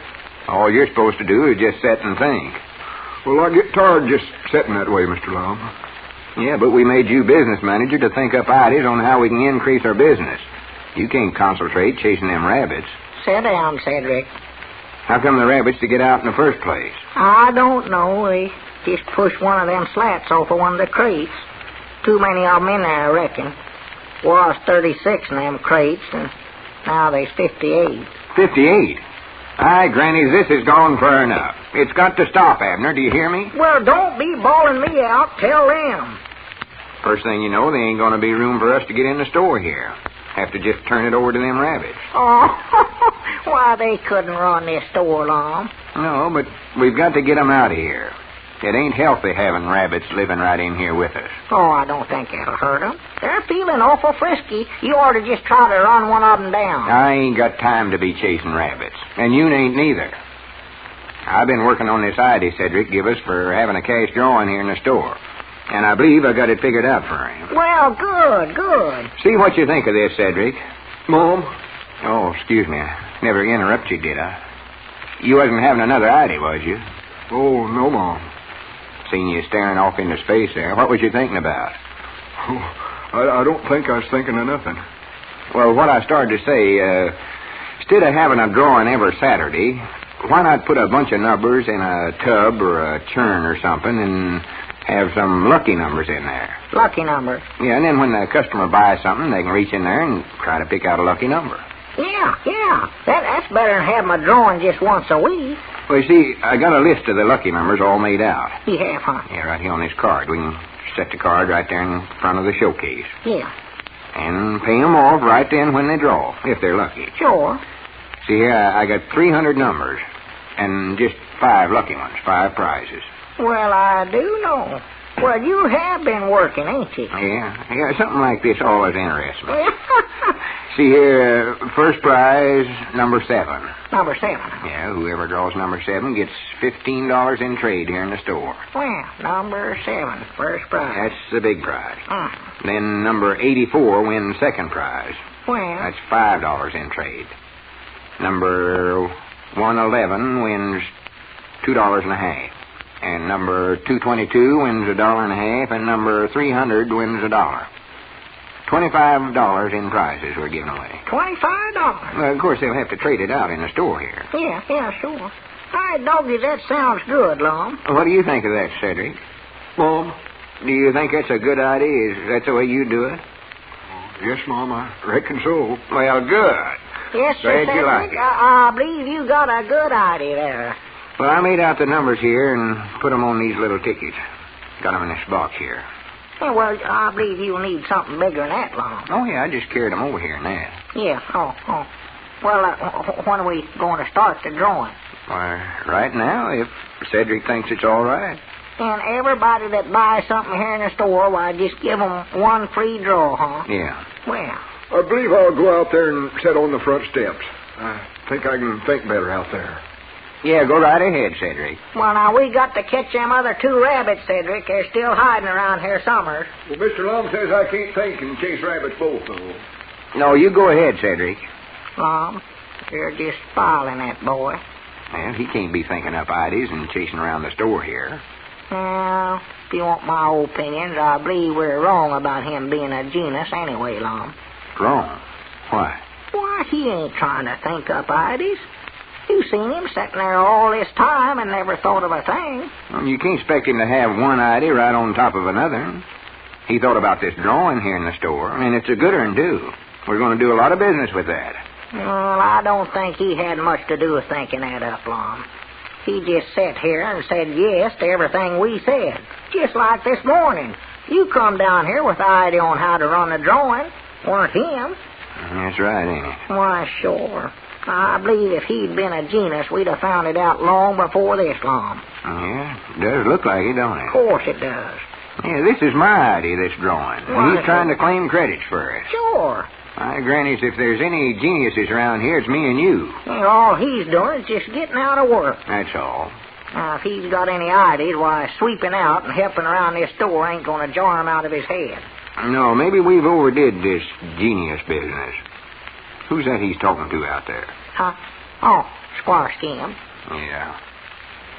[SPEAKER 16] All you're supposed to do is just sit and think.
[SPEAKER 12] Well, I get tired just sitting that way, Mr. Lum.
[SPEAKER 16] Yeah, but we made you business manager to think up ideas on how we can increase our business. You can't concentrate chasing them rabbits.
[SPEAKER 2] Sit down, Cedric.
[SPEAKER 16] How come the rabbits to get out in the first place?
[SPEAKER 2] I don't know. They just pushed one of them slats off of one of the crates. Too many of them in there, I reckon. Was 36 in them crates, and now there's 58.
[SPEAKER 16] 58? Aye, Granny, this has gone far enough. It's got to stop, Abner. Do you hear me?
[SPEAKER 2] Well, don't be bawling me out. Tell them.
[SPEAKER 16] First thing you know, there ain't going to be room for us to get in the store here. Have to just turn it over to them rabbits.
[SPEAKER 2] Oh, why, they couldn't run this store long.
[SPEAKER 16] No, but we've got to get them out of here. It ain't healthy having rabbits living right in here with us.
[SPEAKER 2] Oh, I don't think that'll hurt them. They're feeling awful frisky. You ought to just try to run one of them down.
[SPEAKER 16] I ain't got time to be chasing rabbits, and you ain't neither. I've been working on this idea Cedric give us for having a cash drawing here in the store. And I believe I got it figured out for him.
[SPEAKER 2] Well, good.
[SPEAKER 16] See what you think of this, Cedric.
[SPEAKER 12] Mom?
[SPEAKER 16] Oh, excuse me. I never interrupt you, did I? You wasn't having another idea, was you?
[SPEAKER 12] Oh, no, Mom.
[SPEAKER 16] Seen you staring off into space there. What was you thinking about?
[SPEAKER 12] Oh, I don't think I was thinking of nothing.
[SPEAKER 16] Well, what I started to say, instead of having a drawing every Saturday, why not put a bunch of numbers in a tub or a churn or something and have some lucky numbers in there?
[SPEAKER 2] Lucky numbers?
[SPEAKER 16] Yeah, and then when the customer buys something, they can reach in there and try to pick out a lucky number.
[SPEAKER 2] Yeah. That's better than having a drawing just once a week.
[SPEAKER 16] Well, you see, I got a list of the lucky numbers all made out.
[SPEAKER 2] You have, huh?
[SPEAKER 16] Yeah, right here on this card. We can set the card right there in front of the showcase.
[SPEAKER 2] Yeah.
[SPEAKER 16] And pay them off right then when they draw, if they're lucky.
[SPEAKER 2] Sure.
[SPEAKER 16] See here, I got 300 numbers, and just 5 lucky ones, 5 prizes.
[SPEAKER 2] Well, I do know. Well, you have been working, ain't you?
[SPEAKER 16] Yeah, something like this always interests me. See here, first prize, number 7.
[SPEAKER 2] Number 7?
[SPEAKER 16] Yeah, whoever draws number 7 gets $15 in trade here in the store.
[SPEAKER 2] Well, number 7, first prize.
[SPEAKER 16] That's the big prize. Then number 84 wins second prize.
[SPEAKER 2] Well,
[SPEAKER 16] that's $5 in trade. Number 111 wins $2.50. And number 222 wins $1.50, and number 300 wins $1. $25 in prizes we're giving away.
[SPEAKER 2] $25?
[SPEAKER 16] Well, of course, they'll have to trade it out in the store here.
[SPEAKER 2] Yeah, sure. Hi, doggy, that sounds good, Lum.
[SPEAKER 16] What do you think of that, Cedric?
[SPEAKER 12] Mom?
[SPEAKER 16] Do you think that's a good idea? Is that the way you do it? Yes, Mom, I reckon so. Well, good.
[SPEAKER 2] Yes, sir,
[SPEAKER 16] Glad you like
[SPEAKER 2] Cedric.
[SPEAKER 16] it.
[SPEAKER 2] I believe you got a good idea there.
[SPEAKER 16] Well, I made out the numbers here and put them on these little tickets. Got them in this box here.
[SPEAKER 2] Yeah, well, I believe you'll need something bigger than that, Lum.
[SPEAKER 16] Oh, yeah, I just carried them over here in that.
[SPEAKER 2] Yeah, oh. Well, when are we going to start the drawing?
[SPEAKER 16] Why, right now, if Cedric thinks it's all right.
[SPEAKER 2] And everybody that buys something here in the store, why, just give them one free draw, huh?
[SPEAKER 16] Yeah.
[SPEAKER 2] Well.
[SPEAKER 12] I believe I'll go out there and sit on the front steps. I think I can think better out there.
[SPEAKER 16] Yeah, go right ahead, Cedric.
[SPEAKER 2] Well, now, we got to catch them other two rabbits, Cedric. They're still hiding around here somewhere.
[SPEAKER 12] Well, Mr. Lum says I can't think and chase rabbits both, though.
[SPEAKER 16] No, you go ahead, Cedric.
[SPEAKER 2] Lum, you're just spoiling that boy.
[SPEAKER 16] Well, he can't be thinking up ideas and chasing around the store here.
[SPEAKER 2] Well, if you want my opinions, I believe we're wrong about him being a genius anyway, Lum.
[SPEAKER 16] Wrong? Why?
[SPEAKER 2] Why, he ain't trying to think up ideas. You've seen him sitting there all this time and never thought of a thing.
[SPEAKER 16] Well, you can't expect him to have one idea right on top of another. He thought about this drawing here in the store, and it's a good one, too. We're going to do a lot of business with that.
[SPEAKER 2] Well, I don't think he had much to do with thinking that up, Lum. He just sat here and said yes to everything we said. Just like this morning. You come down here with the idea on how to run the drawing. Weren't him.
[SPEAKER 16] That's right, ain't it?
[SPEAKER 2] Why, sure. I believe if he'd been a genius, we'd have found it out long before this, Lum.
[SPEAKER 16] Yeah, it does look like it, don't it?
[SPEAKER 2] Of course it does.
[SPEAKER 16] Yeah, this is my idea, this drawing.
[SPEAKER 2] Why,
[SPEAKER 16] He's trying to claim credit for it.
[SPEAKER 2] Sure.
[SPEAKER 16] Granny, if there's any geniuses around here, it's me and you.
[SPEAKER 2] And all he's doing is just getting out of work.
[SPEAKER 16] That's all.
[SPEAKER 2] Now, if he's got any ideas, why, sweeping out and helping around this store ain't going to jar him out of his head.
[SPEAKER 16] No, maybe we've overdid this genius business. Who's that he's talking to out there?
[SPEAKER 2] Huh? Oh, Squire Skim.
[SPEAKER 16] Yeah.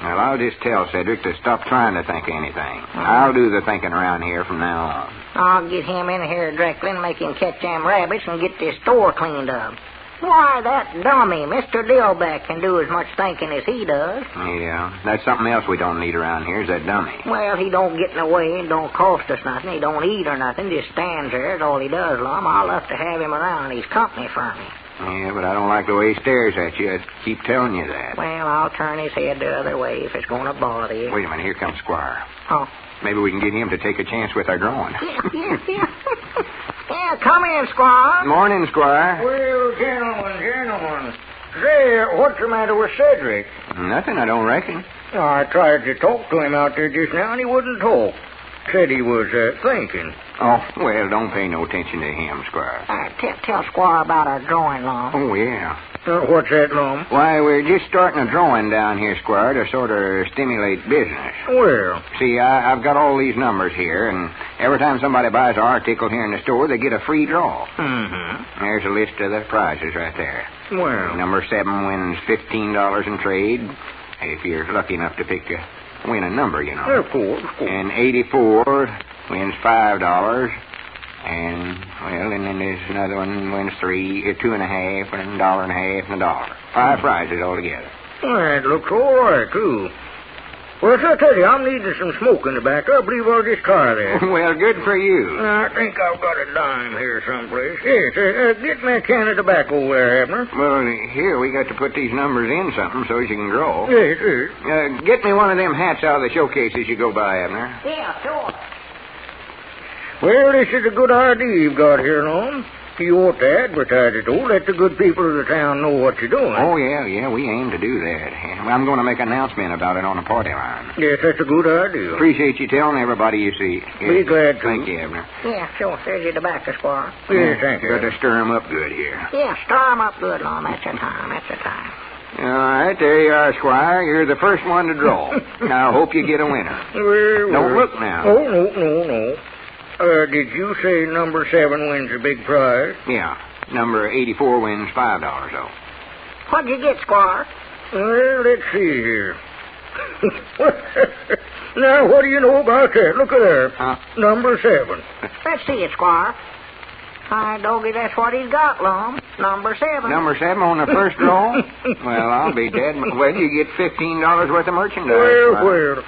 [SPEAKER 16] Well, I'll just tell Cedric to stop trying to think of anything. I'll do the thinking around here from now on.
[SPEAKER 2] I'll get him in here directly and make him catch them rabbits and get this store cleaned up. Why, that dummy, Mr. Dillbeck, can do as much thinking as he does.
[SPEAKER 16] Yeah, that's something else we don't need around here is that dummy.
[SPEAKER 2] Well, he don't get in the way and don't cost us nothing. He don't eat or nothing, just stands there. That's all he does, Lum. I'll love to have him around. He's company for me.
[SPEAKER 16] Yeah, but I don't like the way he stares at you. I keep telling you that.
[SPEAKER 2] Well, I'll turn his head the other way if it's going to bother you.
[SPEAKER 16] Wait a minute, here comes Squire.
[SPEAKER 2] Oh.
[SPEAKER 16] Maybe we can get him to take a chance with our drawing.
[SPEAKER 2] Yeah. Yeah, come in, Squire.
[SPEAKER 16] Morning, Squire.
[SPEAKER 4] Well, gentlemen. Say, what's the matter with Cedric?
[SPEAKER 16] Nothing, I don't reckon.
[SPEAKER 4] I tried to talk to him out there just now, and he wouldn't talk. Said he was thinking.
[SPEAKER 16] Oh, well, don't pay no attention to him, Squire.
[SPEAKER 2] Tell Squire about our drawing, Lum.
[SPEAKER 16] Oh, yeah.
[SPEAKER 4] What's that, Lum?
[SPEAKER 16] Why, we're just starting a drawing down here, Squire, to sort of stimulate business.
[SPEAKER 4] Well.
[SPEAKER 16] See, I've got all these numbers here, and every time somebody buys an article here in the store, they get a free draw.
[SPEAKER 4] Mm-hmm.
[SPEAKER 16] There's a list of the prizes right there.
[SPEAKER 4] Well.
[SPEAKER 16] Number 7 wins $15 in trade, if you're lucky enough to win a number, you know.
[SPEAKER 4] Of course.
[SPEAKER 16] And 84 wins $5. And, well, and then there's another one wins $2.50, and $1.50, and $1. 5 prizes altogether.
[SPEAKER 4] Well, that looks all right, too. Well, so I tell you, I'm needing some smoke in the back. I believe I'll just try that.
[SPEAKER 16] Well, good for you.
[SPEAKER 4] I think I've got a dime here someplace. Yes, get me a can of tobacco there, Abner.
[SPEAKER 16] Well, here, we got to put these numbers in something so you can draw.
[SPEAKER 4] Yes.
[SPEAKER 16] Get me one of them hats out of the showcase as you go by, Abner.
[SPEAKER 2] Yeah, sure.
[SPEAKER 4] Well, this is a good idea you've got here, Lum. You ought to advertise it, though. Let the good people of the town know what you're doing.
[SPEAKER 16] Oh, yeah, we aim to do that. I'm going to make an announcement about it on the party line.
[SPEAKER 4] Yes, that's a good idea.
[SPEAKER 16] Appreciate you telling everybody you see.
[SPEAKER 4] Be glad to.
[SPEAKER 16] Thank you, Abner.
[SPEAKER 2] Yeah, sure. There's your tobacco, Squire.
[SPEAKER 4] Yes, thank you.
[SPEAKER 16] Got to stir 'em up good here.
[SPEAKER 2] Yeah, stir 'em up good, Lum. That's the time.
[SPEAKER 16] All right, there you are, Squire. You're the first one to draw. Now, I hope you get a winner.
[SPEAKER 4] Well,
[SPEAKER 16] Don't look now.
[SPEAKER 4] Oh, no. Did you say number 7 wins a big prize?
[SPEAKER 16] Yeah. Number 84 wins $5, though.
[SPEAKER 2] What'd you get, Squire?
[SPEAKER 4] Well, let's see here. Now, what do you know about that? Look at there.
[SPEAKER 16] Huh?
[SPEAKER 4] Number 7.
[SPEAKER 2] Let's see it, Squire. Hi, doggy, that's what he's got, Lum. Number 7.
[SPEAKER 16] Number 7 on the first draw? Well, I'll be dead. Well, you get $15 worth of merchandise.
[SPEAKER 4] Well.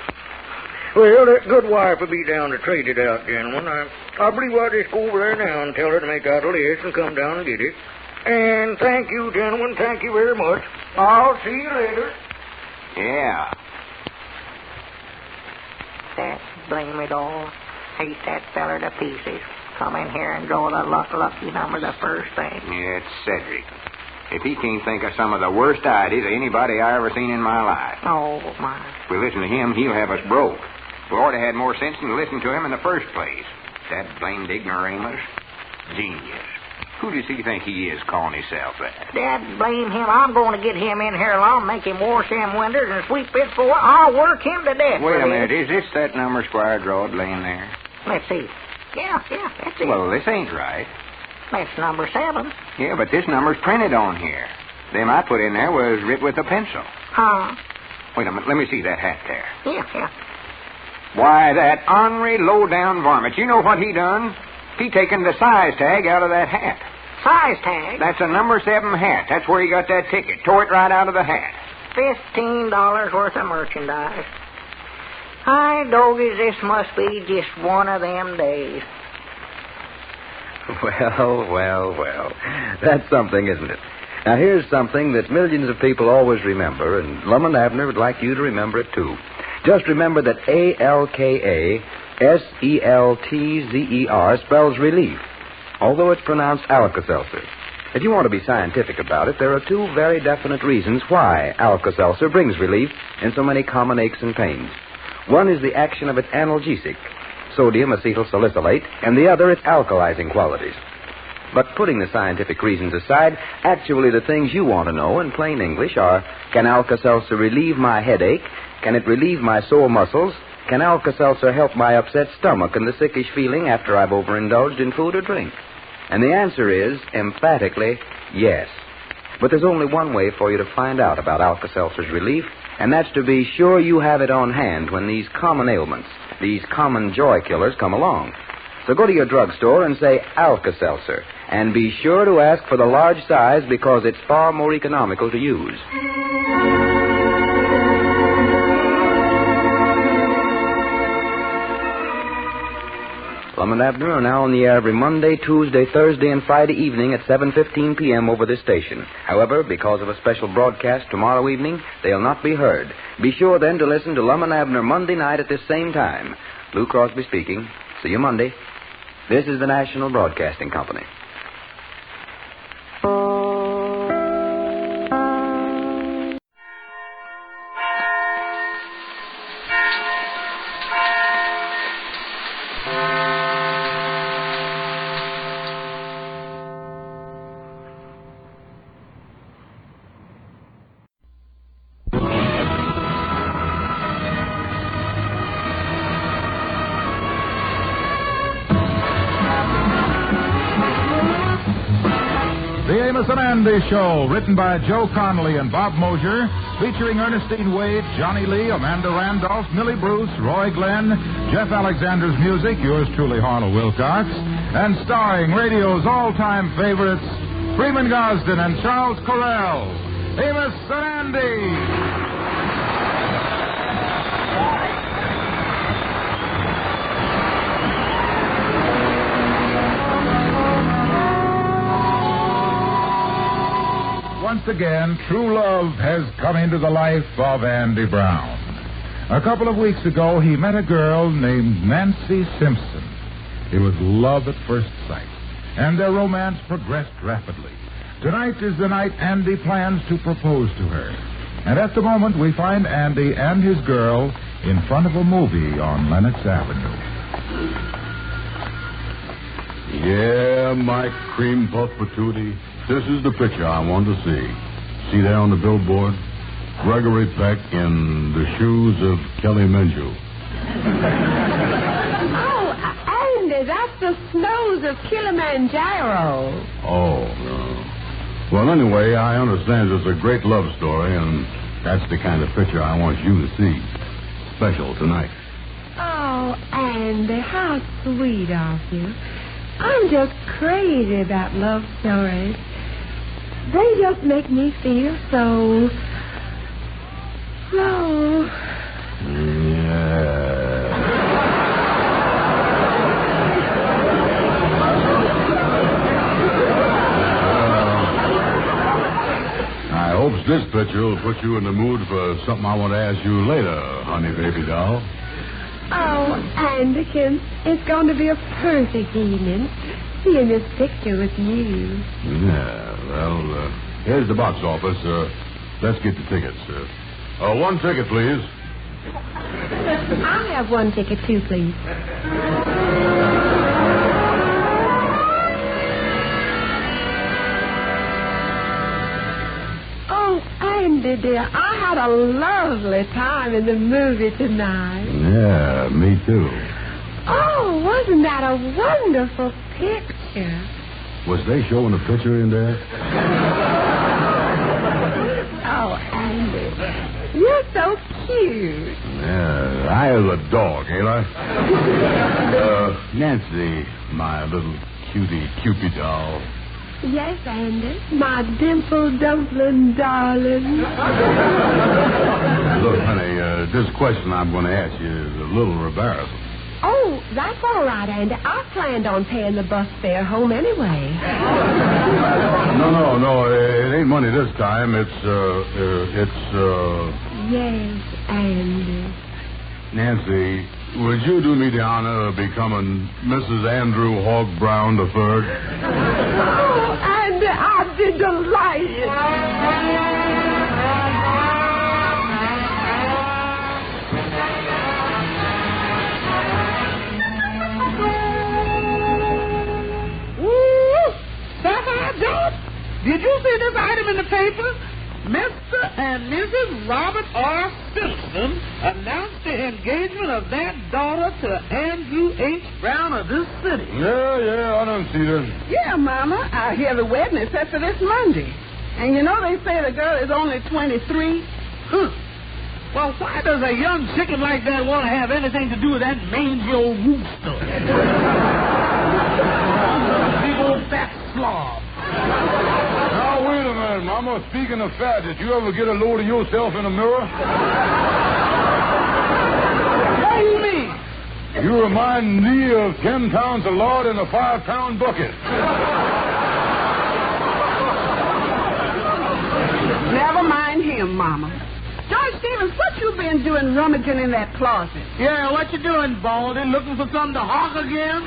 [SPEAKER 4] Well, that good wife will be down to trade it out, gentlemen. I believe I'll just go over there now and tell her to make out a list and come down and get it. And thank you, gentlemen. Thank you very much. I'll see you later.
[SPEAKER 16] Yeah.
[SPEAKER 2] That blame it all. Hate that feller to pieces. Come in here and draw the lucky number the first thing.
[SPEAKER 16] Yeah, it's Cedric. If he can't think of some of the worst ideas of anybody I ever seen in my life.
[SPEAKER 2] Oh, my.
[SPEAKER 16] If we listen to him, he'll have us broke. We ought to have more sense than to listen to him in the first place. That blamed ignoramus. Genius. Who does he think he is calling himself that?
[SPEAKER 2] Dad, blame him. I'm going to get him in here along, make him wash them windows and sweep it for. I'll work him to death.
[SPEAKER 16] Wait a minute. Is this that number Squire drawed laying there?
[SPEAKER 2] Let's see. Yeah, that's it.
[SPEAKER 16] Well, this ain't right.
[SPEAKER 2] That's number 7.
[SPEAKER 16] Yeah, but this number's printed on here. Them I put in there was writ with a pencil.
[SPEAKER 2] Huh?
[SPEAKER 16] Wait a minute. Let me see that hat there.
[SPEAKER 2] Yeah.
[SPEAKER 16] Why, that ornery, low-down varmint. You know what he done? He taken the size tag out of that hat.
[SPEAKER 2] Size tag?
[SPEAKER 16] That's a number 7 hat. That's where he got that ticket. Tore it right out of the hat.
[SPEAKER 2] $15 worth of merchandise. Hi, doggies, this must be just one of them days.
[SPEAKER 17] Well. That's something, isn't it? Now, here's something that millions of people always remember, and Lum and Abner would like you to remember it, too. Just remember that ALKASELTZER spells relief, although it's pronounced Alka-Seltzer. If you want to be scientific about it, there are 2 very definite reasons why Alka-Seltzer brings relief in so many common aches and pains. One is the action of its analgesic, sodium acetylsalicylate, and the other its alkalizing qualities. But putting the scientific reasons aside, actually the things you want to know in plain English are, can Alka-Seltzer relieve my headache? Can it relieve my sore muscles? Can Alka-Seltzer help my upset stomach and the sickish feeling after I've overindulged in food or drink? And the answer is, emphatically, yes. But there's only one way for you to find out about Alka-Seltzer's relief, and that's to be sure you have it on hand when these common ailments, these common joy killers come along. So go to your drugstore and say Alka-Seltzer, and be sure to ask for the large size because it's far more economical to use. Lum and Abner are now on the air every Monday, Tuesday, Thursday, and Friday evening at 7:15 p.m. over this station. However, because of a special broadcast tomorrow evening, they'll not be heard. Be sure then to listen to Lum and Abner Monday night at this same time. Lou Crosby speaking. See you Monday. This is the National Broadcasting Company.
[SPEAKER 7] The Amos and Andy Show, written by Joe Connolly and Bob Mosier, featuring Ernestine Wade, Johnny Lee, Amanda Randolph, Millie Bruce, Roy Glenn, Jeff Alexander's music, yours truly, Harlow Wilcox, and starring radio's all-time favorites, Freeman Gosden and Charles Correll. Amos and Andy. Once again, true love has come into the life of Andy Brown. A couple of weeks ago, he met a girl named Nancy Simpson. It was love at first sight, and their romance progressed rapidly. Tonight is the night Andy plans to propose to her. And at the moment, we find Andy and his girl in front of a movie on Lenox Avenue.
[SPEAKER 1] Yeah, my cream puff patootie. This is the picture I want to see. See there on the billboard? Gregory Peck in the shoes of Kelly Menju.
[SPEAKER 5] Oh, Andy, that's the snows of Kilimanjaro.
[SPEAKER 1] Oh, no. Well, anyway, I understand it's a great love story, and that's the kind of picture I want you to see. Special tonight.
[SPEAKER 5] Oh, Andy, how sweet of you. I'm just crazy about love stories. They just make me feel so...
[SPEAKER 1] Yeah. this picture will put you in the mood for something I want to ask you later, honey baby doll.
[SPEAKER 5] Oh, Anderson, it's going to be a perfect evening seeing this picture with you.
[SPEAKER 1] Yeah, well, here's the box office. Let's get the tickets. One ticket, please.
[SPEAKER 5] I'll have one ticket, too, please. Oh, Andy, dear, I had a lovely time in the movie tonight.
[SPEAKER 1] Yeah, me too.
[SPEAKER 5] Oh, wasn't that a wonderful picture?
[SPEAKER 1] Was they showing a picture in there?
[SPEAKER 5] Oh, Andy, you're so cute.
[SPEAKER 1] Yeah, I am a dog, ain't I? Nancy, my little cutie Cupid doll.
[SPEAKER 5] Yes, Andy, my dimpled dumpling darling.
[SPEAKER 1] Look, honey, this question I'm going to ask you is a little embarrassing.
[SPEAKER 5] Oh, that's all right, Andy. I planned on paying the bus fare home anyway.
[SPEAKER 1] No, it ain't money this time. It's.
[SPEAKER 5] Yes, Andy.
[SPEAKER 1] Nancy, would you do me the honor of becoming Mrs. Andrew Hogg Brown III?
[SPEAKER 5] Oh, Andy, I'd be delighted.
[SPEAKER 18] Did you see this item in the paper? Mr. and Mrs. Robert R. Simpson announced the engagement of their daughter to Andrew H. Brown of this city.
[SPEAKER 1] Yeah, I don't see this.
[SPEAKER 18] Yeah, Mama. I hear the wedding is set for this Monday. And you know they say the girl is only 23. Well, why does a young chicken like that want to have anything to do with that mangy old rooster? Big old fat slob.
[SPEAKER 1] Now, wait a minute, Mama. Speaking of fat, did you ever get a load of yourself in a mirror?
[SPEAKER 18] What do you mean?
[SPEAKER 1] You remind me of 10 pounds of lard in a 5-pound bucket.
[SPEAKER 18] Never mind him, Mama. George Stevens, what you been doing rummaging in that closet? Yeah, what you doing, Baldy? Looking for something to hawk again?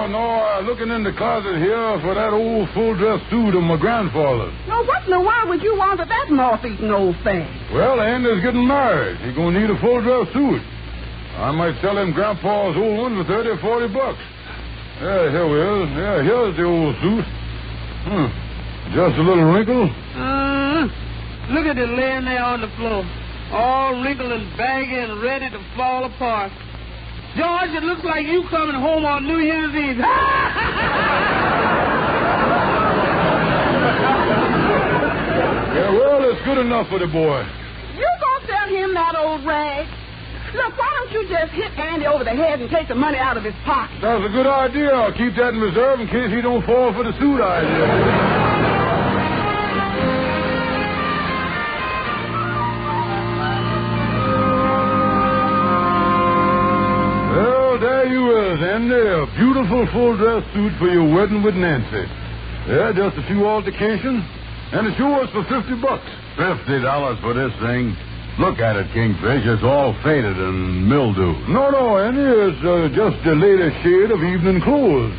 [SPEAKER 1] No, looking in the closet here for that old full-dress suit of my grandfather's.
[SPEAKER 18] No, what in the world would you want of that moth-eaten old thing?
[SPEAKER 1] Well, Andy's getting married. He's going to need a full-dress suit. I might sell him Grandpa's old one for $30 or $40. Yeah, here we are. Yeah, here's the old suit. Just a little wrinkle.
[SPEAKER 18] Look at it laying there on the floor. All wrinkled and baggy and ready to fall apart. George, it looks like you coming home on New Year's Eve.
[SPEAKER 1] Yeah, well, it's good enough for the boy.
[SPEAKER 18] You gonna sell him that old rag? Look, why don't you just hit Andy over the head and take the money out of his pocket?
[SPEAKER 1] That's a good idea. I'll keep that in reserve in case he don't fall for the suit idea. There you is, Andy. A beautiful full-dress suit for your wedding with Nancy. Yeah, just a few altercations, and it's yours for $50. $50 for this thing? Look at it, Kingfish. It's all faded and mildewed. No, Andy. It's just the latest shade of evening clothes.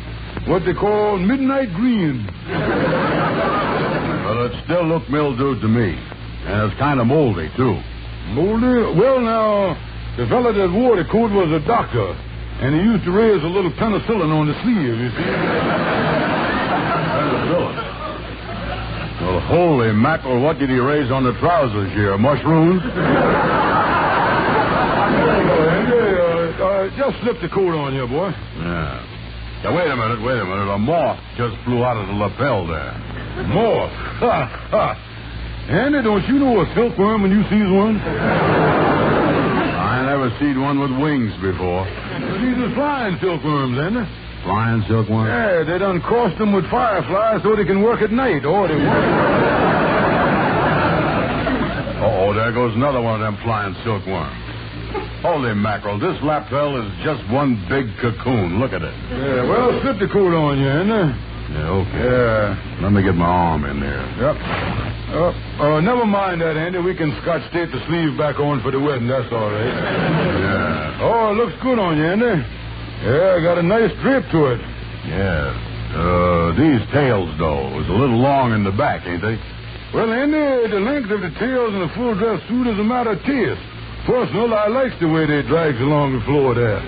[SPEAKER 1] What they call midnight green. Well, it still looked mildewed to me. And it's kind of moldy, too. Moldy? Well, now, the fella that wore the coat was a doctor. And he used to raise a little penicillin on the sleeve, you see. Penicillin. Well, holy mackerel, what did he raise on the trousers here? Mushrooms? Just slip the coat on here, boy. Yeah. Now, wait a minute. A moth just flew out of the lapel there. Moth? Ha! Andy, don't you know a silkworm when you sees one? I never seen one with wings before. These are flying silkworms, ain't they? Flying silkworms? Yeah, they done crossed them with fireflies so they can work at night, or they won't. Uh-oh, there goes another one of them flying silkworms. Holy mackerel, this lapel is just one big cocoon. Look at it. Yeah, well, slip the coat on you, ain't there? Yeah, okay. Yeah. Let me get my arm in there. Yep. Never mind that, Andy. We can scotch tape the sleeve back on for the wedding. That's all right. Yeah. Oh, it looks good on you, Andy. Yeah, got a nice drape to it. Yeah. These tails, though, is a little long in the back, ain't they? Well, Andy, the length of the tails in a full dress suit is a matter of taste. Personal, I like the way they drags along the floor there.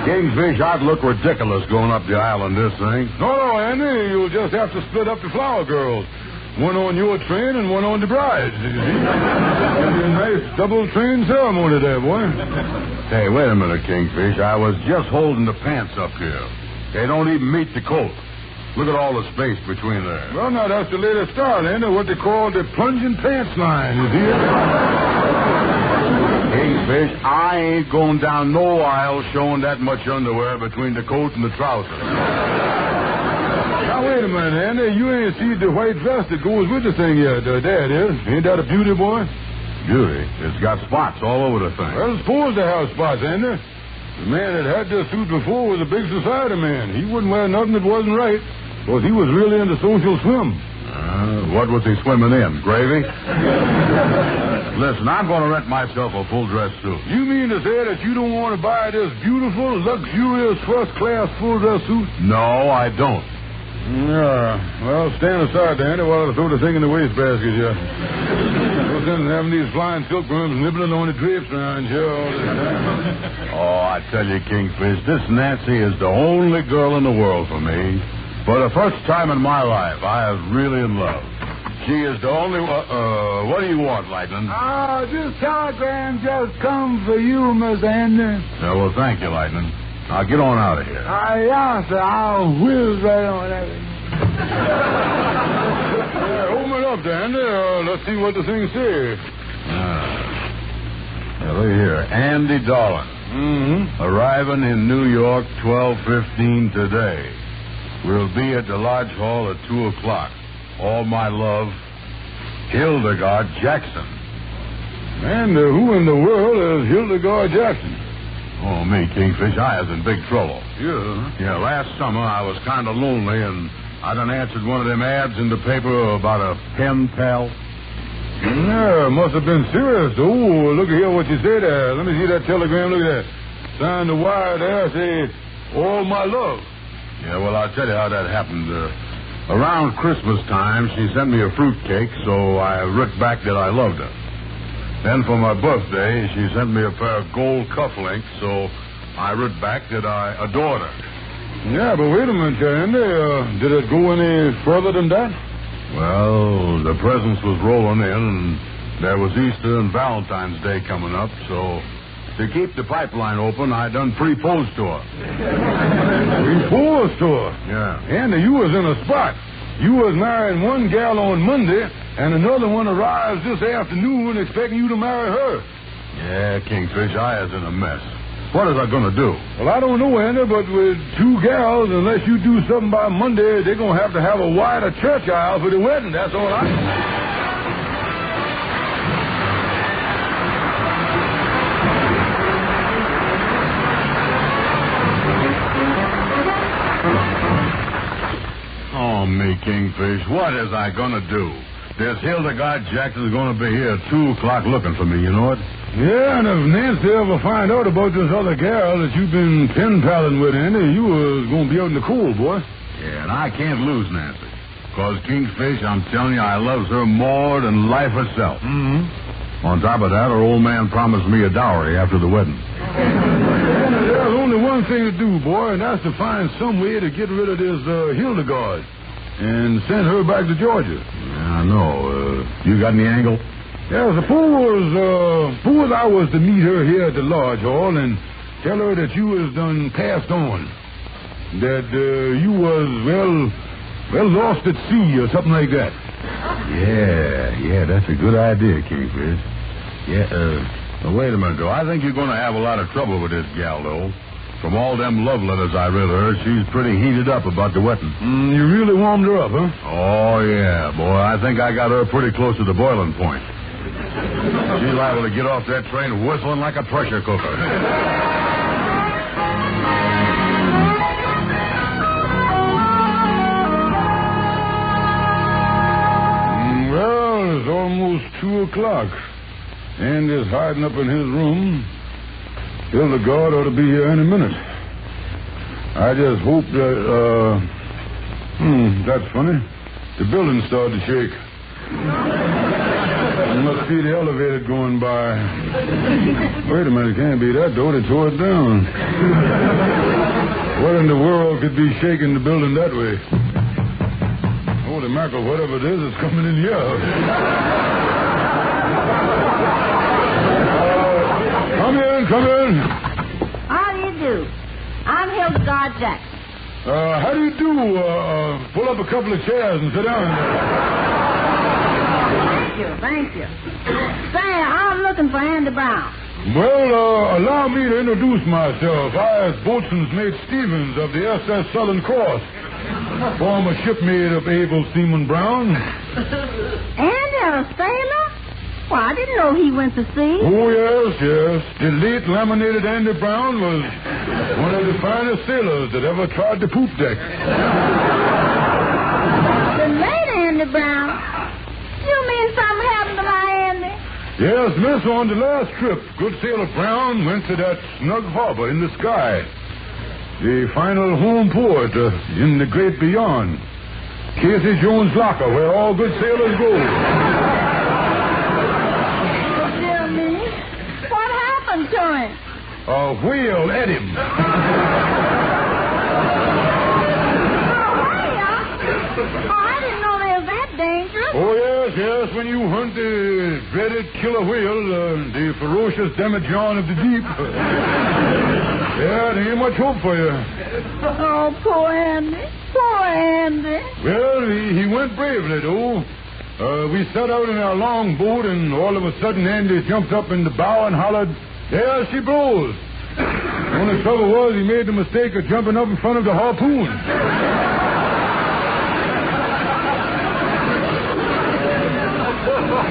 [SPEAKER 1] Kingfish, I'd look ridiculous going up the aisle in this thing. No, Andy, you'll just have to split up the flower girls. One on your train and one on the bride's. You see? It'll be a nice double train ceremony there, boy. Hey, wait a minute, Kingfish. I was just holding the pants up here. They don't even meet the coat. Look at all the space between there. Well, now, that's the latest style, Andy. What they call the plunging pants line, you see? Kingfish, I ain't going down no aisle showing that much underwear between the coat and the trousers. Now, wait a minute, Andy. You ain't seen the white vest that goes with the thing yet. There it is. Ain't that a beauty, boy? Beauty? It's got spots all over the thing. Well, it's supposed to have spots, Andy. The man that had this suit before was a big society man. He wouldn't wear nothing that wasn't right, because he was really into social swim. What was he swimming in? Gravy? Listen, I'm going to rent myself a full-dress suit. You mean to say that you don't want to buy this beautiful, luxurious, first-class full-dress suit? No, I don't. Yeah. Well, stand aside, Danny, while I throw the thing in the wastebasket here. No sense in having these flying silkworms nibbling on the drapes around here all the time. Oh, I tell you, Kingfish, this Nancy is the only girl in the world for me. For the first time in my life, I was really in love. She is the only one. What do you want, Lightning?
[SPEAKER 18] This telegram just come for you, Miss Andy.
[SPEAKER 1] Well, thank you, Lightning. Now, get on out of here.
[SPEAKER 18] Yeah, sir. I'll whiz right on that.
[SPEAKER 1] Open it up, Andy. Let's see what the thing says. Look here. Andy Darling. Mm-hmm. Arriving in New York 12:15 today. We'll be at the Lodge Hall at 2 o'clock. All my love, Hildegard Jackson.
[SPEAKER 18] And who in the world is Hildegard Jackson?
[SPEAKER 1] Oh, me, Kingfish, I was in big trouble. Yeah, last summer I was kind of lonely, and I done answered one of them ads in the paper about a pen pal.
[SPEAKER 18] Yeah, must have been serious. Oh, look here what you said there. Let me see that telegram. Look at that. Signed the wire there, say, all my love.
[SPEAKER 1] Yeah, well, I'll tell you how that happened. Around Christmas time, she sent me a fruitcake, so I wrote back that I loved her. Then for my birthday, she sent me a pair of gold cufflinks, so I wrote back that I adored her.
[SPEAKER 18] Yeah, but wait a minute, Andy. Did it go any further than that?
[SPEAKER 1] Well, the presents was rolling in, and there was Easter and Valentine's Day coming up, so to keep the pipeline open, I done proposed to her.
[SPEAKER 18] Proposed to her?
[SPEAKER 1] Yeah.
[SPEAKER 18] Andy, you was in a spot. You was marrying one gal on Monday, and another one arrives this afternoon expecting you to marry her.
[SPEAKER 1] Yeah, Kingfish, I is in a mess. What is I going to do?
[SPEAKER 18] Well, I don't know, Andy, but with two gals, unless you do something by Monday, they're going to have a wider church aisle for the wedding. That's all I know.
[SPEAKER 1] Oh, me, Kingfish, what is I going to do? This Hildegard Jackson's going to be here at 2 o'clock looking for me, you know it?
[SPEAKER 18] Yeah, and if Nancy ever find out about this other gal that you've been pen-palling with, Andy, you was going to be out in the cold, boy.
[SPEAKER 1] Yeah, and I can't lose Nancy. Because, Kingfish, I'm telling you, I loves her more than life herself.
[SPEAKER 18] Mm-hmm.
[SPEAKER 1] On top of that, her old man promised me a dowry after the wedding.
[SPEAKER 18] There's only one thing to do, boy, and that's to find some way to get rid of this Hildegard and send her back to Georgia.
[SPEAKER 1] Yeah, I know. You got any angle?
[SPEAKER 18] Yeah, suppose I was to meet her here at the Lodge Hall and tell her that you was done passed on. That you was, well, lost at sea or something like that.
[SPEAKER 1] Yeah, that's a good idea, Kingfish. Yeah, wait a minute, though. I think you're going to have a lot of trouble with this gal, though. From all them love letters I read her, she's pretty heated up about the wedding.
[SPEAKER 18] You really warmed her up, huh?
[SPEAKER 1] Oh, yeah, boy. I think I got her pretty close to the boiling point. She's liable to get off that train whistling like a pressure cooker. almost 2 o'clock. Andy's hiding up in his room. Hildegard ought to be here any minute. I just hope that, that's funny. The building started to shake. You must see the elevator going by. Wait a minute, it can't be that door. They tore it down. What in the world could be shaking the building that way? Holy mackerel, whatever it is, it's coming in here. Come in.
[SPEAKER 8] How do you do? I'm Hildegard Jackson.
[SPEAKER 1] How do you do? Pull up a couple of chairs and sit down.
[SPEAKER 8] Thank you. Say, I'm looking for Andy Brown.
[SPEAKER 1] Well, allow me to introduce myself. I is Boatswain's Mate Stevens of the SS Southern Cross, former shipmate of Abel Seaman Brown.
[SPEAKER 8] Andy, a sailor? Well, I didn't know he went to sea.
[SPEAKER 1] Oh, yes. The late laminated Andy Brown was one of the finest sailors that ever trod the poop deck.
[SPEAKER 8] The late Andy Brown? You mean something happened to my Andy?
[SPEAKER 1] Yes, miss, on the last trip, good sailor Brown went to that snug harbor in the sky. The final home port in the great beyond. Casey Jones' locker, where all good sailors go.
[SPEAKER 8] Dear me, what happened to him?
[SPEAKER 1] A whale ate him.
[SPEAKER 8] I didn't know they were that dangerous.
[SPEAKER 1] Oh, yes, when you hunt the dreaded killer whale, the ferocious demijohn of the deep. Yeah, there ain't much hope for you.
[SPEAKER 8] Oh, poor Andy.
[SPEAKER 1] Well, he went bravely, though. We set out in our long boat, and all of a sudden Andy jumped up in the bow and hollered, "There she blows." The only trouble was he made the mistake of jumping up in front of the harpoon.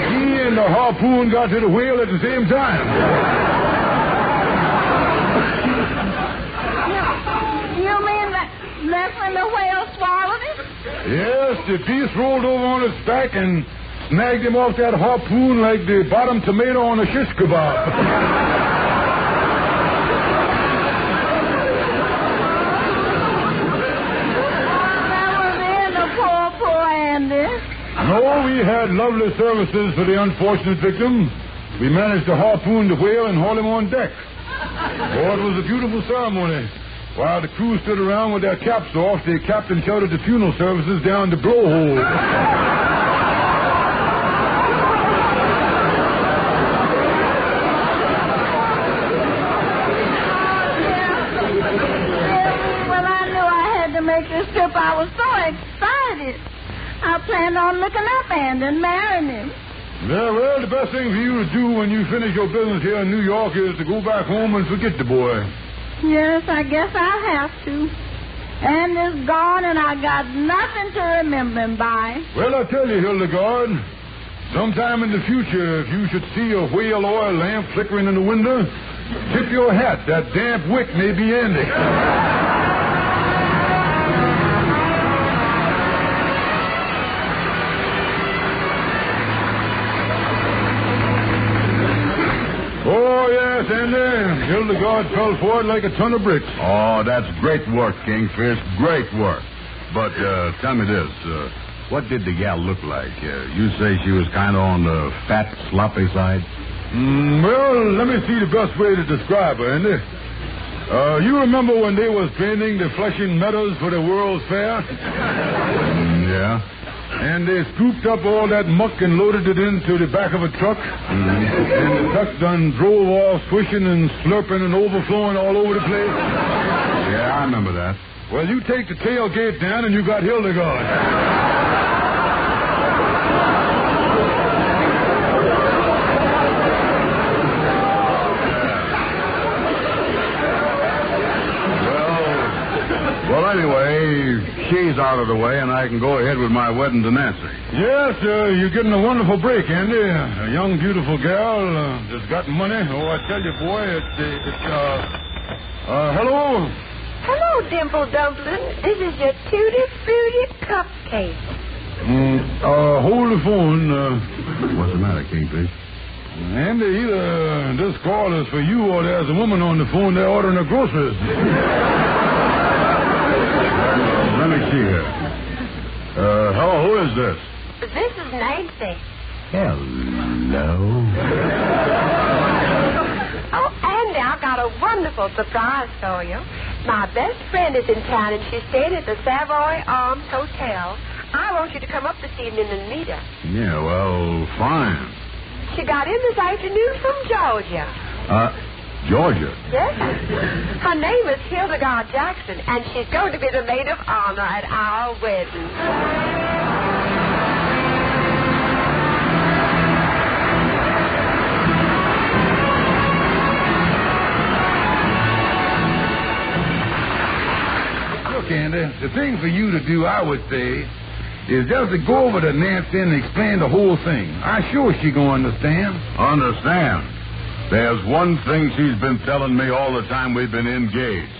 [SPEAKER 1] He and the harpoon got to the whale at the same time.
[SPEAKER 8] You mean that's when the whale swallowed him?
[SPEAKER 1] Yes, the piece rolled over on its back and snagged him off that harpoon like the bottom tomato on a shish kebab. No, we had lovely services for the unfortunate victim. We managed to harpoon the whale and haul him on deck. Oh, it was a beautiful ceremony. While the crew stood around with their caps off, the captain shouted the funeral services down the blowhole.
[SPEAKER 8] Well, I knew I had to make this trip. I was so excited. I planned on looking up Andy and marrying him.
[SPEAKER 1] Yeah, well, the best thing for you to do when you finish your business here in New York is to go back home and forget the boy.
[SPEAKER 8] Yes, I guess I'll have to. Andy's gone, and I got nothing to remember him by.
[SPEAKER 1] Well, I tell you, Hildegard, sometime in the future, if you should see a whale oil lamp flickering in the window, tip your hat. That damp wick may be Andy. Oh, yes, Andy. Hildegard fell for it like a ton of bricks.
[SPEAKER 19] Oh, that's great work, Kingfish. Great work. But tell me this. What did the gal look like? You say she was kind of on the fat, sloppy side?
[SPEAKER 1] Well, let me see the best way to describe her, Andy. You remember when they was painting the Flushing Meadows for the World's Fair?
[SPEAKER 19] Yeah.
[SPEAKER 1] And they scooped up all that muck and loaded it into the back of a truck. And the truck done drove off, swishing and slurping and overflowing all over the place.
[SPEAKER 19] Yeah, I remember that.
[SPEAKER 1] Well, you take the tailgate down and you got Hildegard.
[SPEAKER 19] Well, anyway, she's out of the way, and I can go ahead with my wedding to Nancy.
[SPEAKER 1] Yes, you're getting a wonderful break, Andy. A young, beautiful girl that's got money. Oh, I tell you, boy, hello?
[SPEAKER 5] Hello, Dimple Dublin. This is your tutti frutti cupcake.
[SPEAKER 19] Hold the phone. What's the matter, Kingfish? Andy, either this call is for you or there's a woman on the phone there ordering her groceries. Let me see here. Hello, who is this?
[SPEAKER 5] This is Nancy.
[SPEAKER 19] Hello.
[SPEAKER 5] Oh, Andy, I've got a wonderful surprise for you. My best friend is in town, and she's staying at the Savoy Arms Hotel. I want you to come up this evening and meet her.
[SPEAKER 19] Yeah, well, fine.
[SPEAKER 5] She got in this afternoon from Georgia.
[SPEAKER 19] Georgia?
[SPEAKER 5] Yes. Her name is Hildegard Jackson, and she's going to be the maid of honor at our wedding.
[SPEAKER 19] Look, Andy, the thing for you to do, I would say, is just to go over to Nancy and explain the whole thing. I'm sure she's going to understand. Understand? There's one thing she's been telling me all the time we've been engaged.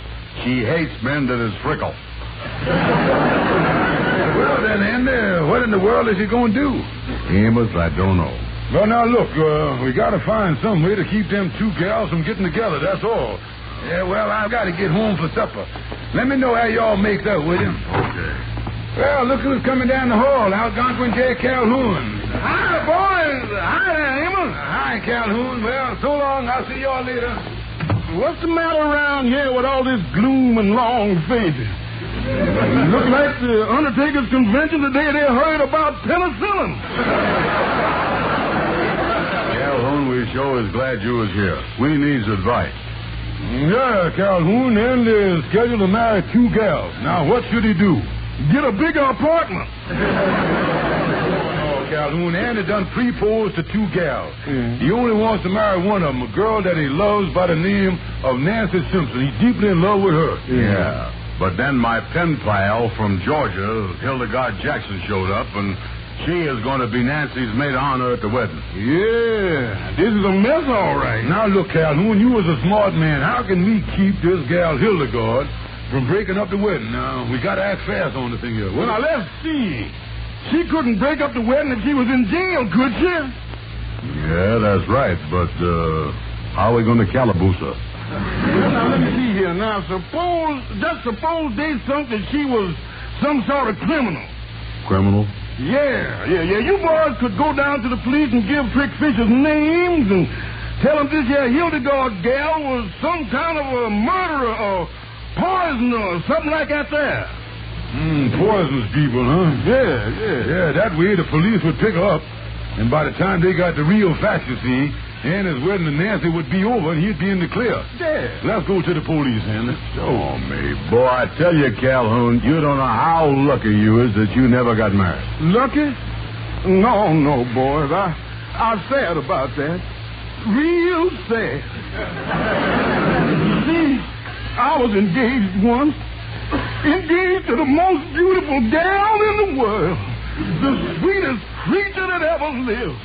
[SPEAKER 19] She hates men that is frickle. Well, then, Andy, what in the world is she going to do? Amos, I don't know. Well, now, look, we got to find some way to keep them two gals from getting together, that's all. Yeah, well, I've got to get home for supper. Let me know how y'all make that, will you? Okay. Well, look who's coming down the hall. Algonquin J. Calhoun. Hi, boys. Hi there, Amos. Hi, Calhoun. Well, so long. I'll see y'all later. What's the matter around here with all this gloom and long faces? Look like the Undertaker's convention today. They heard about penicillin. Calhoun, we sure is glad you was here. We needs advice. Yeah, Calhoun, and they're scheduled to marry two gals. Now, what should he do? Get a bigger apartment. Oh, Calhoun, Andy done proposed to two gals. He only wants to marry one of them, a girl that he loves by the name of Nancy Simpson. He's deeply in love with her. Yeah. But then my pen pal from Georgia, Hildegard Jackson, showed up, and she is going to be Nancy's maid of honor at the wedding. Yeah, this is a mess, all right. Now, look, Calhoun, you was a smart man. How can we keep this gal Hildegard from breaking up the wedding? Now, we got to act fast on the thing here. Well, now, let's see. She couldn't break up the wedding if she was in jail, could she? Yeah, that's right. But how are we going to calaboose her? Well, now, let me see here. Now, suppose they thought that she was some sort of criminal. Criminal? Yeah. You boys could go down to the police and give Trick Fisher's names and tell them this here Hildegard gal was some kind of a murderer or poisoner or something like that there. Poisons people, huh? Yeah. That way the police would pick her up, and by the time they got the real facts, you see, Anna's wedding to Nancy would be over and he'd be in the clear. Yeah. Let's go to the police, Anna. Oh, me. Boy, I tell you, Calhoun, you don't know how lucky you is that you never got married. Lucky? No, boys. I'm sad about that. Real sad. See, I was engaged once. Engaged to the most beautiful gal in the world. The sweetest creature that ever lived.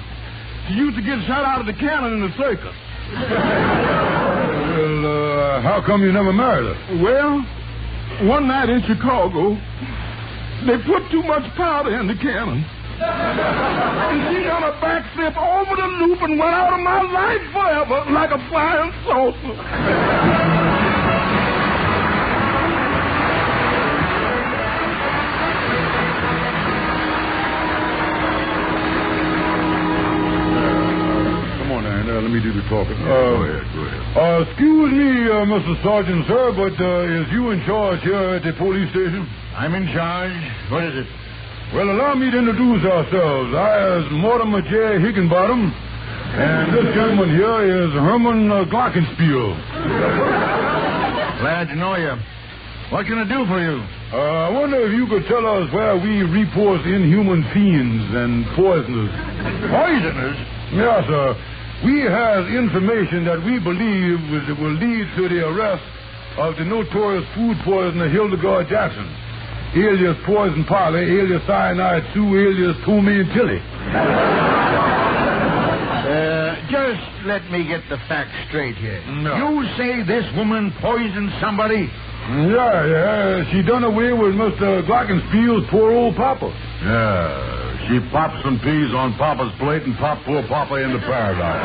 [SPEAKER 19] She used to get shot out of the cannon in the circus. Well, how come you never married her? Well, one night in Chicago, they put too much powder in the cannon. And she got a backflip over the loop and went out of my life forever like a flying saucer. Let me do the talking. Go ahead. Excuse me, Mr. Sergeant, sir, but is you in charge here at the police station? I'm in charge. What is it? Well, allow me to introduce ourselves. I is Mortimer J. Higginbottom, and this gentleman here is Herman Glockenspiel. Glad to know you. What can I do for you? I wonder if you could tell us where we report inhuman fiends and poisoners. Poisoners? Yes, sir. We have information that we believe will lead to the arrest of the notorious food poisoner Hildegard Jackson, alias Poison Parley, alias Cyanide Sue, alias Toomey and Tilly.
[SPEAKER 6] Just let me get the facts straight here.
[SPEAKER 19] No.
[SPEAKER 6] You say this woman poisoned somebody?
[SPEAKER 19] Yeah. She done away with Mr. Glockenspiel's poor old papa. Yeah. She she popped some peas on Papa's plate and popped poor Papa into paradise.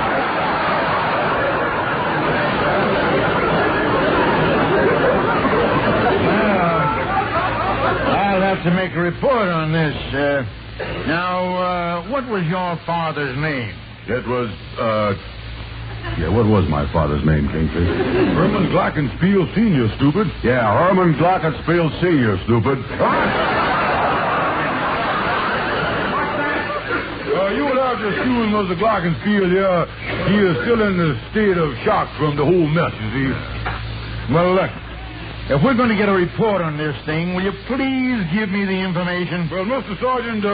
[SPEAKER 6] I'll have to make a report on this. Now, what was your father's name?
[SPEAKER 19] It was, what was my father's name, Kingfish? Herman Glockenspiel Sr., stupid. Yeah, Herman Glockenspiel Sr., stupid. You would have to assume Mr. Glockenspiel, he is still in the state of shock from the whole mess, you see.
[SPEAKER 6] Well, look, if we're going to get a report on this thing, will you please give me the information?
[SPEAKER 19] Well, Mr. Sergeant,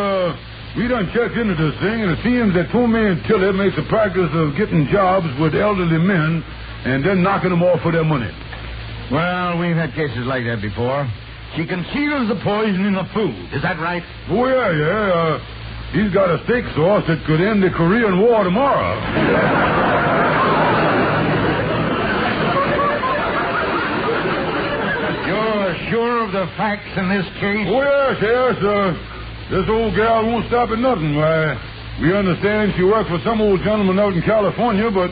[SPEAKER 19] we done checked into this thing, and it seems that Tommy and Tilly makes a practice of getting jobs with elderly men and then knocking them off for their money.
[SPEAKER 6] Well, we've had cases like that before. She conceals the poison in the food. Is that right?
[SPEAKER 19] Oh, yeah. He's got a steak sauce that could end the Korean War tomorrow.
[SPEAKER 6] You're sure of the facts in this case?
[SPEAKER 19] Oh, yes. This old gal won't stop at nothing. Why, we understand she worked for some old gentleman out in California, but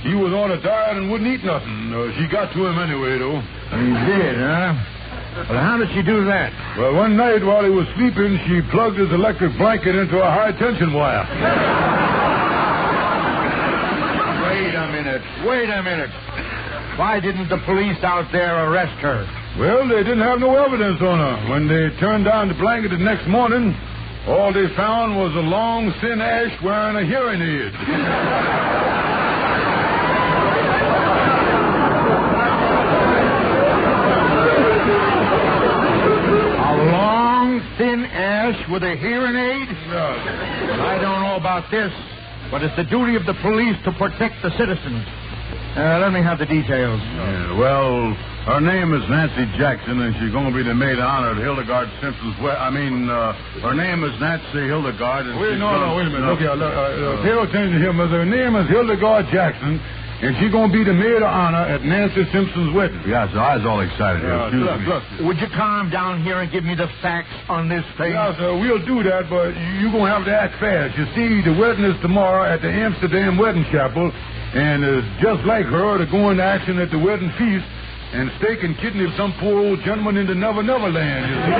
[SPEAKER 19] he was on a diet and wouldn't eat nothing. She got to him anyway, though.
[SPEAKER 6] He did, huh? Well, how did she do that?
[SPEAKER 19] Well, one night while he was sleeping, she plugged his electric blanket into a high-tension wire.
[SPEAKER 6] Wait a minute. Why didn't the police out there arrest her?
[SPEAKER 19] Well, they didn't have no evidence on her. When they turned down the blanket the next morning, all they found was a long, thin ash wearing a hearing aid.
[SPEAKER 6] Thin ash with a hearing aid?
[SPEAKER 19] No.
[SPEAKER 6] I don't know about this, but it's the duty of the police to protect the citizens. Let me have the details.
[SPEAKER 19] Yeah, well, her name is Nancy Jackson, and she's going to be the maid of honor at Hildegard Simpson's her name is Nancy Hildegard. And wait a minute. Look here. Pay attention here, mother. Her name is Hildegard Jackson, and she's going to be the maid of honor at Nancy Simpson's wedding. Yeah, so I was all excited here.
[SPEAKER 6] Look. Would you calm down here and give me the facts on this thing?
[SPEAKER 19] Yeah, sir, we'll do that, but you're going to have to act fast. You see, the wedding is tomorrow at the Amsterdam Wedding Chapel, and it's just like her to go into action at the wedding feast and stake and kidney some poor old gentleman into Never Never Land, you see.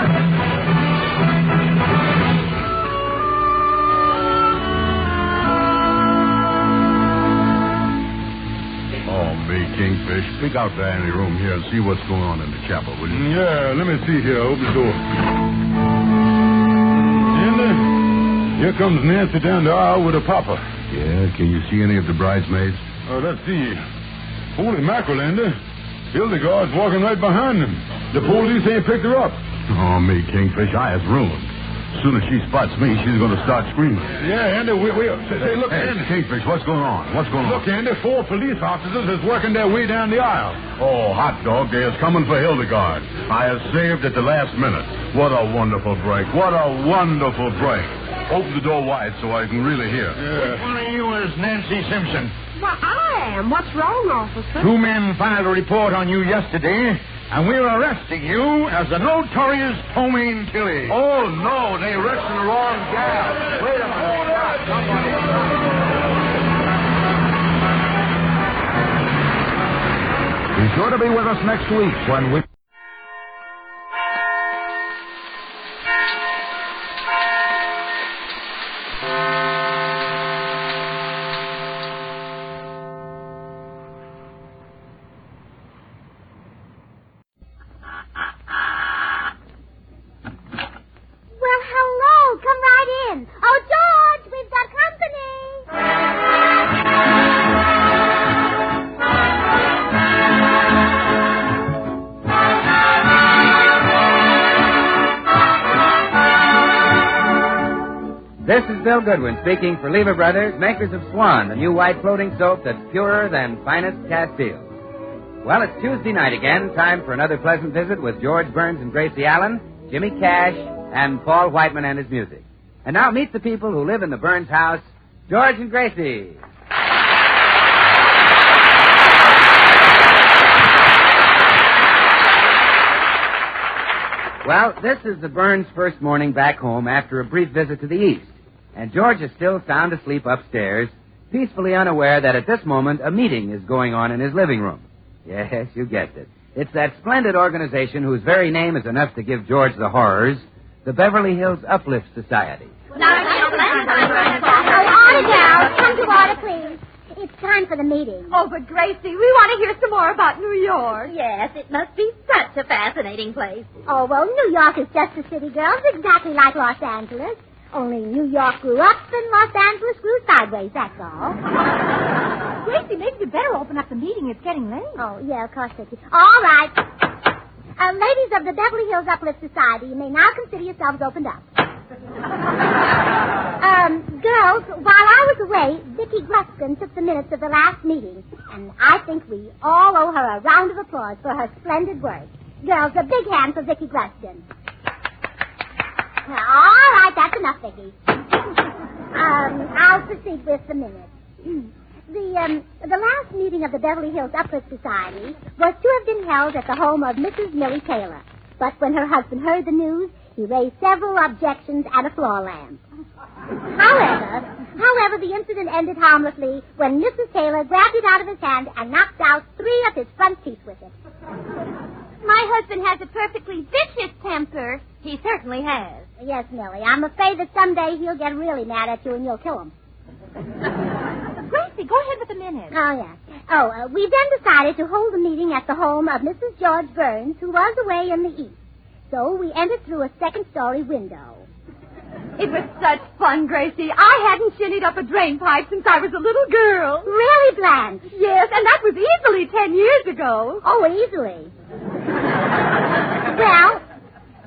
[SPEAKER 19] Kingfish, peek out there in the room here and see what's going on in the chapel, will you? Yeah, let me see here. Open the door. And here comes Nancy down the aisle with her papa. Yeah, can you see any of the bridesmaids? Let's see. Holy mackerel, Linda. Hildegard's walking right behind them. The police ain't picked her up. Oh, me, Kingfish, I is ruined. As soon as she spots me, she's going to start screaming. Yeah, Andy, look, Andy. Kingfish, what's going on? Look, Andy, 4 police officers is working their way down the aisle. Oh, hot dog, they is coming for Hildegard. I have saved at the last minute. What a wonderful break. Open the door wide so I can really hear.
[SPEAKER 6] Which one of you is Nancy Simpson?
[SPEAKER 5] Well, I am. What's wrong, officer?
[SPEAKER 6] 2 men filed a report on you yesterday, and we're arresting you as the notorious Tommy Tilly.
[SPEAKER 19] Oh, no, they arrested the wrong gal. Wait a minute. Somebody.
[SPEAKER 9] Be sure to be with us next week when we...
[SPEAKER 17] This is Bill Goodwin speaking for Lever Brothers, makers of Swan, the new white floating soap that's purer than finest Castile. Well, it's Tuesday night again, time for another pleasant visit with George Burns and Gracie Allen, Jimmy Cash, and Paul Whiteman and his music. And now meet the people who live in the Burns house, George and Gracie.
[SPEAKER 3] Well, this is the Burns' first morning back home after a brief visit to the east. And George is still sound asleep upstairs, peacefully unaware that at this moment a meeting is going on in his living room. Yes, you guessed it. It's that splendid organization whose very name is enough to give George the horrors, the Beverly Hills Uplift Society.
[SPEAKER 11] Order, gals. Come to order, please. It's time for the meeting.
[SPEAKER 20] Oh, but Gracie, we want to hear some more about New York.
[SPEAKER 11] Yes, it must be such a fascinating place. Oh, well, New York is just a city, girls, exactly like Los Angeles. Only New York grew up and Los Angeles grew sideways, that's all.
[SPEAKER 20] Gracie, maybe you better open up the meeting. It's getting late.
[SPEAKER 11] Oh, yeah, of course, Vicky. All right. Ladies of the Beverly Hills Uplift Society, you may now consider yourselves opened up. Girls, while I was away, Vicky Gluskin took the minutes of the last meeting, and I think we all owe her a round of applause for her splendid work. Girls, a big hand for Vicky Gluskin. All right, that's enough, Vicky. I'll proceed with the minutes. The last meeting of the Beverly Hills Uplift Society was to have been held at the home of Mrs. Millie Taylor. But when her husband heard the news, he raised several objections and a floor lamp. However, the incident ended harmlessly when Mrs. Taylor grabbed it out of his hand and knocked out 3 of his front teeth with it.
[SPEAKER 20] My husband has a perfectly vicious temper. He certainly has.
[SPEAKER 11] Yes, Millie. I'm afraid that someday he'll get really mad at you and you'll kill him.
[SPEAKER 20] Gracie, go ahead with the minutes.
[SPEAKER 11] Oh, yeah. We then decided to hold the meeting at the home of Mrs. George Burns, who was away in the east. So we entered through a second-story window.
[SPEAKER 20] It was such fun, Gracie. I hadn't shinnied up a drain pipe since I was a little girl.
[SPEAKER 11] Really, Blanche?
[SPEAKER 20] Yes, and that was easily 10 years ago.
[SPEAKER 11] Oh, easily. Well,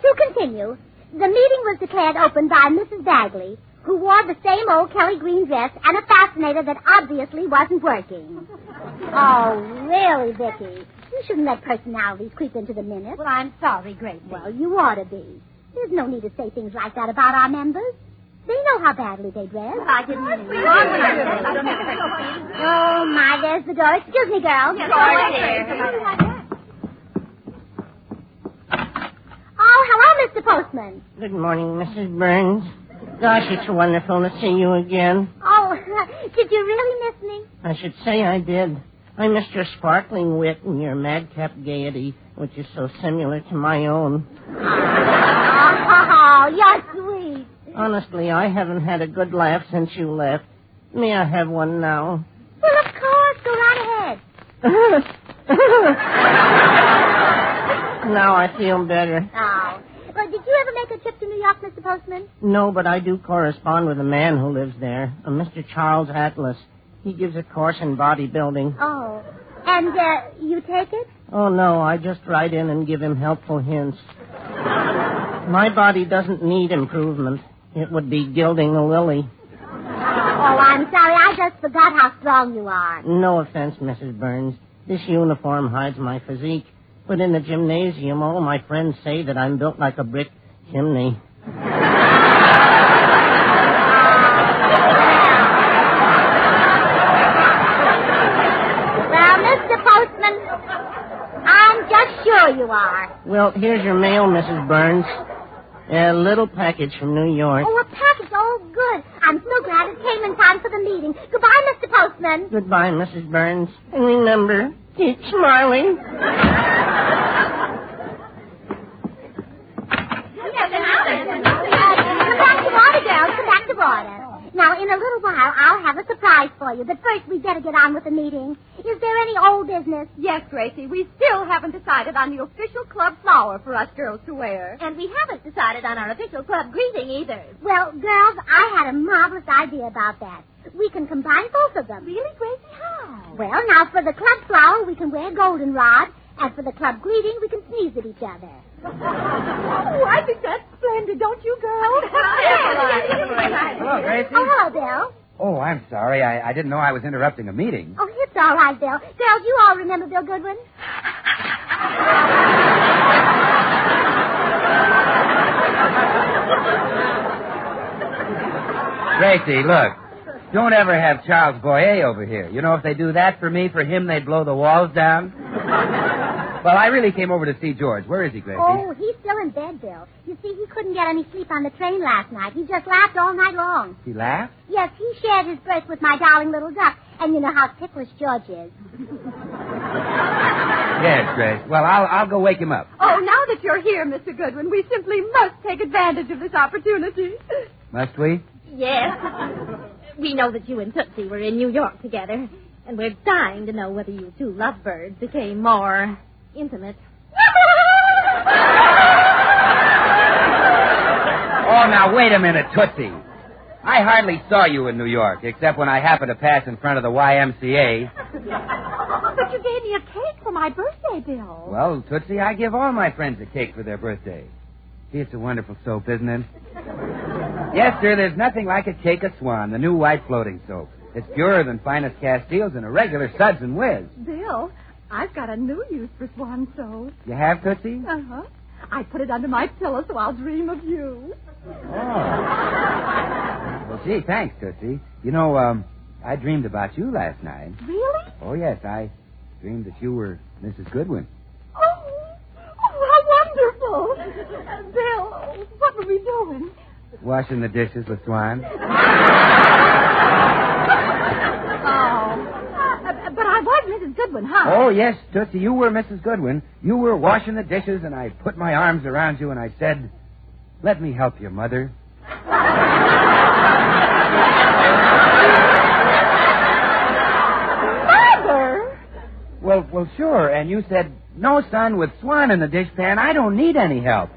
[SPEAKER 11] to continue, the meeting was declared open by Mrs. Bagley, who wore the same old Kelly green dress and a fascinator that obviously wasn't working. Oh, really, Vicky? You shouldn't let personalities creep into the minutes.
[SPEAKER 20] Well, I'm sorry, Gracie.
[SPEAKER 11] Well, you ought to be. There's no need to say things like that about our members. They know how badly they dress.
[SPEAKER 20] I didn't mean it.
[SPEAKER 11] Oh, my, there's the door. Excuse me, girls. Oh, hello, Mr. Postman.
[SPEAKER 22] Good morning, Mrs. Burns. Gosh, it's wonderful to see you again.
[SPEAKER 11] Oh, did you really miss me?
[SPEAKER 22] I should say I did. I missed your sparkling wit and your madcap gaiety, which is so similar to my own.
[SPEAKER 11] Oh, you're sweet.
[SPEAKER 22] Honestly, I haven't had a good laugh since you left. May I have one now?
[SPEAKER 11] Well, of course. Go right ahead.
[SPEAKER 22] Now I feel better.
[SPEAKER 11] Oh. Well, did you ever make a trip to New York, Mr. Postman?
[SPEAKER 22] No, but I do correspond with a man who lives there, a Mr. Charles Atlas. He gives a course in bodybuilding.
[SPEAKER 11] Oh. And, you take it?
[SPEAKER 22] Oh, no, I just write in and give him helpful hints. My body doesn't need improvement. It would be gilding the lily.
[SPEAKER 11] Oh, I'm sorry. I just forgot how strong you are.
[SPEAKER 22] No offense, Mrs. Burns. This uniform hides my physique. But in the gymnasium, all my friends say that I'm built like a brick chimney.
[SPEAKER 11] Well, Mr. Postman, I'm just sure you are.
[SPEAKER 22] Well, here's your mail, Mrs. Burns. A little package from New York.
[SPEAKER 11] Oh, a package. Oh, good. I'm so glad it came in time for the meeting. Goodbye, Mr. Postman.
[SPEAKER 22] Goodbye, Mrs. Burns. And remember, keep smiling.
[SPEAKER 11] Come back to water, girls. Come back to water. Now, in a little while, I'll have a surprise for you. But first, we'd better get on with the meeting. Is there any old business?
[SPEAKER 20] Yes, Gracie. We still haven't decided on the official club flower for us girls to wear.
[SPEAKER 11] And we haven't decided on our official club greeting either. Well, girls, I had a marvelous idea about that. We can combine both of them.
[SPEAKER 20] Really, Gracie? How?
[SPEAKER 11] Well, now, for the club flower, we can wear goldenrod. And for the club greeting, we can sneeze at each other.
[SPEAKER 20] Oh, I think that's splendid, don't you, girls?
[SPEAKER 3] Hello, Gracie.
[SPEAKER 11] Oh, hello, Bill.
[SPEAKER 3] Oh, I'm sorry. I didn't know I was interrupting a meeting.
[SPEAKER 11] Oh, it's all right, Bill. Girls, you all remember Bill Goodwin?
[SPEAKER 3] Gracie, look. Don't ever have Charles Boyer over here. You know, if they do that for me, for him, they'd blow the walls down. Well, I really came over to see George. Where is he, Gracie?
[SPEAKER 11] Oh, he's still in bed, Bill. You see, he couldn't get any sleep on the train last night. He just laughed all night long.
[SPEAKER 3] He laughed?
[SPEAKER 11] Yes, he shared his berth with my darling little duck. And you know how ticklish George is.
[SPEAKER 3] Yes, Grace. Well, I'll go wake him up.
[SPEAKER 20] Oh, now that you're here, Mr. Goodwin, we simply must take advantage of this opportunity.
[SPEAKER 3] Must we?
[SPEAKER 10] Yes. We know that you and Tootsie were in New York together, and we're dying to know whether you two lovebirds became more intimate.
[SPEAKER 3] Oh, now, wait a minute, Tootsie. I hardly saw you in New York, except when I happened to pass in front of the YMCA.
[SPEAKER 20] But you gave me a cake for my birthday, Bill.
[SPEAKER 3] Well, Tootsie, I give all my friends a cake for their birthday. See, it's a wonderful soap, isn't it? Yes, sir, there's nothing like a cake of Swan, the new white floating soap. It's purer than finest Castiles and a regular Suds and Whiz.
[SPEAKER 20] Bill, I've got a new use for Swan soap.
[SPEAKER 3] You have, Tootsie?
[SPEAKER 20] Uh-huh. I put it under my pillow so I'll dream of you.
[SPEAKER 3] Well, gee, thanks, Tootsie. You know, I dreamed about you last night.
[SPEAKER 20] Really?
[SPEAKER 3] Oh, yes, I dreamed that you were Mrs. Goodwin.
[SPEAKER 20] Oh, how wonderful. Bill, what were we doing?
[SPEAKER 3] Washing the dishes with Swan.
[SPEAKER 20] But I was Mrs. Goodwin, huh?
[SPEAKER 3] Oh, yes, Tootsie, you were Mrs. Goodwin. You were washing the dishes, and I put my arms around you, and I said, "Let me help you, Mother."
[SPEAKER 20] Mother?
[SPEAKER 3] Well, sure. And you said, "No, son, with Swan in the dishpan, I don't need any help.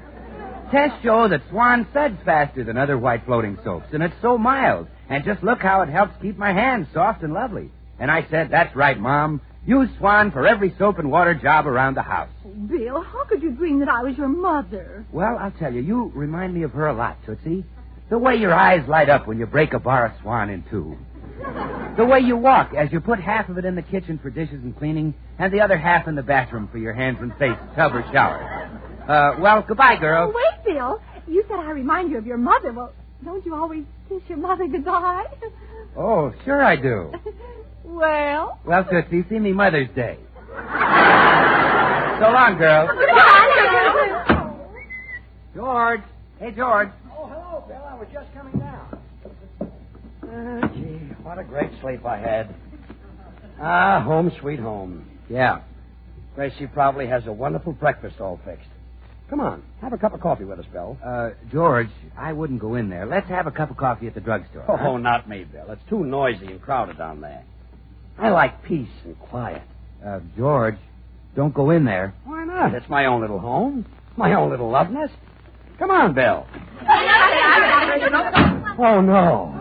[SPEAKER 3] Tests show that Swan suds faster than other white floating soaps, and it's so mild. And just look how it helps keep my hands soft and lovely." And I said, "That's right, Mom. Use Swan for every soap and water job around the house."
[SPEAKER 20] Bill, how could you dream that I was your mother?
[SPEAKER 3] Well, I'll tell you, you remind me of her a lot, Tootsie. The way your eyes light up when you break a bar of Swan in two. The way you walk as you put half of it in the kitchen for dishes and cleaning and the other half in the bathroom for your hands and face, tub or shower. Well, goodbye, girl.
[SPEAKER 20] Oh, wait, Bill. You said I remind you of your mother. Well, don't you always kiss your mother goodbye?
[SPEAKER 3] Oh, sure I do.
[SPEAKER 20] Well,
[SPEAKER 3] Tootsie, see me Mother's Day. So long, girl. George. Hey, George.
[SPEAKER 13] Oh, hello, Bill. I was just coming down. Gee, what a great sleep I had. Home sweet home.
[SPEAKER 3] Yeah.
[SPEAKER 13] Gracie probably has a wonderful breakfast all fixed. Come on, have a cup of coffee with us, Bill.
[SPEAKER 3] George, I wouldn't go in there. Let's have a cup of coffee at the drugstore.
[SPEAKER 13] Oh,
[SPEAKER 3] huh?
[SPEAKER 13] not me, Bill. It's too noisy and crowded down there. I like peace and quiet.
[SPEAKER 3] George, don't go in there.
[SPEAKER 13] Why not? It's my own little home. My own little love nest. Come on, Bill. Oh, no.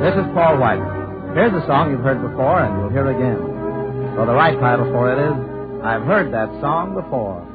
[SPEAKER 23] This is Paul White. Here's a song you've heard before and you'll hear again. So the right title for it is I've Heard That Song Before.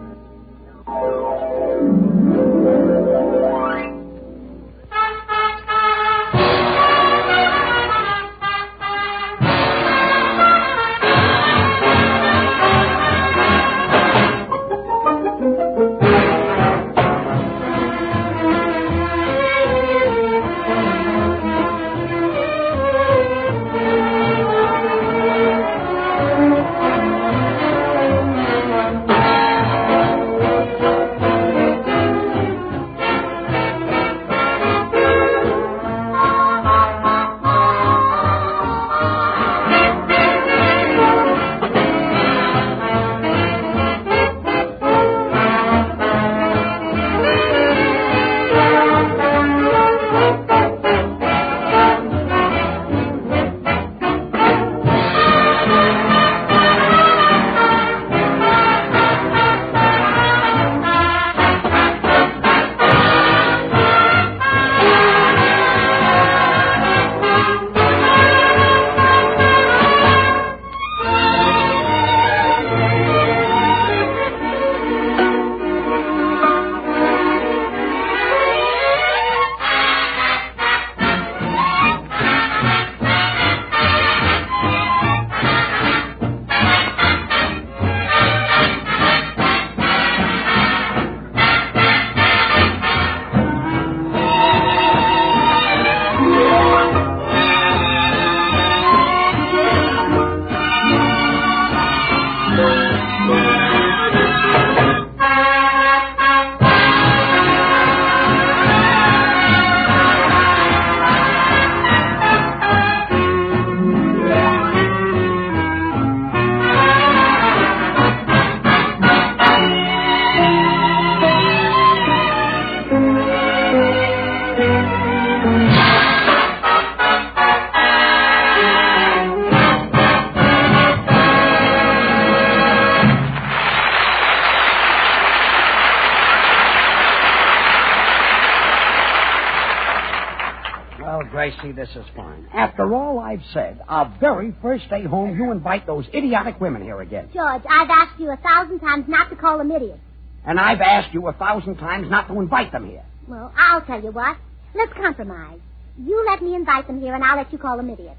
[SPEAKER 13] Gracie, this is fine. After all I've said, our very first day home, you invite those idiotic women here again.
[SPEAKER 11] George, I've asked you 1,000 times not to call them idiots.
[SPEAKER 13] And I've asked you 1,000 times not to invite them here.
[SPEAKER 11] Well, I'll tell you what. Let's compromise. You let me invite them here, and I'll let you call them idiots.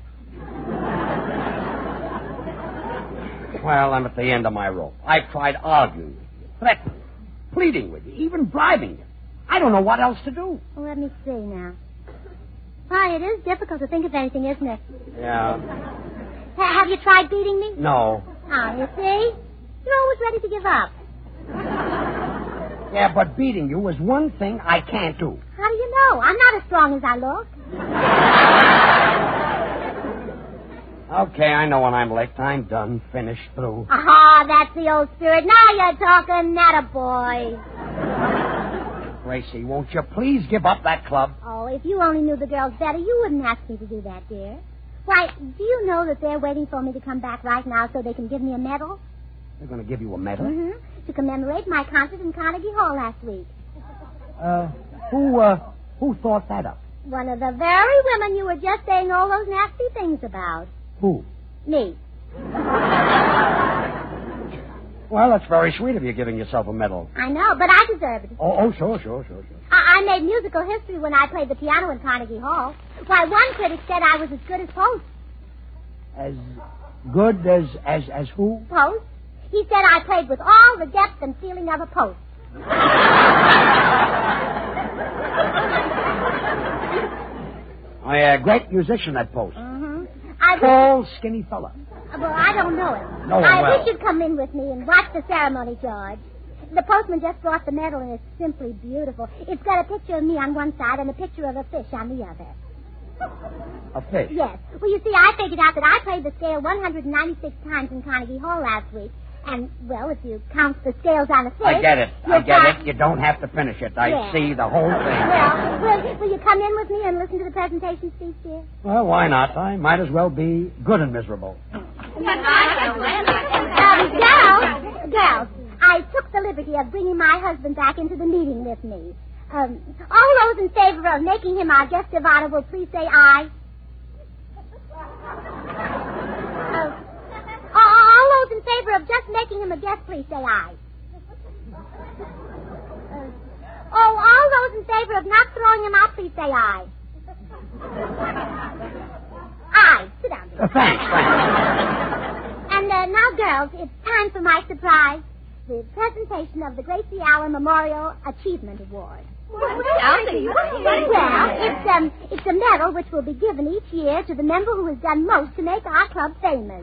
[SPEAKER 13] Well, I'm at the end of my rope. I've tried arguing with you, threatening, pleading with you, even bribing you. I don't know what else to do.
[SPEAKER 11] Well, let me see now. Why, it is difficult to think of anything, isn't it?
[SPEAKER 13] Yeah.
[SPEAKER 11] Have you tried beating me?
[SPEAKER 13] No.
[SPEAKER 11] Oh, you see? You're always ready to give up.
[SPEAKER 13] Yeah, but beating you is one thing I can't do.
[SPEAKER 11] How do you know? I'm not as strong as I look.
[SPEAKER 13] Okay, I know when I'm licked. I'm done, finished, through.
[SPEAKER 11] Aha, that's the old spirit. Now you're talking, attaboy.
[SPEAKER 13] Gracie, won't you please give up that club?
[SPEAKER 11] Oh, if you only knew the girls better, you wouldn't ask me to do that, dear. Why, do you know that they're waiting for me to come back right now so they can give me a medal?
[SPEAKER 13] They're going to give you a medal?
[SPEAKER 11] Mm-hmm. To commemorate my concert in Carnegie Hall last week.
[SPEAKER 13] Who thought that up?
[SPEAKER 11] One of the very women you were just saying all those nasty things about.
[SPEAKER 13] Who?
[SPEAKER 11] Me.
[SPEAKER 13] Well, that's very sweet of you giving yourself a medal.
[SPEAKER 11] I know, but I deserve it.
[SPEAKER 13] Oh, sure.
[SPEAKER 11] I made musical history when I played the piano in Carnegie Hall. Why, one critic said I was as good as Post.
[SPEAKER 13] As good as who?
[SPEAKER 11] Post. He said I played with all the depth and feeling of a Post.
[SPEAKER 13] Oh, yeah, great musician, that Post.
[SPEAKER 11] Mm-hmm.
[SPEAKER 13] Tall, skinny fella.
[SPEAKER 11] Well, I don't know it.
[SPEAKER 13] No,
[SPEAKER 11] I
[SPEAKER 13] well.
[SPEAKER 11] wish you'd come in with me and watch the ceremony, George. The postman just brought the medal, and it's simply beautiful. It's got a picture of me on one side and a picture of a fish on the other.
[SPEAKER 13] A fish?
[SPEAKER 11] Yes. Well, you see, I figured out that I played the scale 196 times in Carnegie Hall last week. And, well, if you count the scales on a fish...
[SPEAKER 13] I get it. You don't have to finish it. I see the whole thing.
[SPEAKER 11] Well, will you come in with me and listen to the presentation speech, dear?
[SPEAKER 13] Well, why not? I might as well be good and miserable.
[SPEAKER 11] Girls, I took the liberty of bringing my husband back into the meeting with me. All those in favor of making him our guest of honor will please say aye. All those in favor of just making him a guest, please say aye. All those in favor of not throwing him out, please say aye. Aye. Sit down, dear.
[SPEAKER 13] Thanks.
[SPEAKER 11] And now, girls, it's time for my surprise. The presentation of the Gracie Allen Memorial Achievement Award. Well, it's a medal which will be given each year to the member who has done most to make our club famous.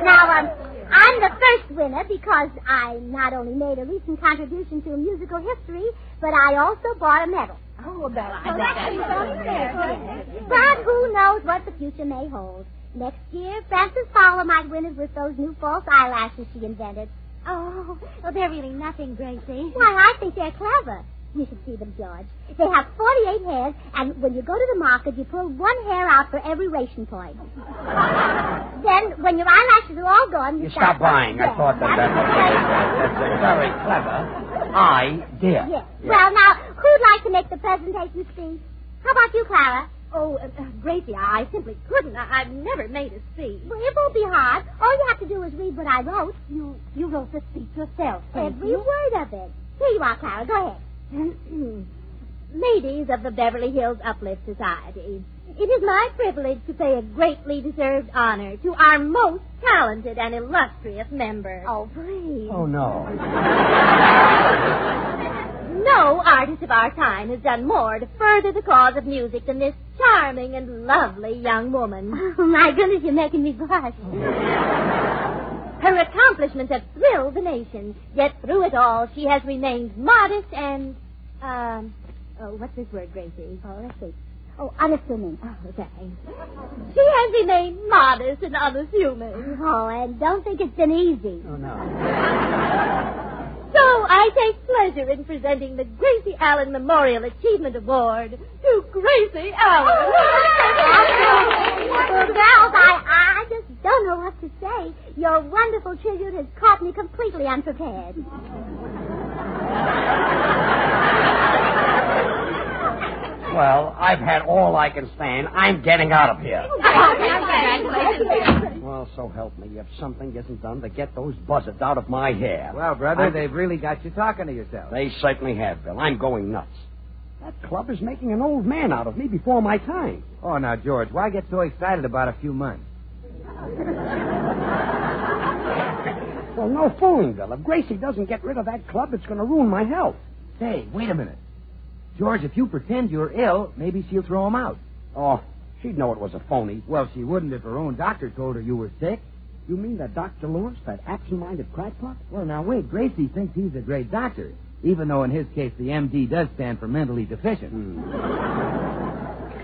[SPEAKER 11] Now, I'm the first winner because I not only made a recent contribution to musical history, but I also bought a medal. But who knows what the future may hold. Next year, Frances Fowler might win it with those new false eyelashes she invented.
[SPEAKER 10] Oh, they're really nothing, Gracie.
[SPEAKER 11] Why, I think they're clever. You should see them, George. They have 48 hairs, and when you go to the market, you pull one hair out for every ration point. Then, when your eyelashes are all gone,
[SPEAKER 13] you stop buying. I thought that's a very clever idea.
[SPEAKER 11] Yes. Well, now, who'd like to make the presentation speech? How about you, Clara?
[SPEAKER 10] Oh, Gracie, I simply couldn't. I've never made a speech.
[SPEAKER 11] Well, it won't be hard. All you have to do is read what I wrote.
[SPEAKER 10] You wrote the speech yourself,
[SPEAKER 11] Every word of it. Here you are, Clara. Go ahead.
[SPEAKER 10] Ladies of the Beverly Hills Uplift Society, it is my privilege to pay a greatly deserved honor to our most talented and illustrious member.
[SPEAKER 11] Oh, please.
[SPEAKER 13] Oh, no.
[SPEAKER 10] No artist of our time has done more to further the cause of music than this charming and lovely young woman.
[SPEAKER 11] Oh, my goodness, you're making me blush.
[SPEAKER 10] Her accomplishments have thrilled the nation, yet through it all she has remained modest and, what's this word, Gracie?
[SPEAKER 11] Oh, let's see. Oh, unassuming.
[SPEAKER 10] Oh, thanks. She has remained modest and unassuming.
[SPEAKER 11] Oh, and don't think it's been easy.
[SPEAKER 13] Oh, no.
[SPEAKER 10] So I take pleasure in presenting the Gracie Allen Memorial Achievement Award to Gracie Allen.
[SPEAKER 11] Well, girls, I just don't know what to say. Your wonderful tribute has caught me completely unprepared.
[SPEAKER 13] Well, I've had all I can stand. I'm getting out of here. Well, so help me if something isn't done to get those buzzards out of my hair.
[SPEAKER 3] Well, brother, they've really got you talking to yourself.
[SPEAKER 13] They certainly have, Bill. I'm going nuts. That club is making an old man out of me before my time.
[SPEAKER 3] Oh, now, George, why get so excited about a few months?
[SPEAKER 13] Well, no fooling, Bill. If Gracie doesn't get rid of that club, it's going to ruin my health.
[SPEAKER 3] Say, wait a minute. George, if you pretend you're ill, maybe she'll throw him out.
[SPEAKER 13] Oh, she'd know it was a phony.
[SPEAKER 3] Well, she wouldn't if her own doctor told her you were sick.
[SPEAKER 13] You mean that Dr. Lewis, that absent-minded crackpot?
[SPEAKER 3] Well, now, wait. Gracie thinks he's a great doctor, even though in his case the MD does stand for mentally deficient.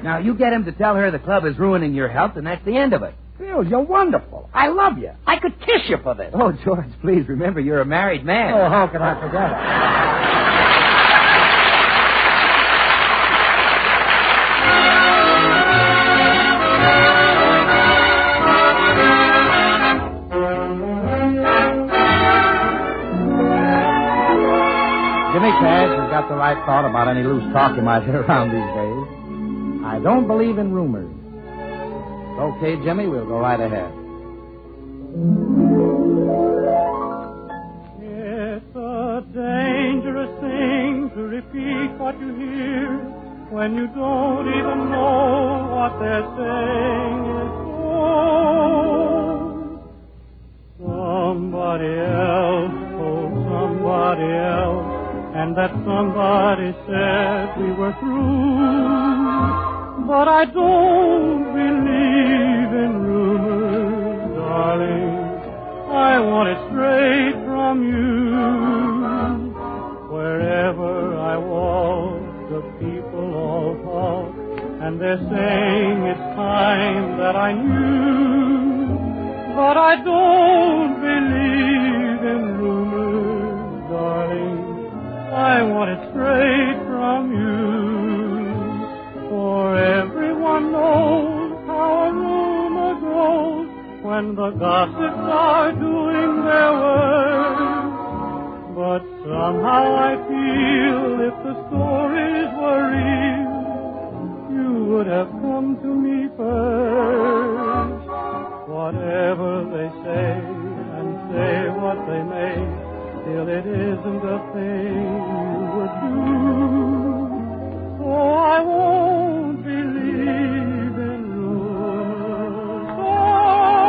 [SPEAKER 3] Now, you get him to tell her the club is ruining your health, and that's the end of it.
[SPEAKER 13] Bill, you're wonderful. I love you. I could kiss you for this.
[SPEAKER 3] Oh, George, please remember you're a married man.
[SPEAKER 13] Oh, how can I forget it?
[SPEAKER 23] Jimmy Cash has got the right thought about any loose talk you might hear around these days. I don't believe in rumors. Okay, Jimmy, we'll go right ahead.
[SPEAKER 14] It's a dangerous thing to repeat what you hear when you don't even know what they're saying is so. Somebody else told somebody else, and that somebody said we were through. But I don't believe in rumors, darling. I want it straight from you. Wherever I walk, the people all talk, and they're saying it's time that I knew. But I don't believe in rumors, darling. I want it straight from you. For everyone knows how a rumor goes when the gossips are doing their worst. But somehow I feel if the stories were real, you would have come to me first. Whatever they say and say what they may, still it isn't a thing you would do. So I won't believe in rumors, darling.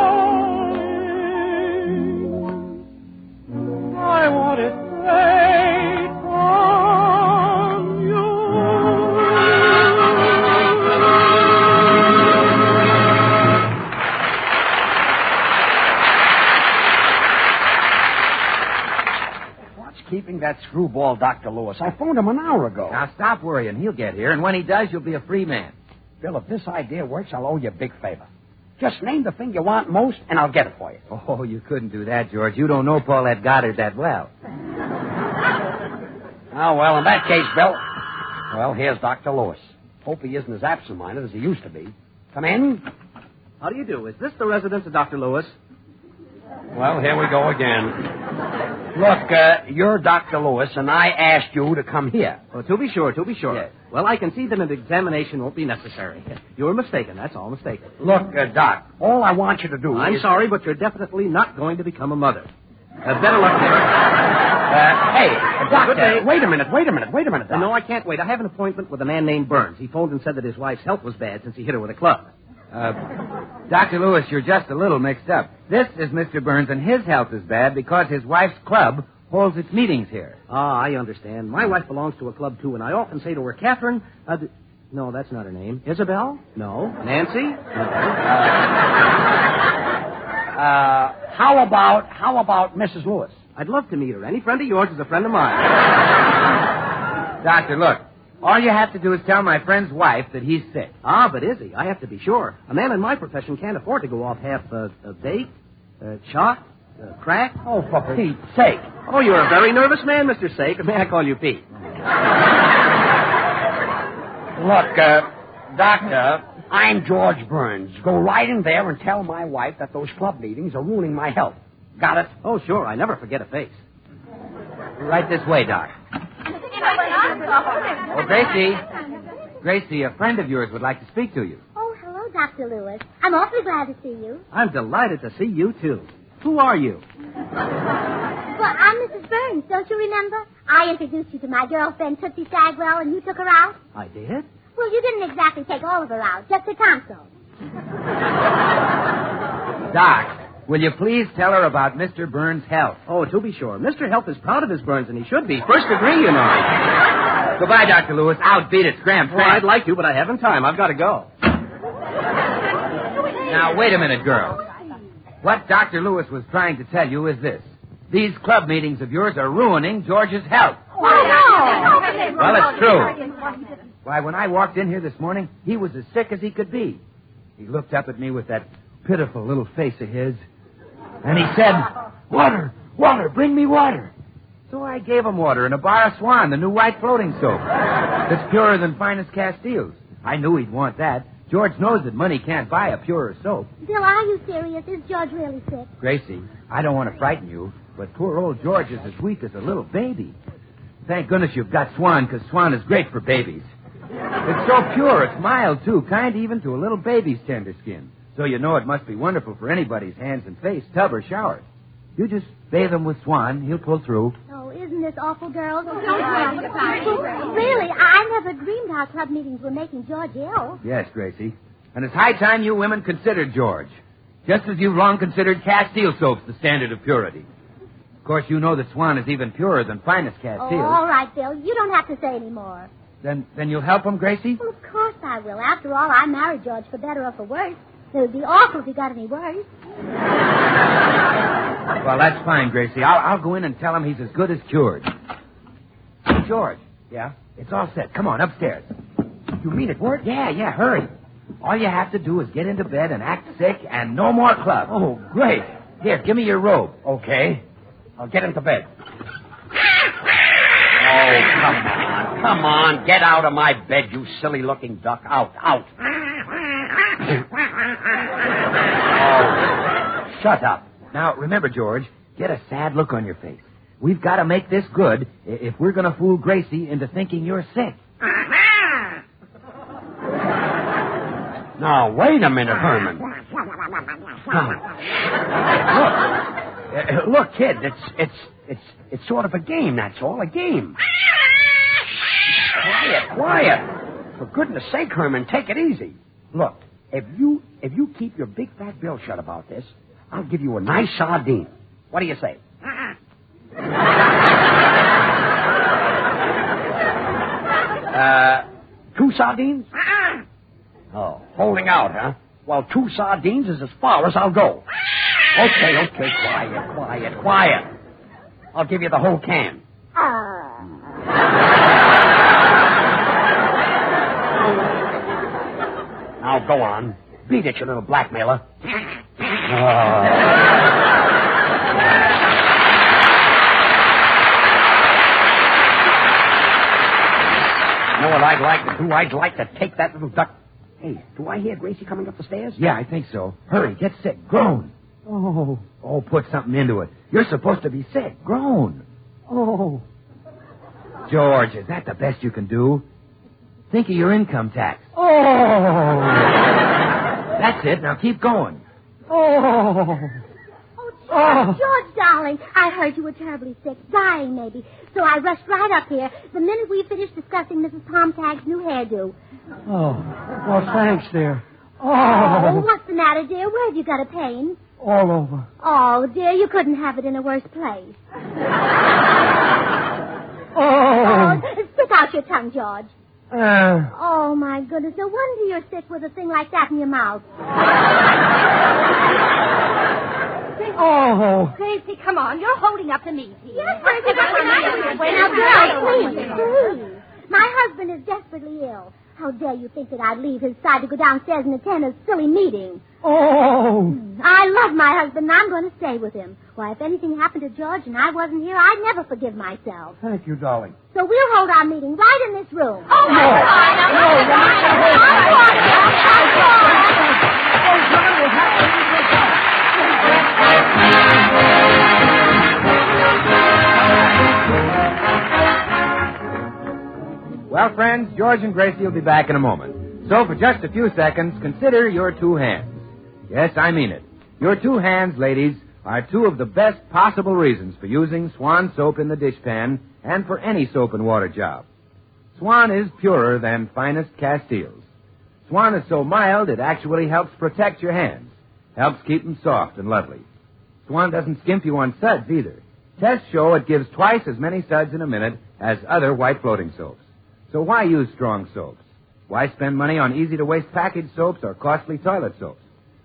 [SPEAKER 14] I want it straight from you.
[SPEAKER 13] What's keeping that screwball Dr. Lewis? I phoned him an hour ago.
[SPEAKER 3] Now, stop worrying. He'll get here, and when he does, you'll be a free man.
[SPEAKER 13] Bill, if this idea works, I'll owe you a big favor. Just name the thing you want most, and I'll get it for you.
[SPEAKER 3] Oh, you couldn't do that, George. You don't know Paulette Goddard that well.
[SPEAKER 13] Oh, well, in that case, Bill, well, here's Dr. Lewis. Hope he isn't as absent-minded as he used to be. Come in.
[SPEAKER 23] How do you do? Is this the residence of Dr. Lewis?
[SPEAKER 13] Well, here we go again. Look, you're Dr. Lewis, and I asked you to come here.
[SPEAKER 23] Oh, to be sure.
[SPEAKER 13] Yes.
[SPEAKER 23] Well, I can see that an examination won't be necessary. You're mistaken, that's all, mistaken.
[SPEAKER 13] Look, Doc, all I want you to do
[SPEAKER 23] I'm
[SPEAKER 13] is...
[SPEAKER 23] sorry, but you're definitely not going to become a mother. Better luck there.
[SPEAKER 13] Hey, Doctor,
[SPEAKER 23] Good day.
[SPEAKER 13] wait a minute, Doc.
[SPEAKER 23] No, I can't wait. I have an appointment with a man named Burns. He phoned and said that his wife's health was bad since he hit her with a club.
[SPEAKER 3] Dr. Lewis, you're just a little mixed up. This is Mr. Burns, and his health is bad because his wife's club holds its meetings here.
[SPEAKER 23] Ah, I understand. My wife belongs to a club, too, and I often say to her, Catherine... No, that's not her name. Isabel? No. Nancy? No.
[SPEAKER 13] How about Mrs. Lewis?
[SPEAKER 23] I'd love to meet her. Any friend of yours is a friend of mine.
[SPEAKER 3] Doctor, look. All you have to do is tell my friend's wife that he's sick.
[SPEAKER 23] Ah, but is he? I have to be sure. A man in my profession can't afford to go off half baked, shot, crack.
[SPEAKER 13] Oh, for Pete's sake.
[SPEAKER 23] Oh, you're a very nervous man, Mr. Sake. May I call you Pete?
[SPEAKER 13] Look, Doctor, I'm George Burns. Go right in there and tell my wife that those club meetings are ruining my health. Got it?
[SPEAKER 23] Oh, sure. I never forget a face.
[SPEAKER 3] Right this way, Doc. Oh, Gracie. Gracie, a friend of yours would like to speak to you.
[SPEAKER 11] Oh, hello, Dr. Lewis. I'm awfully glad to see you.
[SPEAKER 23] I'm delighted to see you, too. Who are you?
[SPEAKER 11] Well, I'm Mrs. Burns, don't you remember? I introduced you to my girlfriend, Tootsie Sagwell, and you took her out.
[SPEAKER 23] I did?
[SPEAKER 11] Well, you didn't exactly take all of her out, just her tonsil.
[SPEAKER 3] Doc, will you please tell her about Mr. Burns' health?
[SPEAKER 23] Oh, to be sure. Mr. Health is proud of his burns, and he should be. First degree, you know.
[SPEAKER 3] Goodbye, Dr. Lewis. Outbeat it, scram.
[SPEAKER 23] Well, I'd like to, but I haven't time. I've got to go.
[SPEAKER 3] Now, wait a minute, girl. What Dr. Lewis was trying to tell you is this. These club meetings of yours are ruining George's health.
[SPEAKER 11] Oh, no.
[SPEAKER 3] Well, it's true. Why, when I walked in here this morning, he was as sick as he could be. He looked up at me with that pitiful little face of his, and he said, "Water, water, bring me water." So I gave him water in a bar of Swan, the new white floating soap. It's purer than finest Castiles. I knew he'd want that. George knows that money can't buy a purer soap.
[SPEAKER 11] Bill, are you serious? Is George really sick?
[SPEAKER 3] Gracie, I don't want to frighten you, but poor old George is as weak as a little baby. Thank goodness you've got Swan, because Swan is great for babies. It's so pure, it's mild, too, kind even to a little baby's tender skin. So you know it must be wonderful for anybody's hands and face, tub or shower. You just bathe him with Swan, he'll pull through.
[SPEAKER 11] Oh, isn't this awful, girls? Really, I never dreamed our club meetings were making George ill.
[SPEAKER 3] Yes, Gracie. And it's high time you women considered George. Just as you've long considered Castile soaps the standard of purity. Of course, you know that Swan is even purer than finest Castile.
[SPEAKER 11] Oh, all right, Bill. You don't have to say any more.
[SPEAKER 3] Then you'll help him, Gracie?
[SPEAKER 11] Well, of course I will. After all, I married George for better or for worse. It would be awful if he got any worse.
[SPEAKER 3] Well, that's fine, Gracie. I'll go in and tell him he's as good as cured. Hey, George.
[SPEAKER 23] Yeah?
[SPEAKER 3] It's all set. Come on, upstairs.
[SPEAKER 23] You mean it, Ward?
[SPEAKER 3] Yeah, hurry. All you have to do is get into bed and act sick and no more club.
[SPEAKER 23] Oh, great.
[SPEAKER 3] Here, give me your robe.
[SPEAKER 13] Okay. I'll get into bed. Oh, come on. Get out of my bed, you silly-looking duck. Out. Oh,
[SPEAKER 3] shut up. Now, remember, George, get a sad look on your face. We've got to make this good if we're going to fool Gracie into thinking you're sick.
[SPEAKER 13] Now, wait a minute, Herman. Look, kid, it's sort of a game, that's all, a game. Quiet. For goodness sake, Herman, take it easy. Look, if you keep your big fat bill shut about this, I'll give you a nice sardine. What do you say? 2 sardines? Oh, holding out, huh? Well, 2 sardines is as far as I'll go. Okay, quiet. I'll give you the whole can. Now, go on. Beat it, you little blackmailer. You know what I'd like to do? I'd like to take that little duck. Hey, do I hear Gracie coming up the stairs?
[SPEAKER 3] Yeah, I think so. Hurry, get sick. Groan.
[SPEAKER 23] Oh,
[SPEAKER 3] put something into it. You're supposed to be sick. Groan.
[SPEAKER 23] Oh.
[SPEAKER 3] George, is that the best you can do? Think of your income tax.
[SPEAKER 23] Oh.
[SPEAKER 3] That's it. Now keep going.
[SPEAKER 23] Oh.
[SPEAKER 11] George, darling, I heard you were terribly sick, dying maybe. So I rushed right up here the minute we finished discussing Mrs. Tomtag's new hairdo.
[SPEAKER 23] Oh, well, thanks, dear.
[SPEAKER 11] Oh, what's the matter, dear? Where have you got a pain?
[SPEAKER 23] All over.
[SPEAKER 11] Oh, dear, you couldn't have it in a worse place.
[SPEAKER 23] Oh.
[SPEAKER 11] Stick out your tongue, George. Oh, my goodness. No wonder you're sick with a thing like that in your mouth.
[SPEAKER 20] Oh. Gracie, come on. You're holding up the meat.
[SPEAKER 11] Yes, Gracie. Now, girls, please. My husband is desperately ill. How dare you think that I'd leave his side to go downstairs and attend a silly meeting?
[SPEAKER 23] Oh.
[SPEAKER 11] I love my husband, and I'm going to stay with him. Why, if anything happened to George and I wasn't here, I'd never forgive myself.
[SPEAKER 23] Thank you, darling.
[SPEAKER 11] So we'll hold our meeting right in this room.
[SPEAKER 20] Oh, my
[SPEAKER 3] Well, friends, George and Gracie will be back in a moment. So for just a few seconds, consider your two hands. Yes, I mean it. Your two hands, ladies, are two of the best possible reasons for using Swan soap in the dishpan and for any soap and water job. Swan is purer than finest Castiles. Swan is so mild it actually helps protect your hands, helps keep them soft and lovely. Swan doesn't skimp you on suds either. Tests show it gives twice as many suds in a minute as other white floating soaps. So why use strong soaps? Why spend money on easy-to-waste packaged soaps or costly toilet soaps?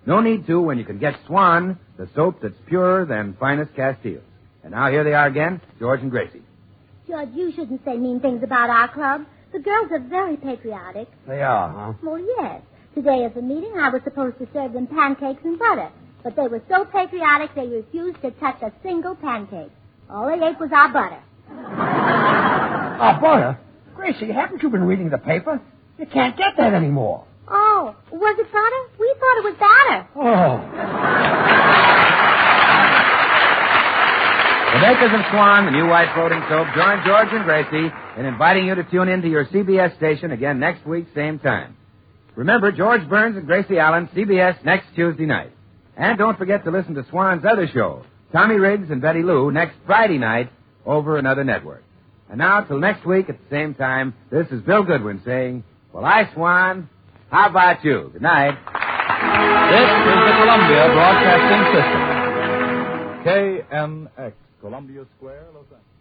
[SPEAKER 3] No need to when you can get Swan, the soap that's purer than finest Castiles. And now here they are again, George and Gracie.
[SPEAKER 11] George, you shouldn't say mean things about our club. The girls are very patriotic.
[SPEAKER 13] They are, huh?
[SPEAKER 11] Well, yes. Today at the meeting, I was supposed to serve them pancakes and butter. But they were so patriotic they refused to touch a single pancake. All they ate was our butter.
[SPEAKER 13] Our butter? Gracie, haven't you been reading the paper? You can't get that anymore.
[SPEAKER 11] Oh, was it butter? We thought it was batter.
[SPEAKER 13] Oh.
[SPEAKER 3] The makers of Swan, the new white floating soap, join George and Gracie in inviting you to tune in to your CBS station again next week, same time. Remember, George Burns and Gracie Allen, CBS next Tuesday night. And don't forget to listen to Swan's other show, Tommy Riggs and Betty Lou, next Friday night over another network. And now, till next week at the same time, this is Bill Goodwin saying, well, I, Swan, how about you? Good night.
[SPEAKER 12] This is the Columbia Broadcasting System. KMX, Columbia Square, Los Angeles.